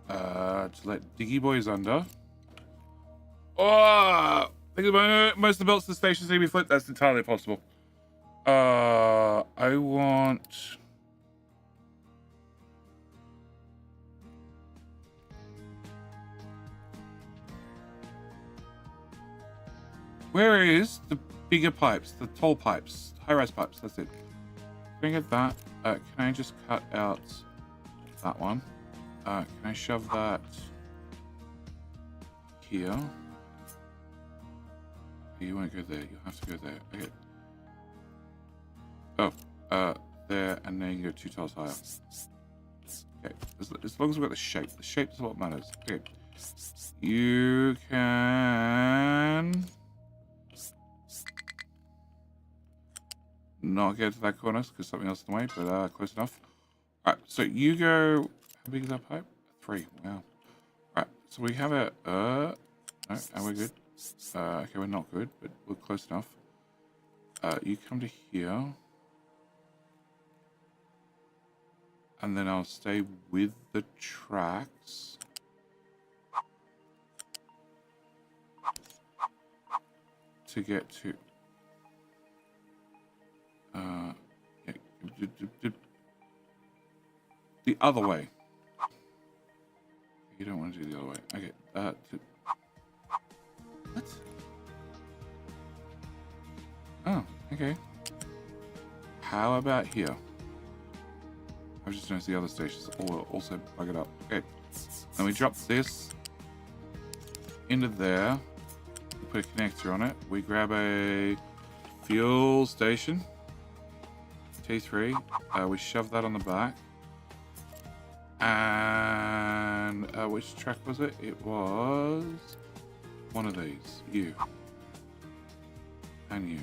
to let Diggy Boys under. Oh, I think most of the belts of the stations need to be flipped. That's entirely possible. I want. Where is the bigger pipes, the tall pipes, high-rise pipes? That's it. Can I get that? Can I just cut out that one? Can I shove that here? You won't go there. You'll have to go there. Okay. Oh, there, and then you go 2 tiles higher. Okay. As long as we've got the shape. The shape is what matters. Okay. You can not get to that corner because something else in the way, but close enough. Alright, so you go. How big is that pipe? 3. Wow. Alright, so we have a. No, and we're good. Okay, we're not good, but we're close enough. You come to here. And then I'll stay with the tracks. To get to. Yeah, the other way. You don't want to do the other way. Okay. What? Oh, okay. How about here? I've just noticed the other stations also plug it up. Okay. Then we drop this into there. We put a connector on it. We grab a fuel station. T3. We shove that on the back. And which track was it? It was one of these. You. And you.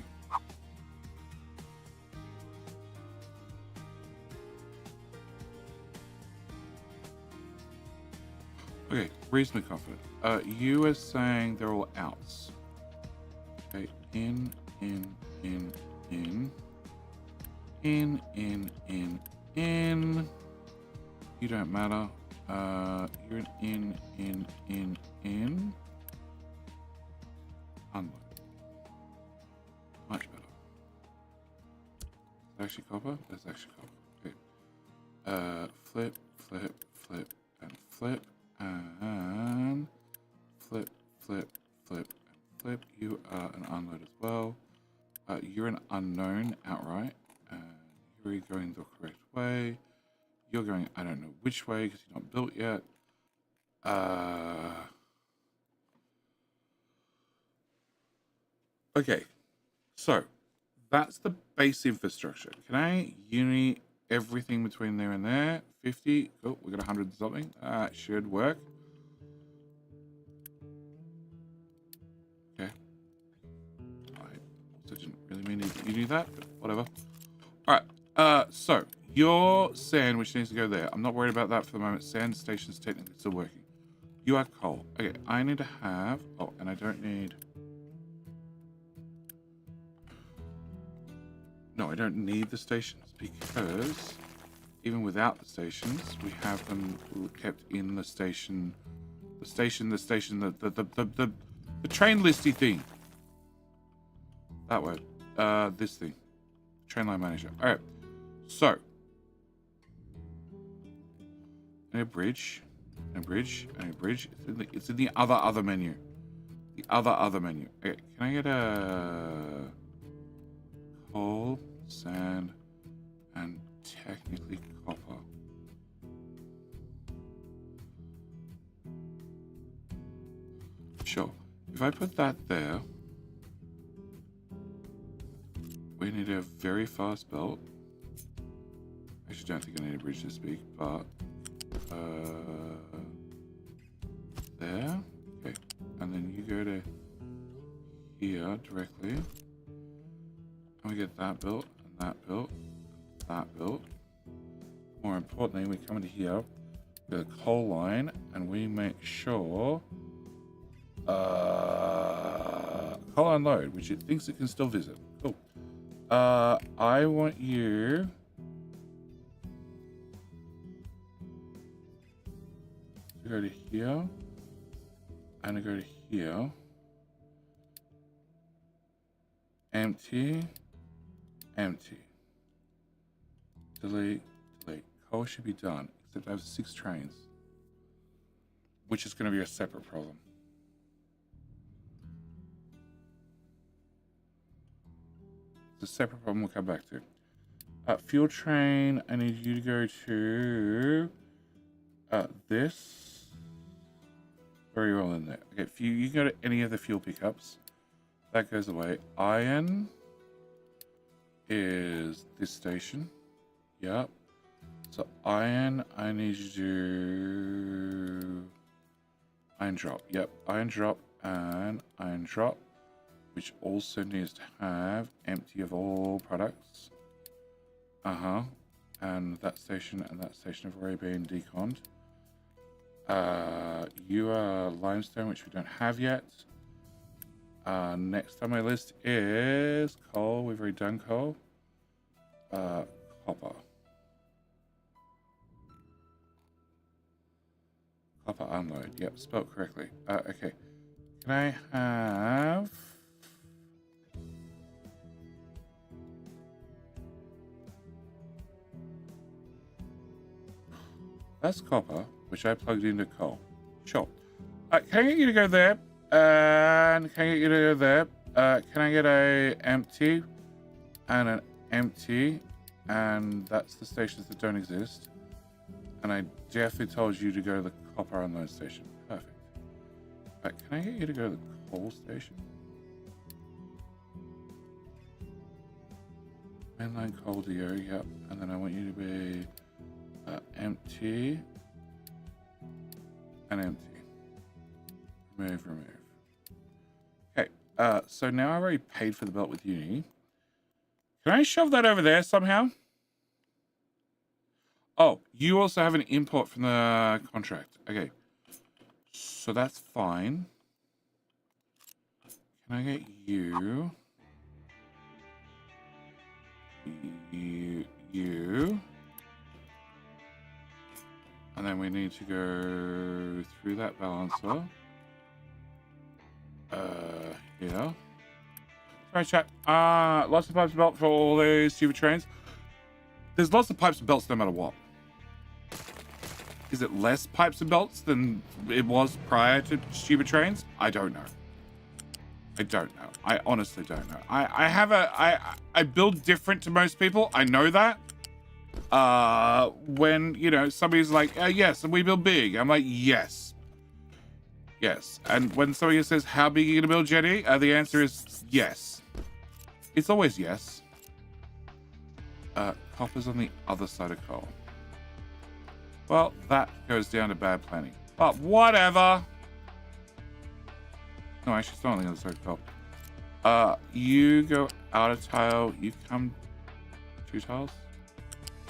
Okay, reasonably confident. You are saying they're all outs. Okay, in. You don't matter. You're an in. Unload. Much better. That's actually copper? That's actually copper. Okay. Flip, and flip. And flip, and you are an unload as well. You're an unknown outright. You're going the correct way. You're going, I don't know which way because you're not built yet. Okay, so that's the base infrastructure. Can I uni everything between there and there? 50. Oh, we got 100 something. That should work. Okay. I also didn't really mean you do that, but whatever. All right. So your sand, which needs to go there. I'm not worried about that for the moment. Sand station's technically still working. You are coal. Okay, I need to have. Oh, and I don't need. No, I don't need the stations because even without the stations, we have them kept in the station, the train listy thing. That way, this thing, train line manager. All right, so and a bridge, and a bridge, and a bridge. It's in the other menu. The other menu. Okay, can I get a coal, sand, and technically copper? Sure. If I put that there, we need a very fast belt. I actually don't think I need a bridge this big, but there. Okay. And then you go to here directly. And we get that built, and that built, and that built. More importantly, we come into here with a coal line, and we make sure coal unload, which it thinks it can still visit. Cool. I want you to go to here, and to go to here. Empty, empty. Delete, delete. Coal should be done, except I have 6 trains, which is going to be a separate problem. It's a separate problem we'll come back to. Fuel train, I need you to go to this. Very well in there. Okay, you can go to any of the fuel pickups. That goes away. Iron is this station. Yep. So iron, I need you to do iron drop. Yep, iron drop and iron drop, which also needs to have empty of all products. And that station have already been deconned. You are limestone, which we don't have yet. Next on my list is coal. We've already done coal. Copper. Copper unload. Yep, spelled correctly. Okay. Can I have... That's copper, which I plugged into coal. Sure. Can I get you to go there? And can I get you to go there? Can I get a empty and an empty? And that's the stations that don't exist. And I definitely told you to go to the copper unload station. Perfect. Right, can I get you to go to the coal station? Mainline coal to you, yep. And then I want you to be empty and empty. Remove. Okay, so now I've already paid for the belt with uni. Can I shove that over there somehow? Oh, you also have an import from the contract. Okay, so that's fine. Can I get you? You. And then we need to go through that balancer. Yeah. Sorry, chat. Lots of pipes and belts for all those stupid trains. There's lots of pipes and belts no matter what. Is it less pipes and belts than it was prior to stupid trains? I don't know. I don't know. I honestly don't know. I build different to most people. I know that. When, you know, somebody's like, yes, and we build big. I'm like, yes. Yes. And when somebody says, how big are you going to build, Jenny? The answer is yes. It's always yes. Copper's on the other side of coal. Well, that goes down to bad planning. But whatever. No, actually, it's not on the other side of coal. You go out a tile. You come 2 tiles.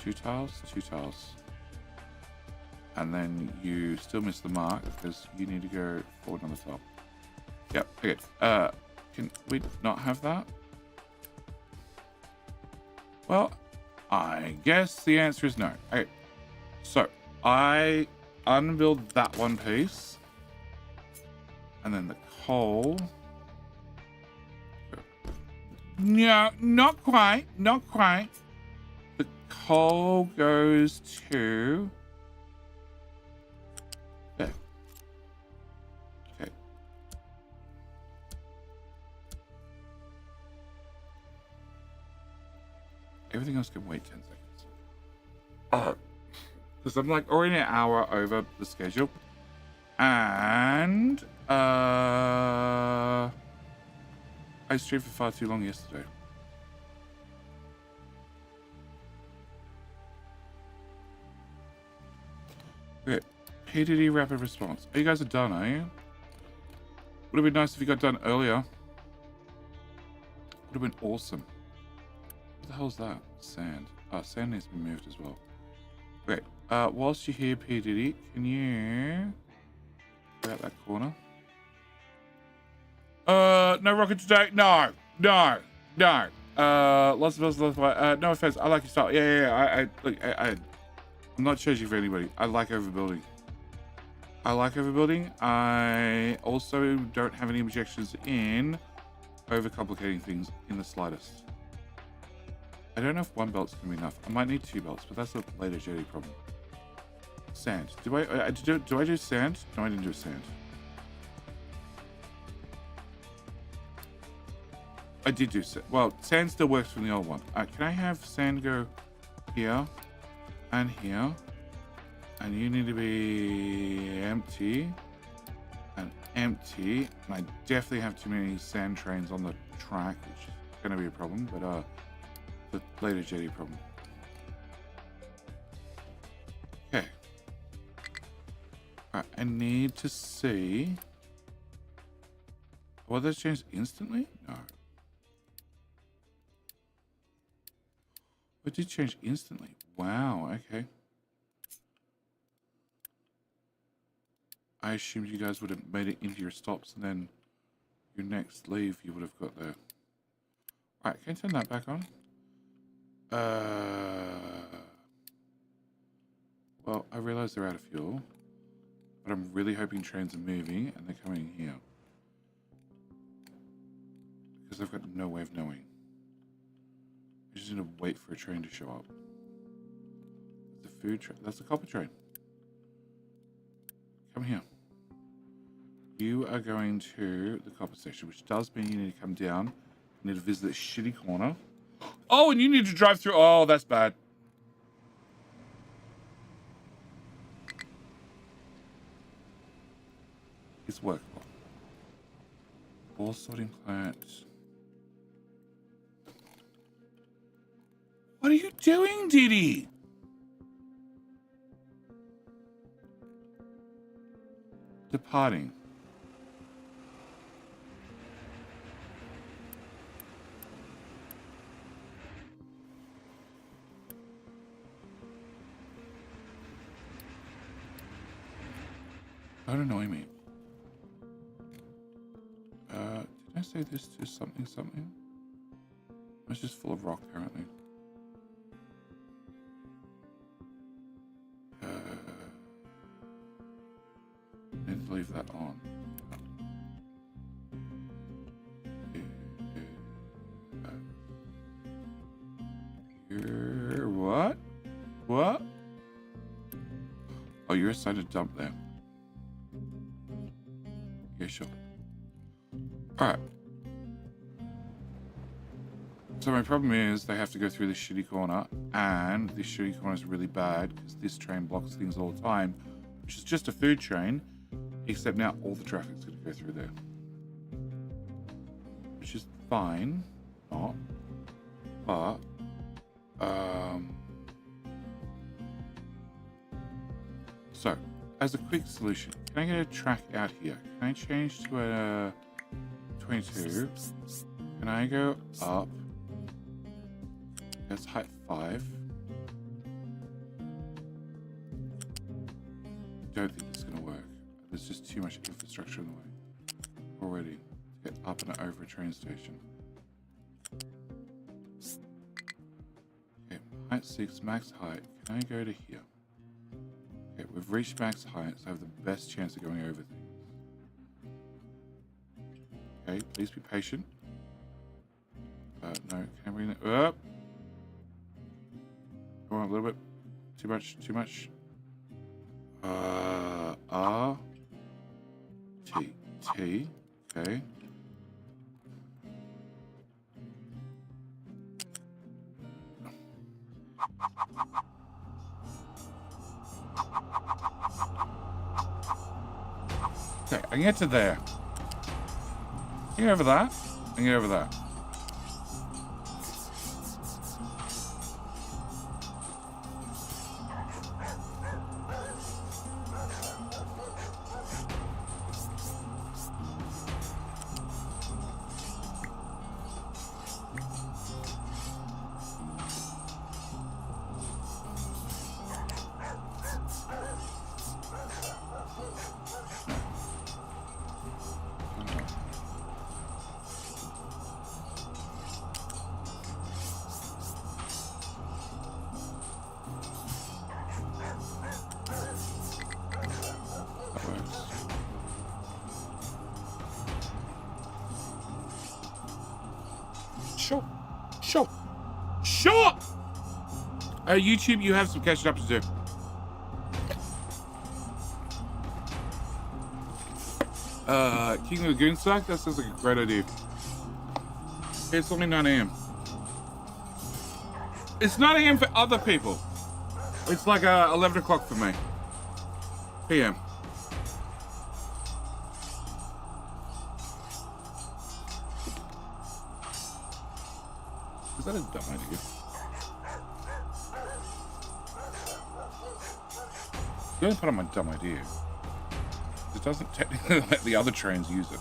2 tiles. 2 tiles. And then you still miss the mark because you need to go forward on the top. Yep. Okay. Can we not have that? Well, I guess the answer is no. Okay. So I unbuild that one piece. And then the coal. No, not quite. Not quite. The coal goes to... Okay. Okay. Everything else can wait 10 seconds. Because I'm like already an hour over the schedule. And I streamed for far too long yesterday. Okay, PDD rapid response. Oh, you guys are done, are you? Would have been nice if you got done earlier. Would have been awesome. What the hell's that? Sand. Oh, sand needs to be moved as well. Okay, whilst you're here, PDD, can you go out that corner? No rocket today. No. Lots of us. No offense. I like your style. Yeah. I'm not judging for anybody. I like overbuilding. I also don't have any objections in overcomplicating things in the slightest. I don't know if 1 belt's gonna be enough. I might need 2 belts, but that's a later jetty problem. Sand. Do I do sand? No, I didn't do sand. I did do sand. Well, sand still works from the old one. Can I have sand go here and here? And you need to be empty and empty. And I definitely have too many sand trains on the track, which is going to be a problem, but the later jetty problem. Okay. All right, I need to see. Will that change instantly? No. It did change instantly. Wow, okay. I assumed you guys would have made it into your stops and then your next leave you would have got there. Alright, can you turn that back on? Well, I realize they're out of fuel, but I'm really hoping trains are moving and they're coming here. Because I've got no way of knowing. I just need to wait for a train to show up. That's the food train. That's the copper train. Come here. You are going to the copper section, which does mean you need to come down. You need to visit this shitty corner. Oh, and you need to drive through. Oh, that's bad. It's workable. Ore sorting plant. What are you doing, Diddy? Departing. Don't annoy me. Did I say this to something? It's just full of rock, apparently. Need to leave that on. You're what? What? Oh, you're assigned to dump there. Yeah, sure. Alright. So my problem is they have to go through this shitty corner, and this shitty corner is really bad because this train blocks things all the time, which is just a food train, except now all the traffic's going to go through there. Which is fine, not, but, so, as a quick solution, can I get a track out here? Can I change to a 22? Can I go up? That's height 5. Don't think it's going to work. There's just too much infrastructure in the way already to get up and over a train station. Okay, height 6, max height. Can I go to here? Okay, we've reached max height, so I have the best chance of going over things. Okay, please be patient. No, can I bring that up? Go on a little bit. Too much, too much. R. T. T. Okay. Okay, I can get to there. I can get over that. I can get over that. Sure. YouTube, you have some catching up to do. King of the Goon Sack? That sounds like a great idea. It's only 9 AM. It's 9 AM for other people. It's like 11 o'clock for me. PM. Is that a dumb idea? The only part of my dumb idea, it doesn't technically let the other trains use it.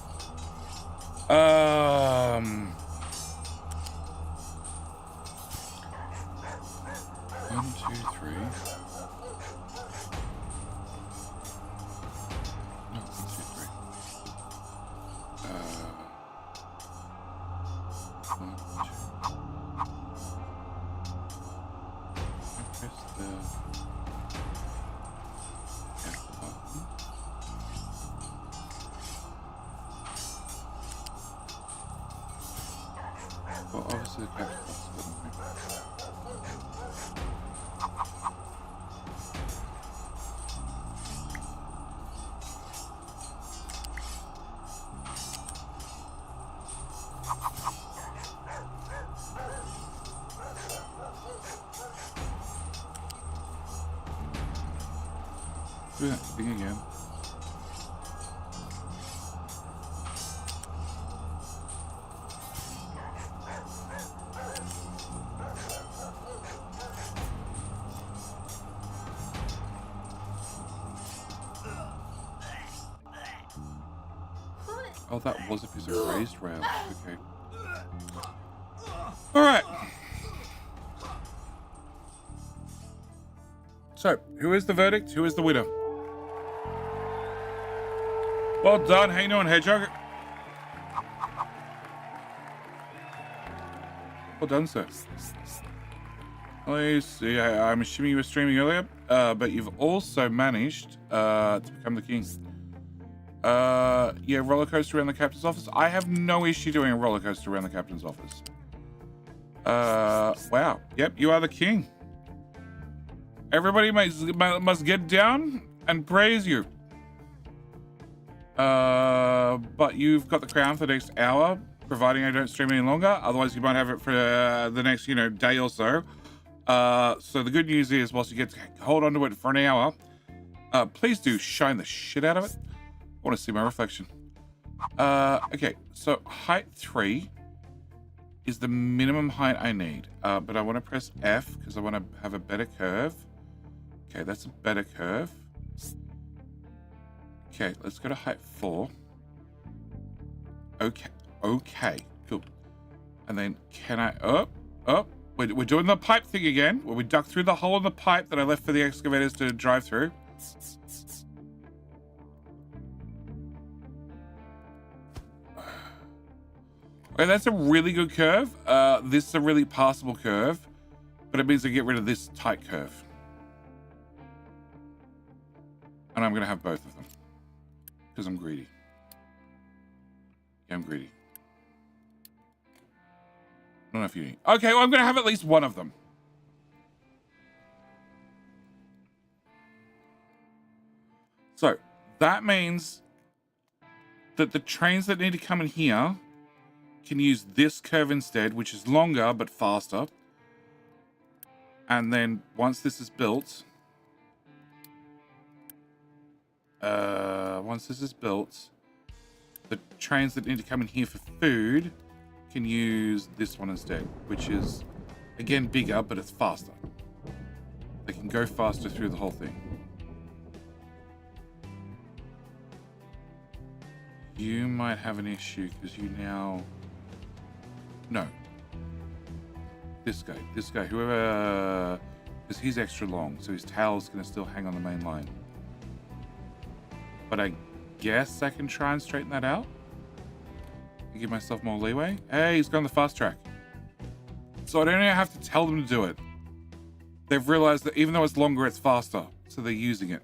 1, 2, 3. No, 1, 2, 3. 1, 2. Press the F button. Well, obviously the capture button doesn't work. Do that thing again. Oh, that was a piece of raised rail. Okay. All right. So, who is the verdict? Who is the winner? Well done. How you doing, Hedgehog? Well done, sir. Let's see. I'm assuming you were streaming earlier, but you've also managed to become the king. Yeah, roller coaster around the captain's office. I have no issue doing a roller coaster around the captain's office. Wow. Yep, you are the king. Everybody must get down and praise you. But you've got the crown for the next hour. providing I don't stream any longer. Otherwise, you might have it for the next, day or so. So the good news is, whilst you get to hold on to it for an hour, please do shine the shit out of it. I want to see my reflection. Okay, so height 3 is the minimum height I need. But I want to press F because I want to have a better curve. Okay, that's a better curve. Okay, let's go to height 4. Okay, cool. And then can I, we're doing the pipe thing again, where we duck through the hole in the pipe that I left for the excavators to drive through. Okay, that's a really good curve. This is a really passable curve, but it means I get rid of this tight curve. And I'm going to have both of them because I'm greedy. Yeah, I'm greedy. I don't know if you need. Okay, well, I'm going to have at least one of them. So that means that the trains that need to come in here can use this curve instead, which is longer but faster. And then once this is built, the trains that need to come in here for food can use this one instead, which is again bigger, but it's faster. They can go faster through the whole thing. You might have an issue because you now... No. This guy, whoever... Because he's extra long, so his tail's going to still hang on the main line. But I guess I can try and straighten that out. Give myself more leeway. Hey, he's gone the fast track. So I don't even have to tell them to do it. They've realized that even though it's longer, it's faster. So they're using it.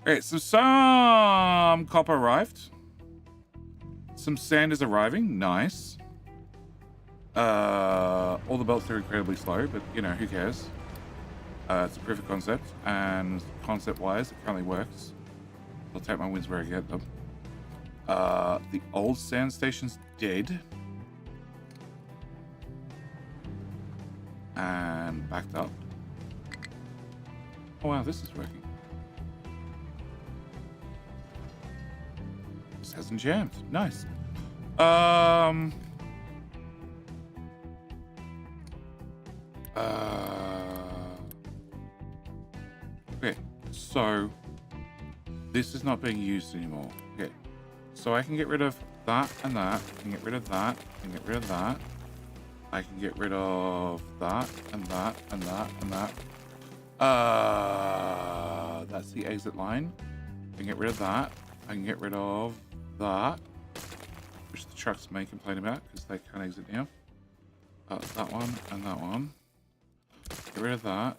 Okay, so some copper arrived. Some sand is arriving. Nice. All the belts are incredibly slow, but who cares? It's a proof of concept, and concept-wise, it currently works. I'll take my wins where I get them. The old sand station's dead. And backed up. Oh wow, this is working. This hasn't jammed. Nice. Okay, so this is not being used anymore. Okay, so I can get rid of that and that. I can get rid of that. I can get rid of that. I can get rid of that and that and that and that. That's the exit line. I can get rid of that. I can get rid of that, which the trucks may complain about because they can't exit now. That one and that one. Get rid of that.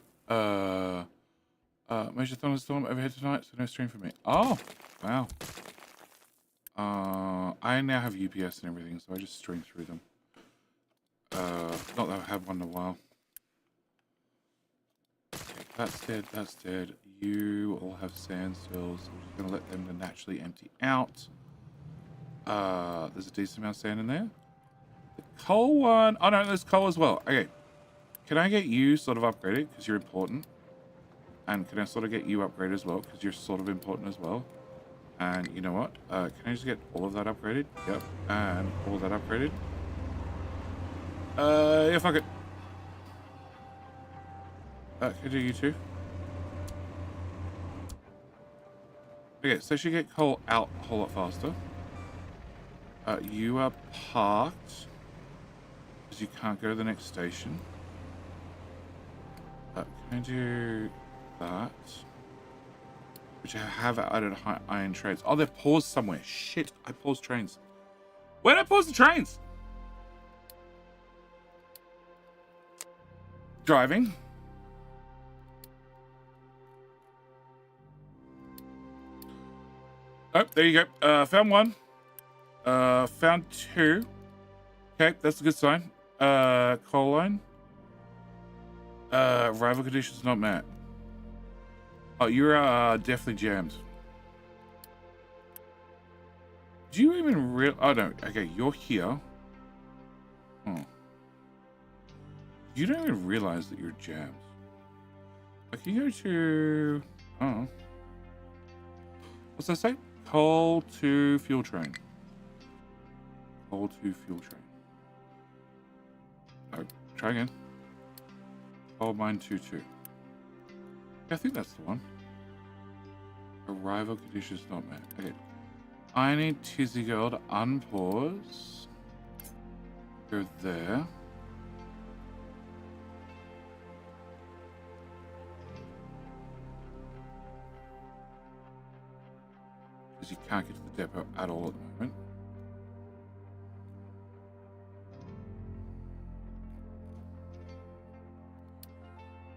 Major thunderstorm overhead tonight, so no stream for me. Oh, wow. I now have UPS and everything, so I just stream through them. Not that I've had one in a while. Okay, that's dead, that's dead. You all have sand stills, so we're just gonna let them naturally empty out. There's a decent amount of sand in there. The coal one, oh no, there's coal as well. Okay, can I get you sort of upgraded, because you're important? And can I sort of get you upgraded as well, because you're sort of important as well? And you know what? Can I just get all of that upgraded? Yep, and all of that upgraded. Yeah, fuck it. Can I do you too? Okay, so she get coal out a whole lot faster. You are parked because you can't go to the next station. Can I do that? Which I have added iron trades. Oh, they're paused somewhere. Shit, I paused trains. Where did I pause the trains? Driving. Oh, there you go. Found one. Found two. Okay, that's a good sign. Coal line. Rival conditions not met. Oh, you're definitely jammed. Do you even real? Oh no. Okay, you're here. Oh. You don't even realize that you're jammed. Like you go to. Oh. What's that say? Coal to fuel train. Coal to fuel train. Oh, try again. Coal mine 2-2. Yeah, I think that's the one. Arrival conditions not met. Okay. I need Tizzy Girl to unpause. Go there. Because you can't get to the depot at all at the moment.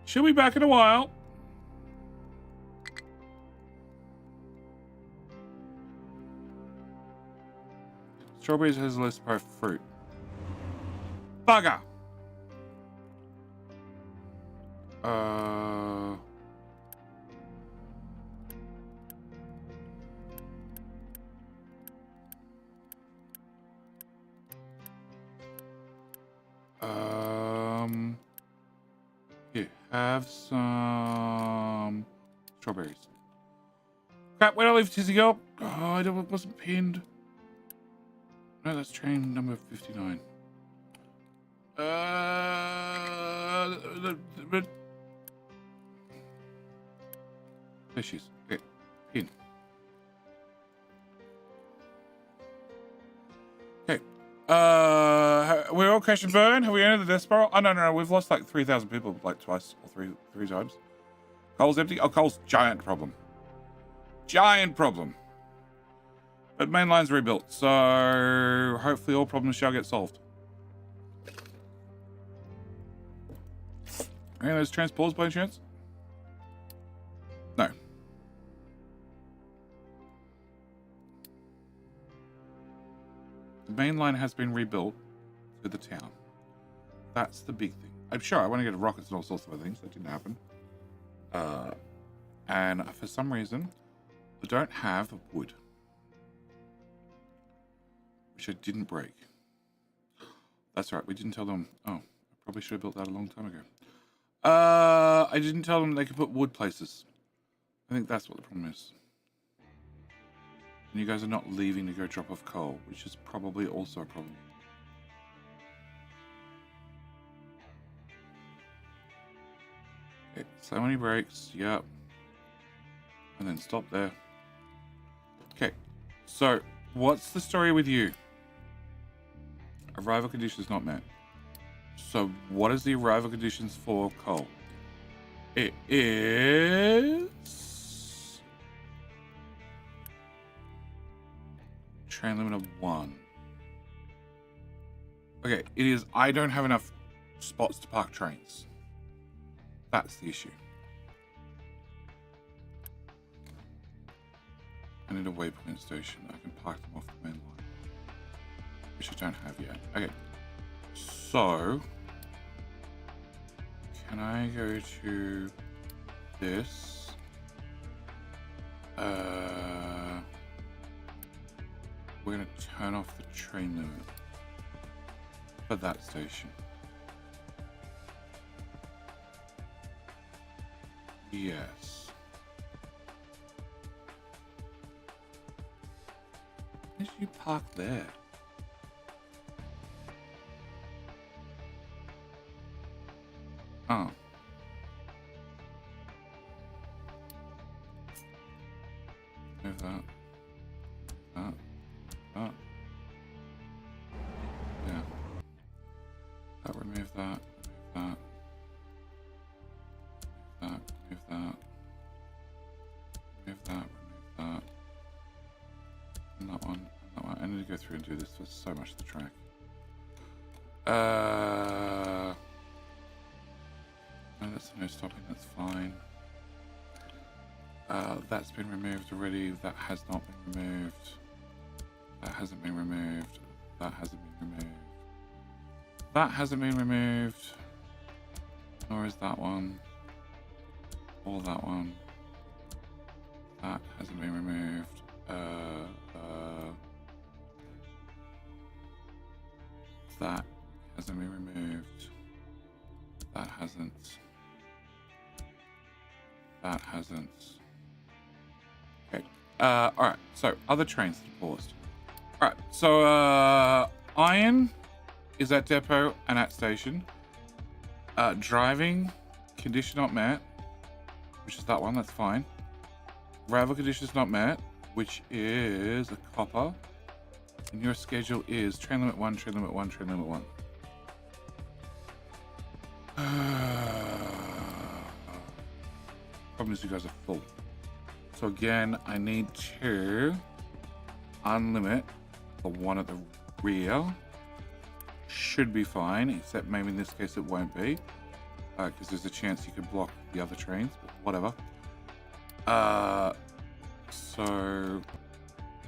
She'll be back in a while. Strawberries has less part fruit. Bugger. Here, have some strawberries. Crap, where did I leave Tizzy go? Oh, it wasn't pinned. No, that's train number 59. There she is. Okay, pin. Okay. We're all crash and burn. Have we entered the death spiral? Oh no, we've lost like 3,000 people like twice or three times. Coal's empty. Oh, coal's giant problem. Giant problem. But main line's rebuilt, so hopefully all problems shall get solved. Any of those transports by chance? No. The main line has been rebuilt to the town. That's the big thing. I'm sure I want to get rockets and all sorts of other things. That didn't happen. And for some reason, I don't have wood. Which I didn't break. That's right, we didn't tell them. Oh, I probably should have built that a long time ago. I didn't tell them they could put wood places. I think that's what the problem is. And you guys are not leaving to go drop off coal, which is probably also a problem. Okay, so many breaks, yep. And then stop there. Okay, so what's the story with you? Arrival conditions not met. So what is the arrival conditions for coal? It is train limit of 1. Okay, it is I don't have enough spots to park trains. That's the issue. I need a waypoint station. I can park them off the main line. Which I don't have yet. Okay. So can I go to this? We're gonna turn off the train limit for that station. Yes. Why did you park there? Oh. Move that. That. That. Yeah. That, remove that. Remove that. That. Remove that. Remove that. Remove that. And that one. And that one. I need to go through and do this. There's so much to track. No, that's no stopping, that's fine. That's been removed already. That has not been removed. That hasn't been removed. That hasn't been removed. That hasn't been removed. Nor is that one. Or that one. That hasn't been removed. That hasn't been removed. That hasn't. That hasn't. Okay. Alright, so other trains that are paused. Alright, so iron is at depot and at station. Driving condition not met, which is that one, that's fine. Gravel conditions not met, which is a copper. And your schedule is train limit 1, train limit 1, train limit 1. Problem is you guys are full. So again, I need to unlimit the one at the rear. Should be fine, except maybe in this case it won't be. Because there's a chance you could block the other trains, but whatever. So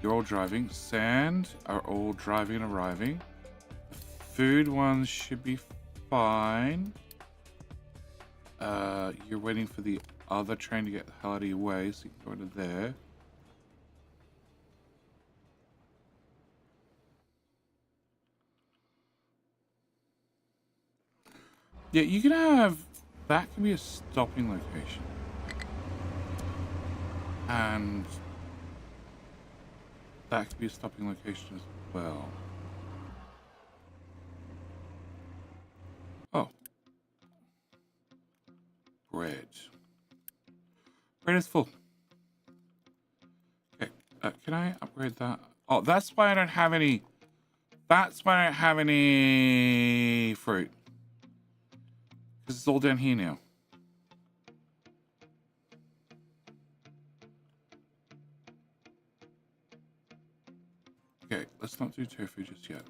you're all driving. Sand are all driving and arriving. The food ones should be fine. You're waiting for the other train to get the hell out of your way, so you can go into there. Yeah, you can have... That can be a stopping location. And... that could be a stopping location as well. Oh. Bread. Bread is full. Okay, can I upgrade that? Oh, that's why I don't have any... That's why I don't have any fruit. Because it's all down here now. Okay, let's not do tofu just yet.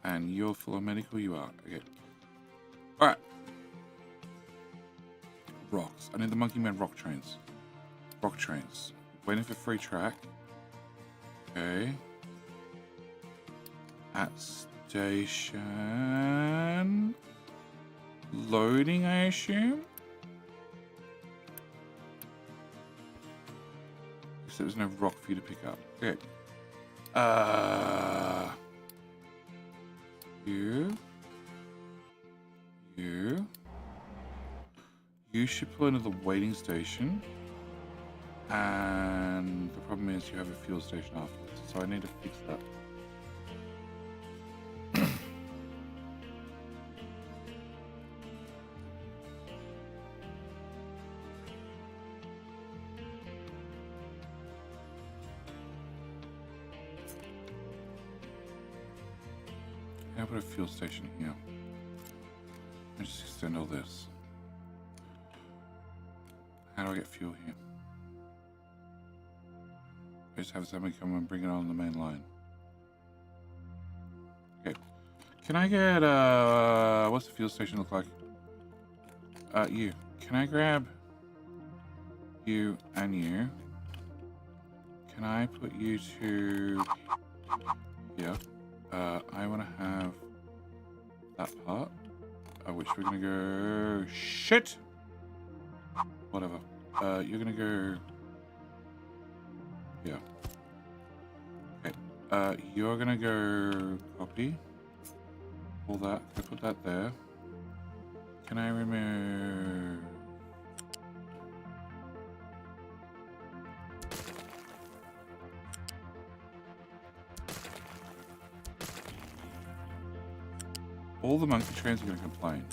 And you're full of medical, you are. Okay. Alright. Rocks. I need the Monkey Man rock trains. Rock trains. Waiting for free track. Okay. At station. Loading, I assume? Because there was no rock for you to pick up. Okay. You should pull into the waiting station. And the problem is you have a fuel station afterwards. So I need to fix that. I'll put a fuel station here. Let me just extend all this. How do I get fuel here? I just have somebody come and bring it on the main line. Okay. Can I get, what's the fuel station look like? You. Can I grab you and you? Can I put you to here? I want to have that part, which we're going to go... Shit! Whatever. You're going to go... Yeah. Okay. You're going to go... Copy. All that. Can I put that there? Can I remove... All the monkey trains are going to complain.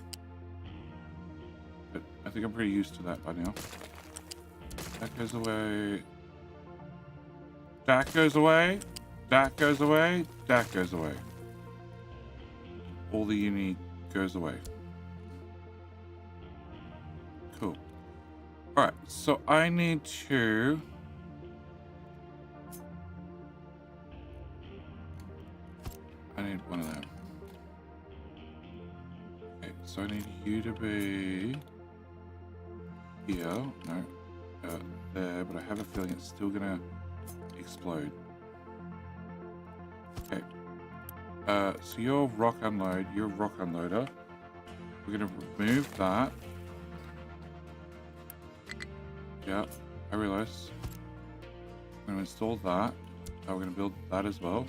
But I think I'm pretty used to that by now. That goes away. That goes away. That goes away. That goes away. All the uni goes away. Cool. Alright, so I need to... I need one of them. So I need you to be here, no, there, but I have a feeling it's still gonna explode. Okay, so you're rock unload, you're rock unloader. We're gonna remove that. Yeah, I realize. I'm gonna install that. We're gonna build that as well.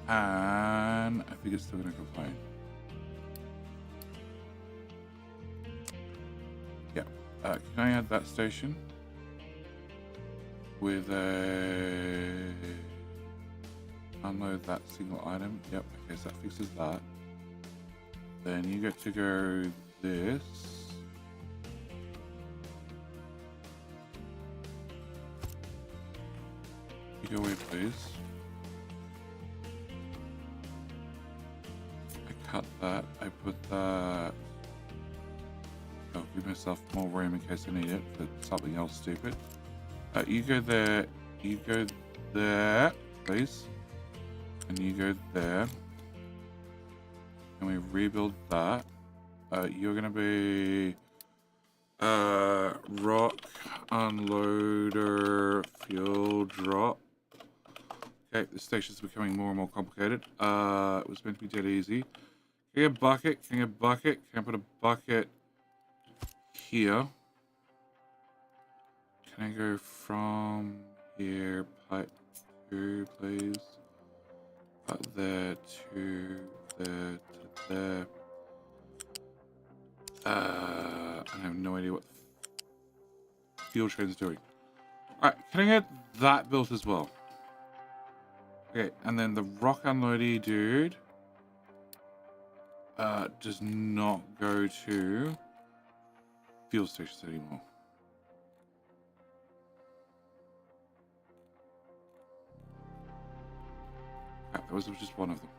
And I think it's still going to complain. Yeah. Can I add that station? With a... Unload that single item. Yep, okay, so that fixes that. Then you get to go this. You go away, please. I cut that. I put that. Oh, give myself more room in case I need it for something else stupid. You go there. You go there, please. And you go there. And we rebuild that. You're gonna be rock unloader fuel drop. Okay, the station's becoming more and more complicated. It was meant to be dead easy. Can I get a bucket? Can I get a bucket? Can I put a bucket here? Can I go from here, pipe to, please? There to there to there. I have no idea what the fuel train's doing. Alright, can I get that built as well? Okay, and then the rock unloady dude does not go to fuel stations anymore. Crap, that was just one of them.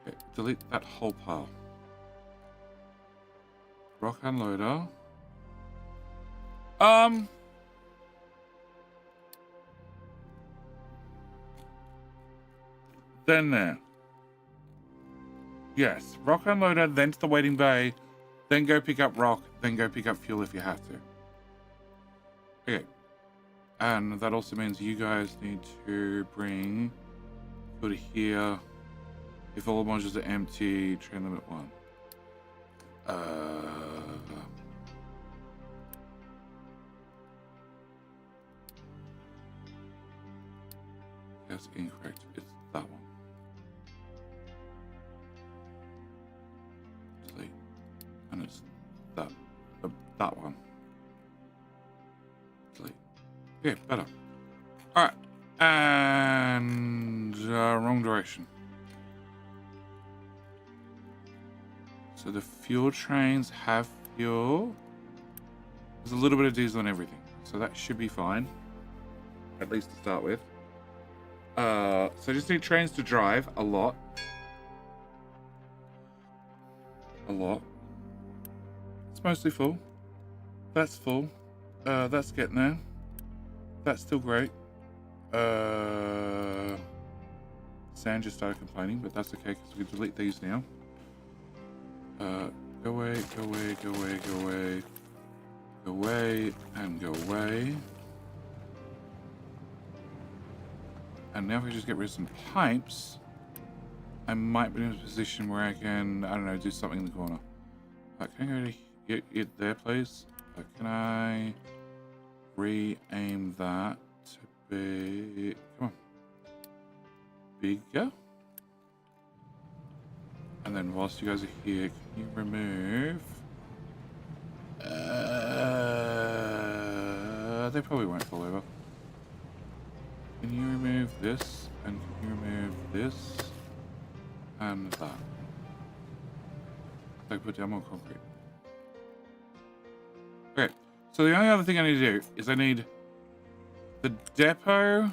Okay, delete that whole pile. Rock unloader. Then there. Yes, rock unloader, then to the waiting bay, then go pick up rock, then go pick up fuel if you have to. Okay. And that also means you guys need to bring go to here. If all the modules are empty, train limit 1. That's incorrect. It's that one. Delete. And it's that one. Delete. Okay, better. Alright. And wrong direction. So the fuel trains have fuel. There's a little bit of diesel and everything. So that should be fine. At least to start with. So I just need trains to drive a lot. A lot. It's mostly full. That's full. That's getting there. That's still great. Sand just started complaining, but that's okay because we can delete these now. Go away, go away, go away, go away. Go away, and go away. And now if we just get rid of some pipes, I might be in a position where I can, I don't know, do something in the corner. Can I go to it there, please? Can I re-aim that to be, come on, bigger? And then whilst you guys are here, can you remove, they probably won't fall over. Can you remove this, and can you remove this, and that? I put down more concrete. Okay, so the only other thing I need to do is I need the depot.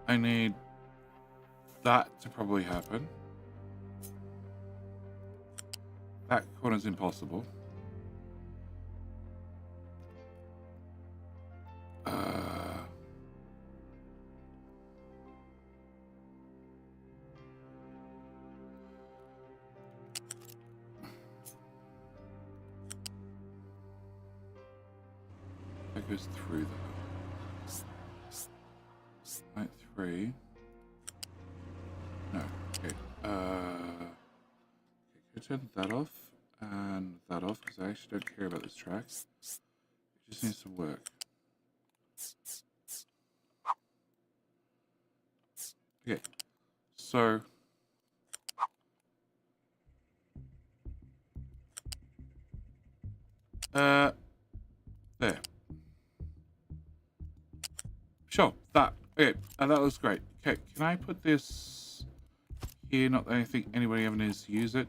I need that to probably happen. That corner's impossible. That goes through though. Like 3. No. Okay. Okay, turn that off and that off because I actually don't care about this track. It just needs to work. So there. Sure, that. Okay, that looks great. Okay, can I put this here? Not that I think anybody ever needs to use it.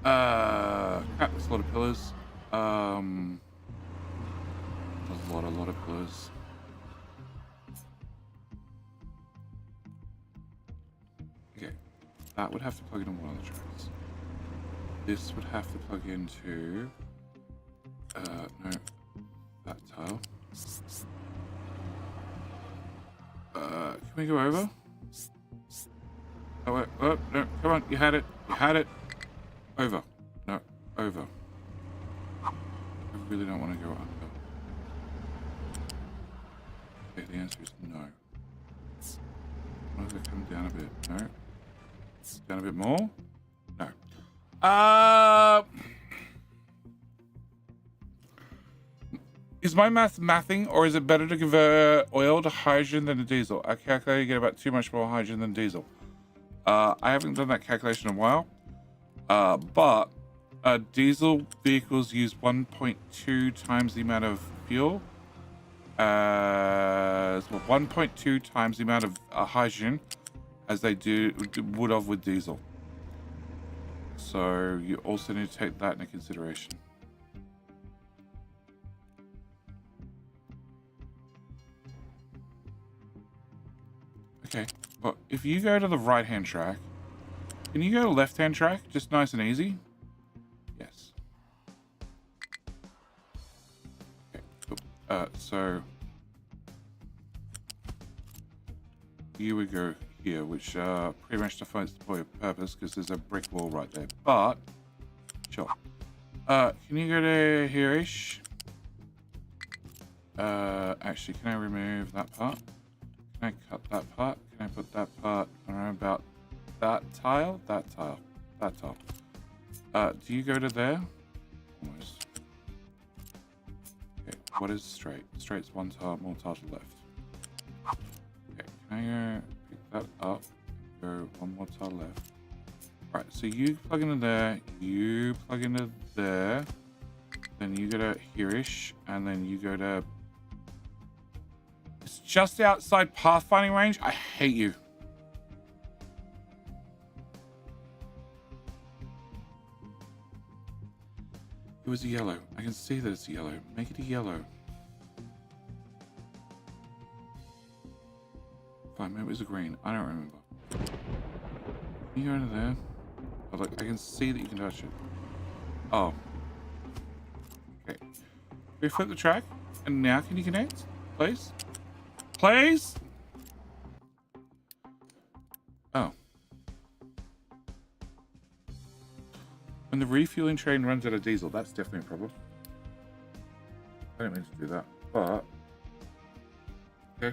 Crap, there's a lot of pillars. There's a lot of pillars. Okay, that would have to plug into one of the tracks. This would have to plug into no, that tile. Can we go over? Oh, wait, oh, no, come on, you had it. You had it. Over. No, over. I really don't want to go under. Okay, the answer is no. Why does it come down a bit? No. Down a bit more? No. Is my math mathing, or is it better to convert oil to hydrogen than to diesel? I calculate you get about too much more hydrogen than diesel. I haven't done that calculation in a while. But diesel vehicles use 1.2 times the amount of fuel. Well, 1.2 times the amount of hydrogen as they would have with diesel. So you also need to take that into consideration. Okay, well, if you go to the right-hand track, can you go to left-hand track? Just nice and easy? Yes. Okay, cool. So you would go here, which pretty much defines the purpose because there's a brick wall right there. But, sure. Can you go to here-ish? Actually, can I remove that part? Can I cut that part? Can I put that part around about that tile? That tile. That tile. Do you go to there? Almost. Okay, what is straight? Straight's one tile, more tile to the left. Okay, can I go pick that up? Go one more tile left. Right, so you plug into there, you plug into there, then you go to here-ish, and then you go to... It's just outside pathfinding range? I hate you. It was a yellow. I can see that it's a yellow. Make it a yellow. Fine, maybe it was a green. I don't remember. Can you go into there? Oh, look, I can see that you can touch it. Oh. Okay. We flip the track, and now can you connect? Please? Please? Oh. When the refueling train runs out of diesel, that's definitely a problem. I didn't mean to do that, but... Okay.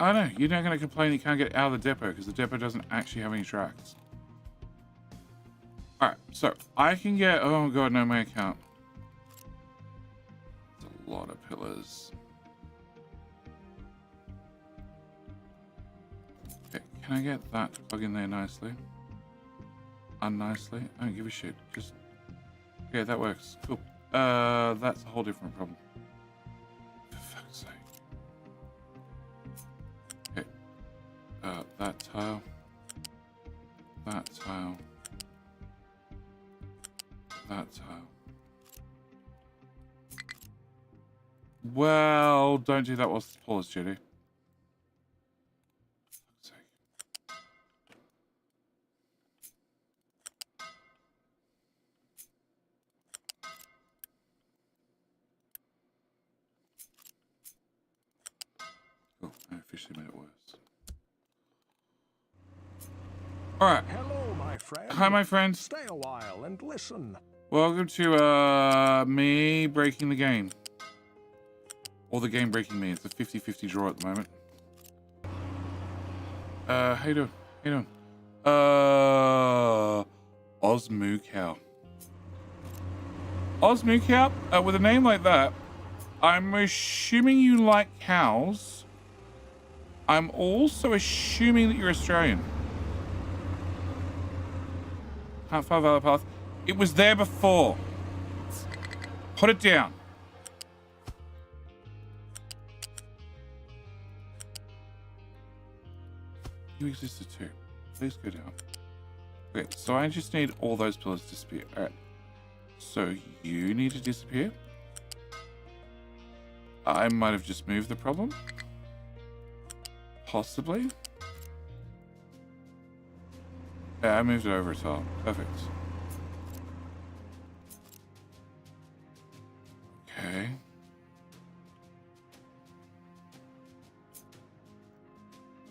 I know, you're not going to complain you can't get out of the depot because the depot doesn't actually have any tracks. Alright, so I can get... Oh god, no, my account. That's a lot of pillars. Okay, can I get that to plug in there nicely? Unnicely? I don't give a shit. Just... Okay, that works. Cool. That's a whole different problem. For fuck's sake. Okay. That tile. That tile. That tile. Well, don't do that whilst Paul is Judy. For fuck's sake. Oh, I officially made it worse. Alright. Hello, my friend. Hi, my friend. Stay a while and listen. Welcome to me breaking the game. Or the game breaking me. It's a 50-50 draw at the moment. How you doing? How you doing? Osmoo Cow. Osmoo Cow? With a name like that, I'm assuming you like cows. I'm also assuming that you're Australian. Can't find valid path. It was there before. Put it down. You existed too. Please go down. Okay, so I just need all those pillars to disappear. All right. So you need to disappear. I might have just moved the problem. Possibly. Yeah, I moved it over as well. Perfect. Okay.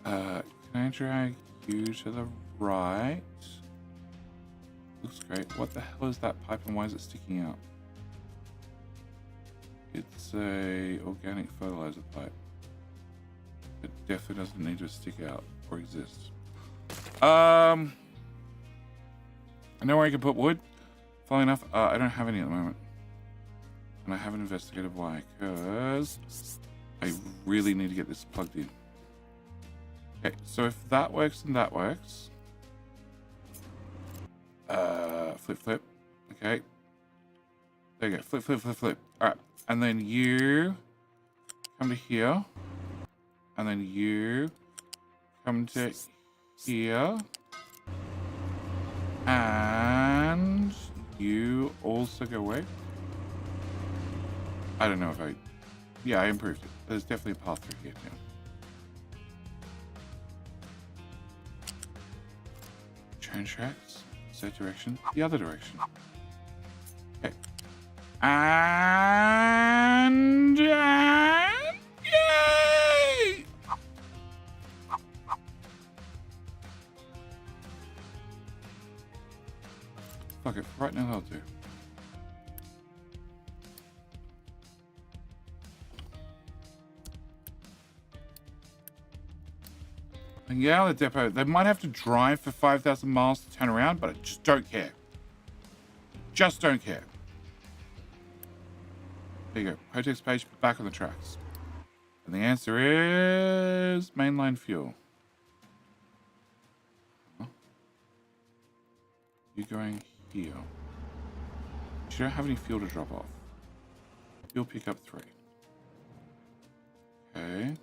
Can I drag you to the right? Looks great. What the hell is that pipe and why is it sticking out? It's a organic fertilizer pipe. It definitely doesn't need to stick out or exist. I know where I can put wood. Funnily enough, I don't have any at the moment. And I haven't investigated why, because I really need to get this plugged in. Okay, so if that works and that works. Flip. Okay. There you go. Flip. Alright. And then you come to here. And then you come to here. And you also go away. I don't know if I... Yeah, I improved it. There's definitely a path through here now. Train tracks. That direction. The other direction. Okay. And... Yay! Fuck it. Right now that'll do. And yeah, the depot, they might have to drive for 5,000 miles to turn around, but I just don't care. Just don't care. There you go. Projects page, back on the tracks. And the answer is mainline fuel. Huh? You're going here. You don't have any fuel to drop off. Fuel pickup 3. Okay.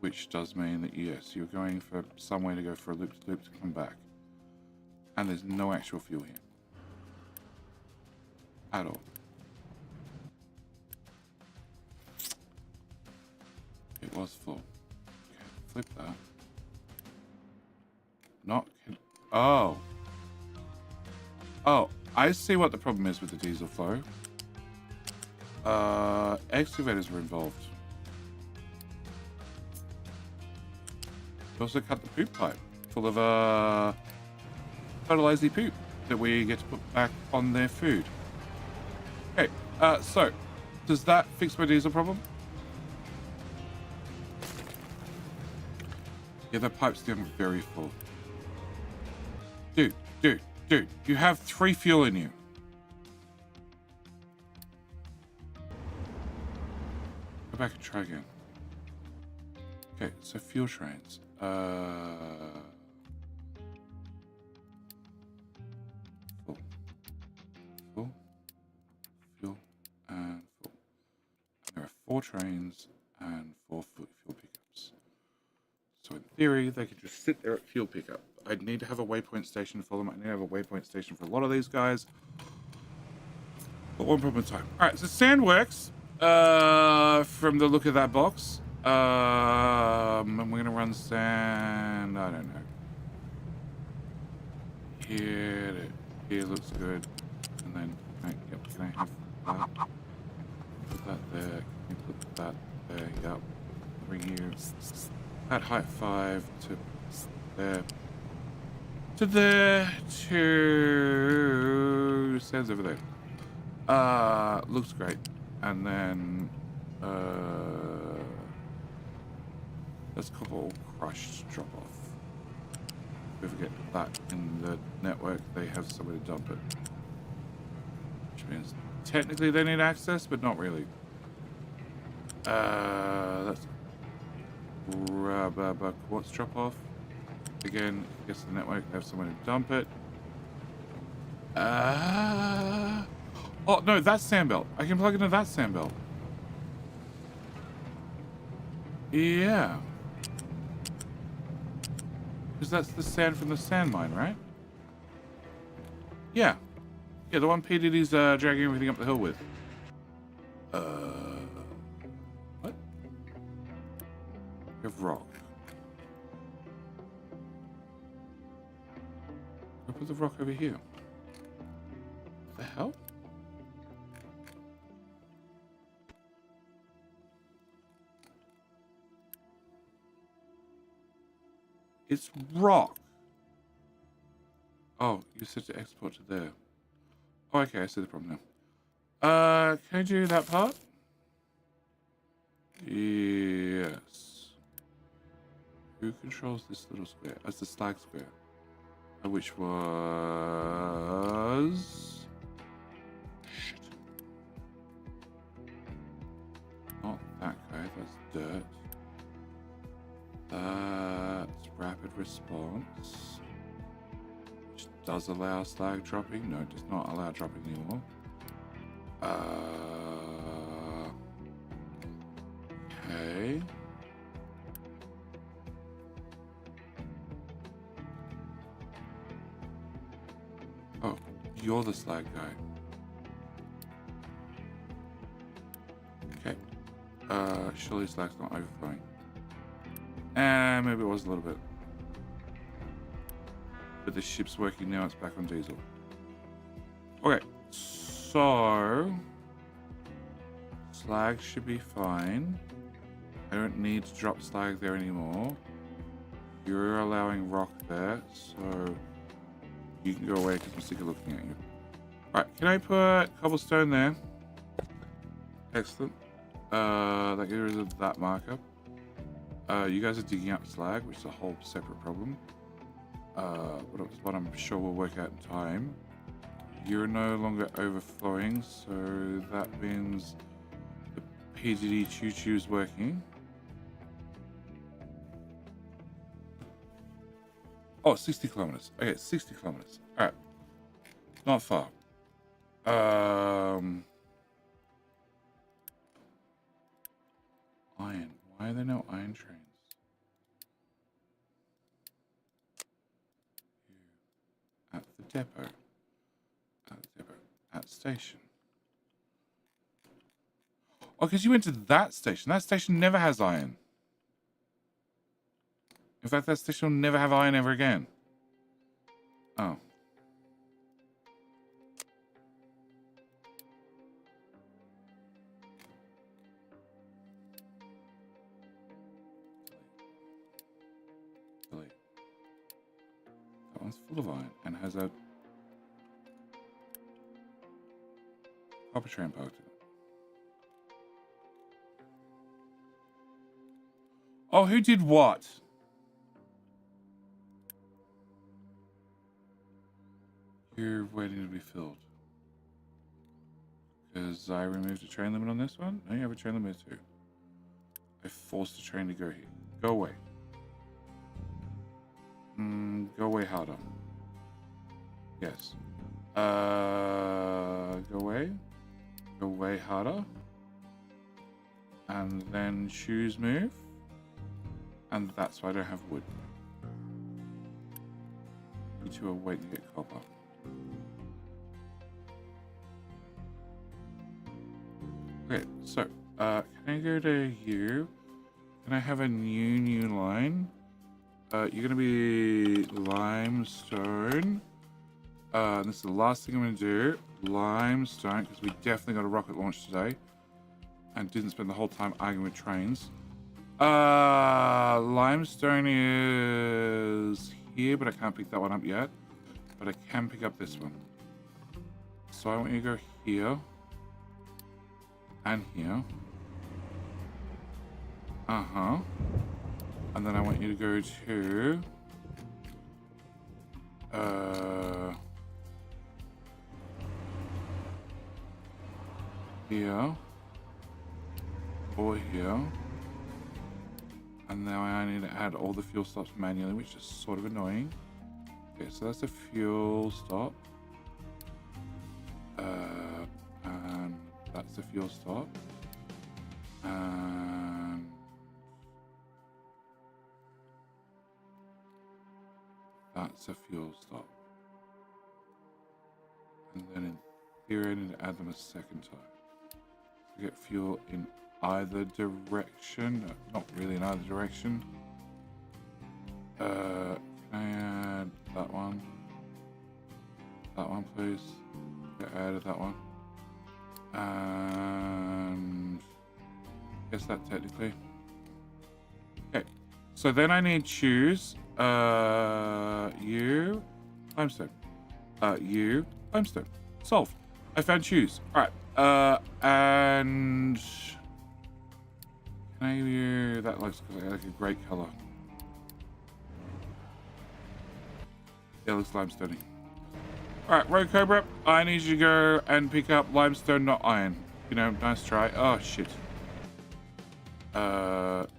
Which does mean that, yes, you're going for somewhere to go for a loop-to-loop to come back. And there's no actual fuel here. At all. It was full. Okay, flip that. Not... Oh. Oh, I see what the problem is with the diesel flow. Excavators were involved. Also cut the poop pipe full of fertilizer poop that we get to put back on their food. Okay, so does that fix my diesel problem? Yeah, the pipe's getting very full. Dude, you have 3 fuel in you. Go back and try again. Okay, so fuel trains. Full, fuel, and full. There are 4 trains and 4 fuel pickups. So in theory, they could just sit there at fuel pickup. I'd need to have a waypoint station for them. I need to have a waypoint station for a lot of these guys. But one problem at a time. All right, so sand works from the look of that box. And we're gonna run sand. I don't know. Here looks good. And then, can I have that? Put that there. Can you put that there? Yep. Bring you at height 5 to there. To there. To sands over there. Looks great. And then, let's cobble crushed drop off. If we get that in the network, they have somewhere to dump it. Which means Technically they need access, but not really. Let's grab a quartz drop off. Again, I guess the network have somewhere to dump it. Oh no, that's sandbelt. I can plug into that sandbelt. Yeah. Because that's the sand from the sand mine, right? Yeah. Yeah, the one PDD's dragging everything up the hill with. What? We have rock. I'll put the rock over here. What the hell? It's rock. Oh, you said to export to there. Oh, okay, I see the problem now. Can I do that part? Yes. Who controls this little square? That's the slag square. Which was... Shit. Not that guy, that's dirt. That's rapid response. Which does allow slag dropping. No, it does not allow dropping anymore. Okay. Oh, you're the slag guy. Okay. Surely slag's not overflowing. Maybe it was a little bit. But the ship's working now, it's back on diesel. Okay, so... Slag should be fine. I don't need to drop slag there anymore. You're allowing rock there, so... You can go away because I'm sick of looking at you. Alright, can I put cobblestone there? Excellent. That gets rid of that marker. You guys are digging up slag, which is a whole separate problem. What I'm sure we'll work out in time. You're no longer overflowing, so that means the PGD choo-choo is working. Oh, 60 kilometers. Okay, 60 kilometers. All right. Not far. Iron. Why are there no iron trains? At the depot. At the depot. At station. Oh, because you went to that station. That station never has iron. In fact, that station will never have iron ever again. Oh. Delete. That one's full of iron and has a copper train parked in it. Oh, who did what? You're waiting to be filled. Because I removed a train limit on this one? No, you have a train limit too. I forced the train to go here. Go away. Go away harder. Yes. Go away. Go way harder. And then choose move. And that's why I don't have wood. You two are waiting to get copper. Okay, so, can I go to here? Can I have a new line? You're gonna be limestone. This is the last thing I'm gonna do. Limestone, because we definitely got a rocket launch today. And didn't spend the whole time arguing with trains. Limestone is here, but I can't pick that one up yet. But I can pick up this one. So I want you to go here. And here. And then I want you to go to... here, or here. And now I need to add all the fuel stops manually, which is sort of annoying. Okay, so that's a fuel stop. And that's a fuel stop. And that's a fuel stop. And then in theory, I need to add them a second time. To get fuel in either direction. No, not really in either direction. Can I add that one? That one, please. Get added that one. And guess that technically. Okay. So then I need to choose you, limestone. You, limestone. Solved. I found choose. Alright. And can I use that looks like a great color. Yeah, it looks limestoney. Alright, Road Cobra, I need you to go and pick up limestone, not iron. You know, nice try. Oh shit.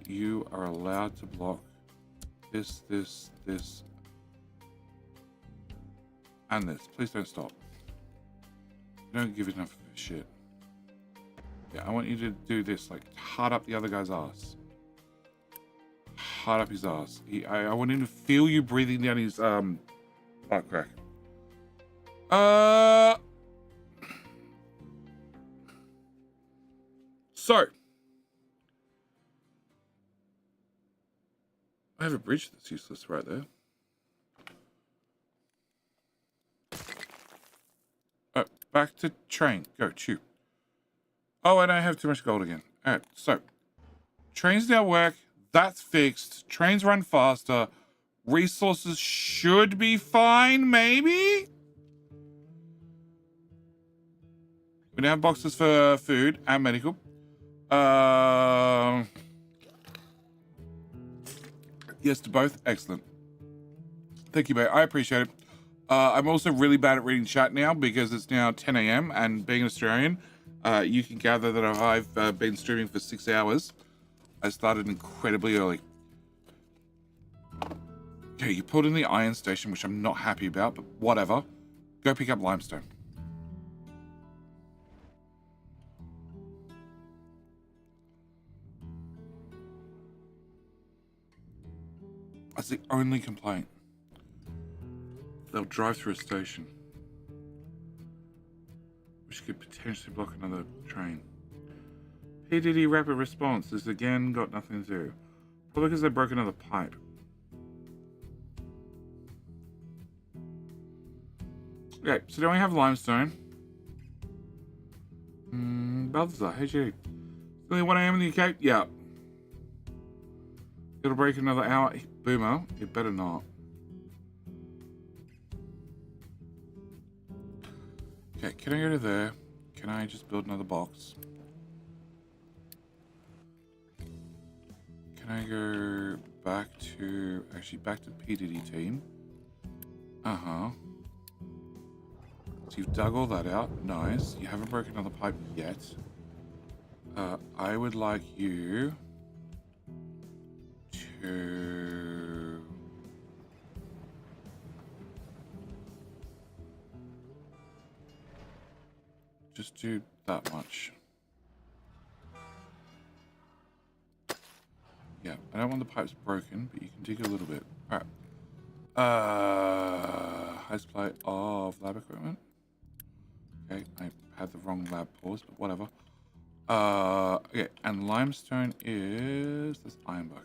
You are allowed to block this, and this. Please don't stop. You don't give enough of this shit. Yeah, I want you to do this, like, hard up the other guy's ass. Hard up his ass. I want him to feel you breathing down his, butt crack. So. I have a bridge that's useless right there. Back to train. Go, chew. Oh, and I have too much gold again. Alright, so. Trains now work. That's fixed. Trains run faster. Resources should be fine, maybe? We now have boxes for food and medical. Yes to both. Excellent. Thank you, mate. I appreciate it. I'm also really bad at reading chat now because it's now 10 a.m. and being an Australian, you can gather that I've been streaming for 6 hours. I started incredibly early. Okay, you pulled in the iron station, which I'm not happy about, but whatever. Go pick up limestone. That's the only complaint. They'll drive through a station, which could potentially block another train. PDD rapid response is again got nothing to do. Probably because they broke another pipe. Okay, so do we have limestone? Balthazar, hey G. It's only 1 a.m. in the UK? Yeah. It'll break another hour. Boomer, it better not. Okay, can I go to there? Can I just build another box? Can I go back to, actually back to PDD team? Uh-huh. So you've dug all that out. Nice. You haven't broken another pipe yet. I would like you to just do that much. Yeah, I don't want the pipes broken, but you can dig a little bit. All right. High supply of lab equipment. Okay, I had the wrong lab pause, but whatever. Okay, and limestone is this iron bucket.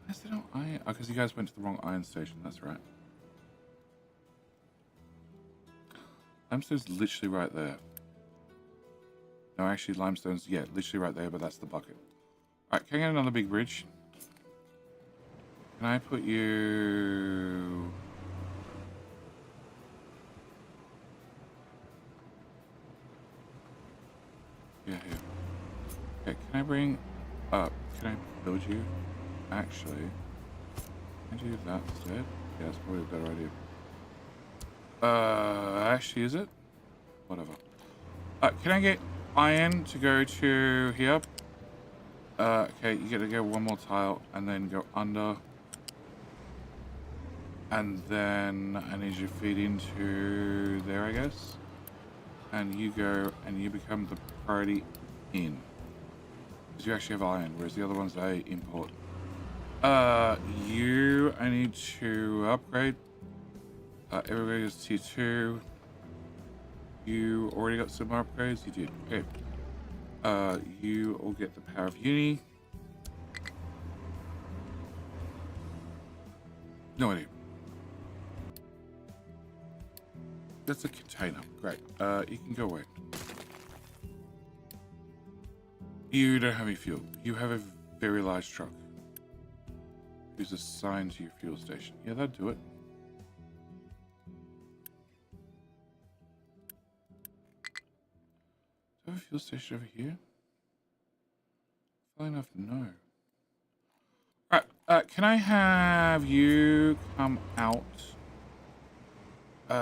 Why is there no iron? Oh, because you guys went to the wrong iron station, that's right. Limestone's literally right there. No, actually, limestone's, yeah, literally right there, but that's the bucket. Alright, can I get another big bridge? Can I put you... Yeah, here. Okay, can I bring up... Can I build you? Actually, can I do that instead? Yeah, that's probably a better idea. Actually, is it? Whatever. Can I get iron to go to here? Okay, you get to go one more tile and then go under. And then I need you to feed into there, I guess. And you go and you become the priority in. Because you actually have iron, whereas the other ones I import. I need to upgrade. Everybody is T2. You already got some upgrades? You did. Okay. You all get the power of uni. No idea. That's a container. Great. You can go away. You don't have any fuel. You have a very large truck. Who's assigned to your fuel station. Yeah, that'd do it. Do I have a fuel station over here? Fine enough, no. Alright, can I have you come out? Okay.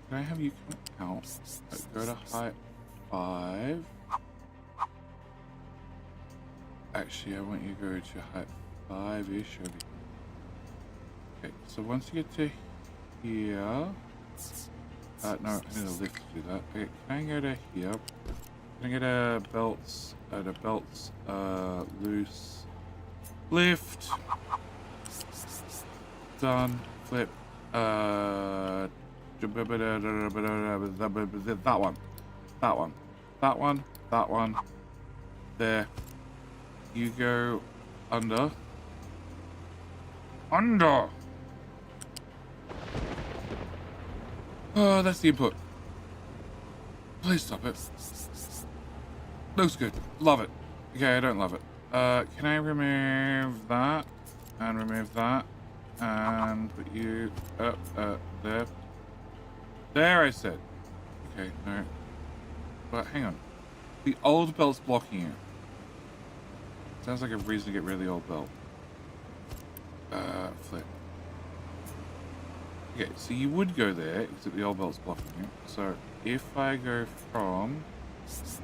Can I have you come out? Go to height 5. Actually, I want you to go to height 5-ish over here. Okay, so once you get to here... no, I need a lift to do that. Okay, can I go to here? Can I get a belts, loose, lift, done, flip, that one, there, you go under, oh, that's the input, please stop it. Looks good. Love it. Okay, I don't love it. Can I remove that? And remove that? And put you up, there. There, I said. Okay, no. But hang on. The old belt's blocking you. Sounds like a reason to get rid of the old belt. Flip. Okay, so you would go there, except the old belt's blocking you. So, if I go from...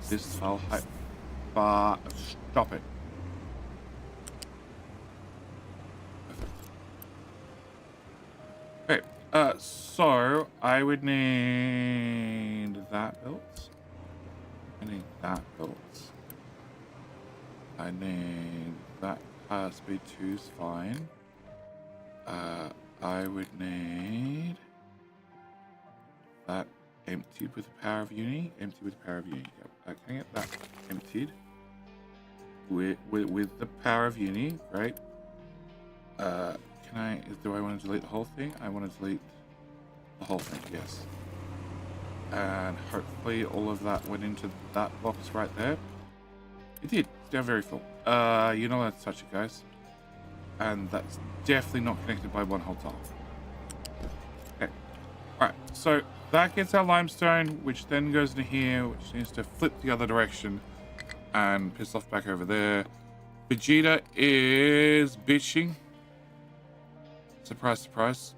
this tile height bar, stop it. Perfect. Okay, so I would need that belt. I need that belt. I need that speed 2 is fine. I would need that emptied with the power of uni. Empty with the power of uni. Yep. Can I get that emptied with the power of uni? Right. Can I? Do I want to delete the whole thing? I want to delete the whole thing. Yes. And hopefully all of that went into that box right there. It did. It's now very full. You're not allowed to touch it, guys. And that's definitely not connected by one whole tile. Okay. Alright, so that gets our limestone, which then goes into here, which needs to flip the other direction and piss off back over there. Vegeta is bitching. Surprise, surprise.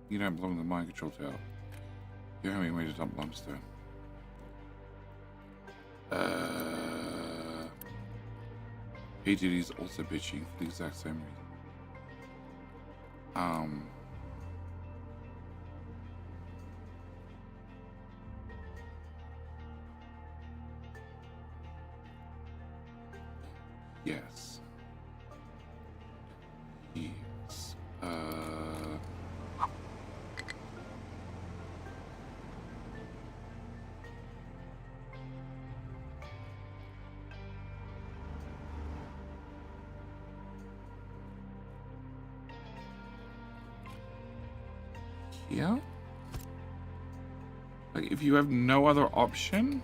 You don't belong in the mind control tower. You're having a way to dump limestone. PGD is also bitching for the exact same reason. Yes. Yes. Yeah. Like, if you have no other option,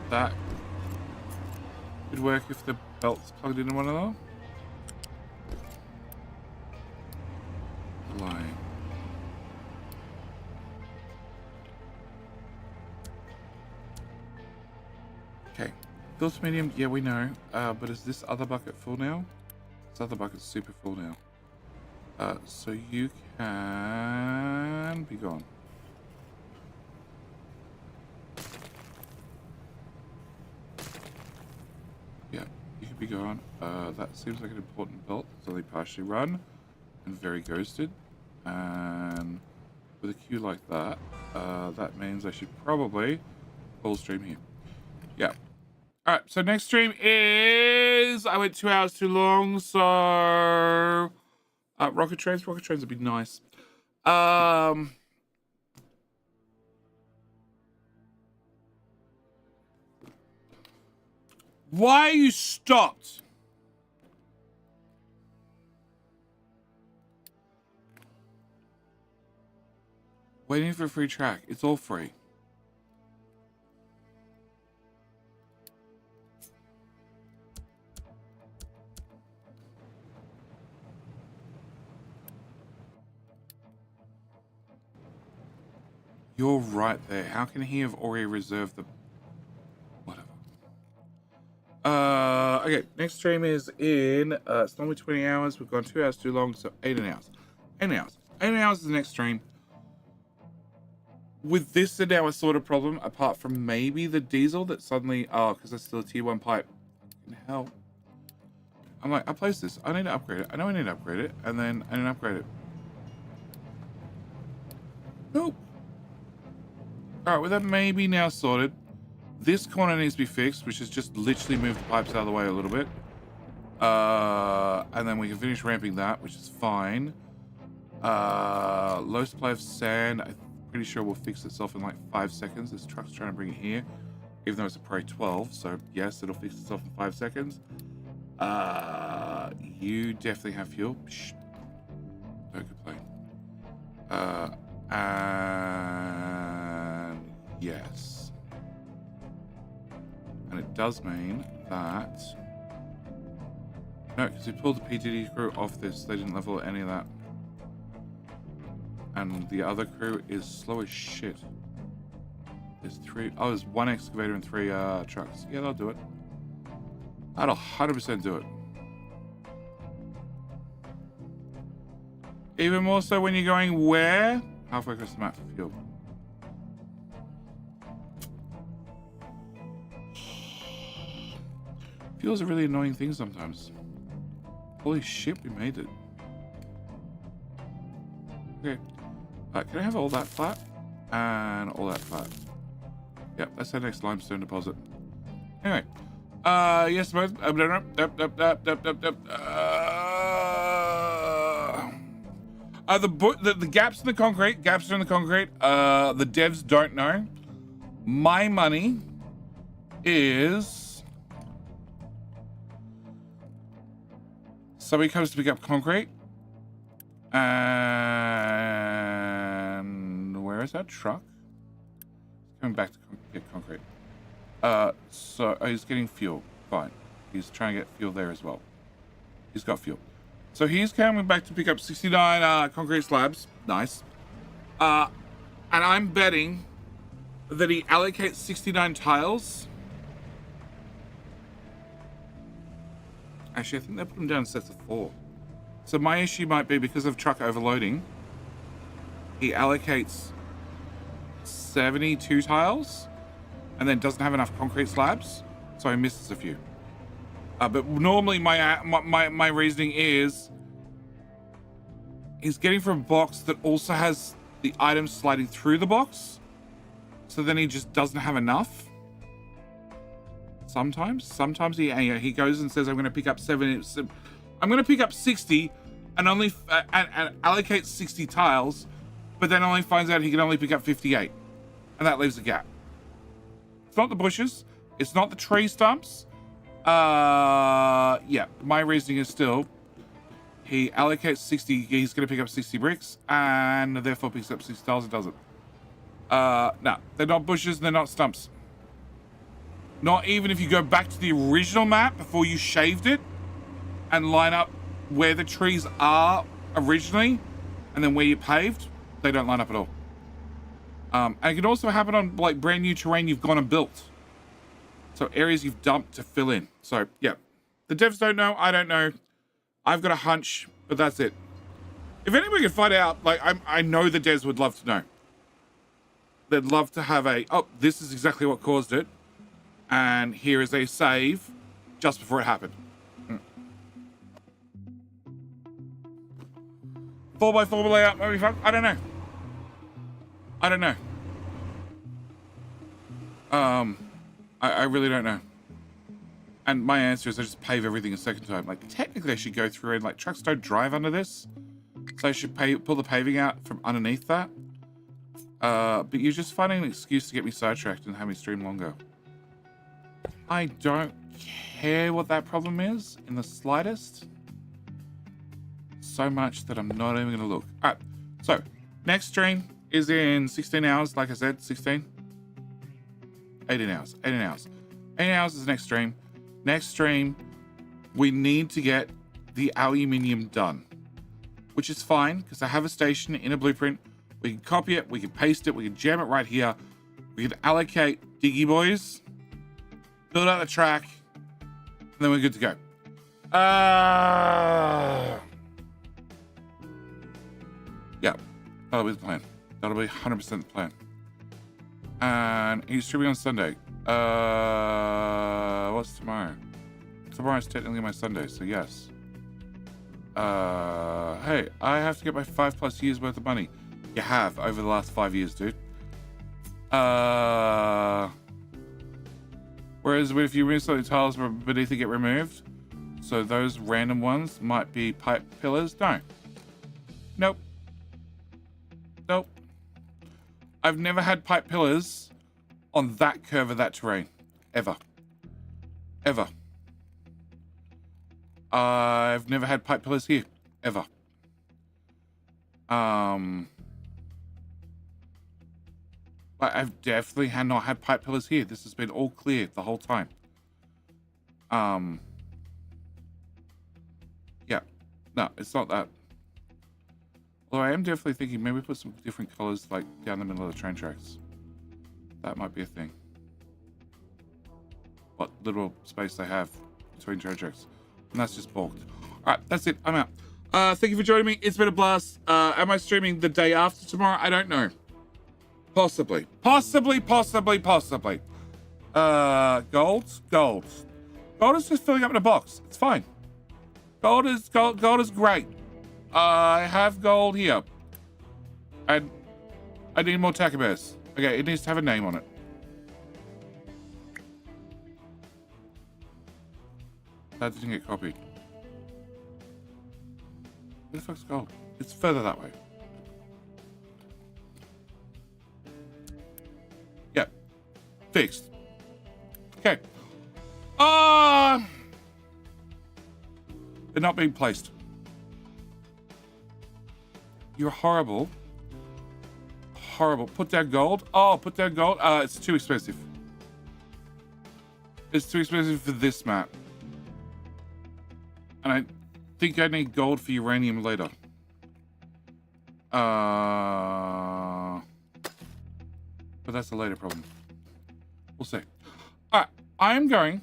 that could work if the belt's plugged into one of them. Lying. Okay, Filter medium, yeah, we know. But is this other bucket full now? This other bucket's super full now. So you can be gone. Yeah, you can be gone. That seems like an important belt. It's only partially run and very ghosted. And with a queue like that, that means I should probably full stream here. Yeah. All right, so next stream is, I went 2 hours too long, so rocket trains would be nice. Why are you stopped? Waiting for a free track. It's all free. You're right there. How can he have already reserved the... Whatever. Okay, next stream is in... it's normally 20 hours. We've gone 2 hours too long, so 18 hours. 18 hours. 18 hours is the next stream. With this a now a sort of problem, apart from maybe the diesel that suddenly... Oh, because that's still a tier 1 pipe. Hell. I'm like, I placed this. I need to upgrade it. I know I need to upgrade it. And then I didn't upgrade it. Nope. Alright, with that maybe now sorted, this corner needs to be fixed, which is just literally move the pipes out of the way a little bit. And then we can finish ramping that, which is fine. Low supply of sand, I'm pretty sure will fix itself in like 5 seconds. This truck's trying to bring it here, even though it's a Pro 12, so yes, it'll fix itself in 5 seconds. You definitely have fuel. Shh. Don't complain. And yes. And it does mean that... No, because we pulled the PTD crew off this. They didn't level any of that. And the other crew is slow as shit. There's 3... Oh, there's 1 excavator and 3 trucks. Yeah, they'll do it. That'll 100% do it. Even more so when you're going where? Halfway across the map for fuel. Fuel's a really annoying thing sometimes. Holy shit, we made it. Okay. Can I have all that flat? And all that flat. Yep, that's our next limestone deposit. Anyway. Yes, both. The gaps in the concrete. Gaps are in the concrete. The devs don't know. My money is somebody comes to pick up concrete, and where is that truck? Coming back to get concrete. So he's getting fuel. Fine. He's trying to get fuel there as well. He's got fuel. So he's coming back to pick up 69 concrete slabs. Nice. And I'm betting that he allocates 69 tiles. Actually, I think they put them down in sets of 4. So my issue might be because of truck overloading, he allocates 72 tiles and then doesn't have enough concrete slabs, so he misses a few. But normally my reasoning is he's getting from a box that also has the items sliding through the box, so then he just doesn't have enough. Sometimes he goes and says, I'm going to pick up 70. I'm going to pick up 60 and only and allocate 60 tiles, but then only finds out he can only pick up 58, and that leaves a gap. It's not the bushes. It's not the tree stumps. Yeah, my reasoning is still he allocates 60. He's going to pick up 60 bricks, and therefore picks up 60 tiles and does it. No, they're not bushes. They're not stumps. Not even if you go back to the original map before you shaved it and line up where the trees are originally and then where you paved, they don't line up at all. And it can also happen on like brand new terrain you've gone and built. So areas you've dumped to fill in. So yeah, the devs don't know. I don't know. I've got a hunch, but that's it. If anybody can find out, like I know the devs would love to know. They'd love to have oh, this is exactly what caused it. And here is a save just before it happened. 4x4 layout, maybe fun? I don't know. I don't know. I really don't know. And my answer is I just pave everything a second time. Like, technically I should go through and, like, trucks don't drive under this. So I should pull the paving out from underneath that. But you're just finding an excuse to get me sidetracked and have me stream longer. I don't care what that problem is in the slightest. So much that I'm not even going to look. All right. So, next stream is in 16 hours. Like I said, 16. 18 hours. 18 hours. 18 hours is the next stream. Next stream, we need to get the aluminium done. Which is fine, because I have a station in a blueprint. We can copy it. We can paste it. We can jam it right here. We can allocate diggy boys. Build out the track. And then we're good to go. Yeah, that'll be the plan. That'll be 100% the plan. And he's streaming on Sunday. What's tomorrow? Tomorrow's technically my Sunday, so yes. Hey, I have to get my 5+ years worth of money. You have over the last 5 years, dude. Whereas if you remove something, tiles from beneath it get removed. So those random ones might be pipe pillars. No. Nope. Nope. I've never had pipe pillars on that curve of that terrain. Ever. Ever. I've never had pipe pillars here. Ever. I've definitely not had pipe pillars here. This has been all clear the whole time. Yeah. No, it's not that. Although I am definitely thinking maybe put some different colors like down the middle of the train tracks. That might be a thing. What little space they have between train tracks. And that's just balked. Alright, that's it. I'm out. Thank you for joining me. It's been a blast. Am I streaming the day after tomorrow? I don't know. Possibly. Possibly. Gold? Gold. Gold is just filling up in a box. It's fine. Gold is great. I have gold here. And I need more Taco Bears. Okay, it needs to have a name on it. That didn't get copied. Where the fuck's gold? It's further that way. Yeah. Fixed. Okay. They're not being placed. You're horrible. Horrible. Put down gold. Oh, put down gold. It's too expensive. It's too expensive for this map. And I think I need gold for uranium later. But that's a later problem. We'll see. All right. I'm going.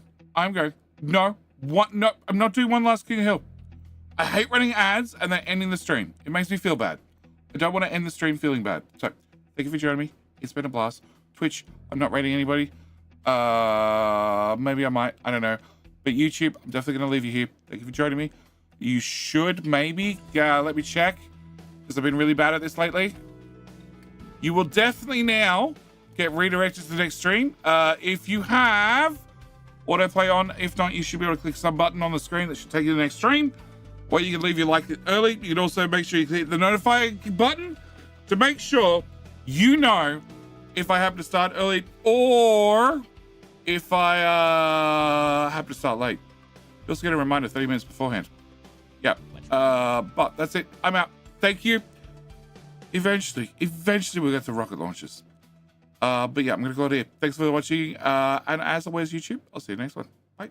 No. What? No. I'm not doing one last King of Hill. I hate running ads and then ending the stream. It makes me feel bad. I don't want to end the stream feeling bad. So, thank you for joining me. It's been a blast. Twitch, I'm not rating anybody. Maybe I might. I don't know. But YouTube, I'm definitely going to leave you here. Thank you for joining me. You should maybe, let me check, because I've been really bad at this lately. You will definitely now get redirected to the next stream. If you have autoplay on, if not, you should be able to click some button on the screen that should take you to the next stream. Or you can leave your like early. You can also make sure you click the notify button to make sure you know if I happen to start early or if I happen to start late. You also get a reminder 30 minutes beforehand. Yeah. But that's it. I'm out. Thank you. Eventually we'll get to rocket launches. But yeah, I'm going to go out here. Thanks for watching. And as always, YouTube, I'll see you next one. Bye.